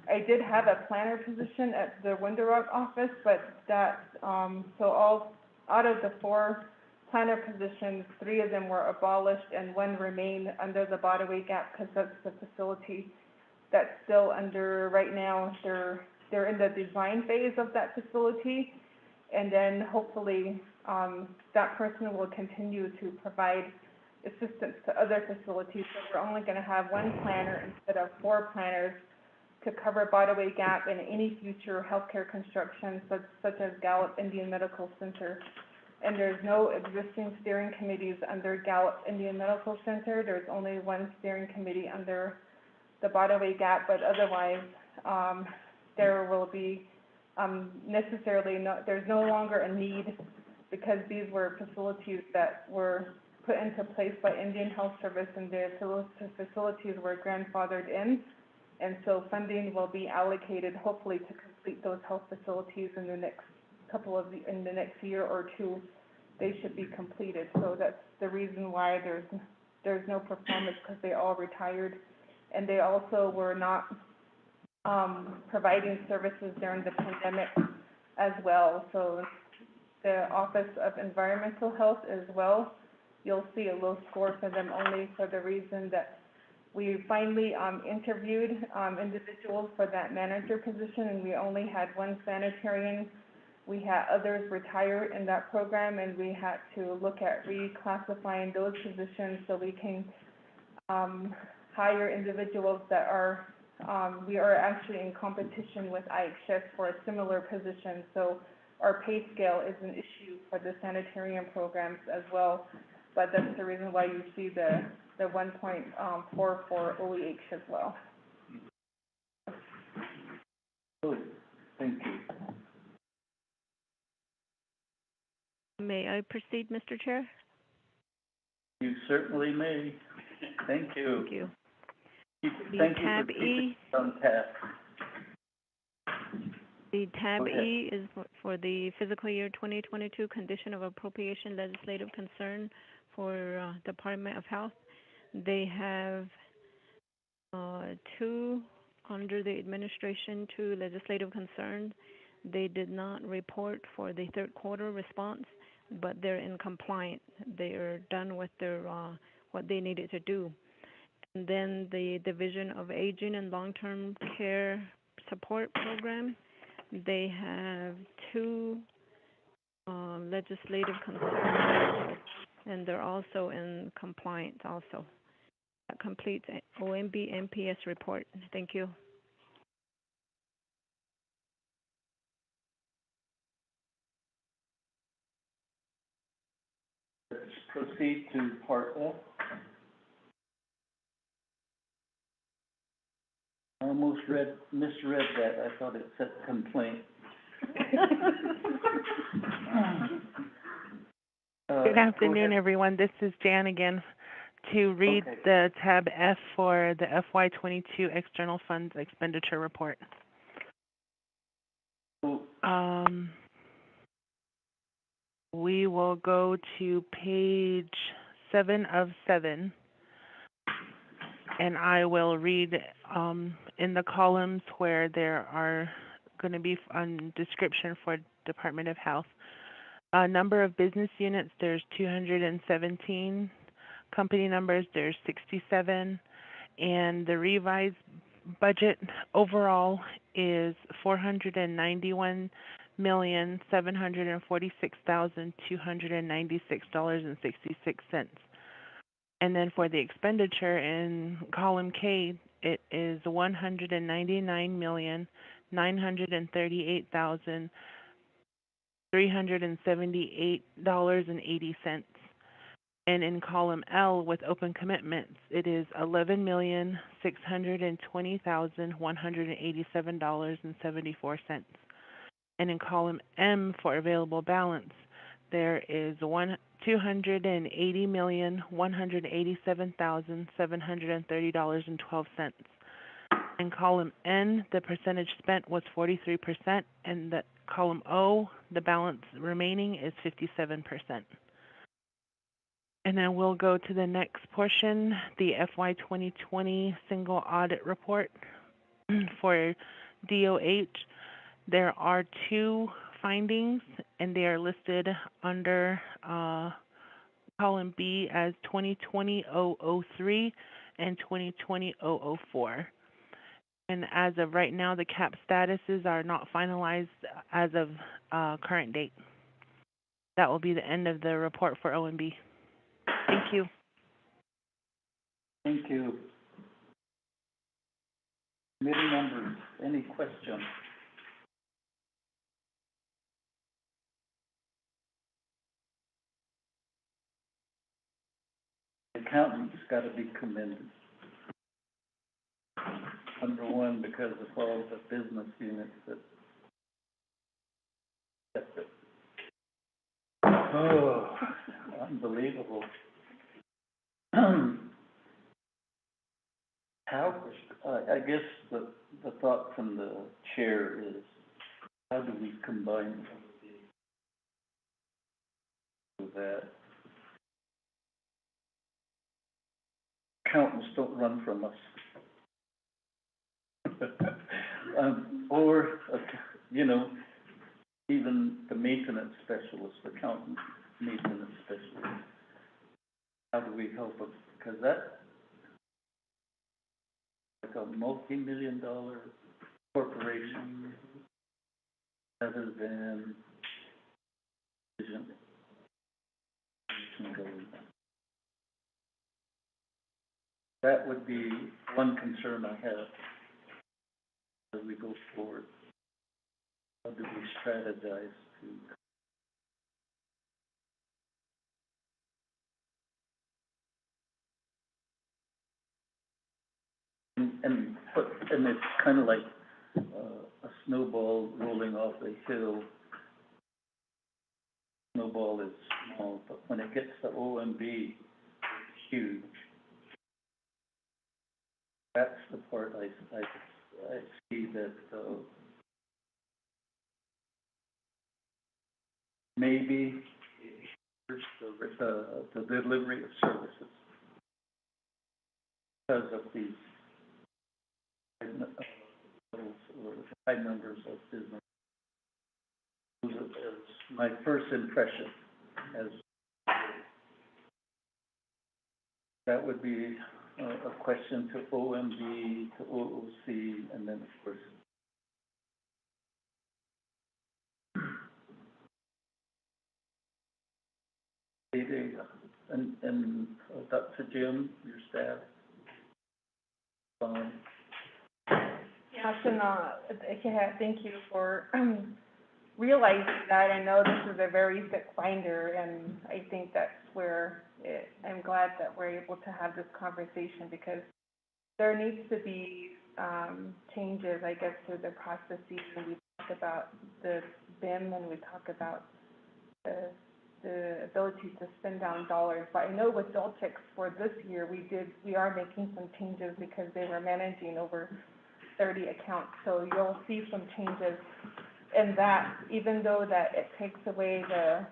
Speaker 8: I did have a planner position at the Window Rock office, but so out of the 4 planner positions, 3 of them were abolished and 1 remained under the Bodaway Gap, because that's the facility that's still under, right now, they're in the design phase of that facility, and then hopefully that person will continue to provide assistance to other facilities. So we're only going to have 1 planner instead of 4 planners to cover Bodaway Gap and any future healthcare construction, such as Gallup Indian Medical Center. And there's no existing steering committees under Gallup Indian Medical Center. There's only 1 steering committee under the Bodaway Gap, but otherwise, there will be there's no longer a need, because these were facilities that were put into place by Indian Health Service, and the facilities were grandfathered in. And so funding will be allocated, hopefully, to complete those health facilities in the next in the next year or 2. They should be completed. So that's the reason why there's no performance, because they all retired, and they also were not providing services during the pandemic as well. So the Office of Environmental Health as well, you'll see a low score for them, only for the reason that we finally interviewed individuals for that manager position, and we only had 1 sanitarian. We had others retire in that program, and we had to look at reclassifying those positions so we can hire individuals that are, we are actually in competition with IHS for a similar position. So our pay scale is an issue for the sanitarian programs as well, but that's the reason why you see the 1.4 for OEH as well.
Speaker 1: Good, thank you.
Speaker 19: May I proceed, Mr. Chair?
Speaker 1: You certainly may. Thank you.
Speaker 19: Thank you.
Speaker 1: Thank you
Speaker 19: Tab
Speaker 1: for keeping
Speaker 19: E.
Speaker 1: us on task.
Speaker 19: The tab
Speaker 1: Go ahead.
Speaker 19: E is for the fiscal year 2022 condition of appropriation legislative concern for Department of Health. They have 2 under the administration, 2 legislative concerns. They did not report for the 3rd quarter response, but they're in compliance. They are done with their what they needed to do. And then the Division of Aging and Long-Term Care Support Program, they have 2 legislative concerns, and they're also in compliance also. That completes OMB MPS report. Thank you.
Speaker 1: Let's proceed to part F. I almost misread that. I thought it said complaint.
Speaker 7: Good afternoon, everyone. This is Jan again to read the tab F for the FY22 External Funds Expenditure Report. We will go to page 7 of 7, and I will read in the columns where there are going to be a description for Department of Health. Number of business units, there's 217. Company numbers, there's 67. And the revised budget overall is $491,746,296.66. And then for the expenditure in column K, it is $199,938,378.80. And in column L with open commitments, it is $11,620,187.74. And in column M for available balance, there is $280,187,730.12. In column N, the percentage spent was 43%, and the column O, the balance remaining is 57%. And then we'll go to the next portion, the FY 2020 single audit report for DOH. There are 2 findings, and they are listed under column B as 2020-003 and 2020-004. And as of right now, the CAP statuses are not finalized as of current date. That will be the end of the report for OMB. Thank you.
Speaker 1: Thank you. Committee members, any questions? Accountants got to be commended. Number one, because of all the business units that kept it. Oh, unbelievable. How, I guess the thought from the chair is, how do we combine that? Accountants don't run from us. Or, you know, even the maintenance specialist, accountant maintenance specialist. How do we help them? Because that's like a multi-million-dollar corporation rather than vision. That would be one concern I have as we go forward. How do we strategize to and it's kind of like a snowball rolling off a hill. Snowball is small, but when it gets to OMB, it's huge. That's the part I see that maybe the delivery of services because of these high numbers of business. As my first impression, as that would be a question to OMB, to OOC, and then of course and Dr. Jim, your staff.
Speaker 8: Yeah, thank you for realizing that. I know this is a very thick binder, and I think that's where I'm glad that we're able to have this conversation, because there needs to be changes, I guess, to the processes. And we talk about the BIM, and we talk about the ability to spend down dollars. But I know with Doltex for this year, we are making some changes because they were managing over 30 accounts. So you'll see some changes in that, even though that it takes away the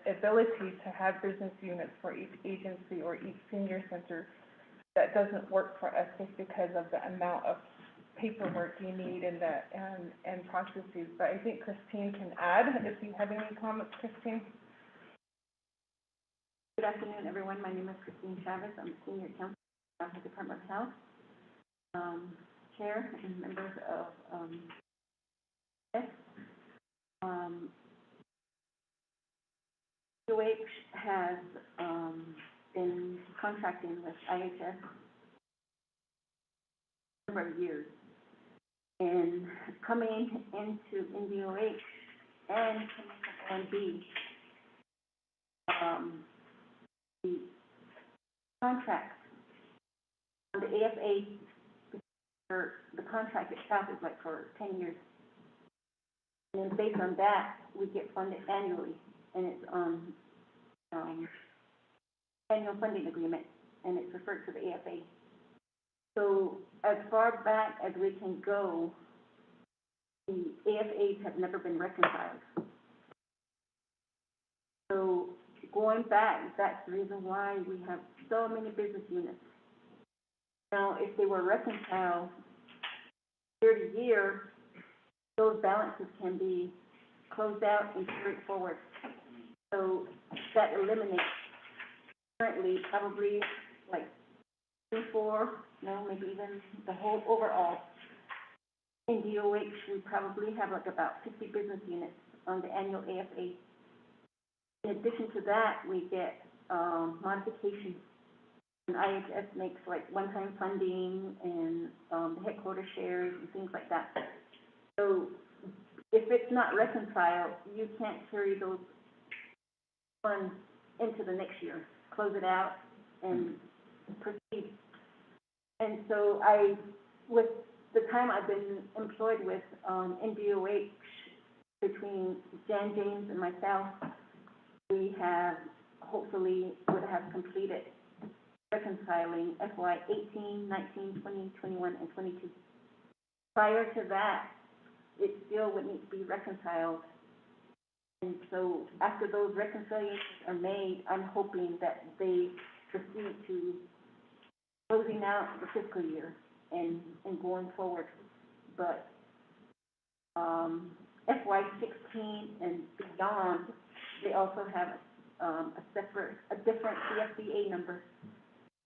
Speaker 8: ability to have business units for each agency or each senior center. That doesn't work for us just because of the amount of paperwork you need and processes. But I think Christine can add if you have any comments, Christine.
Speaker 12: Good afternoon, everyone. My name is Christine Chavez. I'm a senior counsel of the Department of Health, Chair and members of, UH has, been contracting with IHS for a number of years. And coming into NDOH and coming to OMB, the contract on the AFA, for the contract itself is like for 10 years. And then based on that, we get funded annually, and it's annual funding agreement, and it's referred to the AFA. So as far back as we can go, the AFAs have never been reconciled. So going back, that's the reason why we have so many business units. Now, if they were reconciled year to year, those balances can be closed out and carried forward. So that eliminates currently probably like 3, 4, no, maybe even the whole overall. In DOH, we probably have like about 50 business units on the annual AFA. In addition to that, we get modifications. And IHS makes like one-time funding and the headquarters shares and things like that. So if it's not reconciled, you can't carry those funds into the next year, close it out and proceed. And so with the time I've been employed with NDOH, between Jan James and myself, we have hopefully would have completed reconciling FY 18, 19, 20, 21, and 22. Prior to that, it still would need to be reconciled. And so after those reconciliations are made, I'm hoping that they proceed to closing out the fiscal year and going forward. But FY 16 and beyond, they also have a different CFDA number.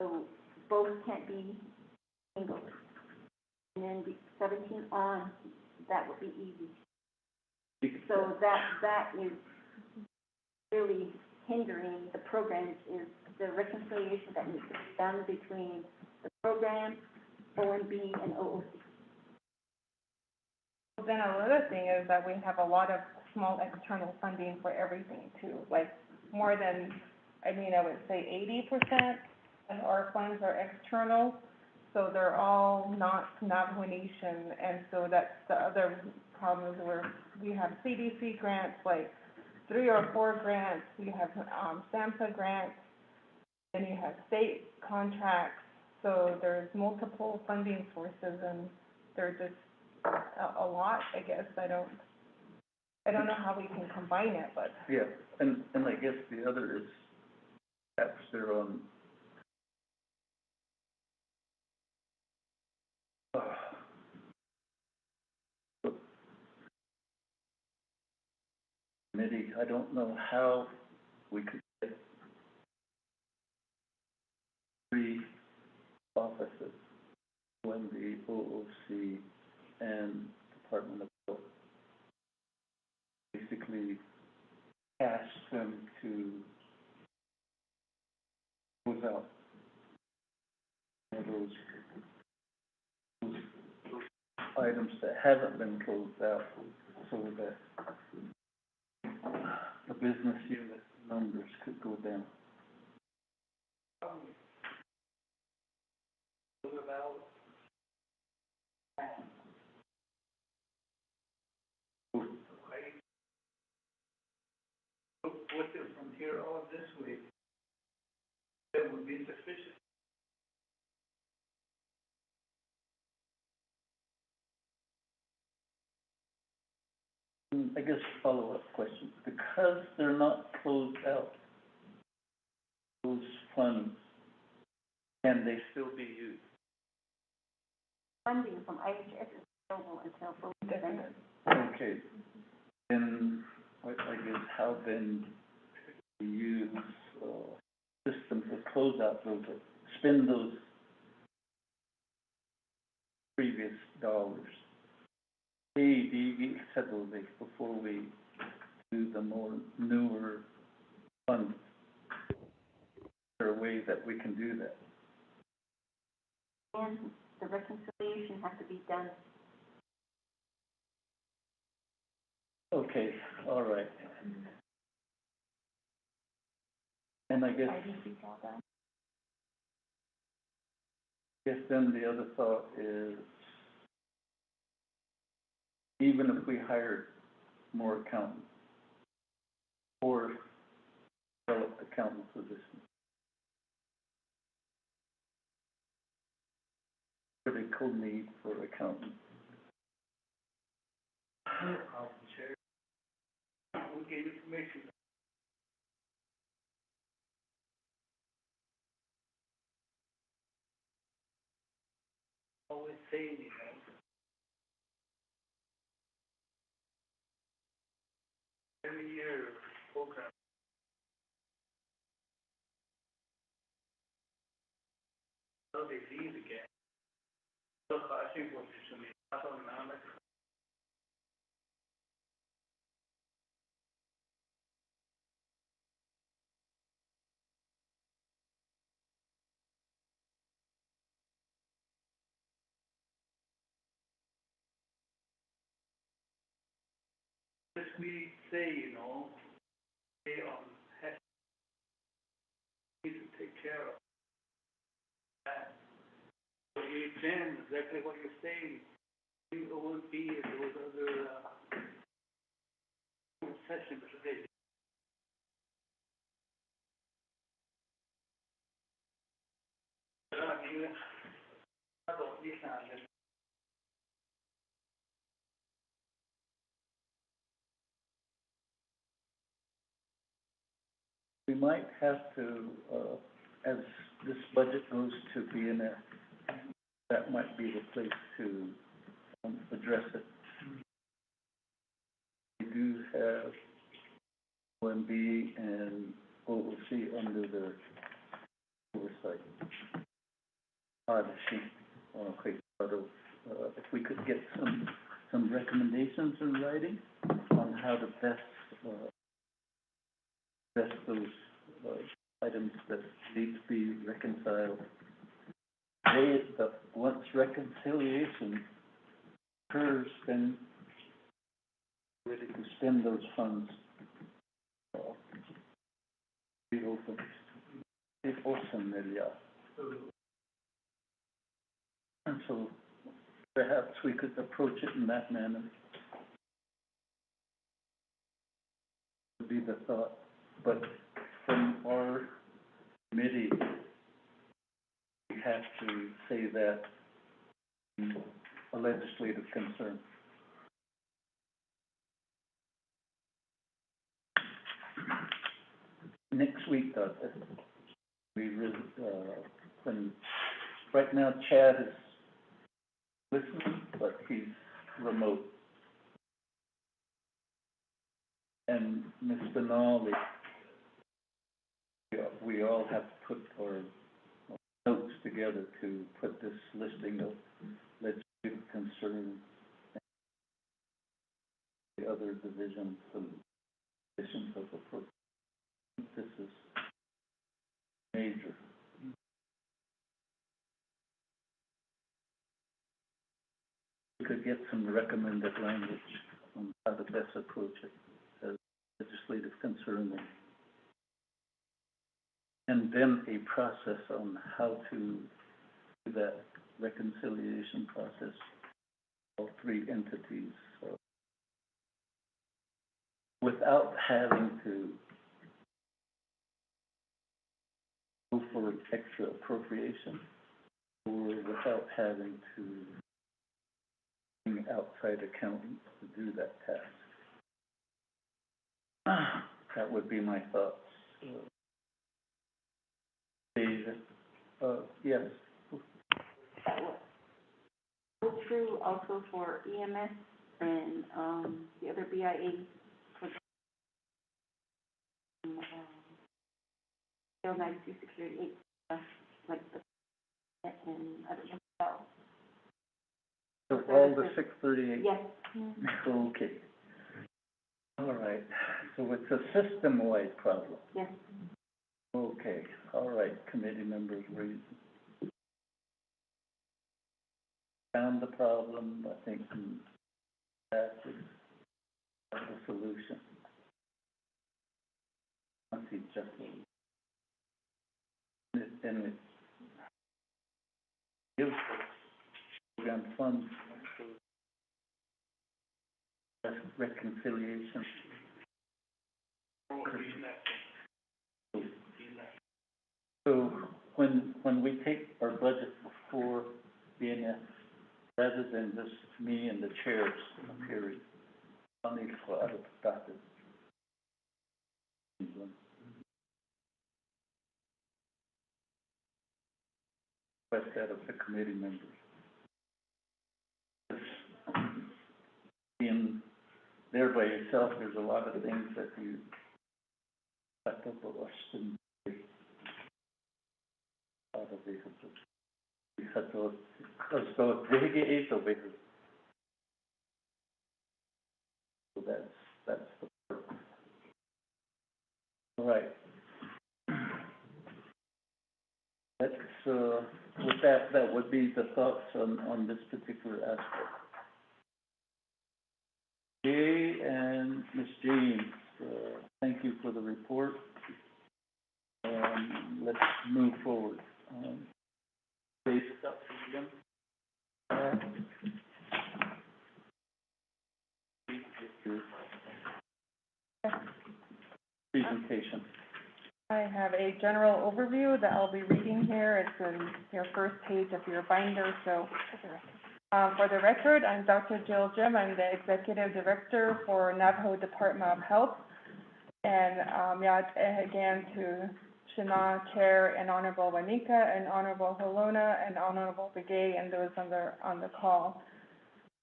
Speaker 12: So both can't be singled. And then 17 on, that would be easy. So that is really hindering the programs, is the reconciliation that needs to be done between the program, OMB, and OOC.
Speaker 8: Then another thing is that we have a lot of small external funding for everything too, like more than, I would say 80% of our funds are external, so they're all not Navajo Nation, and so that's the other problem where we have CDC grants, like 3 or 4 grants, we have SAMHSA grants, then you have state contracts, so there's multiple funding sources, and they're just a lot, I guess. I don't know how we can combine it, but.
Speaker 1: Yeah, and I guess the other is perhaps their own committee. I don't know how we could get 3 offices, OMB, OOC, and Department of Health, basically ask them to close out those items that haven't been closed out, so that the business unit numbers could go down. With it from here on this week, that would be sufficient. I guess follow-up question, because they're not closed out, those funds, can they still be used?
Speaker 12: Funding from IHS is available until fully expended.
Speaker 1: Okay, then I guess how then we use systems to close out those, spend those previous dollars. The settled it before we do the more newer funds. Is there a way that we can do that?
Speaker 12: And the reconciliation has to be done.
Speaker 1: Okay, all right. And I guess then the other thought is, even if we hired more accountants or developed accountant positions, critical need for accountants.
Speaker 2: Chair, we get information. Always saying, you know. Every year, program. So they leave again. So I think what is to me, I don't know. As we say, you know, they has to take care of that. So then, exactly what you're saying, it would be if there was other, sessions today.
Speaker 1: We might have to, as this budget goes to BNF, that might be the place to address it. We do have OMB and OOC under their oversight. Odyssey, if we could get some recommendations in writing on how to best address those items that need to be reconciled. Once reconciliation occurs, then we're ready to spend those funds. Be open. It's awesome, yeah. And so perhaps we could approach it in that manner. Would be the thought. But from our committee, we have to say that a legislative concern. Next week, we really, when right now Chad is listening, but he's remote. And Ms. Benali, we all have to put our notes together to put this listing of legislative concerns and the other divisions and conditions of appropriation. This is major. We could get some recommended language on how to best approach it as legislative concern, and then a process on how to do that reconciliation process, all three entities, without having to go for extra appropriation or without having to bring outside accountants to do that task. That would be my thoughts. David, yes.
Speaker 12: That was true also for EMS and the other BIA for Bill 92-638, like the and I don't know.
Speaker 1: So all the 638?
Speaker 12: Yes.
Speaker 1: Okay. All right, so it's a system-wide problem.
Speaker 12: Yes.
Speaker 1: Okay, all right, committee members reason. Found the problem, I think that is the solution. I see just and it gives the program funds for reconciliation. So when we take our budget before BNS, rather than just me and the chairs appearing, on these other doctors. Request that of the committee members. Being there by yourself, there's a lot of things that you have to shouldn't be out of the so that's the purpose. All right. That's with that would be the thoughts on this particular aspect. Jay and Ms. James, thank you for the report. Let's move forward. Base stuff again. Presentation.
Speaker 8: I have a general overview that I'll be reading here. It's in your first page of your binder, so for the record, I'm Dr. Jill Jim. I'm the Executive Director for Navajo Department of Health. And again to Shana, Chair, and Honorable Wanika, and Honorable Holona, and Honorable Begay, and those on the call.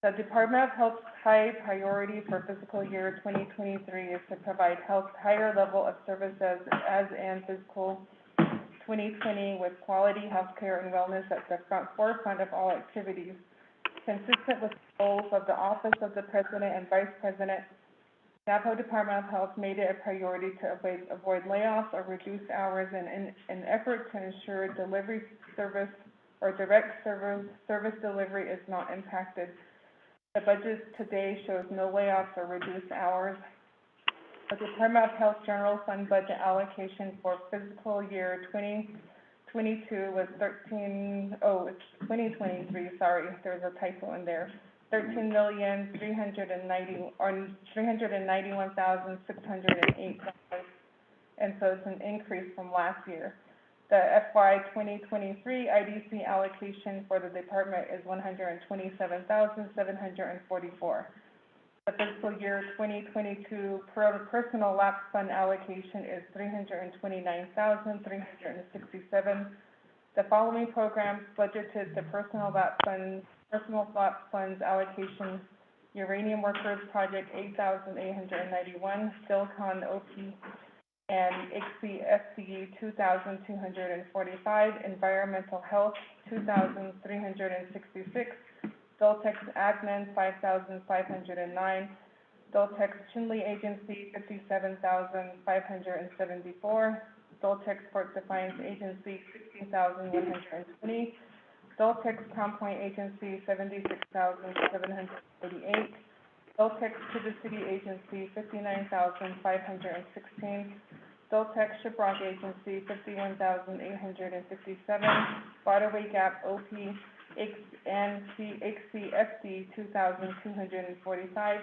Speaker 8: The Department of Health's high priority for fiscal year 2023 is to provide health higher level of services as in fiscal 2020 with quality healthcare and wellness at the forefront of all activities. Consistent with the goals of the Office of the President and Vice President, Navajo Department of Health made it a priority to avoid layoffs or reduce hours in an effort to ensure delivery service or direct service delivery is not impacted. The budget today shows no layoffs or reduced hours. The Department of Health General Fund budget allocation for fiscal year 2022 was 2023, sorry, there's a typo in there. $13,391,608, and so it's an increase from last year. The FY 2023 IDC allocation for the department is $127,744. The fiscal year 2022 personal lapse fund allocation is $329,367. The following programs budgeted the personal lapse funds allocation: Uranium Workers Project 8,891, Silicon OP and XCFCE 2,245, Environmental Health 2,366, Doltex Admin 5,509, Doltex Chinle Agency 57,574, Doltex Port Defiance Agency 16,120, Doltex Crown Point Agency 76,788, Doltex to the City Agency 59,516, Doltex Shiprock Agency 51,857, Waterway Gap OP and HCFD 2,245,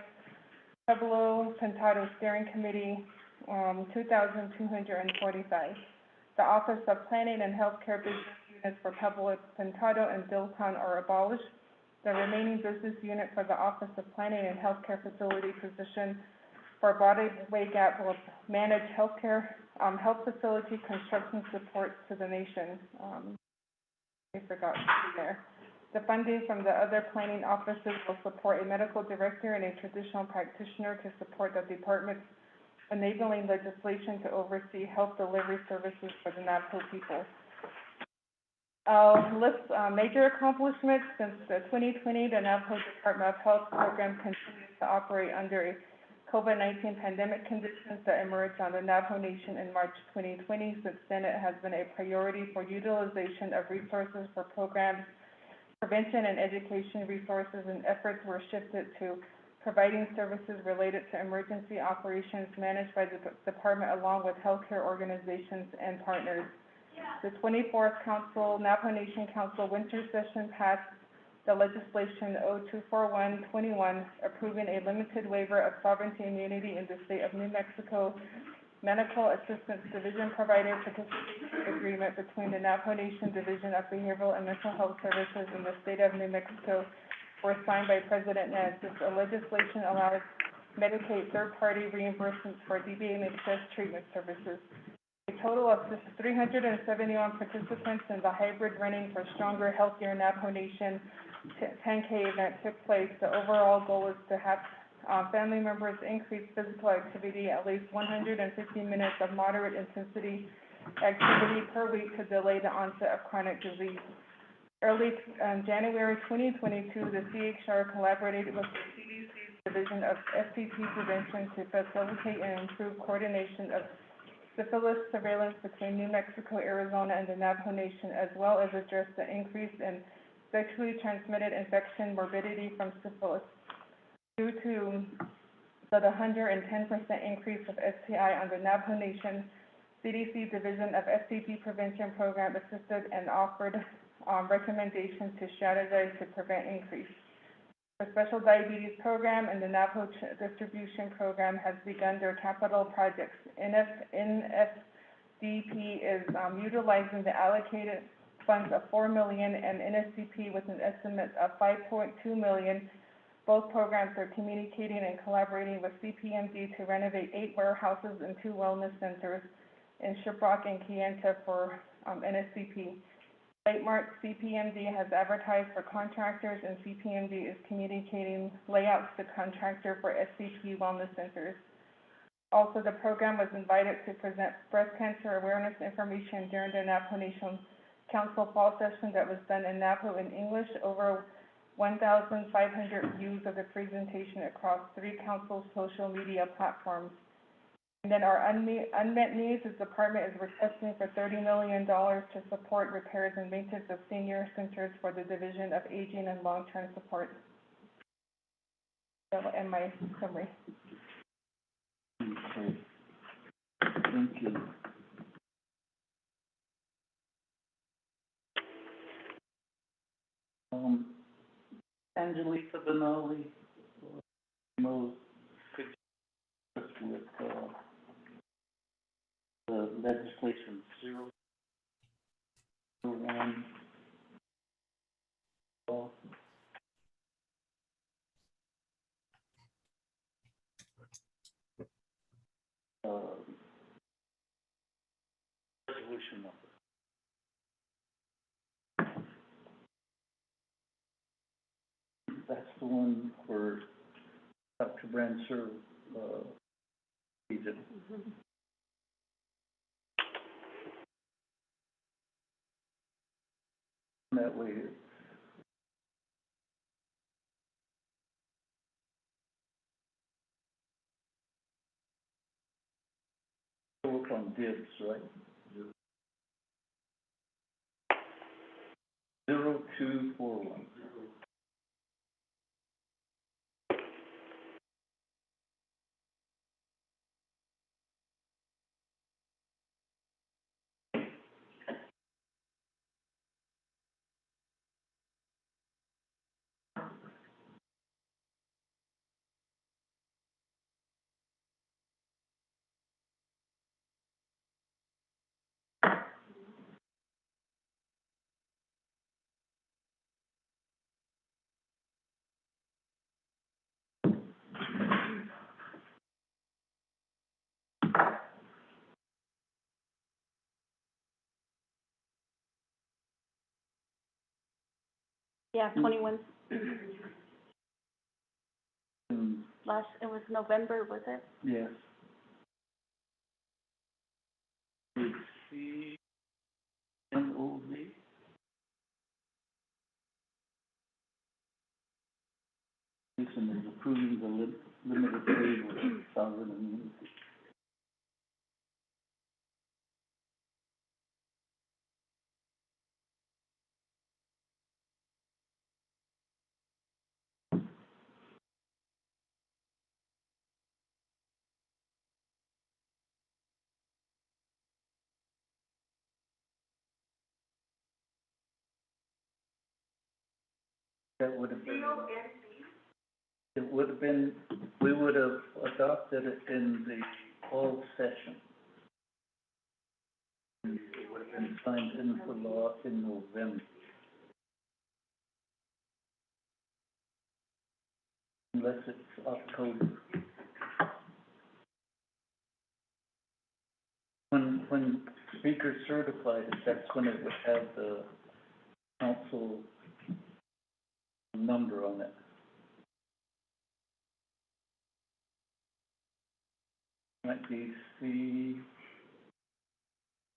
Speaker 8: Pueblo Pintado Steering Committee 2,245. The Office of Planning and Healthcare Business Units for Pueblo Pintado and Dilton are abolished. The remaining business unit for the Office of Planning and Healthcare Facility position for Waterway Gap will manage health facility construction support to the nation. I forgot to be there. The funding from the other planning offices will support a medical director and a traditional practitioner to support the department's enabling legislation to oversee health delivery services for the Navajo people. I'll list major accomplishments since the 2020. The Navajo Department of Health program continues to operate under a COVID-19 pandemic conditions that emerged on the Navajo Nation in March 2020. Since then, it has been a priority for utilization of resources for programs, prevention and education resources, and efforts were shifted to providing services related to emergency operations managed by the department along with healthcare organizations and partners. The 24th Navajo Nation Council Winter Session passed the legislation 024121 approving a limited waiver of sovereignty immunity in the state of New Mexico Medical Assistance Division Provider Participation Agreement between the Navajo Nation Division of Behavioral and Mental Health Services in the state of New Mexico were signed by President Nez. This legislation allows Medicaid third-party reimbursements for DBNHS treatment services. A total of 371 participants in the hybrid Running for Stronger, Healthier Navajo Nation 10K event took place. The overall goal is to have family members increase physical activity at least 150 minutes of moderate intensity activity per week to delay the onset of chronic disease. Early January 2022, the CHR collaborated with the CDC's Division of STP Prevention to facilitate and improve coordination of syphilis surveillance between New Mexico, Arizona, and the Navajo Nation, as well as address the increase in sexually transmitted infection morbidity from syphilis. Due to the 110% increase of STI on the Navajo Nation, CDC Division of STD Prevention Program assisted and offered recommendations to strategize to prevent increase. The Special Diabetes Program and the Navajo Distribution Program has begun their capital projects. NFDP is utilizing the allocated funds of $4 million and NSCP with an estimate of $5.2 million. Both programs are communicating and collaborating with CPMD to renovate 8 warehouses and 2 wellness centers in Shiprock and Kayenta for NSCP. Late March, CPMD has advertised for contractors and CPMD is communicating layouts to contractor for SCP wellness centers. Also, the program was invited to present breast cancer awareness information during the Navajo Nation Council Fall Session that was done in Navajo and English. Over 1,500 views of the presentation across 3 council social media platforms. And then our unmet needs, the department is requesting for $30 million to support repairs and maintenance of senior centers for the Division of Aging and Long-Term Support. That will end my summary.
Speaker 1: Okay. Thank you. Angelita Benali, could you assist with the legislation 001? Resolution number. That's the one where Dr. Brancer did. That way it's work on dibs, right? 0241.
Speaker 18: Yeah, 21. It was November, was it?
Speaker 1: Yes. C-N-O-V. Jason is approving the limited trade with sovereign immunity. That would have been. It would have been, we would have adopted it in the fall session. And it would have been signed into law in November. Unless it's October. When speaker certified it, that's when it would have the council number on it. Might be C.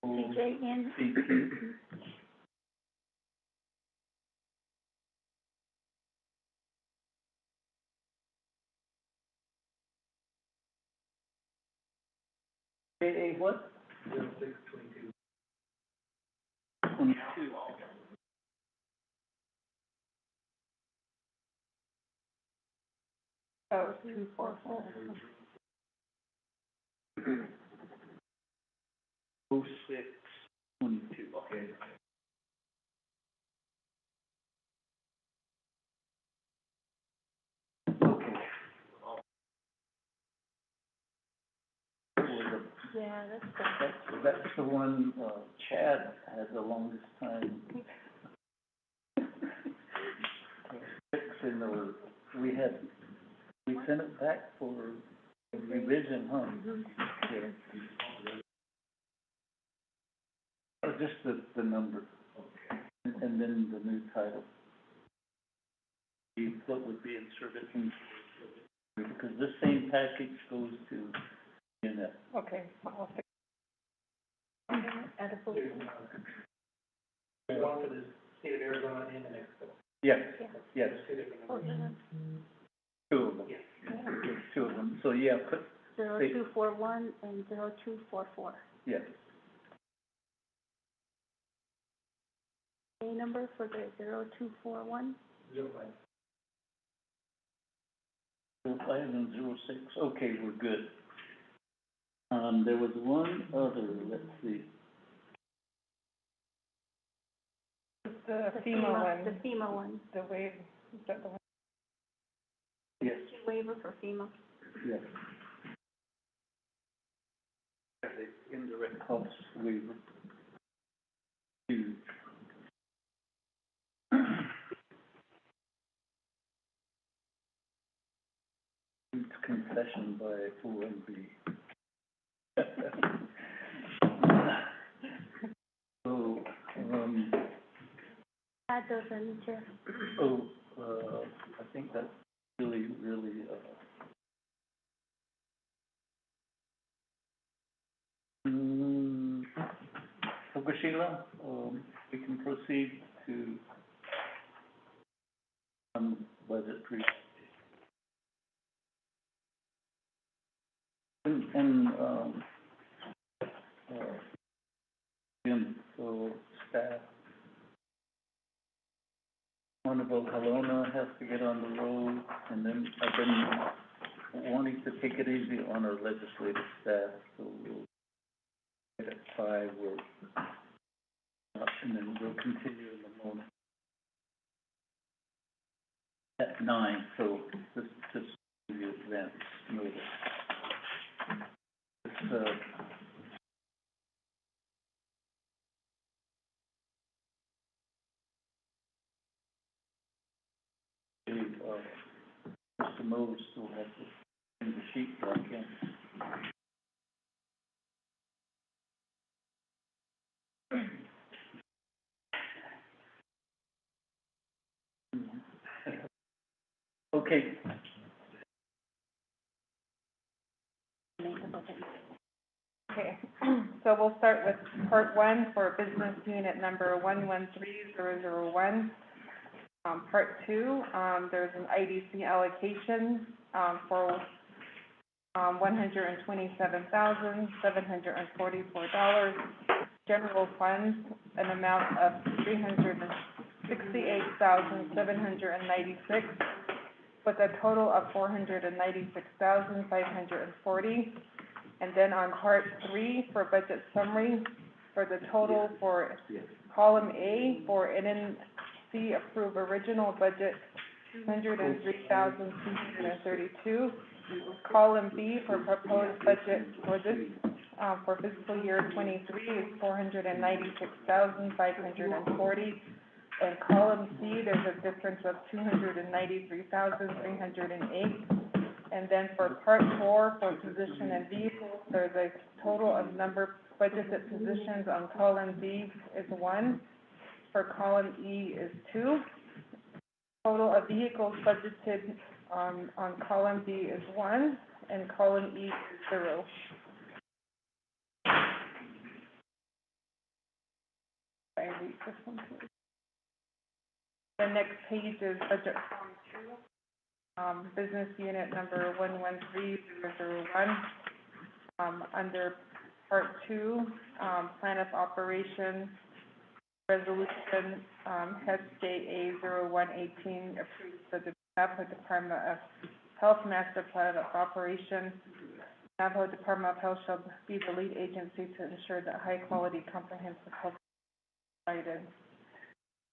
Speaker 12: CJN.
Speaker 1: CT. AA what? 0622. 22.
Speaker 8: Oh, 244.
Speaker 1: 0622. Okay.
Speaker 12: Yeah, that's
Speaker 1: That's the one, Chad had the longest time. Fixing the, we sent it back for revision, huh? Yeah. Or just the number. And then the new title. What would be inserted in, because this same package goes to unit.
Speaker 8: Okay, I'll fix.
Speaker 1: One for the state of Arizona and New Mexico. Yes, yes. Two of them. There's two of them. So yeah, put.
Speaker 12: 0241 and 0244.
Speaker 1: Yes.
Speaker 12: A number for the 0241?
Speaker 1: 05 and 06. Okay, we're good. There was one other, let's see.
Speaker 8: The FEMA one.
Speaker 12: The FEMA one.
Speaker 8: The waiver, is that the one?
Speaker 1: Yes.
Speaker 12: Waiver for FEMA.
Speaker 1: Yes. The indirect cost waiver. Huge. Huge concession by OMB. So,
Speaker 12: Add those in, Chair.
Speaker 1: I think that's really, Fukushima, we can proceed to budget pre. So staff. Honorable Helena has to get on the road, and then I've been wanting to take it easy on our legislative staff, so we'll get at 5, and then we'll continue in the morning at 9, so just the advance notice. It's, Mr. Mose still has to send the sheet back in. Okay.
Speaker 8: Okay, so we'll start with part 1 for business unit number 113001. Part 2, there's an IDC allocation, for, $127,744. General funds, an amount of $368,796, with a total of $496,540. And then on part 3 for budget summary, for the total for column A for NNC approved original budget, $203,232. Column B for proposed budget for this, for fiscal year 23 is $496,540. And column C, there's a difference of $293,308. And then for part 4, for position and vehicles, there's a total of number budgeted positions on column B is 1. For column E is 2. Total of vehicles budgeted on column B is 1, and column E is 0. I read this one, please. The next page is budget form 2, business unit number 113001. Under part 2, plan of operation, resolution, HSJA 0118 approves the Navajo Department of Health Master Plan of Operation. Navajo Department of Health shall be the lead agency to ensure that high-quality comprehensive health is provided.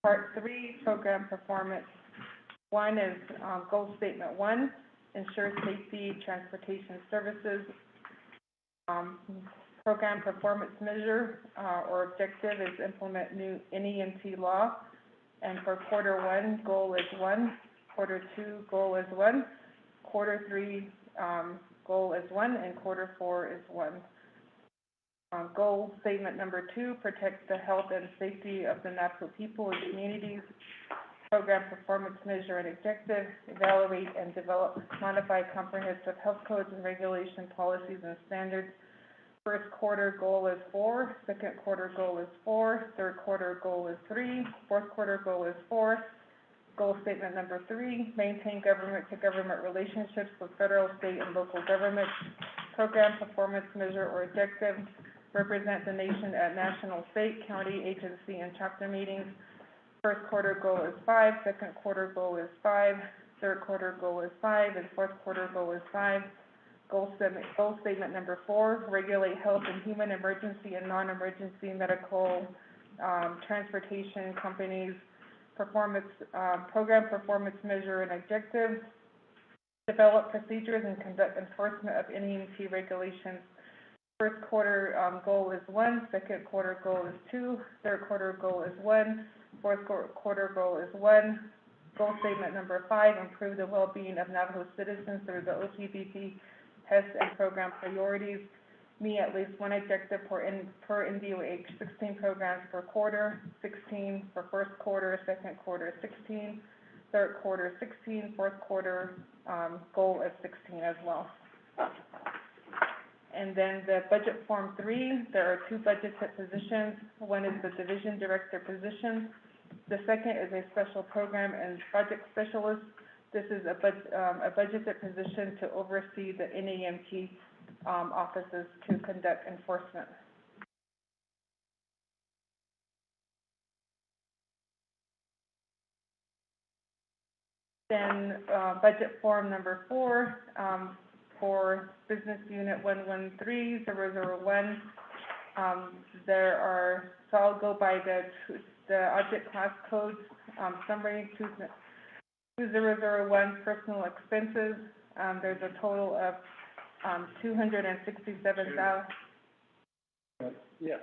Speaker 8: Part 3, program performance. 1 is goal statement 1, ensure safety transportation services. Program performance measure or objective is implement new NEMT law. And for quarter 1, goal is 1. Quarter 2, goal is 1. Quarter 3, goal is 1. And quarter 4 is 1. Goal statement number 2, protect the health and safety of the Navajo people and communities. Program performance measure and objective, evaluate and develop modified comprehensive health codes and regulation policies and standards. First quarter goal is 4, second quarter goal is 4, third quarter goal is 3, fourth quarter goal is 4. Goal statement number 3, maintain government-to-government relationships with federal, state, and local governments. Program performance measure or objective, represent the nation at national, state, county, agency, and chapter meetings. First quarter goal is 5, second quarter goal is 5, third quarter goal is 5, and fourth quarter goal is 5. Goal statement number 4, regulate health and human emergency and non-emergency medical transportation companies. Performance, program performance measure and objective. Develop procedures and conduct enforcement of NEMT regulations. First quarter goal is 1, second quarter goal is 2, third quarter goal is 1, fourth quarter goal is 1. Goal statement number 5, improve the well-being of Navajo citizens through the OPBP test and program priorities. Meet at least one objective per NVOH, 16 programs per quarter, 16 for first quarter, second quarter 16, third quarter 16, fourth quarter goal is 16 as well. And then the budget form 3, there are 2 budgeted positions. One is the division director position. The second is a special program and project specialist. This is a budgeted position to oversee the NEMT offices to conduct enforcement. Then budget form number 4 for business unit 113001. There are, so I'll go by the object class codes summary. 2001 personal expenses. There's a total of 267,000.
Speaker 1: Yes.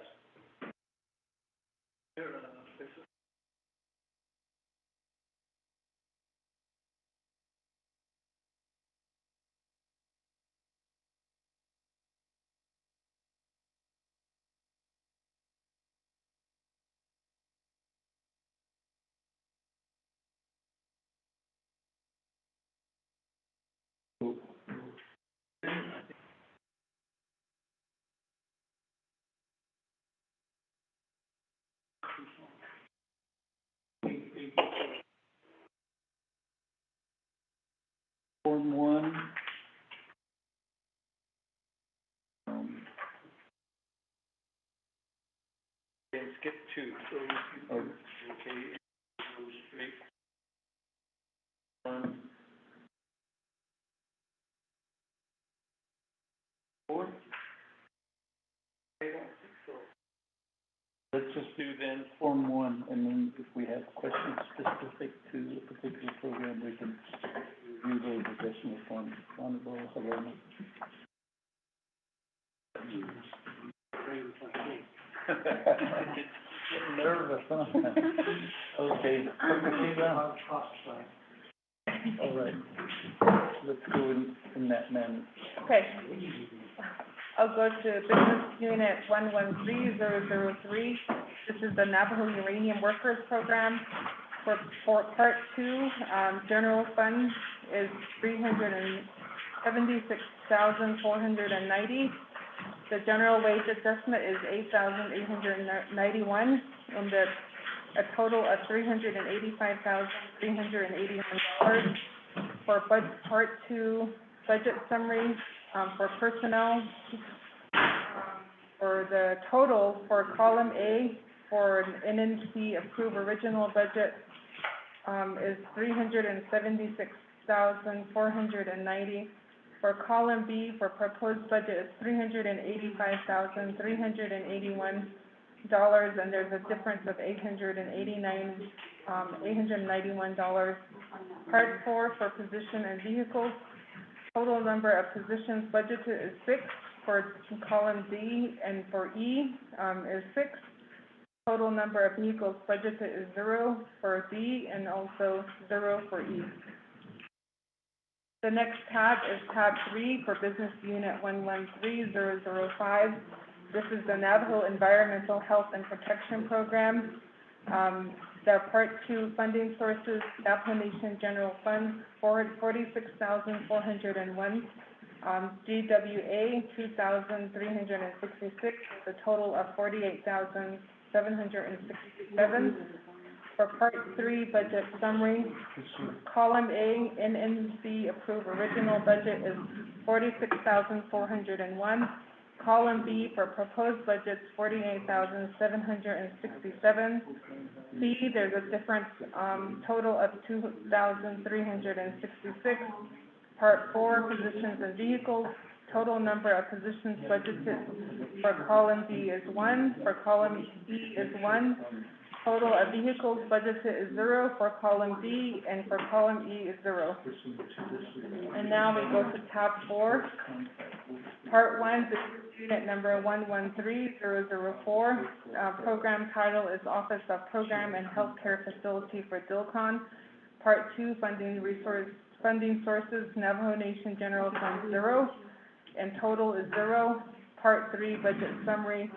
Speaker 1: Form 1.
Speaker 2: And skip 2.
Speaker 1: Oh, okay. Go straight. 1. 4. Let's just do then Form 1, and then if we have questions specific to a particular program, we can review those additional forms. Honorable Helena. Getting nervous, huh? Okay. All right. Let's go in that manner.
Speaker 8: Okay. I'll go to Business Unit 113003. This is the Navajo Uranium Workers Program. For Part 2, General Fund is $376,490. The general wage adjustment is $8,891, and a total of $385,381. For Part 2 budget summary, for personnel, for the total for column A for NNC approved original budget is $376,490. For column B for proposed budget is $385,381, and there's a difference of $891. Part 4 for position and vehicles. Total number of positions budgeted is 6 for column D, and for E is 6. Total number of vehicles budgeted is 0 for D and also 0 for E. The next tab is tab 3 for Business Unit 113005. This is the Navajo Environmental Health and Protection Program. The Part 2 funding sources, Navajo Nation General Fund, $46,401. GWA, 2,366, with a total of 48,767. For Part 3 budget summary, column A, NNC approved original budget is 46,401. Column B for proposed budgets, 48,767. C, there's a difference, total of 2,366. Part 4, positions and vehicles, total number of positions budgeted for column D is 1, for column E is 1. Total of vehicles budgeted is 0 for column D, and for column E is 0. And now we go to tab 4. Part 1, Business Unit number 113004. Program title is Office of Program and Healthcare Facility for DILCON. Part 2, funding sources, Navajo Nation General Fund 0, and total is 0. Part 3, budget summary.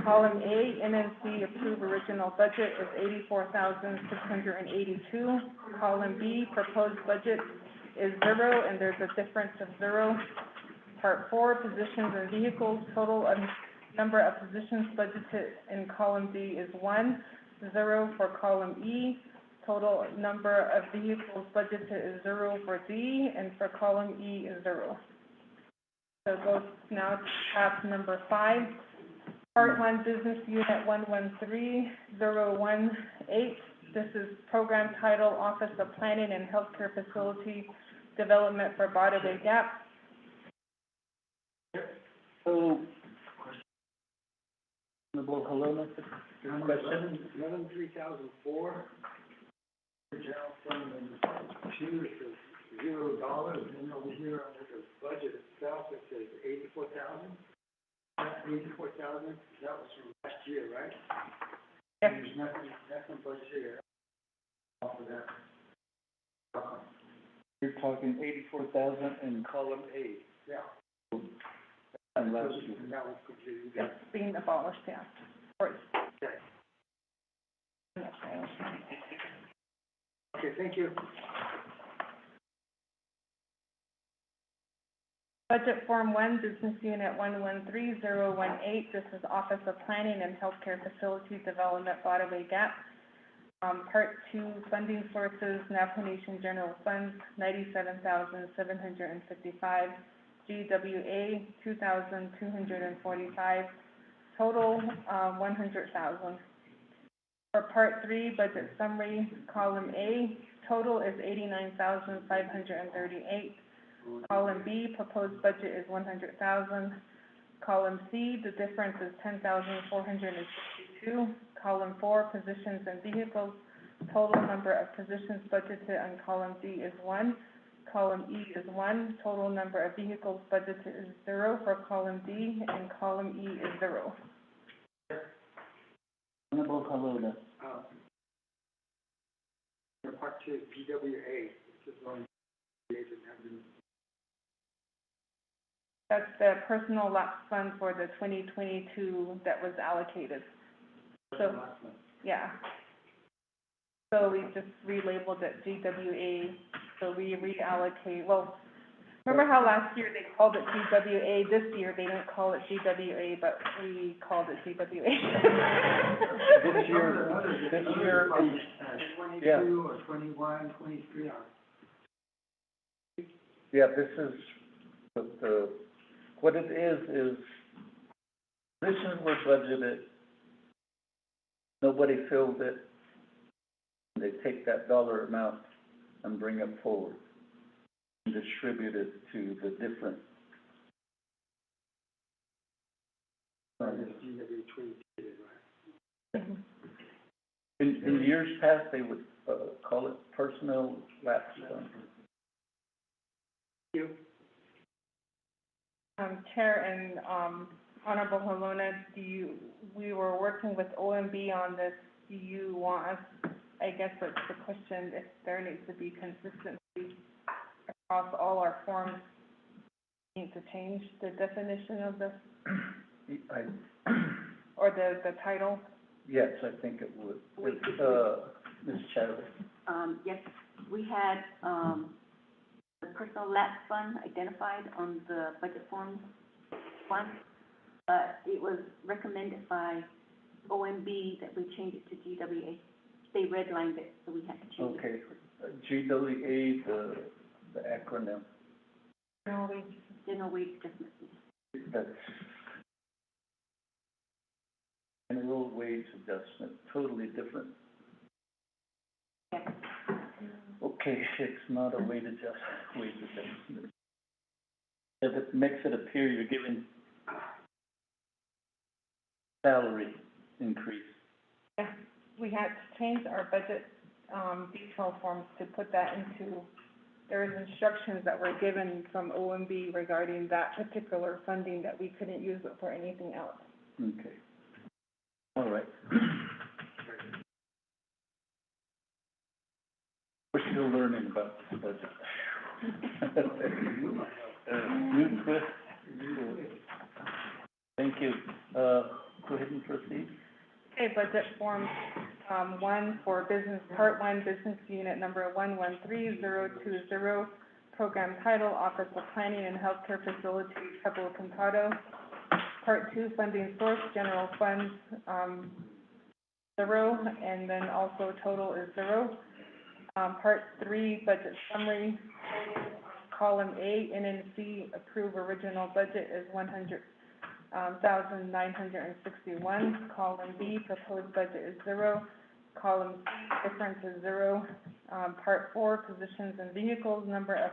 Speaker 8: Column A, NNC approved original budget is 84,682. Column B, proposed budget is 0, and there's a difference of 0. Part 4, positions and vehicles, total number of positions budgeted in column D is 1, 0 for column E. Total number of vehicles budgeted is 0 for D, and for column E is 0. So go now to tab number 5. Part 1, Business Unit 113018. This is program title, Office of Planning and Healthcare Facility Development for Botaway Gap.
Speaker 1: So, Honorable Helena, your question?
Speaker 16: 113004. General fund and computer says $0, and then over here under the budget itself, it says 84,000. That 84,000, that was from last year, right?
Speaker 8: Yes.
Speaker 16: There's nothing budgeted off of that.
Speaker 1: You're talking 84,000 in column A.
Speaker 16: Yeah.
Speaker 1: And last year.
Speaker 16: And that was completed.
Speaker 8: It's being abolished, yeah. Or-
Speaker 16: Okay. Okay, thank you.
Speaker 8: Budget Form 1, Business Unit 113018. This is Office of Planning and Healthcare Facility Development, Botaway Gap. Part 2, funding sources, Navajo Nation General Funds, 97,755. GWA, 2,245. Total, 100,000. For Part 3, budget summary, column A, total is 89,538. Column B, proposed budget is 100,000. Column C, the difference is 10,462. Column 4, positions and vehicles, total number of positions budgeted on column D is 1. Column E is 1. Total number of vehicles budgeted is 0 for column D, and column E is 0.
Speaker 1: Honorable Kalona.
Speaker 16: For part 2, GWA, this is on the agent having.
Speaker 8: That's the personal lapse fund for the 2022 that was allocated. So, yeah. So we just relabeled it GWA, so we reallocate, well, remember how last year they called it GWA, this year they didn't call it GWA, but we called it GWA.
Speaker 1: This year, yeah.
Speaker 16: 22 or 21, 23 are.
Speaker 1: Yeah, this is, what it is positions were budgeted, nobody filled it. They take that dollar amount and bring it forward and distribute it to the different. In years past, they would call it personnel lapse fund.
Speaker 8: Chair and Honorable Halona, we were working with OMB on this. Do you want us, I guess that's the question, if there needs to be consistency across all our forms, we need to change the definition of this or the title?
Speaker 1: Yes, I think it would. Ms. Chadwick.
Speaker 12: Yes, we had, the personal lapse fund identified on the budget form one, but it was recommended by OMB that we change it to GWA. They redlined it, so we had to change it.
Speaker 1: Okay, GWA, the acronym.
Speaker 12: General wage adjustment.
Speaker 1: That's general wage adjustment, totally different.
Speaker 12: Yes.
Speaker 1: Okay, it's not a wage adjustment. If it makes it appear you're giving salary increase.
Speaker 8: Yeah, we had to change our budget detail forms to put that into, there was instructions that were given from OMB regarding that particular funding that we couldn't use it for anything else.
Speaker 1: Okay. All right. We're still learning about this budget. New twist. Thank you. Go ahead and proceed.
Speaker 8: Okay, budget form, 1 for business, part 1, business unit number 113020, program title, Office of Planning and Healthcare Facilities, Pueblo Contado. Part 2, funding source, general funds, 0, and then also total is 0. Part 3, budget summary, column A, NNC, approve original budget is 100,961. Column B, proposed budget is 0. Column C, difference is 0. Part 4, positions and vehicles, number of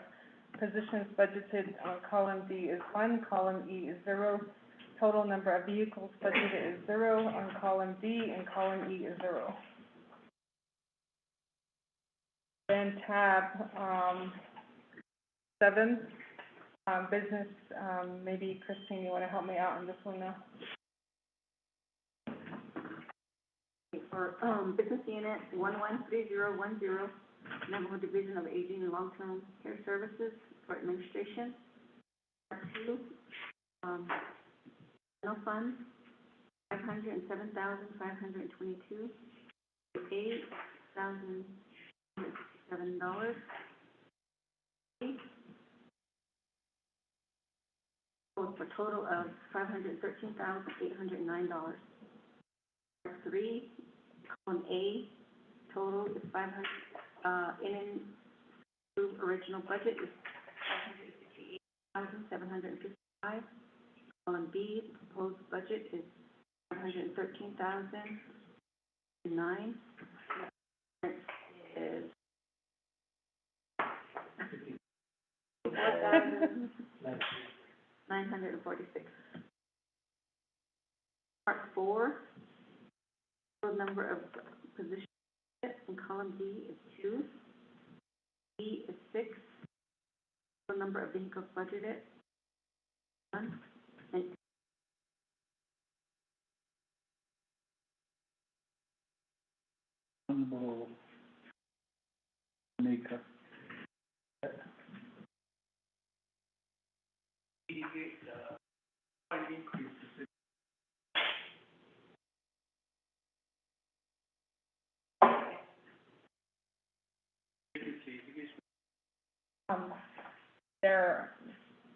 Speaker 8: positions budgeted on column D is 1. Column E is 0. Total number of vehicles budgeted is 0 on column D, and column E is 0. Then tab 7, business, maybe Christine, you want to help me out on this one now?
Speaker 12: For business unit 113010, Navajo Division of Aging and Long-Term Care Services for Administration. Part 2, general fund, 507,522, $8,067. For a total of $513,809. Part 3, column A, total is 500, in original budget is 558,755. Column B, the proposed budget is 513,009. Is 4,946. Part 4, total number of positions in column D is 2. B is 6. Total number of vehicles budgeted 1. And
Speaker 1: Honorable Nika.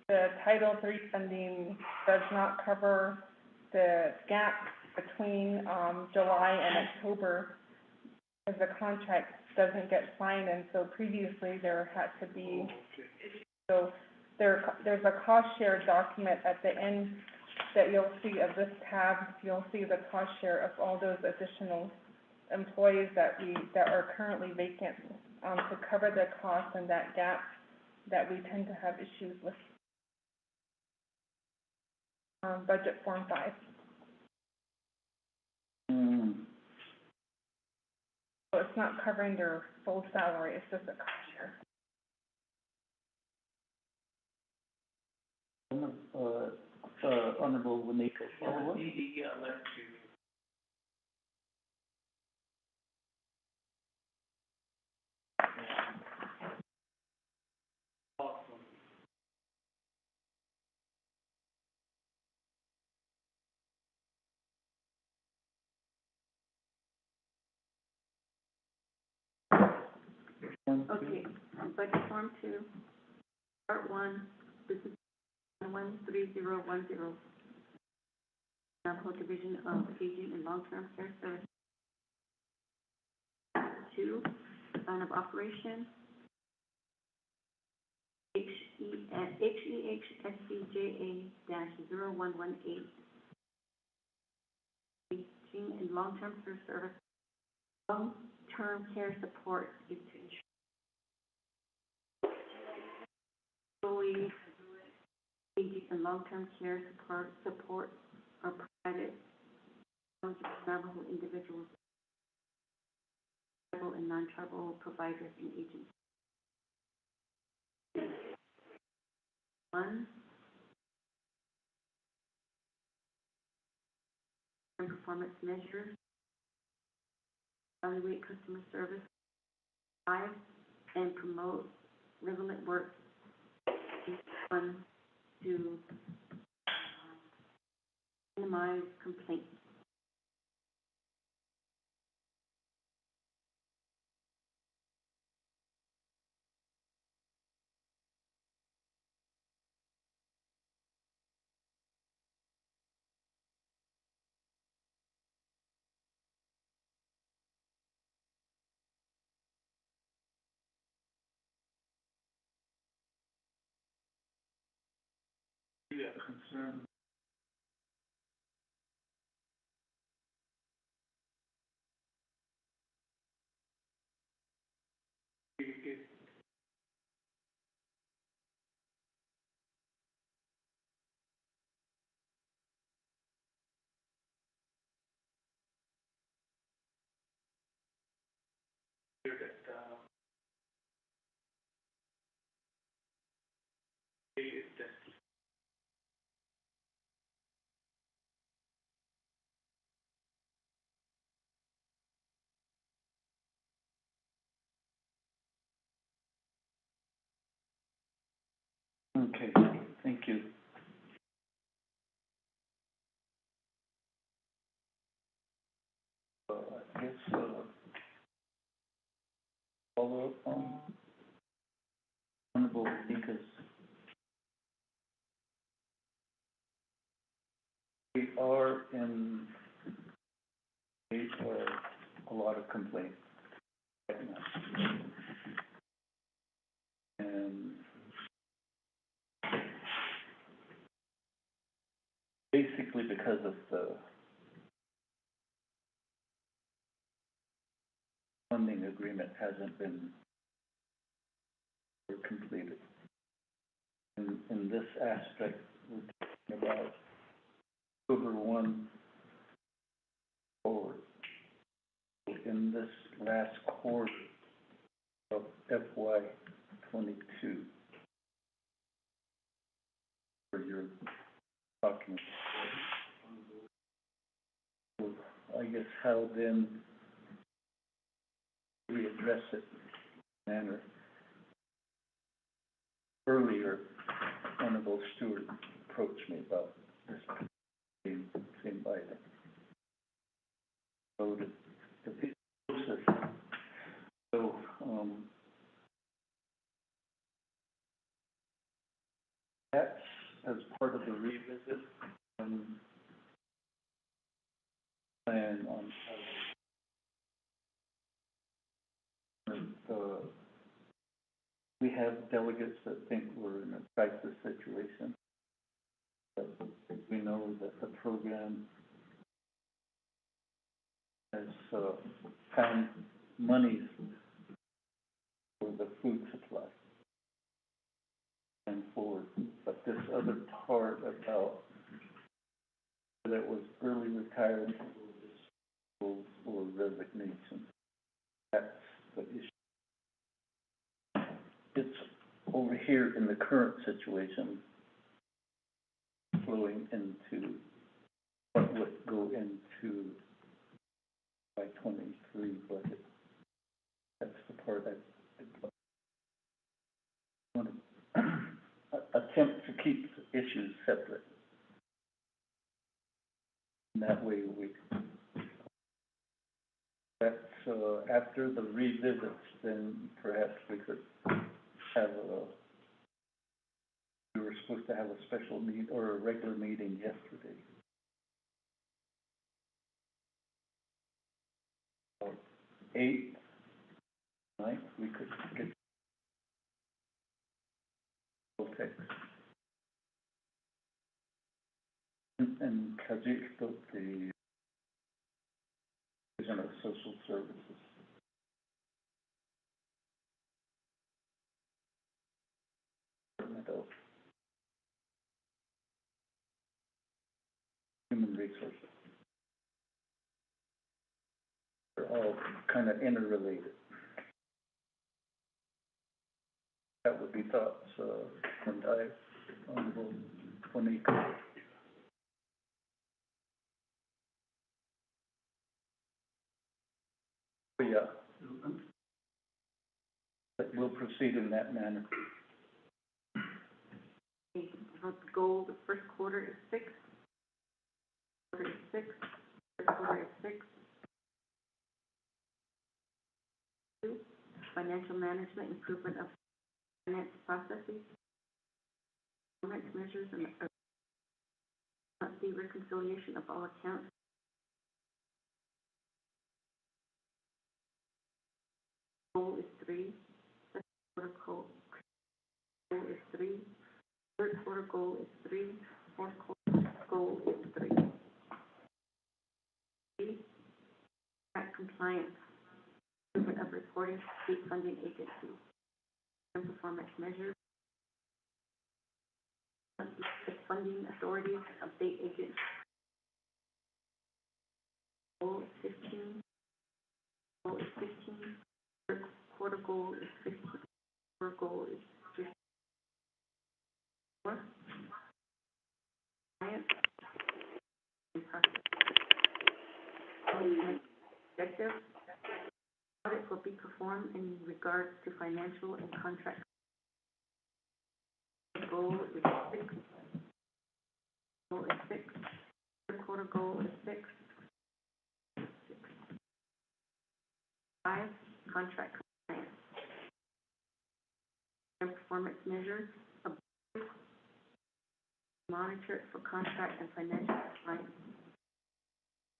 Speaker 8: The Title III funding does not cover the gap between, July and October, as the contract doesn't get signed, and so previously there had to be, so there's a cost share document at the end that you'll see of this tab. You'll see the cost share of all those additional employees that are currently vacant, to cover the cost and that gap that we tend to have issues with. Budget Form 5. So it's not covering their full salary, it's just a cost share.
Speaker 1: Honorable Nika.
Speaker 12: okay, budget form 2, part 1, business 13010. Navajo Division of Aging and Long-Term Care Service. 2, plan of operation. HEHSCJA-0118. Aging and Long-Term Care Service. Long-term care support is to ensure aging and long-term care support are provided to Navajo individuals, tribal and non-tribal providers and agencies. 1, performance measures, evaluate customer service, 5, and promote relevant work. 1, to minimize complaints.
Speaker 1: Concern. Okay, thank you. I guess, follow up on Honorable Nika's. We are in a lot of complaints. because of the funding agreement hasn't been completed. In this aspect, we're talking about October 1 forward. In this last quarter of FY 22, for your document. So I guess how then we address it in a manner. Earlier, Honorable Stewart approached me about this same item. So the process. So that's as part of the revisit plan on we have delegates that think we're in a crisis situation. But we know that the program has found monies for the food supply and forward. But this other part about whether it was early retirement or resignation, that's the issue. It's over here in the current situation flowing into what would go into by 23 budget. That's the part I want to attempt to keep issues separate. And that way that's after the revisits, then perhaps we could have we were supposed to have a special meet or a regular meeting yesterday. 8th, 9th, we could get text. And Kajik built the Division of Social Services. Of Human Resources. They're all kind of interrelated. That would be thoughts from Honorable Bonica. Yeah. But we'll proceed in that manner.
Speaker 12: The goal, the first quarter is 6. Quarter is 6. Third quarter is 6. 2. Financial management, improvement of finance processes, measures, and the reconciliation of all accounts. Goal is 3. Second quarter goal is 3. Third quarter goal is 3. Fourth quarter goal is 3. 3. Track compliance. Improvement of reporting to state funding agencies. And performance measures. Funding authorities of state agencies. Goal is 15. Goal is 15. Third quarter goal is 15. Quarter goal is 15. 4. Science and process. Objective. Audit will be performed in regards to financial and contract. Goal is 6. Goal is 6. Third quarter goal is 6. 5. Contract compliance. And performance measures. Monitor it for contract and financial compliance.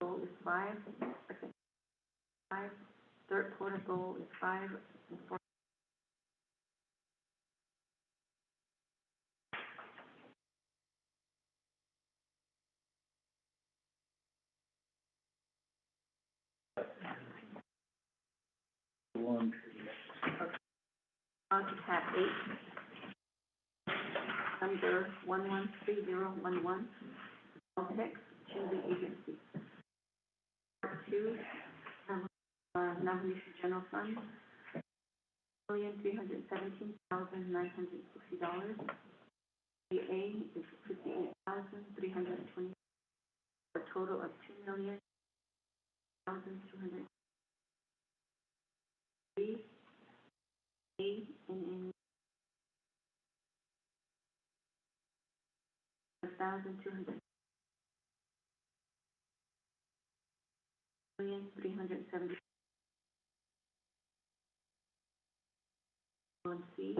Speaker 12: Goal is 5. Second, 5. Third quarter goal is 5. And fourth.
Speaker 1: on.
Speaker 12: On to tab 8. Under 113011, all text to the agency. Part 2, nomination general fund, $1,317,960. A is $58,320, for a total of $2,000,200. B, in 1,200. $1,370. On C,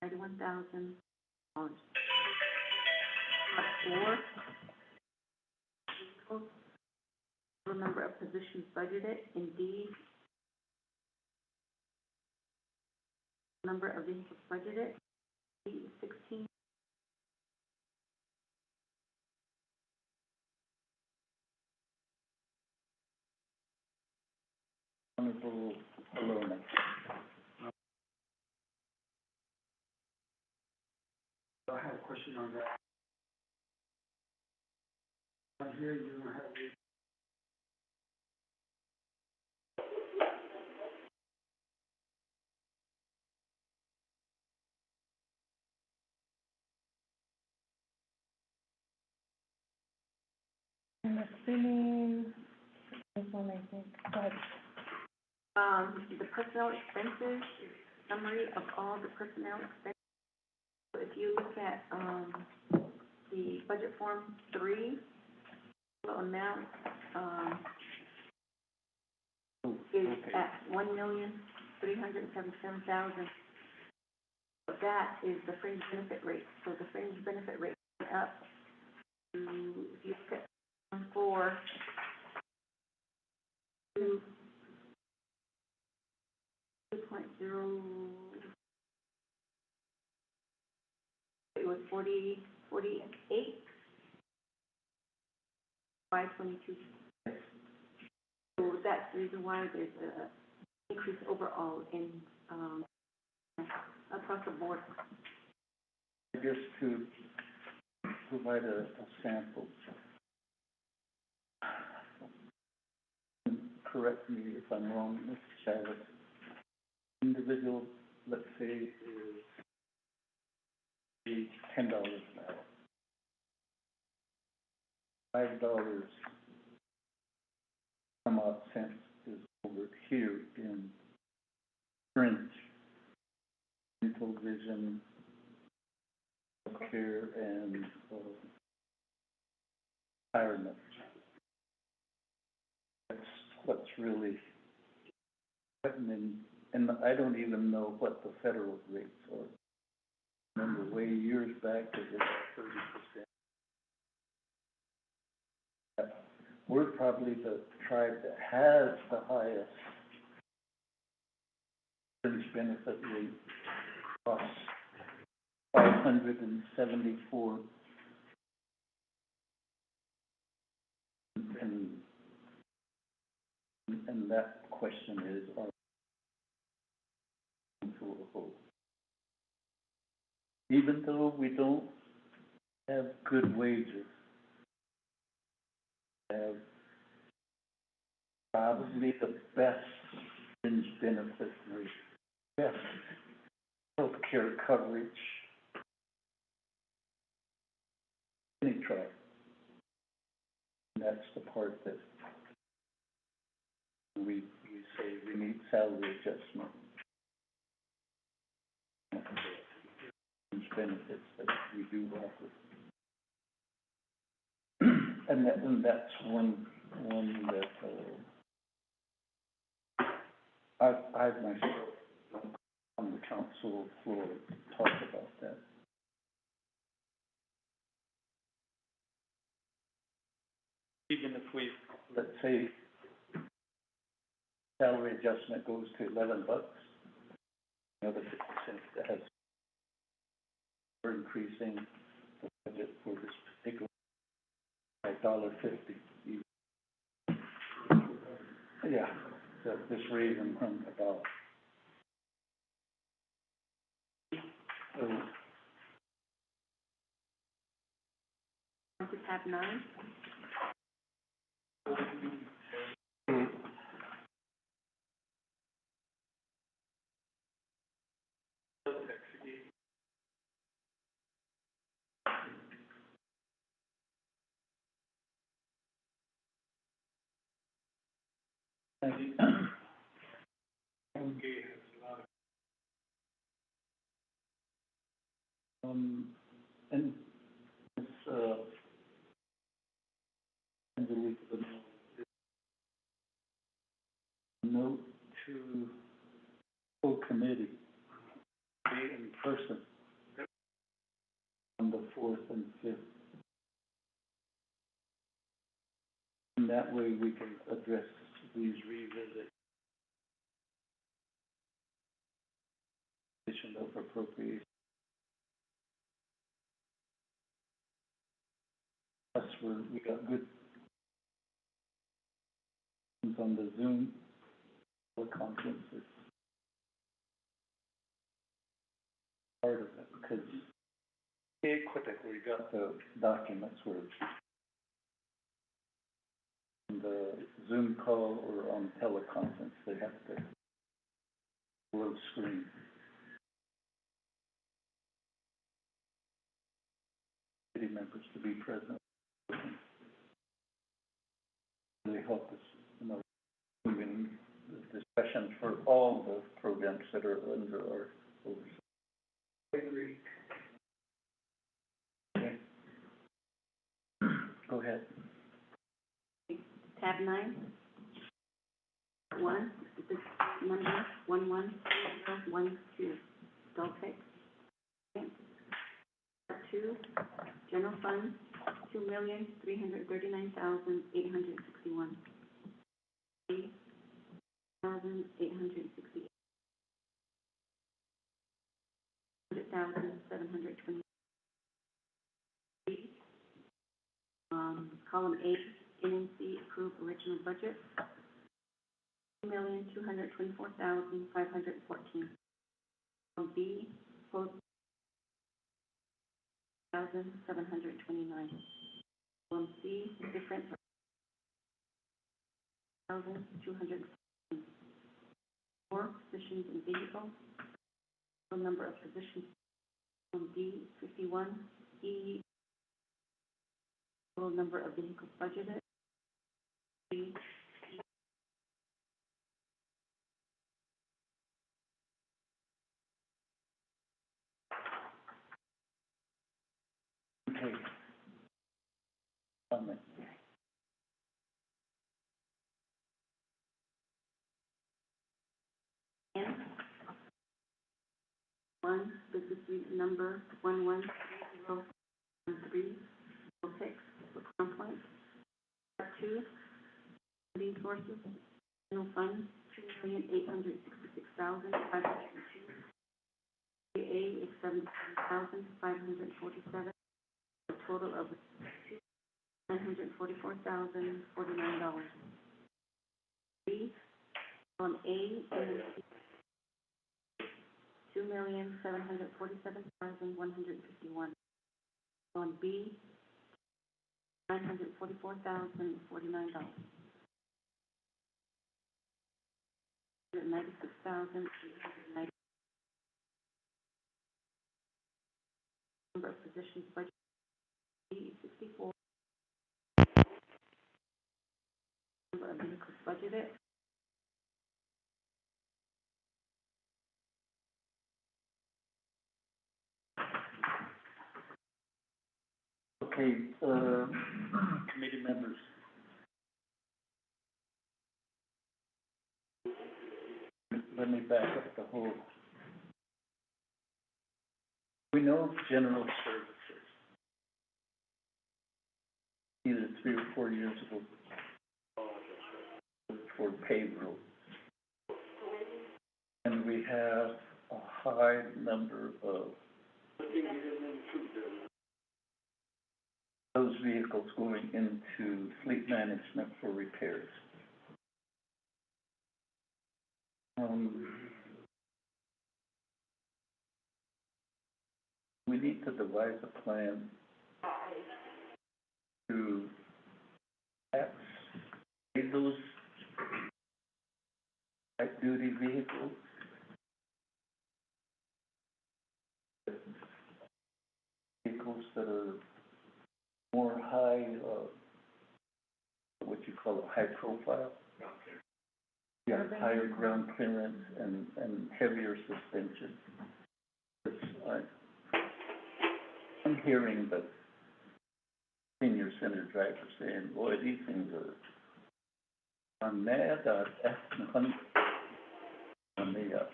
Speaker 12: $91,000. Part 4, total number of positions budgeted. In D, number of vehicles budgeted. D is 16.
Speaker 1: Honorable Alona.
Speaker 16: I have a question on that. I hear you don't have the.
Speaker 8: I'm assuming, this one I think, but
Speaker 12: The personnel expenses, summary of all the personnel expenses. So if you look at, the budget form 3, total amount, is at $1,377,000. So that is the fringe benefit rate. So the fringe benefit rate went up to, if you look at 4, to 2.0, it was 48, 522. So that's the reason why there's an increase overall in, across the board.
Speaker 1: I guess to provide a sample. Correct me if I'm wrong, Mr. Chavez. Individual, let's say, is $10 an hour. $5 some odd cents is over here in fringe, dental, vision, care, and retirement. That's what's really happening, and I don't even know what the federal rates are. Remember way years back, it was 30%. We're probably the tribe that has the highest fringe benefit rate across 574. And that question is, are we to a vote? Even though we don't have good wages, have probably the best fringe benefit rate, best health care coverage, any tribe. And that's the part that we say we need salary adjustment. Benefits that we do offer. And that's one that I've myself on the council floor talked about that. Even if we, let's say, salary adjustment goes to $11, another 50 cents that has, we're increasing the budget for this particular by $1.50. Yeah, this reason about. So,
Speaker 12: On to tab 9.
Speaker 1: And this, and delete the note to full committee, be in person on the 4th and 5th. And that way we can address these revisit of appropriation. Plus, we got good on the Zoom conferences. Part of it, because we got the documents where on the Zoom call or on teleconference, they have to little screen. Committee members to be present. They help us, moving the discussion for all the programs that are under our oversight. I agree. Okay. Go ahead.
Speaker 12: Tab 9. 1, this number 110012, adult pay. Tab 2, general fund, 2,339,861. 868. 100,720. Column 8, NNC approved original budget, 2,224,514. Column B, quote, 1,729. Column C, different, 1,200. 4 positions in vehicle. Total number of positions. Column D, 51. E, total number of vehicles budgeted. B,
Speaker 1: Okay. Comment.
Speaker 12: N, 1, business unit number 11301306, for Crown Point. Part 2, funding sources, general fund, 2,866,502. A is 77,547, a total of $944,049. B, on A, $2,747,151. On B, $944,049. 96,890. Number of positions budget, 64. Number of vehicles budgeted,
Speaker 1: Okay, committee members. Let me back up the whole. We know general services, either 3 or 4 years ago, for payroll. And we have a high number of those vehicles going into fleet management for repairs. to devise a plan to perhaps pay those light duty vehicles. Vehicles that are more high, what you call a high profile. Yeah, higher ground clearance and heavier suspension. I'm hearing the senior center drivers saying, boy, these things are mad on the up.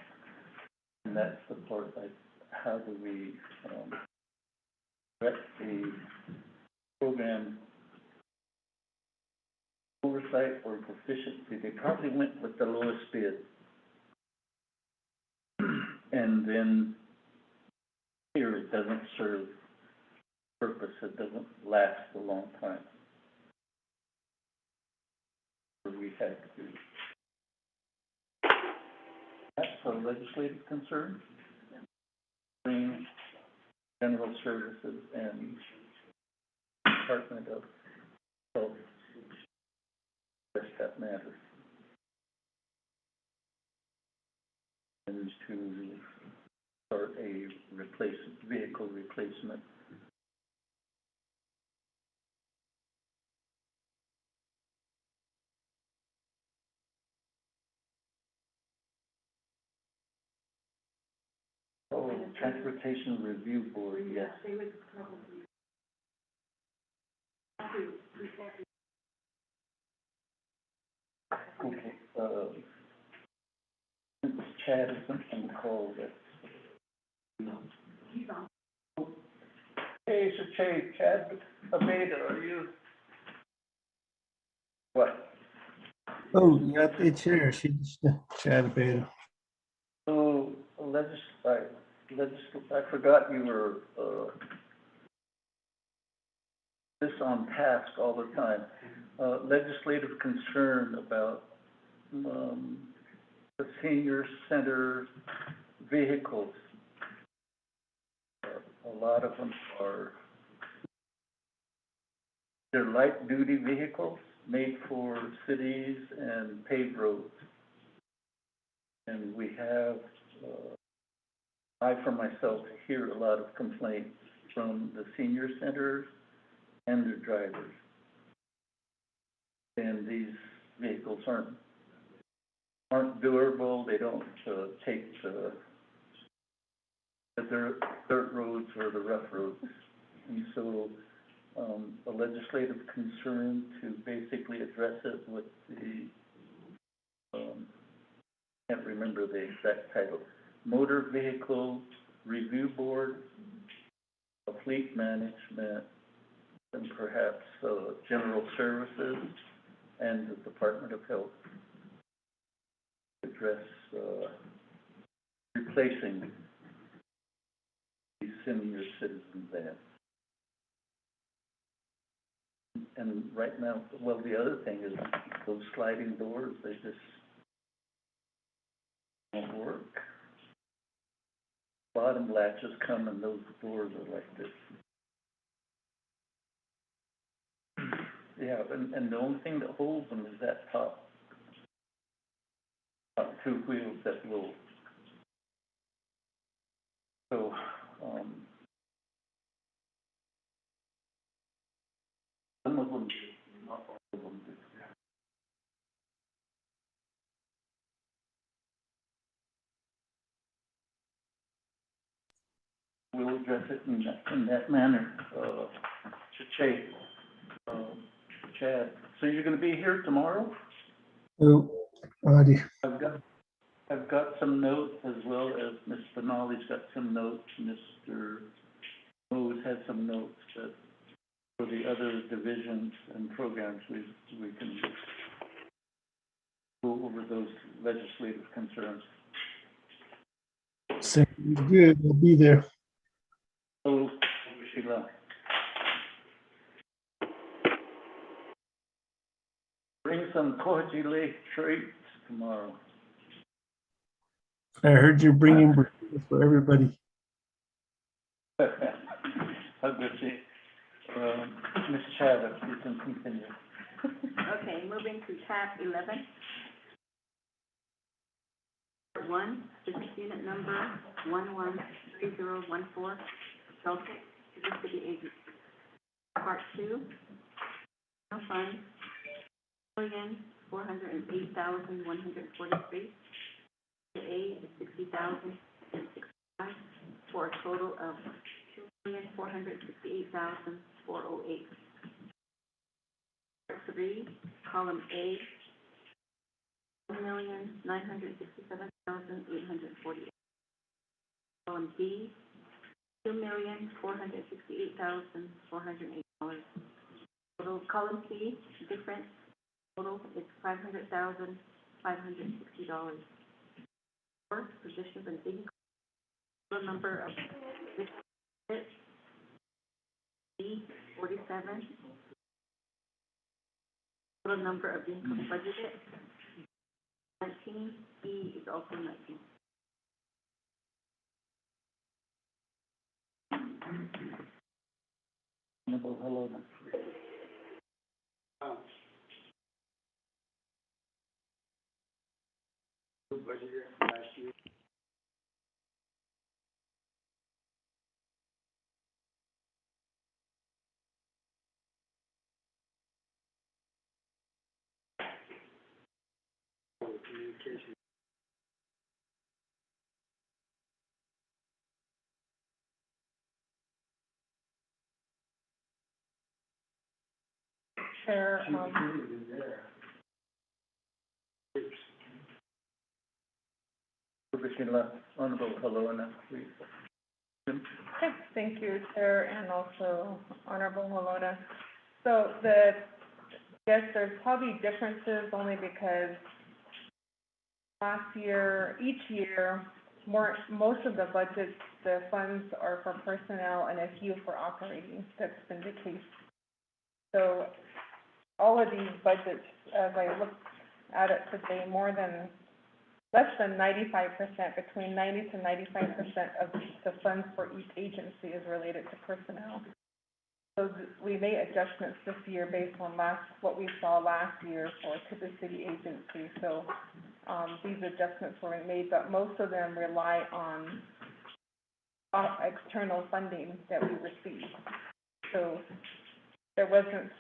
Speaker 1: And that's the part, like, how do we direct the program oversight or proficiency? They probably went with the lowest bid. And then here it doesn't serve purpose, it doesn't last a long time. We had to. That's a legislative concern. Between General Services and Department of Health. That matters. And to start a vehicle replacement. Oh, Transportation Review Board, yes.
Speaker 12: They would probably.
Speaker 1: Okay, Chad is something called it. Hey, so Chad Abeda, are you? What?
Speaker 10: Oh, you got the chair, she's Chad Beta.
Speaker 1: So, I forgot you were, this on task all the time. Legislative concern about, the senior center vehicles. A lot of them they're light duty vehicles made for cities and paved roads. And we have, I for myself hear a lot of complaints from the senior centers and their drivers. And these vehicles aren't durable, they don't take the dirt roads or the rough roads. And so a legislative concern to basically address it with the, can't remember the exact title, Motor Vehicle Review Board, Fleet Management, and perhaps General Services and the Department of Health address replacing these senior citizen vans. And right now, well, the other thing is those sliding doors, they just don't work. Bottom latches come and those doors are like this. Yeah, and the only thing that holds them is that top two wheels that will. So, some of them, not all of them do. We'll address it in that manner. Chad, so you're going to be here tomorrow?
Speaker 10: Oh, alrighty.
Speaker 1: I've got some notes as well as Ms. Benally's got some notes. Mr. Mose had some notes that for the other divisions and programs we can go over those legislative concerns.
Speaker 10: Sounds good, we'll be there.
Speaker 1: So, Sheila. Bring some Koji Lake treats tomorrow.
Speaker 10: I heard you're bringing breakfast for everybody.
Speaker 1: Advocacy. Ms. Chavez, you can continue.
Speaker 12: Okay, moving to tab 11. Part 1, business unit number 113014, Celtic, City Agency. Part 2, general fund, $408,143. A is $60,065 for a total of $2,468,408. Part 3, column A, $1,967,848. Column B, $2,468,408. Total column C, difference total is $500,560. For positions and income, total number of positions, B, 47. Total number of income budgeted, 19. E is also 19.
Speaker 1: Honorable Helena.
Speaker 16: Budget year last year. Communication.
Speaker 4: Chair,
Speaker 1: Honorable Helena, please.
Speaker 8: Okay, thank you, Chair, and also Honorable Malona. So yes, there's probably differences only because last year, each year, most of the budgets, the funds are for personnel and a few for operating. That's been the case. So all of these budgets, as I look at it today, less than 95%, between 90 to 95% of the funds for each agency is related to personnel. So we made adjustments this year based on what we saw last year to the city agency. So these adjustments were made, but most of them rely on external funding that we receive. So there wasn't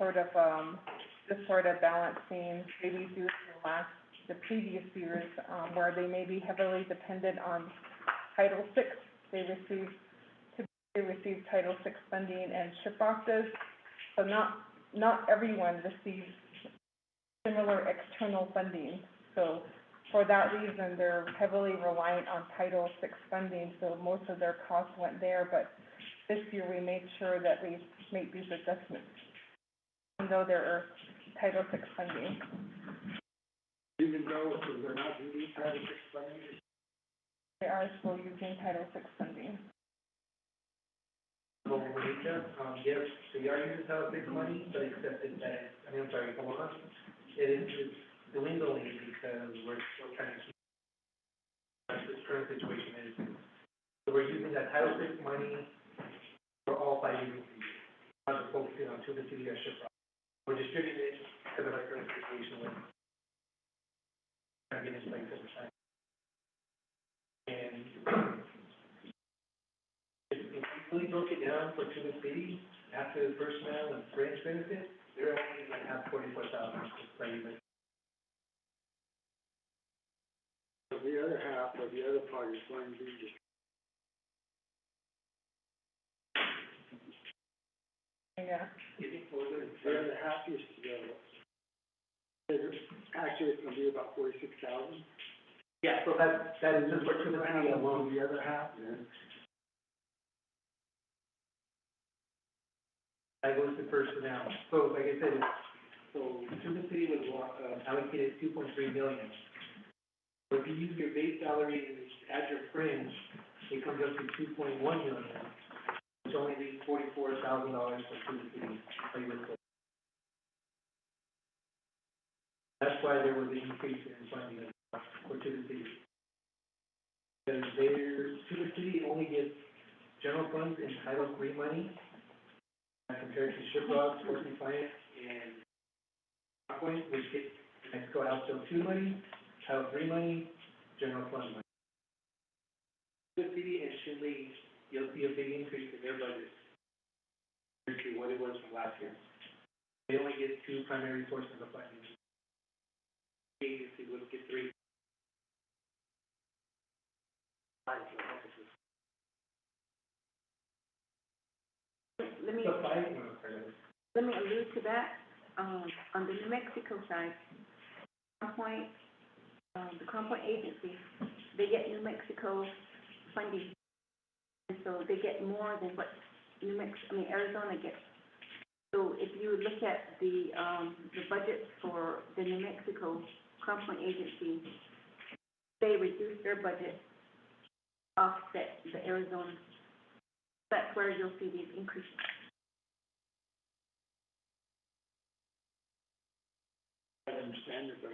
Speaker 8: this sort of balancing maybe due to the previous years where they may be heavily dependent on Title VI. They receive Title VI funding and SHPROCs. So not everyone receives similar external funding. So for that reason, they're heavily reliant on Title VI funding. So most of their costs went there. But this year we made sure that we make these adjustments, even though there are Title VI funding.
Speaker 16: Even though they're not using Title VI funding?
Speaker 8: They are still using Title VI funding.
Speaker 6: Yes, so we are using Title VI money, but except that, it is dwindling because we're still trying to keep this current situation is. So we're using that Title VI money for all 5 agencies, not just focusing on the city or SHPROC. We're distributing it because of our current situation with getting in place at the time. And if we really broke it down for the city, after the personnel and fringe benefits, they're only going to have 44,000 per unit.
Speaker 16: So the other half, or the other part is going to be just.
Speaker 8: Yeah.
Speaker 16: The other half is actually it's going to be about 46,000.
Speaker 6: Yeah, so that is just for the city alone.
Speaker 16: The other half,
Speaker 6: That goes to personnel. So like I said, so the city was allocated 2.3 million. So if you use your base salary and add your fringe, it comes up to 2.1 million, which only leaves $44,000 for the city. That's why there was an increase in funding for the city. Because the city only gets general funds and Title III money, compared to Shiprock, Fort Defiance, and Rock Point, which get Mexico House Bill 2 money, Title 3 money, general fund money. The city and Shinley, you'll see a big increase in their budget compared to what it was from last year. They only get two primary sources of funding. Agency would get three.
Speaker 12: Let me allude to that. On the New Mexico side, the Crown Point agency, they get New Mexico funding. And so they get more than what Arizona gets. So if you look at the budget for the New Mexico Crown Point agency, they reduced their budget, offset the Arizona. That's where you'll see these increases.
Speaker 6: I understand it, but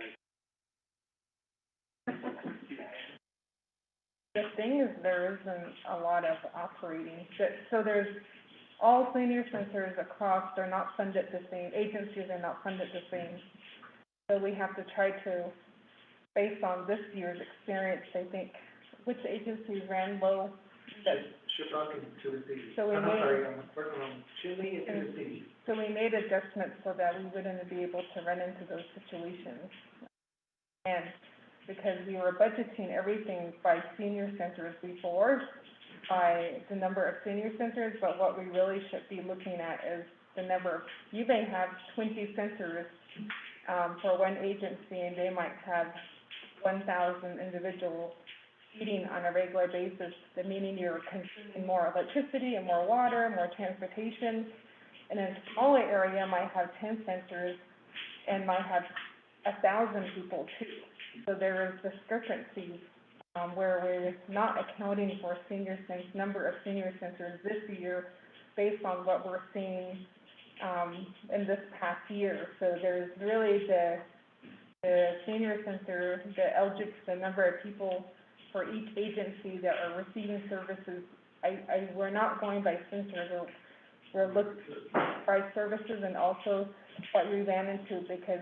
Speaker 8: The thing is, there isn't a lot of operating, so there's all senior centers across, they're not funded the same, agencies are not funded the same. So we have to try to, based on this year's experience, I think, which agencies ran low.
Speaker 6: Shiprock and Tuba City.
Speaker 8: So we
Speaker 6: I'm
Speaker 8: made-
Speaker 6: sorry, I'm working on Chile and Tuba City.
Speaker 8: So we made adjustments so that we wouldn't be able to run into those situations. And because we were budgeting everything by senior centers before, by the number of senior centers, but what we really should be looking at is the number. You may have 20 centers for one agency, and they might have 1,000 individuals eating on a regular basis, meaning you're consuming more electricity and more water, more transportation. And a smaller area might have 10 centers and might have 1,000 people too. So there is discrepancies where we're not accounting for number of senior centers this year based on what we're seeing in this past year. So there's really the senior center, the number of people for each agency that are receiving services. We're not going by centers, we're looking by services, and also what we ran into, because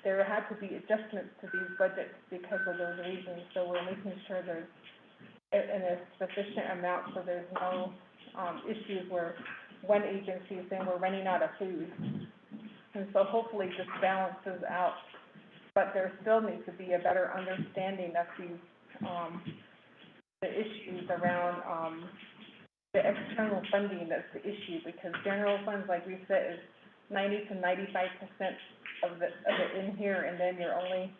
Speaker 8: there had to be adjustments to these budgets because of those reasons. So we're making sure there's in a sufficient amount so there's no issues where one agency is saying we're running out of food. And so hopefully this balances out, but there still needs to be a better understanding of these the issues around the external funding. That's the issue, because general funds, like we said, is 90 to 95% of it in here, and then you're only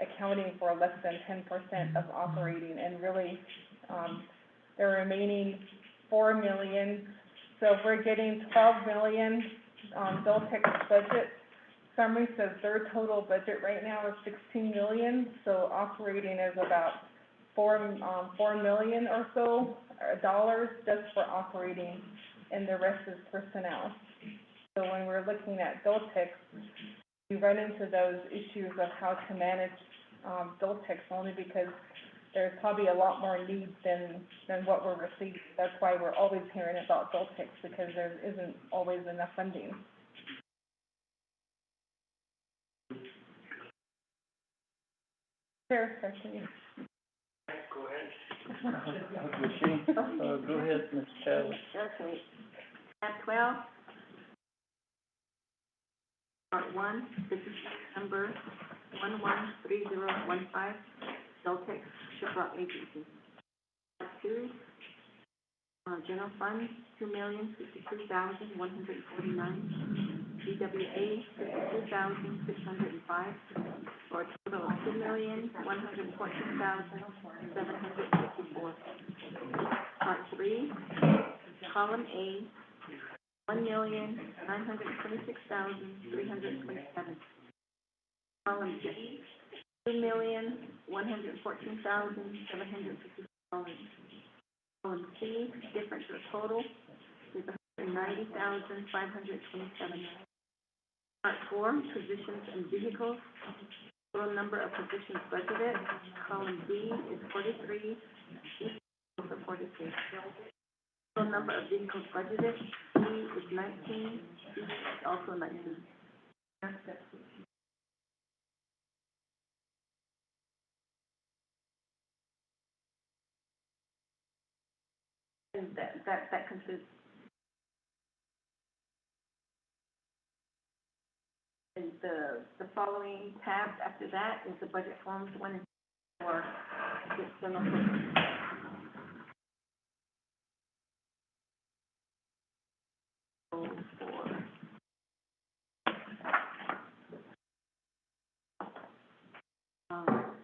Speaker 8: accounting for less than 10% of operating, and really the remaining 4 million. So if we're getting 12 million Deltec's budget, summary says their total budget right now is 16 million, so operating is about 4 million or so dollars just for operating, and the rest is personnel. So when we're looking at Deltec, we run into those issues of how to manage Deltec, only because there's probably a lot more needs than what we're receiving. That's why we're always hearing about Deltec, because there isn't always enough funding. Fair question.
Speaker 1: Go ahead, Ms. Chadwick.
Speaker 12: Okay. Tab 12. Part 1, business number 113015, Deltec Shiprock Agency. Part 2, general fund, 2,052,149. GWA, 52,605, for a total of 2,114,754. Part 3, column A, 1,926,327. Column B, 2,114,750. Column C, difference of total is 190,527. Part 4, positions and vehicles. Total number of positions budgeted. Column B is 43. For 43. total number of vehicles budgeted, C is 19, C is also 19. And that concludes. And the following tabs after that is the budget forms 1 and 2 for the external purposes.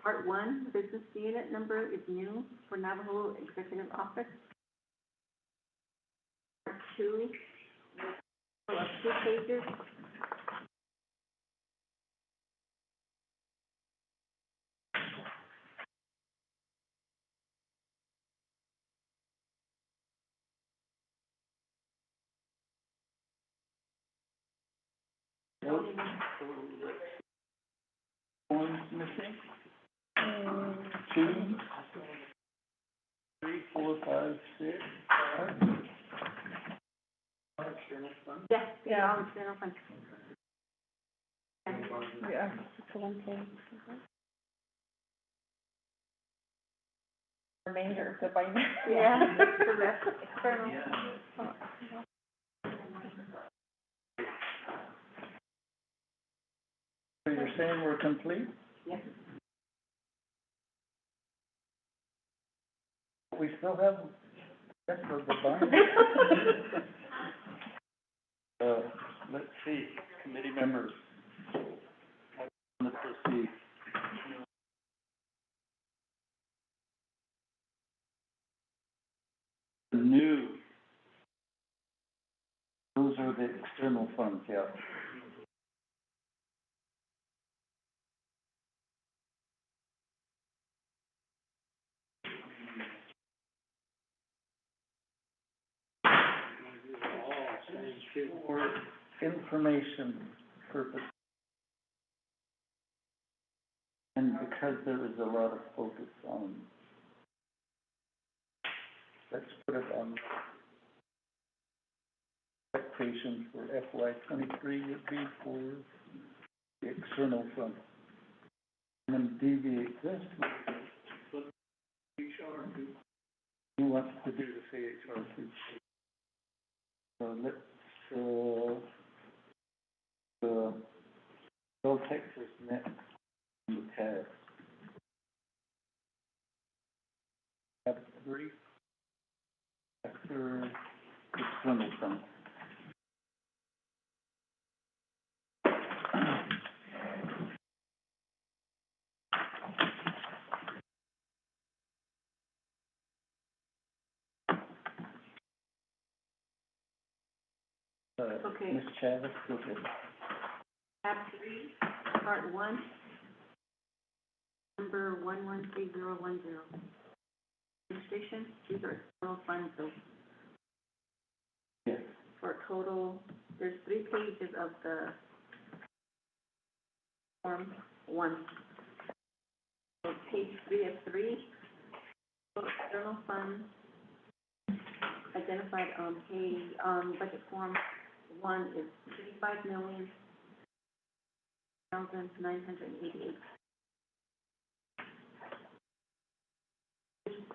Speaker 12: Part 1, business unit number is new for Navajo Executive Office. Part 2, of 2 pages.
Speaker 1: Forms missing? 2, 3, 4, 5, 6, 5.
Speaker 12: Yes, yeah, all external funds.
Speaker 8: Yeah, it's a 1 page. Remainder, so by now.
Speaker 12: Yeah, so that's external.
Speaker 1: So you're saying we're complete?
Speaker 12: Yes.
Speaker 1: We still have the rest of the binder. Let's see, committee members. Let's proceed. New. Those are the external funds, yeah. For information purposes. And because there is a lot of focus on, let's put it on expectations for FY 23 would be for the external fund. And then deviate this. Who wants to do the CHRP? So let's, Bill Texas next on the tab. Tab 3. After external fund.
Speaker 12: Okay.
Speaker 1: Ms. Chavez, go ahead.
Speaker 12: Tab 3, part 1, number 113010. Administration, these are external funds, so.
Speaker 1: Yes.
Speaker 12: For a total, there's 3 pages of the form 1. So page 3 of 3, total external funds identified on page, budget form 1 is $35,988,000.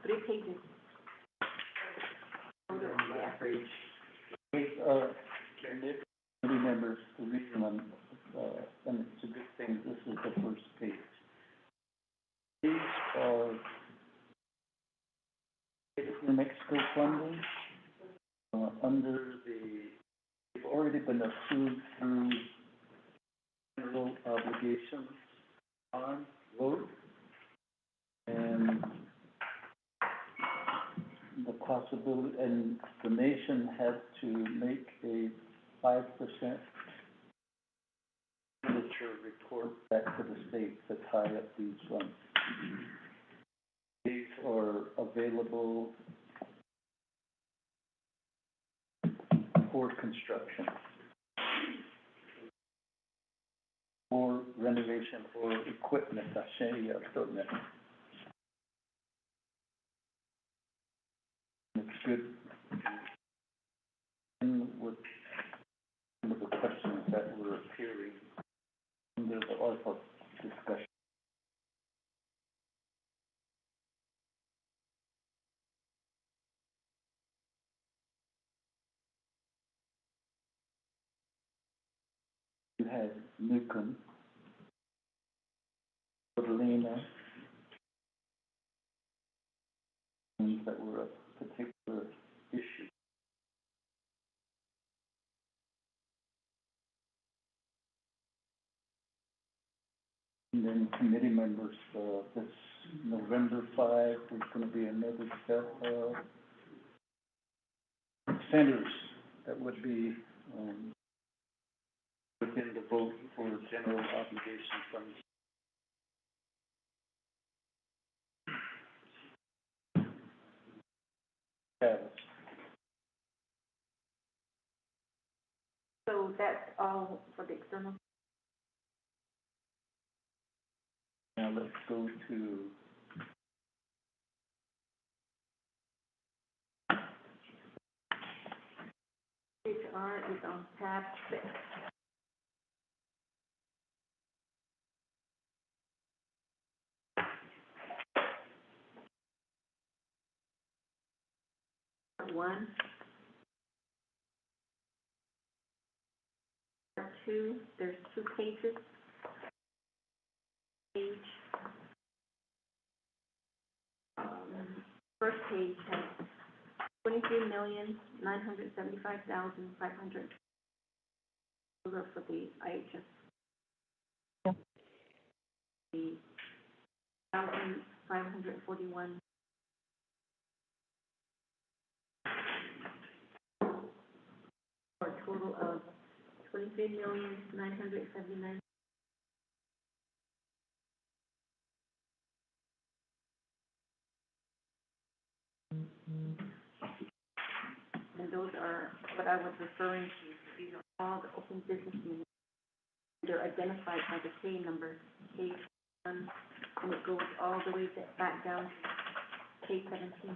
Speaker 12: 3 pages. Yeah.
Speaker 1: Committee members, the reason I'm, and it's a good thing, this is the first page. These are New Mexico funding, under the, they've already been approved through federal obligations on vote, and the possibility, and the nation had to make a 5% expenditure report back to the state to tie up these funds. These are available for construction, or renovation, or equipment, equipment. It's good under the ARPA discussion. You had Newcomb, Catalina, things that were a particular issue. And then committee members, this November 5, there's gonna be another set of centers that would be, within the vote for general obligation funds. Status.
Speaker 12: So that's all for the external.
Speaker 1: Now let's go to
Speaker 12: HR is on tab 6. One. Part 2, there's 2 pages. Page. First page has 23,975,500. Those are for the IHS.
Speaker 9: Yeah.
Speaker 12: The 1,541. For a total of 23,979. And those are what I was referring to. These are all the open business units. They're identified by the K number, K1, and it goes all the way back down to K17.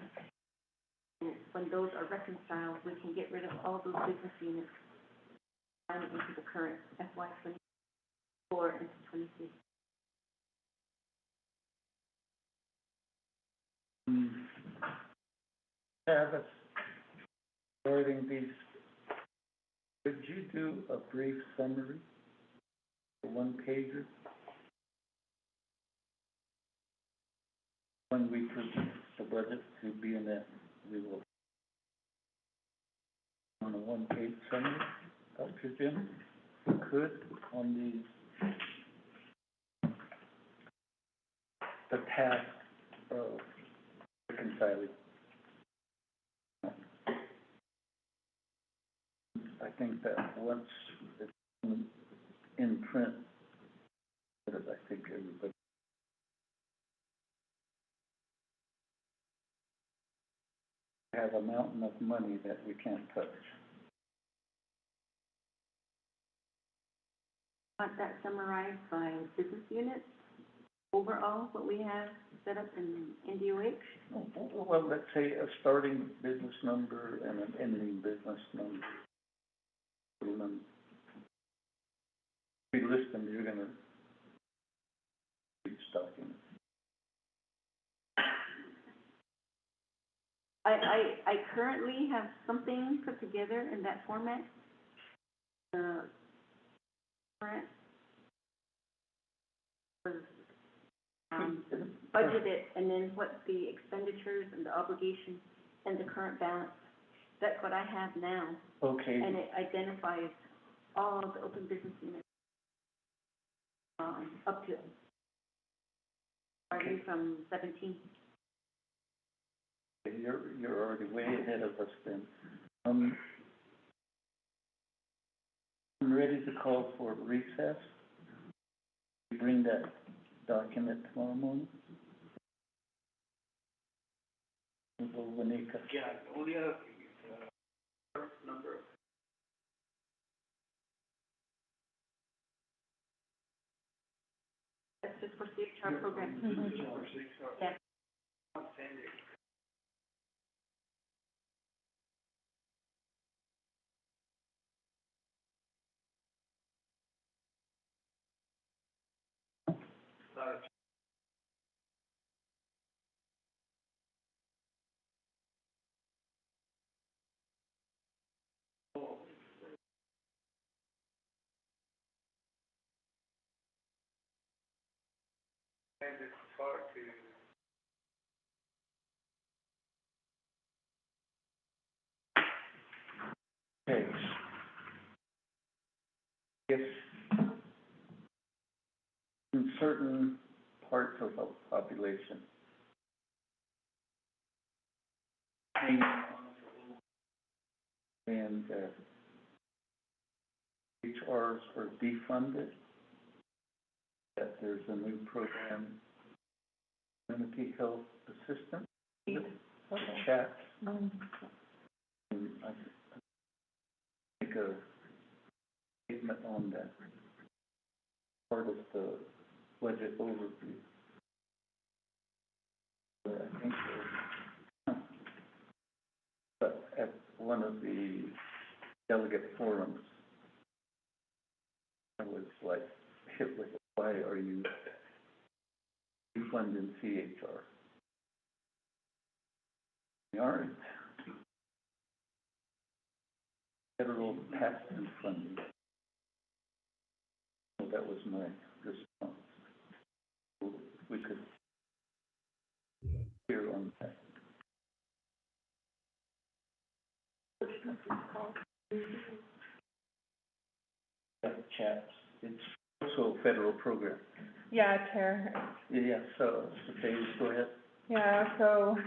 Speaker 12: And when those are reconciled, we can get rid of all those business units and into the current FY 24 into 23.
Speaker 1: Travis, regarding these, could you do a brief summary, a one-pager? When we present the budget to BNF, we will on a one-page summary, Dr. Jim, if you could, on these, the task of reconciling. I think that once it's in print, I think everybody have a mountain of money that we can't touch.
Speaker 12: Want that summarized by business units, overall, what we have set up in NDOH?
Speaker 1: Well, let's say a starting business number and an ending business number. We list them, you're gonna each document.
Speaker 12: I currently have something put together in that format. Current was budgeted, and then what the expenditures and the obligations and the current balance. That's what I have now.
Speaker 1: Okay.
Speaker 12: And it identifies all the open business units up to starting from 17.
Speaker 1: You're already way ahead of us then. I'm ready to call for recess. We bring that document tomorrow morning. Wanika.
Speaker 2: Yeah, only a number.
Speaker 12: That's just for CHR program. Yeah.
Speaker 2: And it's hard to.
Speaker 1: Okay. If in certain parts of the population, and HRs are defunded, that there's a new program, community health assistant, chat, and I make a statement on that part of the budget overview. But I think but at one of the delegate forums, I was like hit with, why are you defunding CHR? We aren't. Federal pass-through funding. So that was my response. So if we could hear on that. Chaps, it's also a federal program.
Speaker 8: Yeah, Chair.
Speaker 1: Yeah, so, okay, go ahead.
Speaker 8: Yeah, so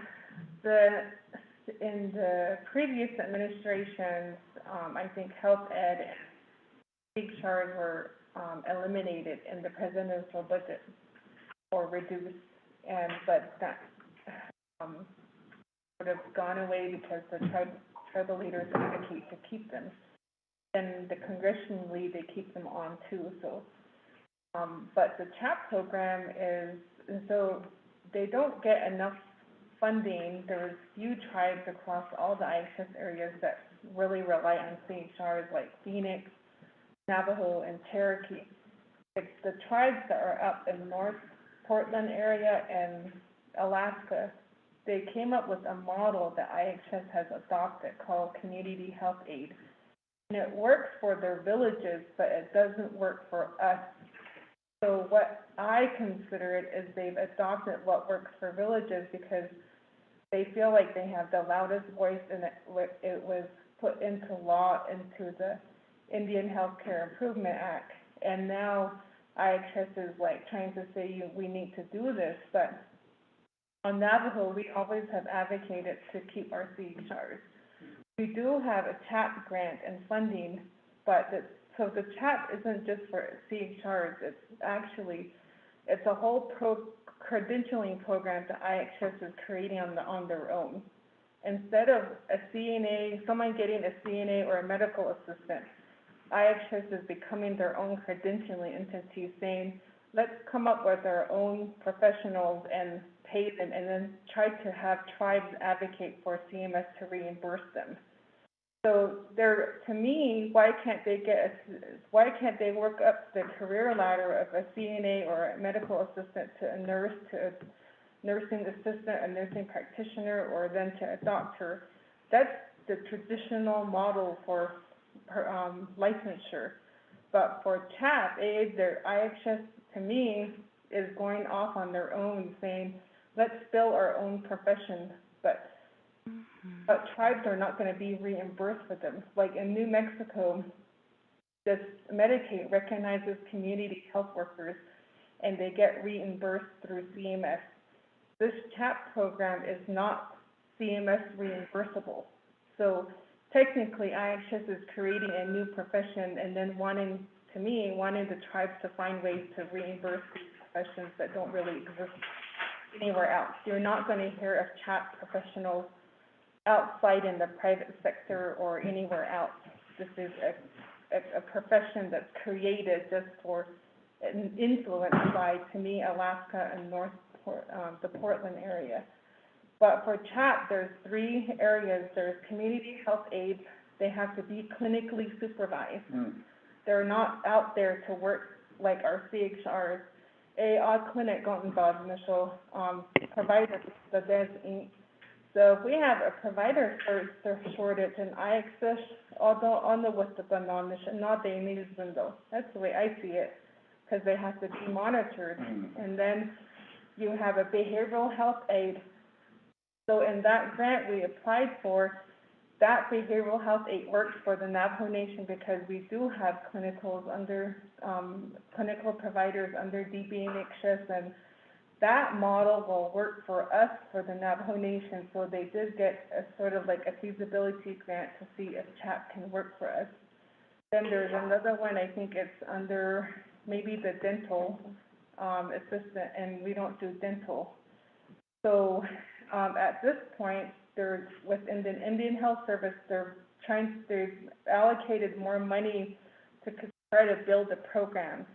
Speaker 8: in the previous administrations, I think health ed and CHRs were eliminated in the presidential budget or reduced, but that sort of gone away because the tribal leaders advocate to keep them. And the congressionally, they keep them on too, so. But the CHAP program is, so they don't get enough funding. There's few tribes across all the IHS areas that really rely on CHRs like Phoenix, Navajo, and Cherokee. It's the tribes that are up in North Portland area and Alaska. They came up with a model that IHS has adopted called Community Health Aid. And it works for their villages, but it doesn't work for us. So what I consider it is they've adopted what works for villages because they feel like they have the loudest voice, and it was put into law into the Indian Healthcare Improvement Act. And now IHS is like trying to say we need to do this, but on Navajo, we always have advocated to keep our CHRs. We do have a CHAP grant and funding, but so the CHAP isn't just for CHRs, it's a whole credentialing program that IHS is creating on their own. Instead of a CNA, someone getting a CNA or a medical assistant, IHS is becoming their own credentialing entity, saying, let's come up with our own professionals and pay them, and then try to have tribes advocate for CMS to reimburse them. So to me, why can't they work up the career ladder of a CNA or a medical assistant to a nurse, to a nursing assistant, a nursing practitioner, or then to a doctor? That's the traditional model for licensure. But for CHAP aid, their IHS, to me, is going off on their own, saying, let's fill our own profession, but tribes are not going to be reimbursed for them. Like in New Mexico, this Medicaid recognizes community health workers, and they get reimbursed through CMS. This CHAP program is not CMS reimbursable. So technically, IHS is creating a new profession and then wanting the tribes to find ways to reimburse these professions that don't really exist anywhere else. You're not going to hear of CHAP professionals outside in the private sector or anywhere else. This is a profession that's created just for and influenced by, to me, Alaska and the Portland area. But for CHAP, there's 3 areas. There's community health aides. They have to be clinically supervised. They're not out there to work like our CHRs. Clinic gotten involved initial provider, the DES. So if we have a provider shortage in IHS, although on the with the bananish, not the news window. That's the way I see it, because they have to be monitored. And then you have a behavioral health aid. So in that grant we applied for, that behavioral health aid works for the Navajo Nation because we do have clinical providers under DBNHS, and that model will work for us, for the Navajo Nation. So they did get a sort of like a feasibility grant to see if CHAP can work for us. Then there's another one, I think it's under maybe the dental assistant, and we don't do dental. So at this point, there's within the Indian Health Service, they've allocated more money to try to build the programs.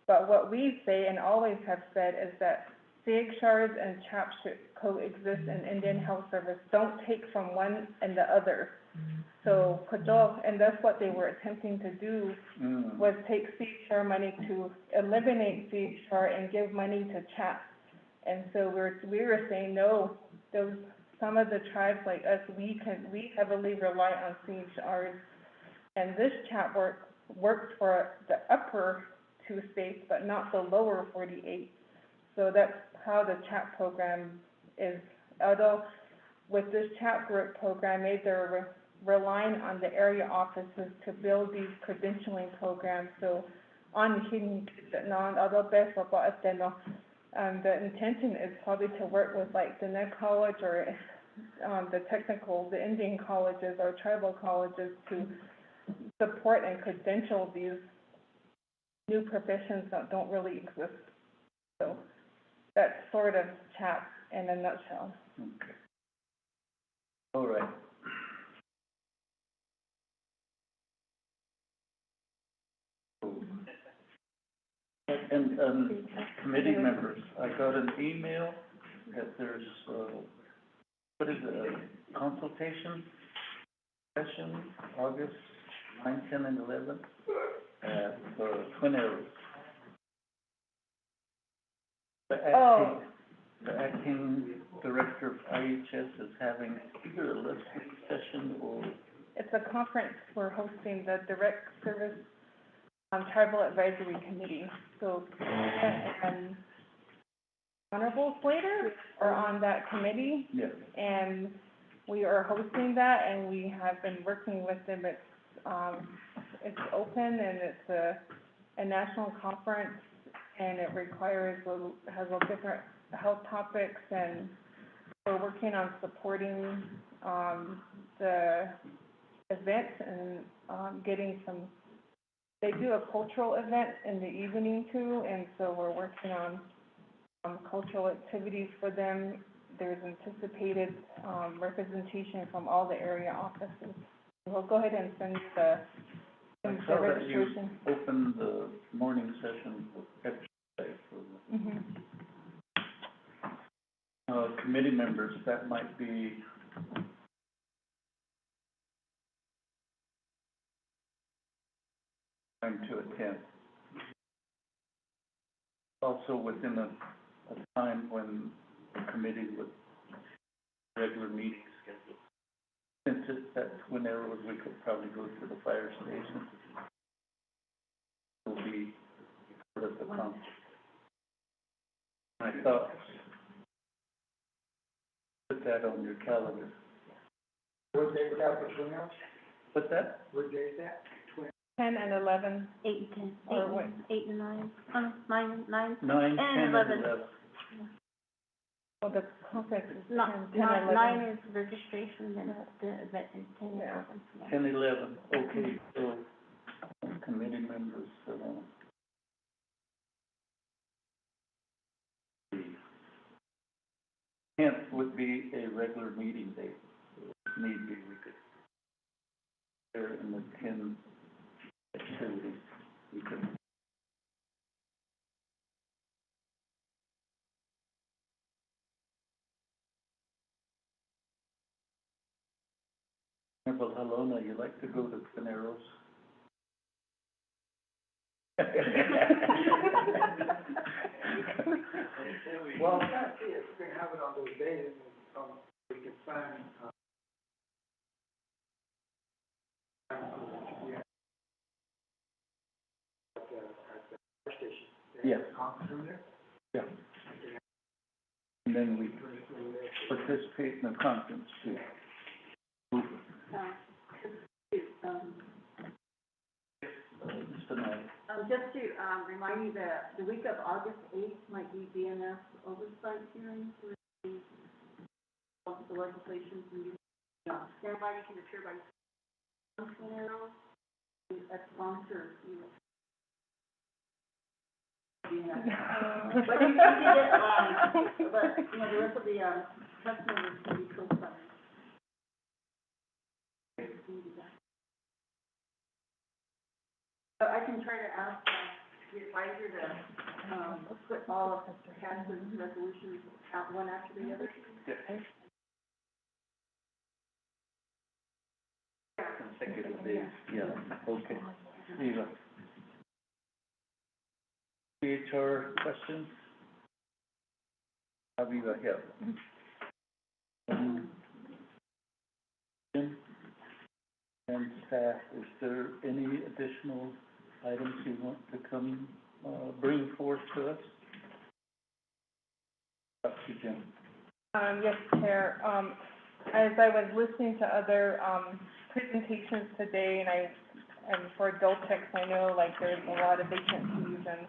Speaker 8: But what we say and always have said is that CHRs and CHAP should coexist in Indian Health Service. Don't take from one and the other. So, and that's what they were attempting to do, was take CHR money to eliminate CHR and give money to CHAP. And so we were saying, no, some of the tribes like us, we heavily rely on CHRs. And this CHAP works for the upper 2 states, but not the lower 48. So that's how the CHAP program is. Although with this CHAP group program, they're relying on the area offices to build these credentialing programs. So the intention is probably to work with like the Net College or the Indian colleges or tribal colleges to support and credential these new professions that don't really exist. So that's sort of CHAP in a nutshell.
Speaker 1: Okay. All right. And committee members, I got an email that there's, what is it, a consultation session, August 9, 10, and 11 at Twin Arrows. The acting director of IHS is having either a listening session or...
Speaker 8: It's a conference we're hosting, the Direct Service Tribal Advisory Committee. So, and Honorable Slater are on that committee.
Speaker 1: Yes.
Speaker 8: And we are hosting that, and we have been working with them. It's open, and it's a national conference, and it has a different health topics, and we're working on supporting the event and getting some. They do a cultural event in the evening too, and so we're working on cultural activities for them. There's anticipated representation from all the area offices. We'll go ahead and send the registration.
Speaker 1: You opened the morning session yesterday for committee members. That might be time to attend. Also within a time when the committee would regular meetings scheduled. Since it's at Twin Arrows, we could probably go to the fire station. It'll be part of the conference. I thought, put that on your calendar.
Speaker 16: What day is that for Twin Arrows?
Speaker 1: What's that?
Speaker 16: What day is that?
Speaker 8: 10 and 11.
Speaker 18: 8 and 10.
Speaker 8: Or what?
Speaker 18: 8 and 9. 9,
Speaker 1: 9, 10,
Speaker 18: 11.
Speaker 1: and 11.
Speaker 8: Well, the conference is 10, 10,
Speaker 18: 9
Speaker 8: 11.
Speaker 18: is registration, then the event is 10 and 11.
Speaker 1: 10, 11, okay, so committee members, the 10th would be a regular meeting date, so if need be, we could, there in the 10 activities, we could. Well, Helena, you like to go to Twin Arrows?
Speaker 16: Well, I'm trying to see if we can have it on those days, and we can find, at the fire station.
Speaker 1: Yes.
Speaker 16: Conference room there?
Speaker 1: Yeah. And then we participate in the conference too.
Speaker 12: Just to, remind you that the week of August 8th might be DNS Oversight hearing for the legislation. Stand by, you can appear by scenario, as sponsor. But you can get, but, you know, the rest of the, customers can be co-signed. So I can try to ask, the advisor to, put all of the council's resolutions out one after the other.
Speaker 1: Consecutive days, yeah, okay. Eva. HR questions? Aviva, yeah. Jim and staff, is there any additional items you want to come, bring forth to us? Up to Jim.
Speaker 8: Yes, Chair. As I was listening to other, presentations today, and for Adultex, I know like there's a lot of vacancies and,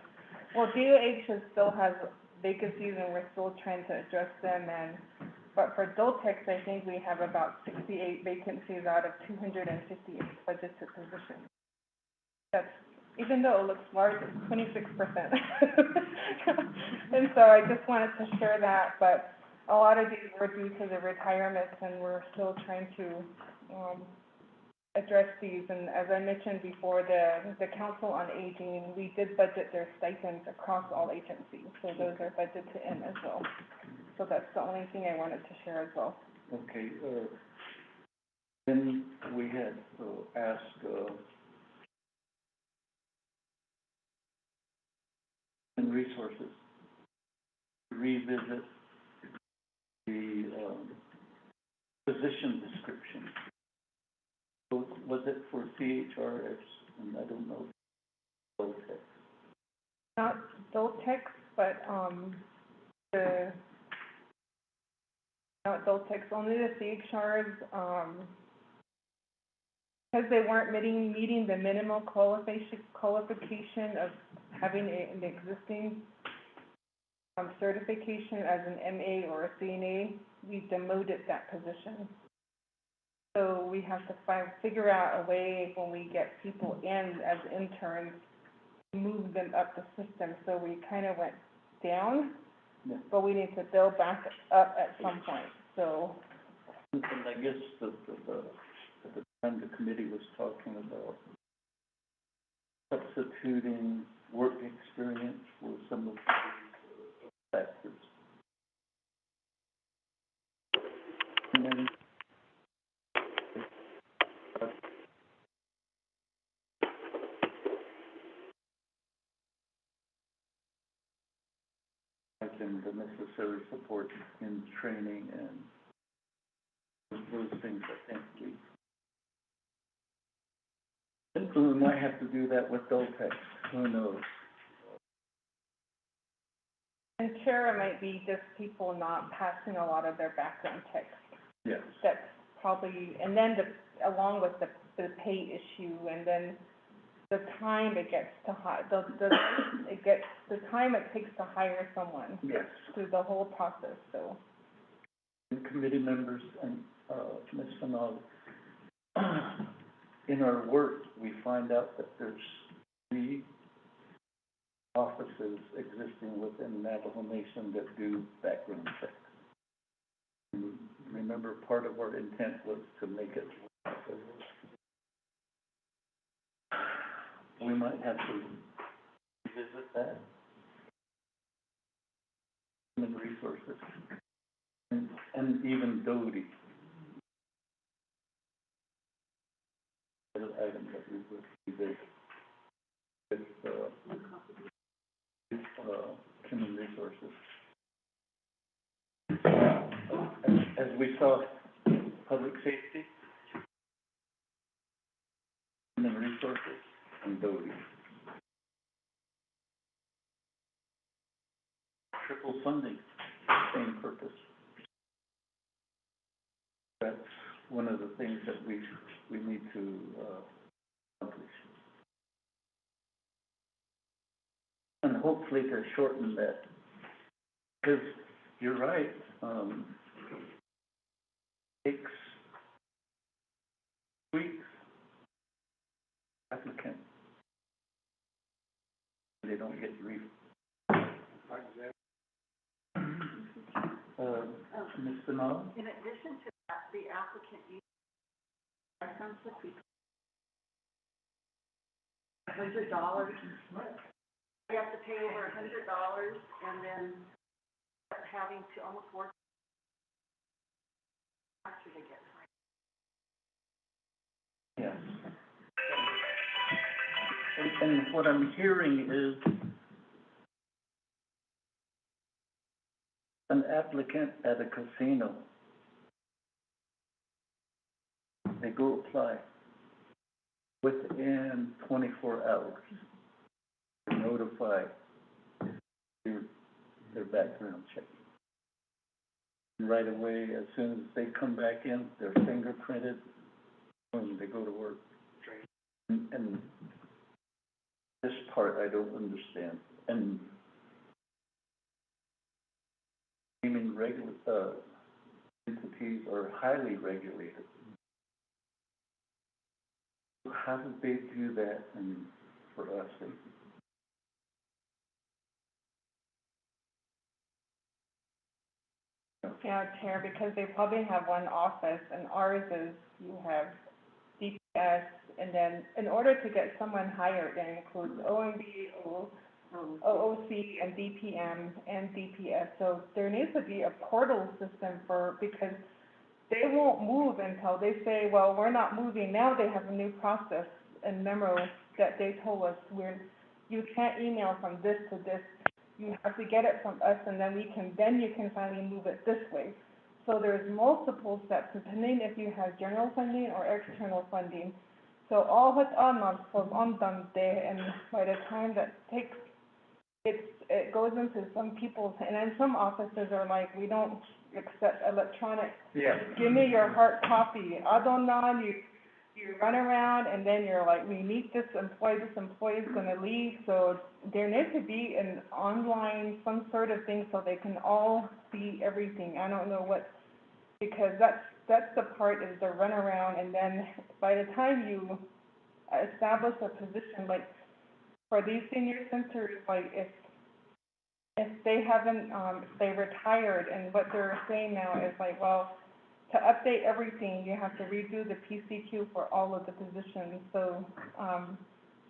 Speaker 8: well, DOH still has vacancies and we're still trying to address them but for Adultex, I think we have about 68 vacancies out of 258 budgeted positions. That's, even though it looks large, it's 26%. And so I just wanted to share that, but a lot of these were due to the retirements and we're still trying to, address these. And as I mentioned before, the Council on Aging, we did budget their stipends across all agencies, so those are budgeted in as well. So that's the only thing I wanted to share as well.
Speaker 1: Okay, then we had asked, and resources to revisit the, position description. So was it for CHRS, and I don't know, Adultex?
Speaker 8: Not Adultex, but, not Adultex, only the CHRs, because they weren't meeting the minimum qualification of having an existing certification as an MA or a CNA, we demoted that position. So we have to figure out a way when we get people in as interns, to move them up the system. So we kind of went down, but we need to build back up at some point, so.
Speaker 1: And I guess at the time the committee was talking about substituting work experience for some of these factors. And then, and the necessary support in training and those things, I think we might have to do that with Adultex, who knows?
Speaker 8: And Chair, it might be just people not passing a lot of their background checks.
Speaker 1: Yes.
Speaker 8: That's probably, and then along with the pay issue, and then the time it gets to the time it takes to hire someone.
Speaker 1: Yes.
Speaker 8: Through the whole process, so.
Speaker 1: And committee members and, Ms. Fanal, in our work, we find out that there's 3 offices existing within Navajo Nation that do background checks. And remember, part of our intent was to make it. We might have to revisit that. Human resources. And even Doty. Item that we would revisit with, human resources. As we saw, public safety, human resources, and Doty. Triple funding, same purpose. one of the things that we need to, accomplish. And hopefully to shorten that, because you're right, takes weeks, applicant, they don't get briefed. Ms. Finale?
Speaker 18: In addition to that, the applicant uses $100. You have to pay over $100 and then having to almost work after to get hired.
Speaker 1: Yes. And what I'm hearing is an applicant at a casino, they go apply. Within 24 hours, they're notified their background check. And right away, as soon as they come back in, they're fingerprinted, boom, they go to work. And this part I don't understand. And gaming entities are highly regulated. How did they do that for us?
Speaker 8: Yeah, Chair, because they probably have one office, and ours is, you have DPS, and then in order to get someone hired, that includes OMB, OOC, and DPM, and DPS. So there needs to be a portal system because they won't move until they say, well, we're not moving. Now they have a new process and memo that they told us you can't email from this to this. You have to get it from us, and then you can finally move it this way. So there's multiple steps, depending if you have general funding or external funding. So all what's on them there, and by the time that takes, it goes into some people's, and then some offices are like, we don't accept electronic.
Speaker 1: Yeah.
Speaker 8: Give me your hard copy. Adonan, you run around, and then you're like, we need this employee's gonna leave. So there needs to be an online, some sort of thing so they can all see everything. I don't know what, because that's the part, is the runaround, and then by the time you establish a position, like for these senior centers, like if they haven't, if they retired, and what they're saying now is like, well, to update everything, you have to redo the PCQ for all of the positions. So,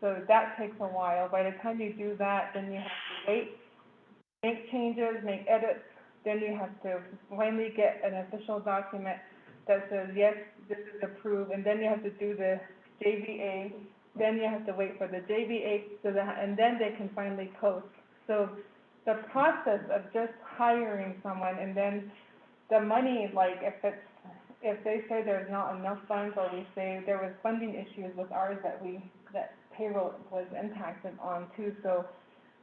Speaker 8: so that takes a while. By the time you do that, then you have to wait, make changes, make edits. Then you have to finally get an official document that says, yes, this is approved. And then you have to do the JVA. Then you have to wait for the JVA, and then they can finally post. So the process of just hiring someone, and then the money, like if they say there's not enough funds, or we say there was funding issues with ours that payroll was impacted on too. So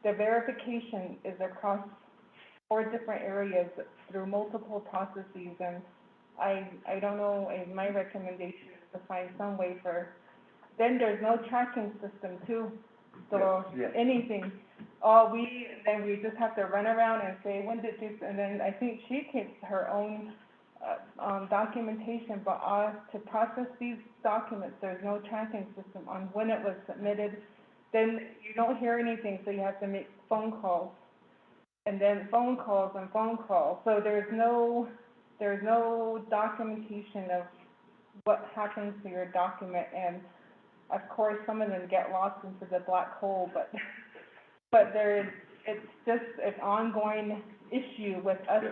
Speaker 8: the verification is across 4 different areas through multiple processes, and I don't know, my recommendation is to find some way then there's no tracking system too. So anything, then we just have to run around and say, when did this, and then I think she keeps her own documentation, but to process these documents, there's no tracking system on when it was submitted. Then you don't hear anything, so you have to make phone calls, and then phone calls and phone calls. So there's no documentation of what happens to your document, and of course, some of them get lost into the black hole, but it's just an ongoing issue with us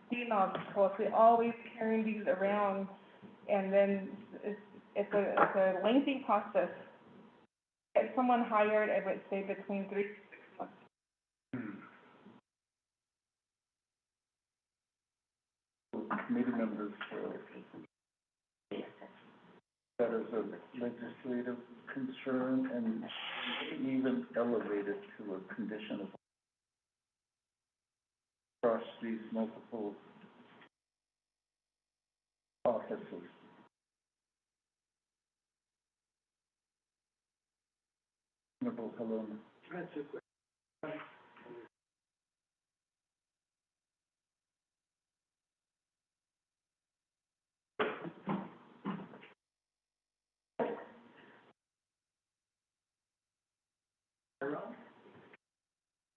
Speaker 8: females, because we're always carrying these around, and then it's a lengthy process. Get someone hired, I would say between 3 to 6 months.
Speaker 1: Committee members, that is a legislative concern, and even elevated to a condition of across these multiple offices. Helena.
Speaker 16: That's a good.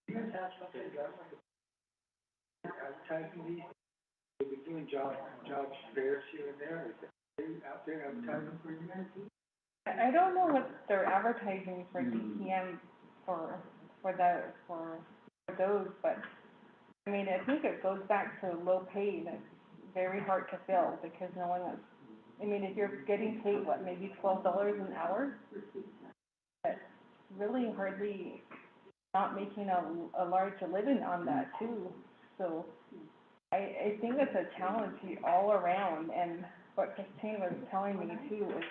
Speaker 16: You guys have something advertising these? They've been doing job fairs here and there. Is they out there advertising for you guys?
Speaker 8: I don't know what they're advertising for DPM for those, but I mean, I think it goes back to low pay. That's very hard to fill because no one wants. I mean, if you're getting paid, what, maybe $12 an hour? That's really hardly not making a large living on that too. So I think it's a challenge all around. And what Christine was telling me too is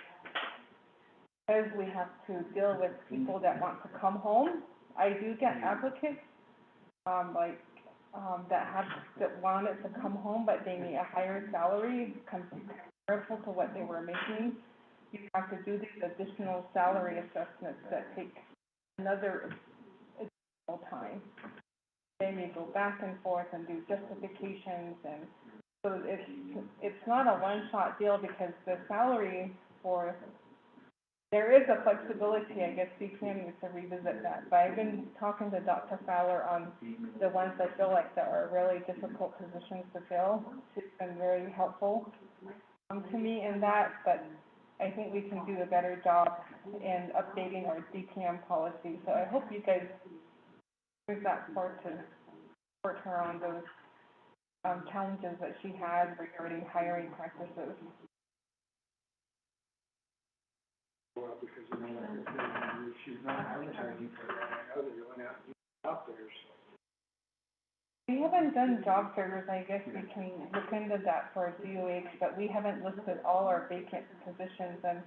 Speaker 8: because we have to deal with people that want to come home. I do get applicants, that wanted to come home, but they need a higher salary comparable to what they were making. You have to do these additional salary assessments that take another additional time. They may go back and forth and do justifications, and so it's not a one-shot deal because the salary for, there is a flexibility. I guess CPM needs to revisit that, but I've been talking to Dr. Fowler on the ones I feel like that are really difficult positions to fill. She's been very helpful to me in that, but I think we can do a better job in updating our DPM policy. So I hope you guys use that for to support her on those challenges that she has regarding hiring practices.
Speaker 16: Well, because you know, like I said, she's not advertising for that. I know that you went out and do out there, so.
Speaker 8: We haven't done job fairs. I guess we can look into that for DOH, but we haven't listed all our vacant positions, and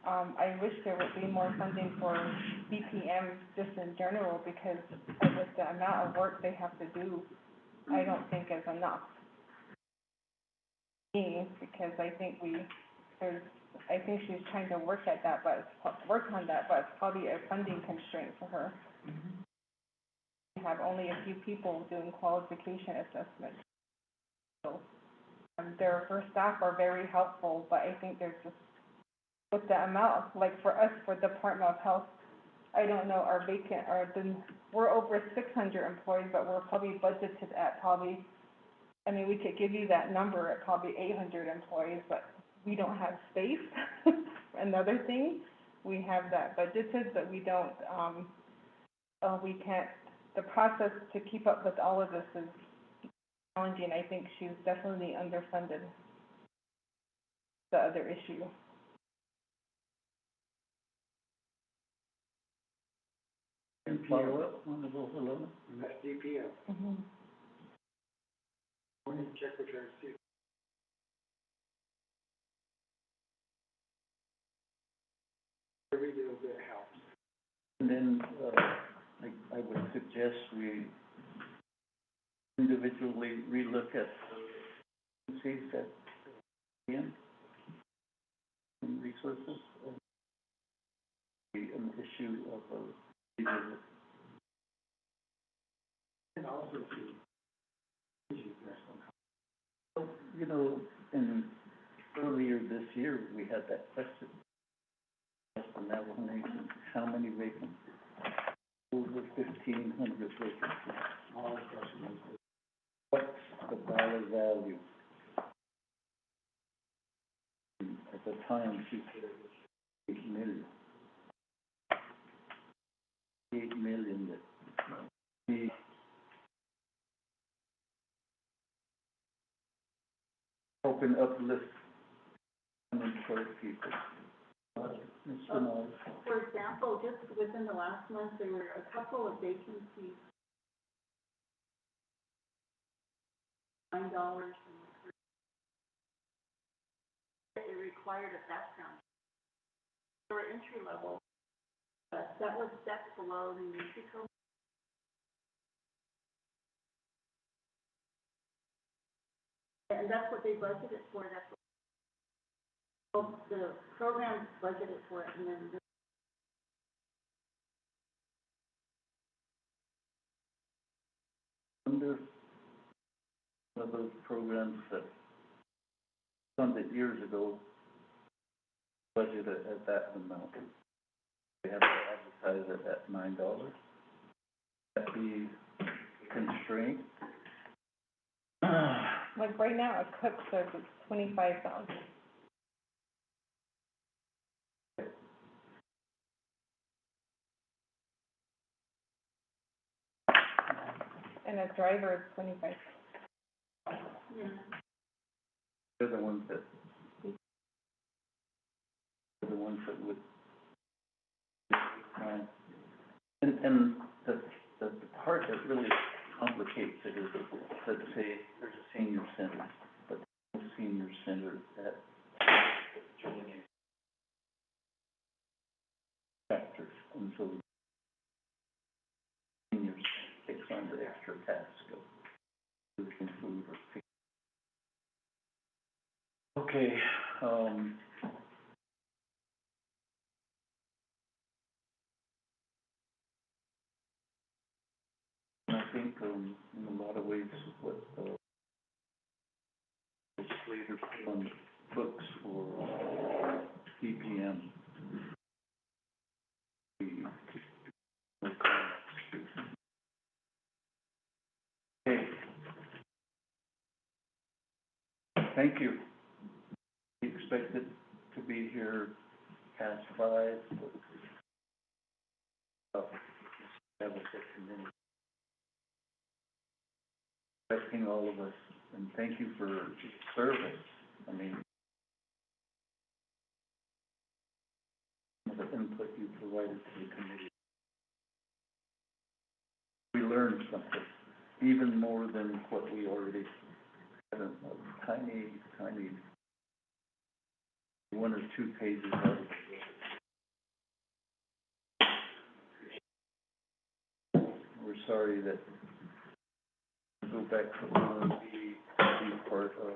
Speaker 8: I wish there would be more funding for BPM just in general, because with the amount of work they have to do, I don't think is enough. Because I think I think she's trying to work on that, but it's probably a funding constraint for her. We have only a few people doing qualification assessments. So her staff are very helpful, but I think there's just, with the amount, like for us, for Department of Health, I don't know, we're over 600 employees, but we're probably budgeted at probably, I mean, we could give you that number at probably 800 employees, but we don't have space. Another thing, we have that budgeted, but we don't, we can't, the process to keep up with all of this is challenging. I think she's definitely underfunded. The other issue.
Speaker 1: And follow up on the Helena?
Speaker 16: And that's DPM.
Speaker 8: Mm-hmm.
Speaker 16: We need to check with her and see. Every little bit helps.
Speaker 1: And then, I would suggest we individually relook at the agencies that in resources, an issue of a revisit.
Speaker 16: And also to,
Speaker 1: you know, and earlier this year, we had that question. Asked the Navajo Nation, how many vacancies? Over 1,500 vacancies.
Speaker 16: all the questions.
Speaker 1: What's the dollar value? At the time, she said it was 8 million. 8 million that we open uplift unemployed people. Mr. Knowles.
Speaker 12: For example, just within the last month, there were a couple of vacancies. $9 it required a background. They were entry level, but that was steps below the Mexico. And that's what they budgeted for. That's what the program budgeted for it, and then
Speaker 1: wonder, one of those programs that funded years ago, budgeted at that amount. They have to advertise it at $9. That be constraint?
Speaker 8: Like right now, a cook says it's 25,000. And a driver is 25.
Speaker 1: They're the ones that would, and the part that really complicates it is that, let's say, there's a senior center, but there's no senior center at chapter, and so seniors takes on the extra task of cooking food or picking. Okay, I think, in a lot of ways, what, later put on books for PPM. Okay. Thank you. We expected to be here past 5, but that was it, and then expecting all of us, and thank you for your service. I mean, the input you provided to the committee. We learned something, even more than what we already had, a tiny 1 or 2 pages out of it. We're sorry that go back to be part of,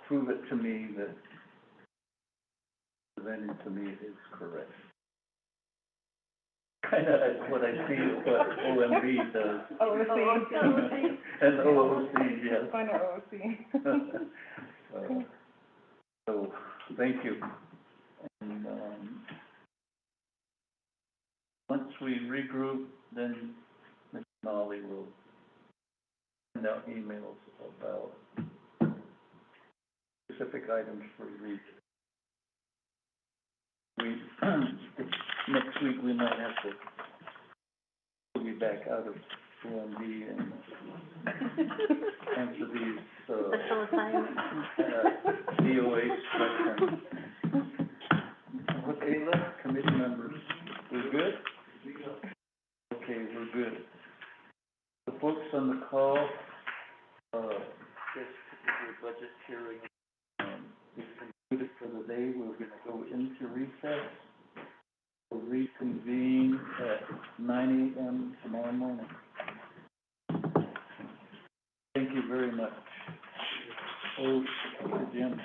Speaker 1: prove it to me that presenting to me is correct. Kind of what I feel what OMB does.
Speaker 8: OOC.
Speaker 1: And OOC, yes.
Speaker 8: Kind of OOC.
Speaker 1: So, thank you. And, once we regroup, then Mr. Nolly will send out emails about specific items for review. Next week we might have to be back out of OMB and answer these,
Speaker 12: Special assignment.
Speaker 1: DOA questions. Okay, committee members, we're good? Okay, we're good. The folks on the call, this particular budget hearing, is concluded for the day. We're gonna go into recess. We'll reconvene at 9 a.m. tomorrow morning. Thank you very much. Oh, Jim.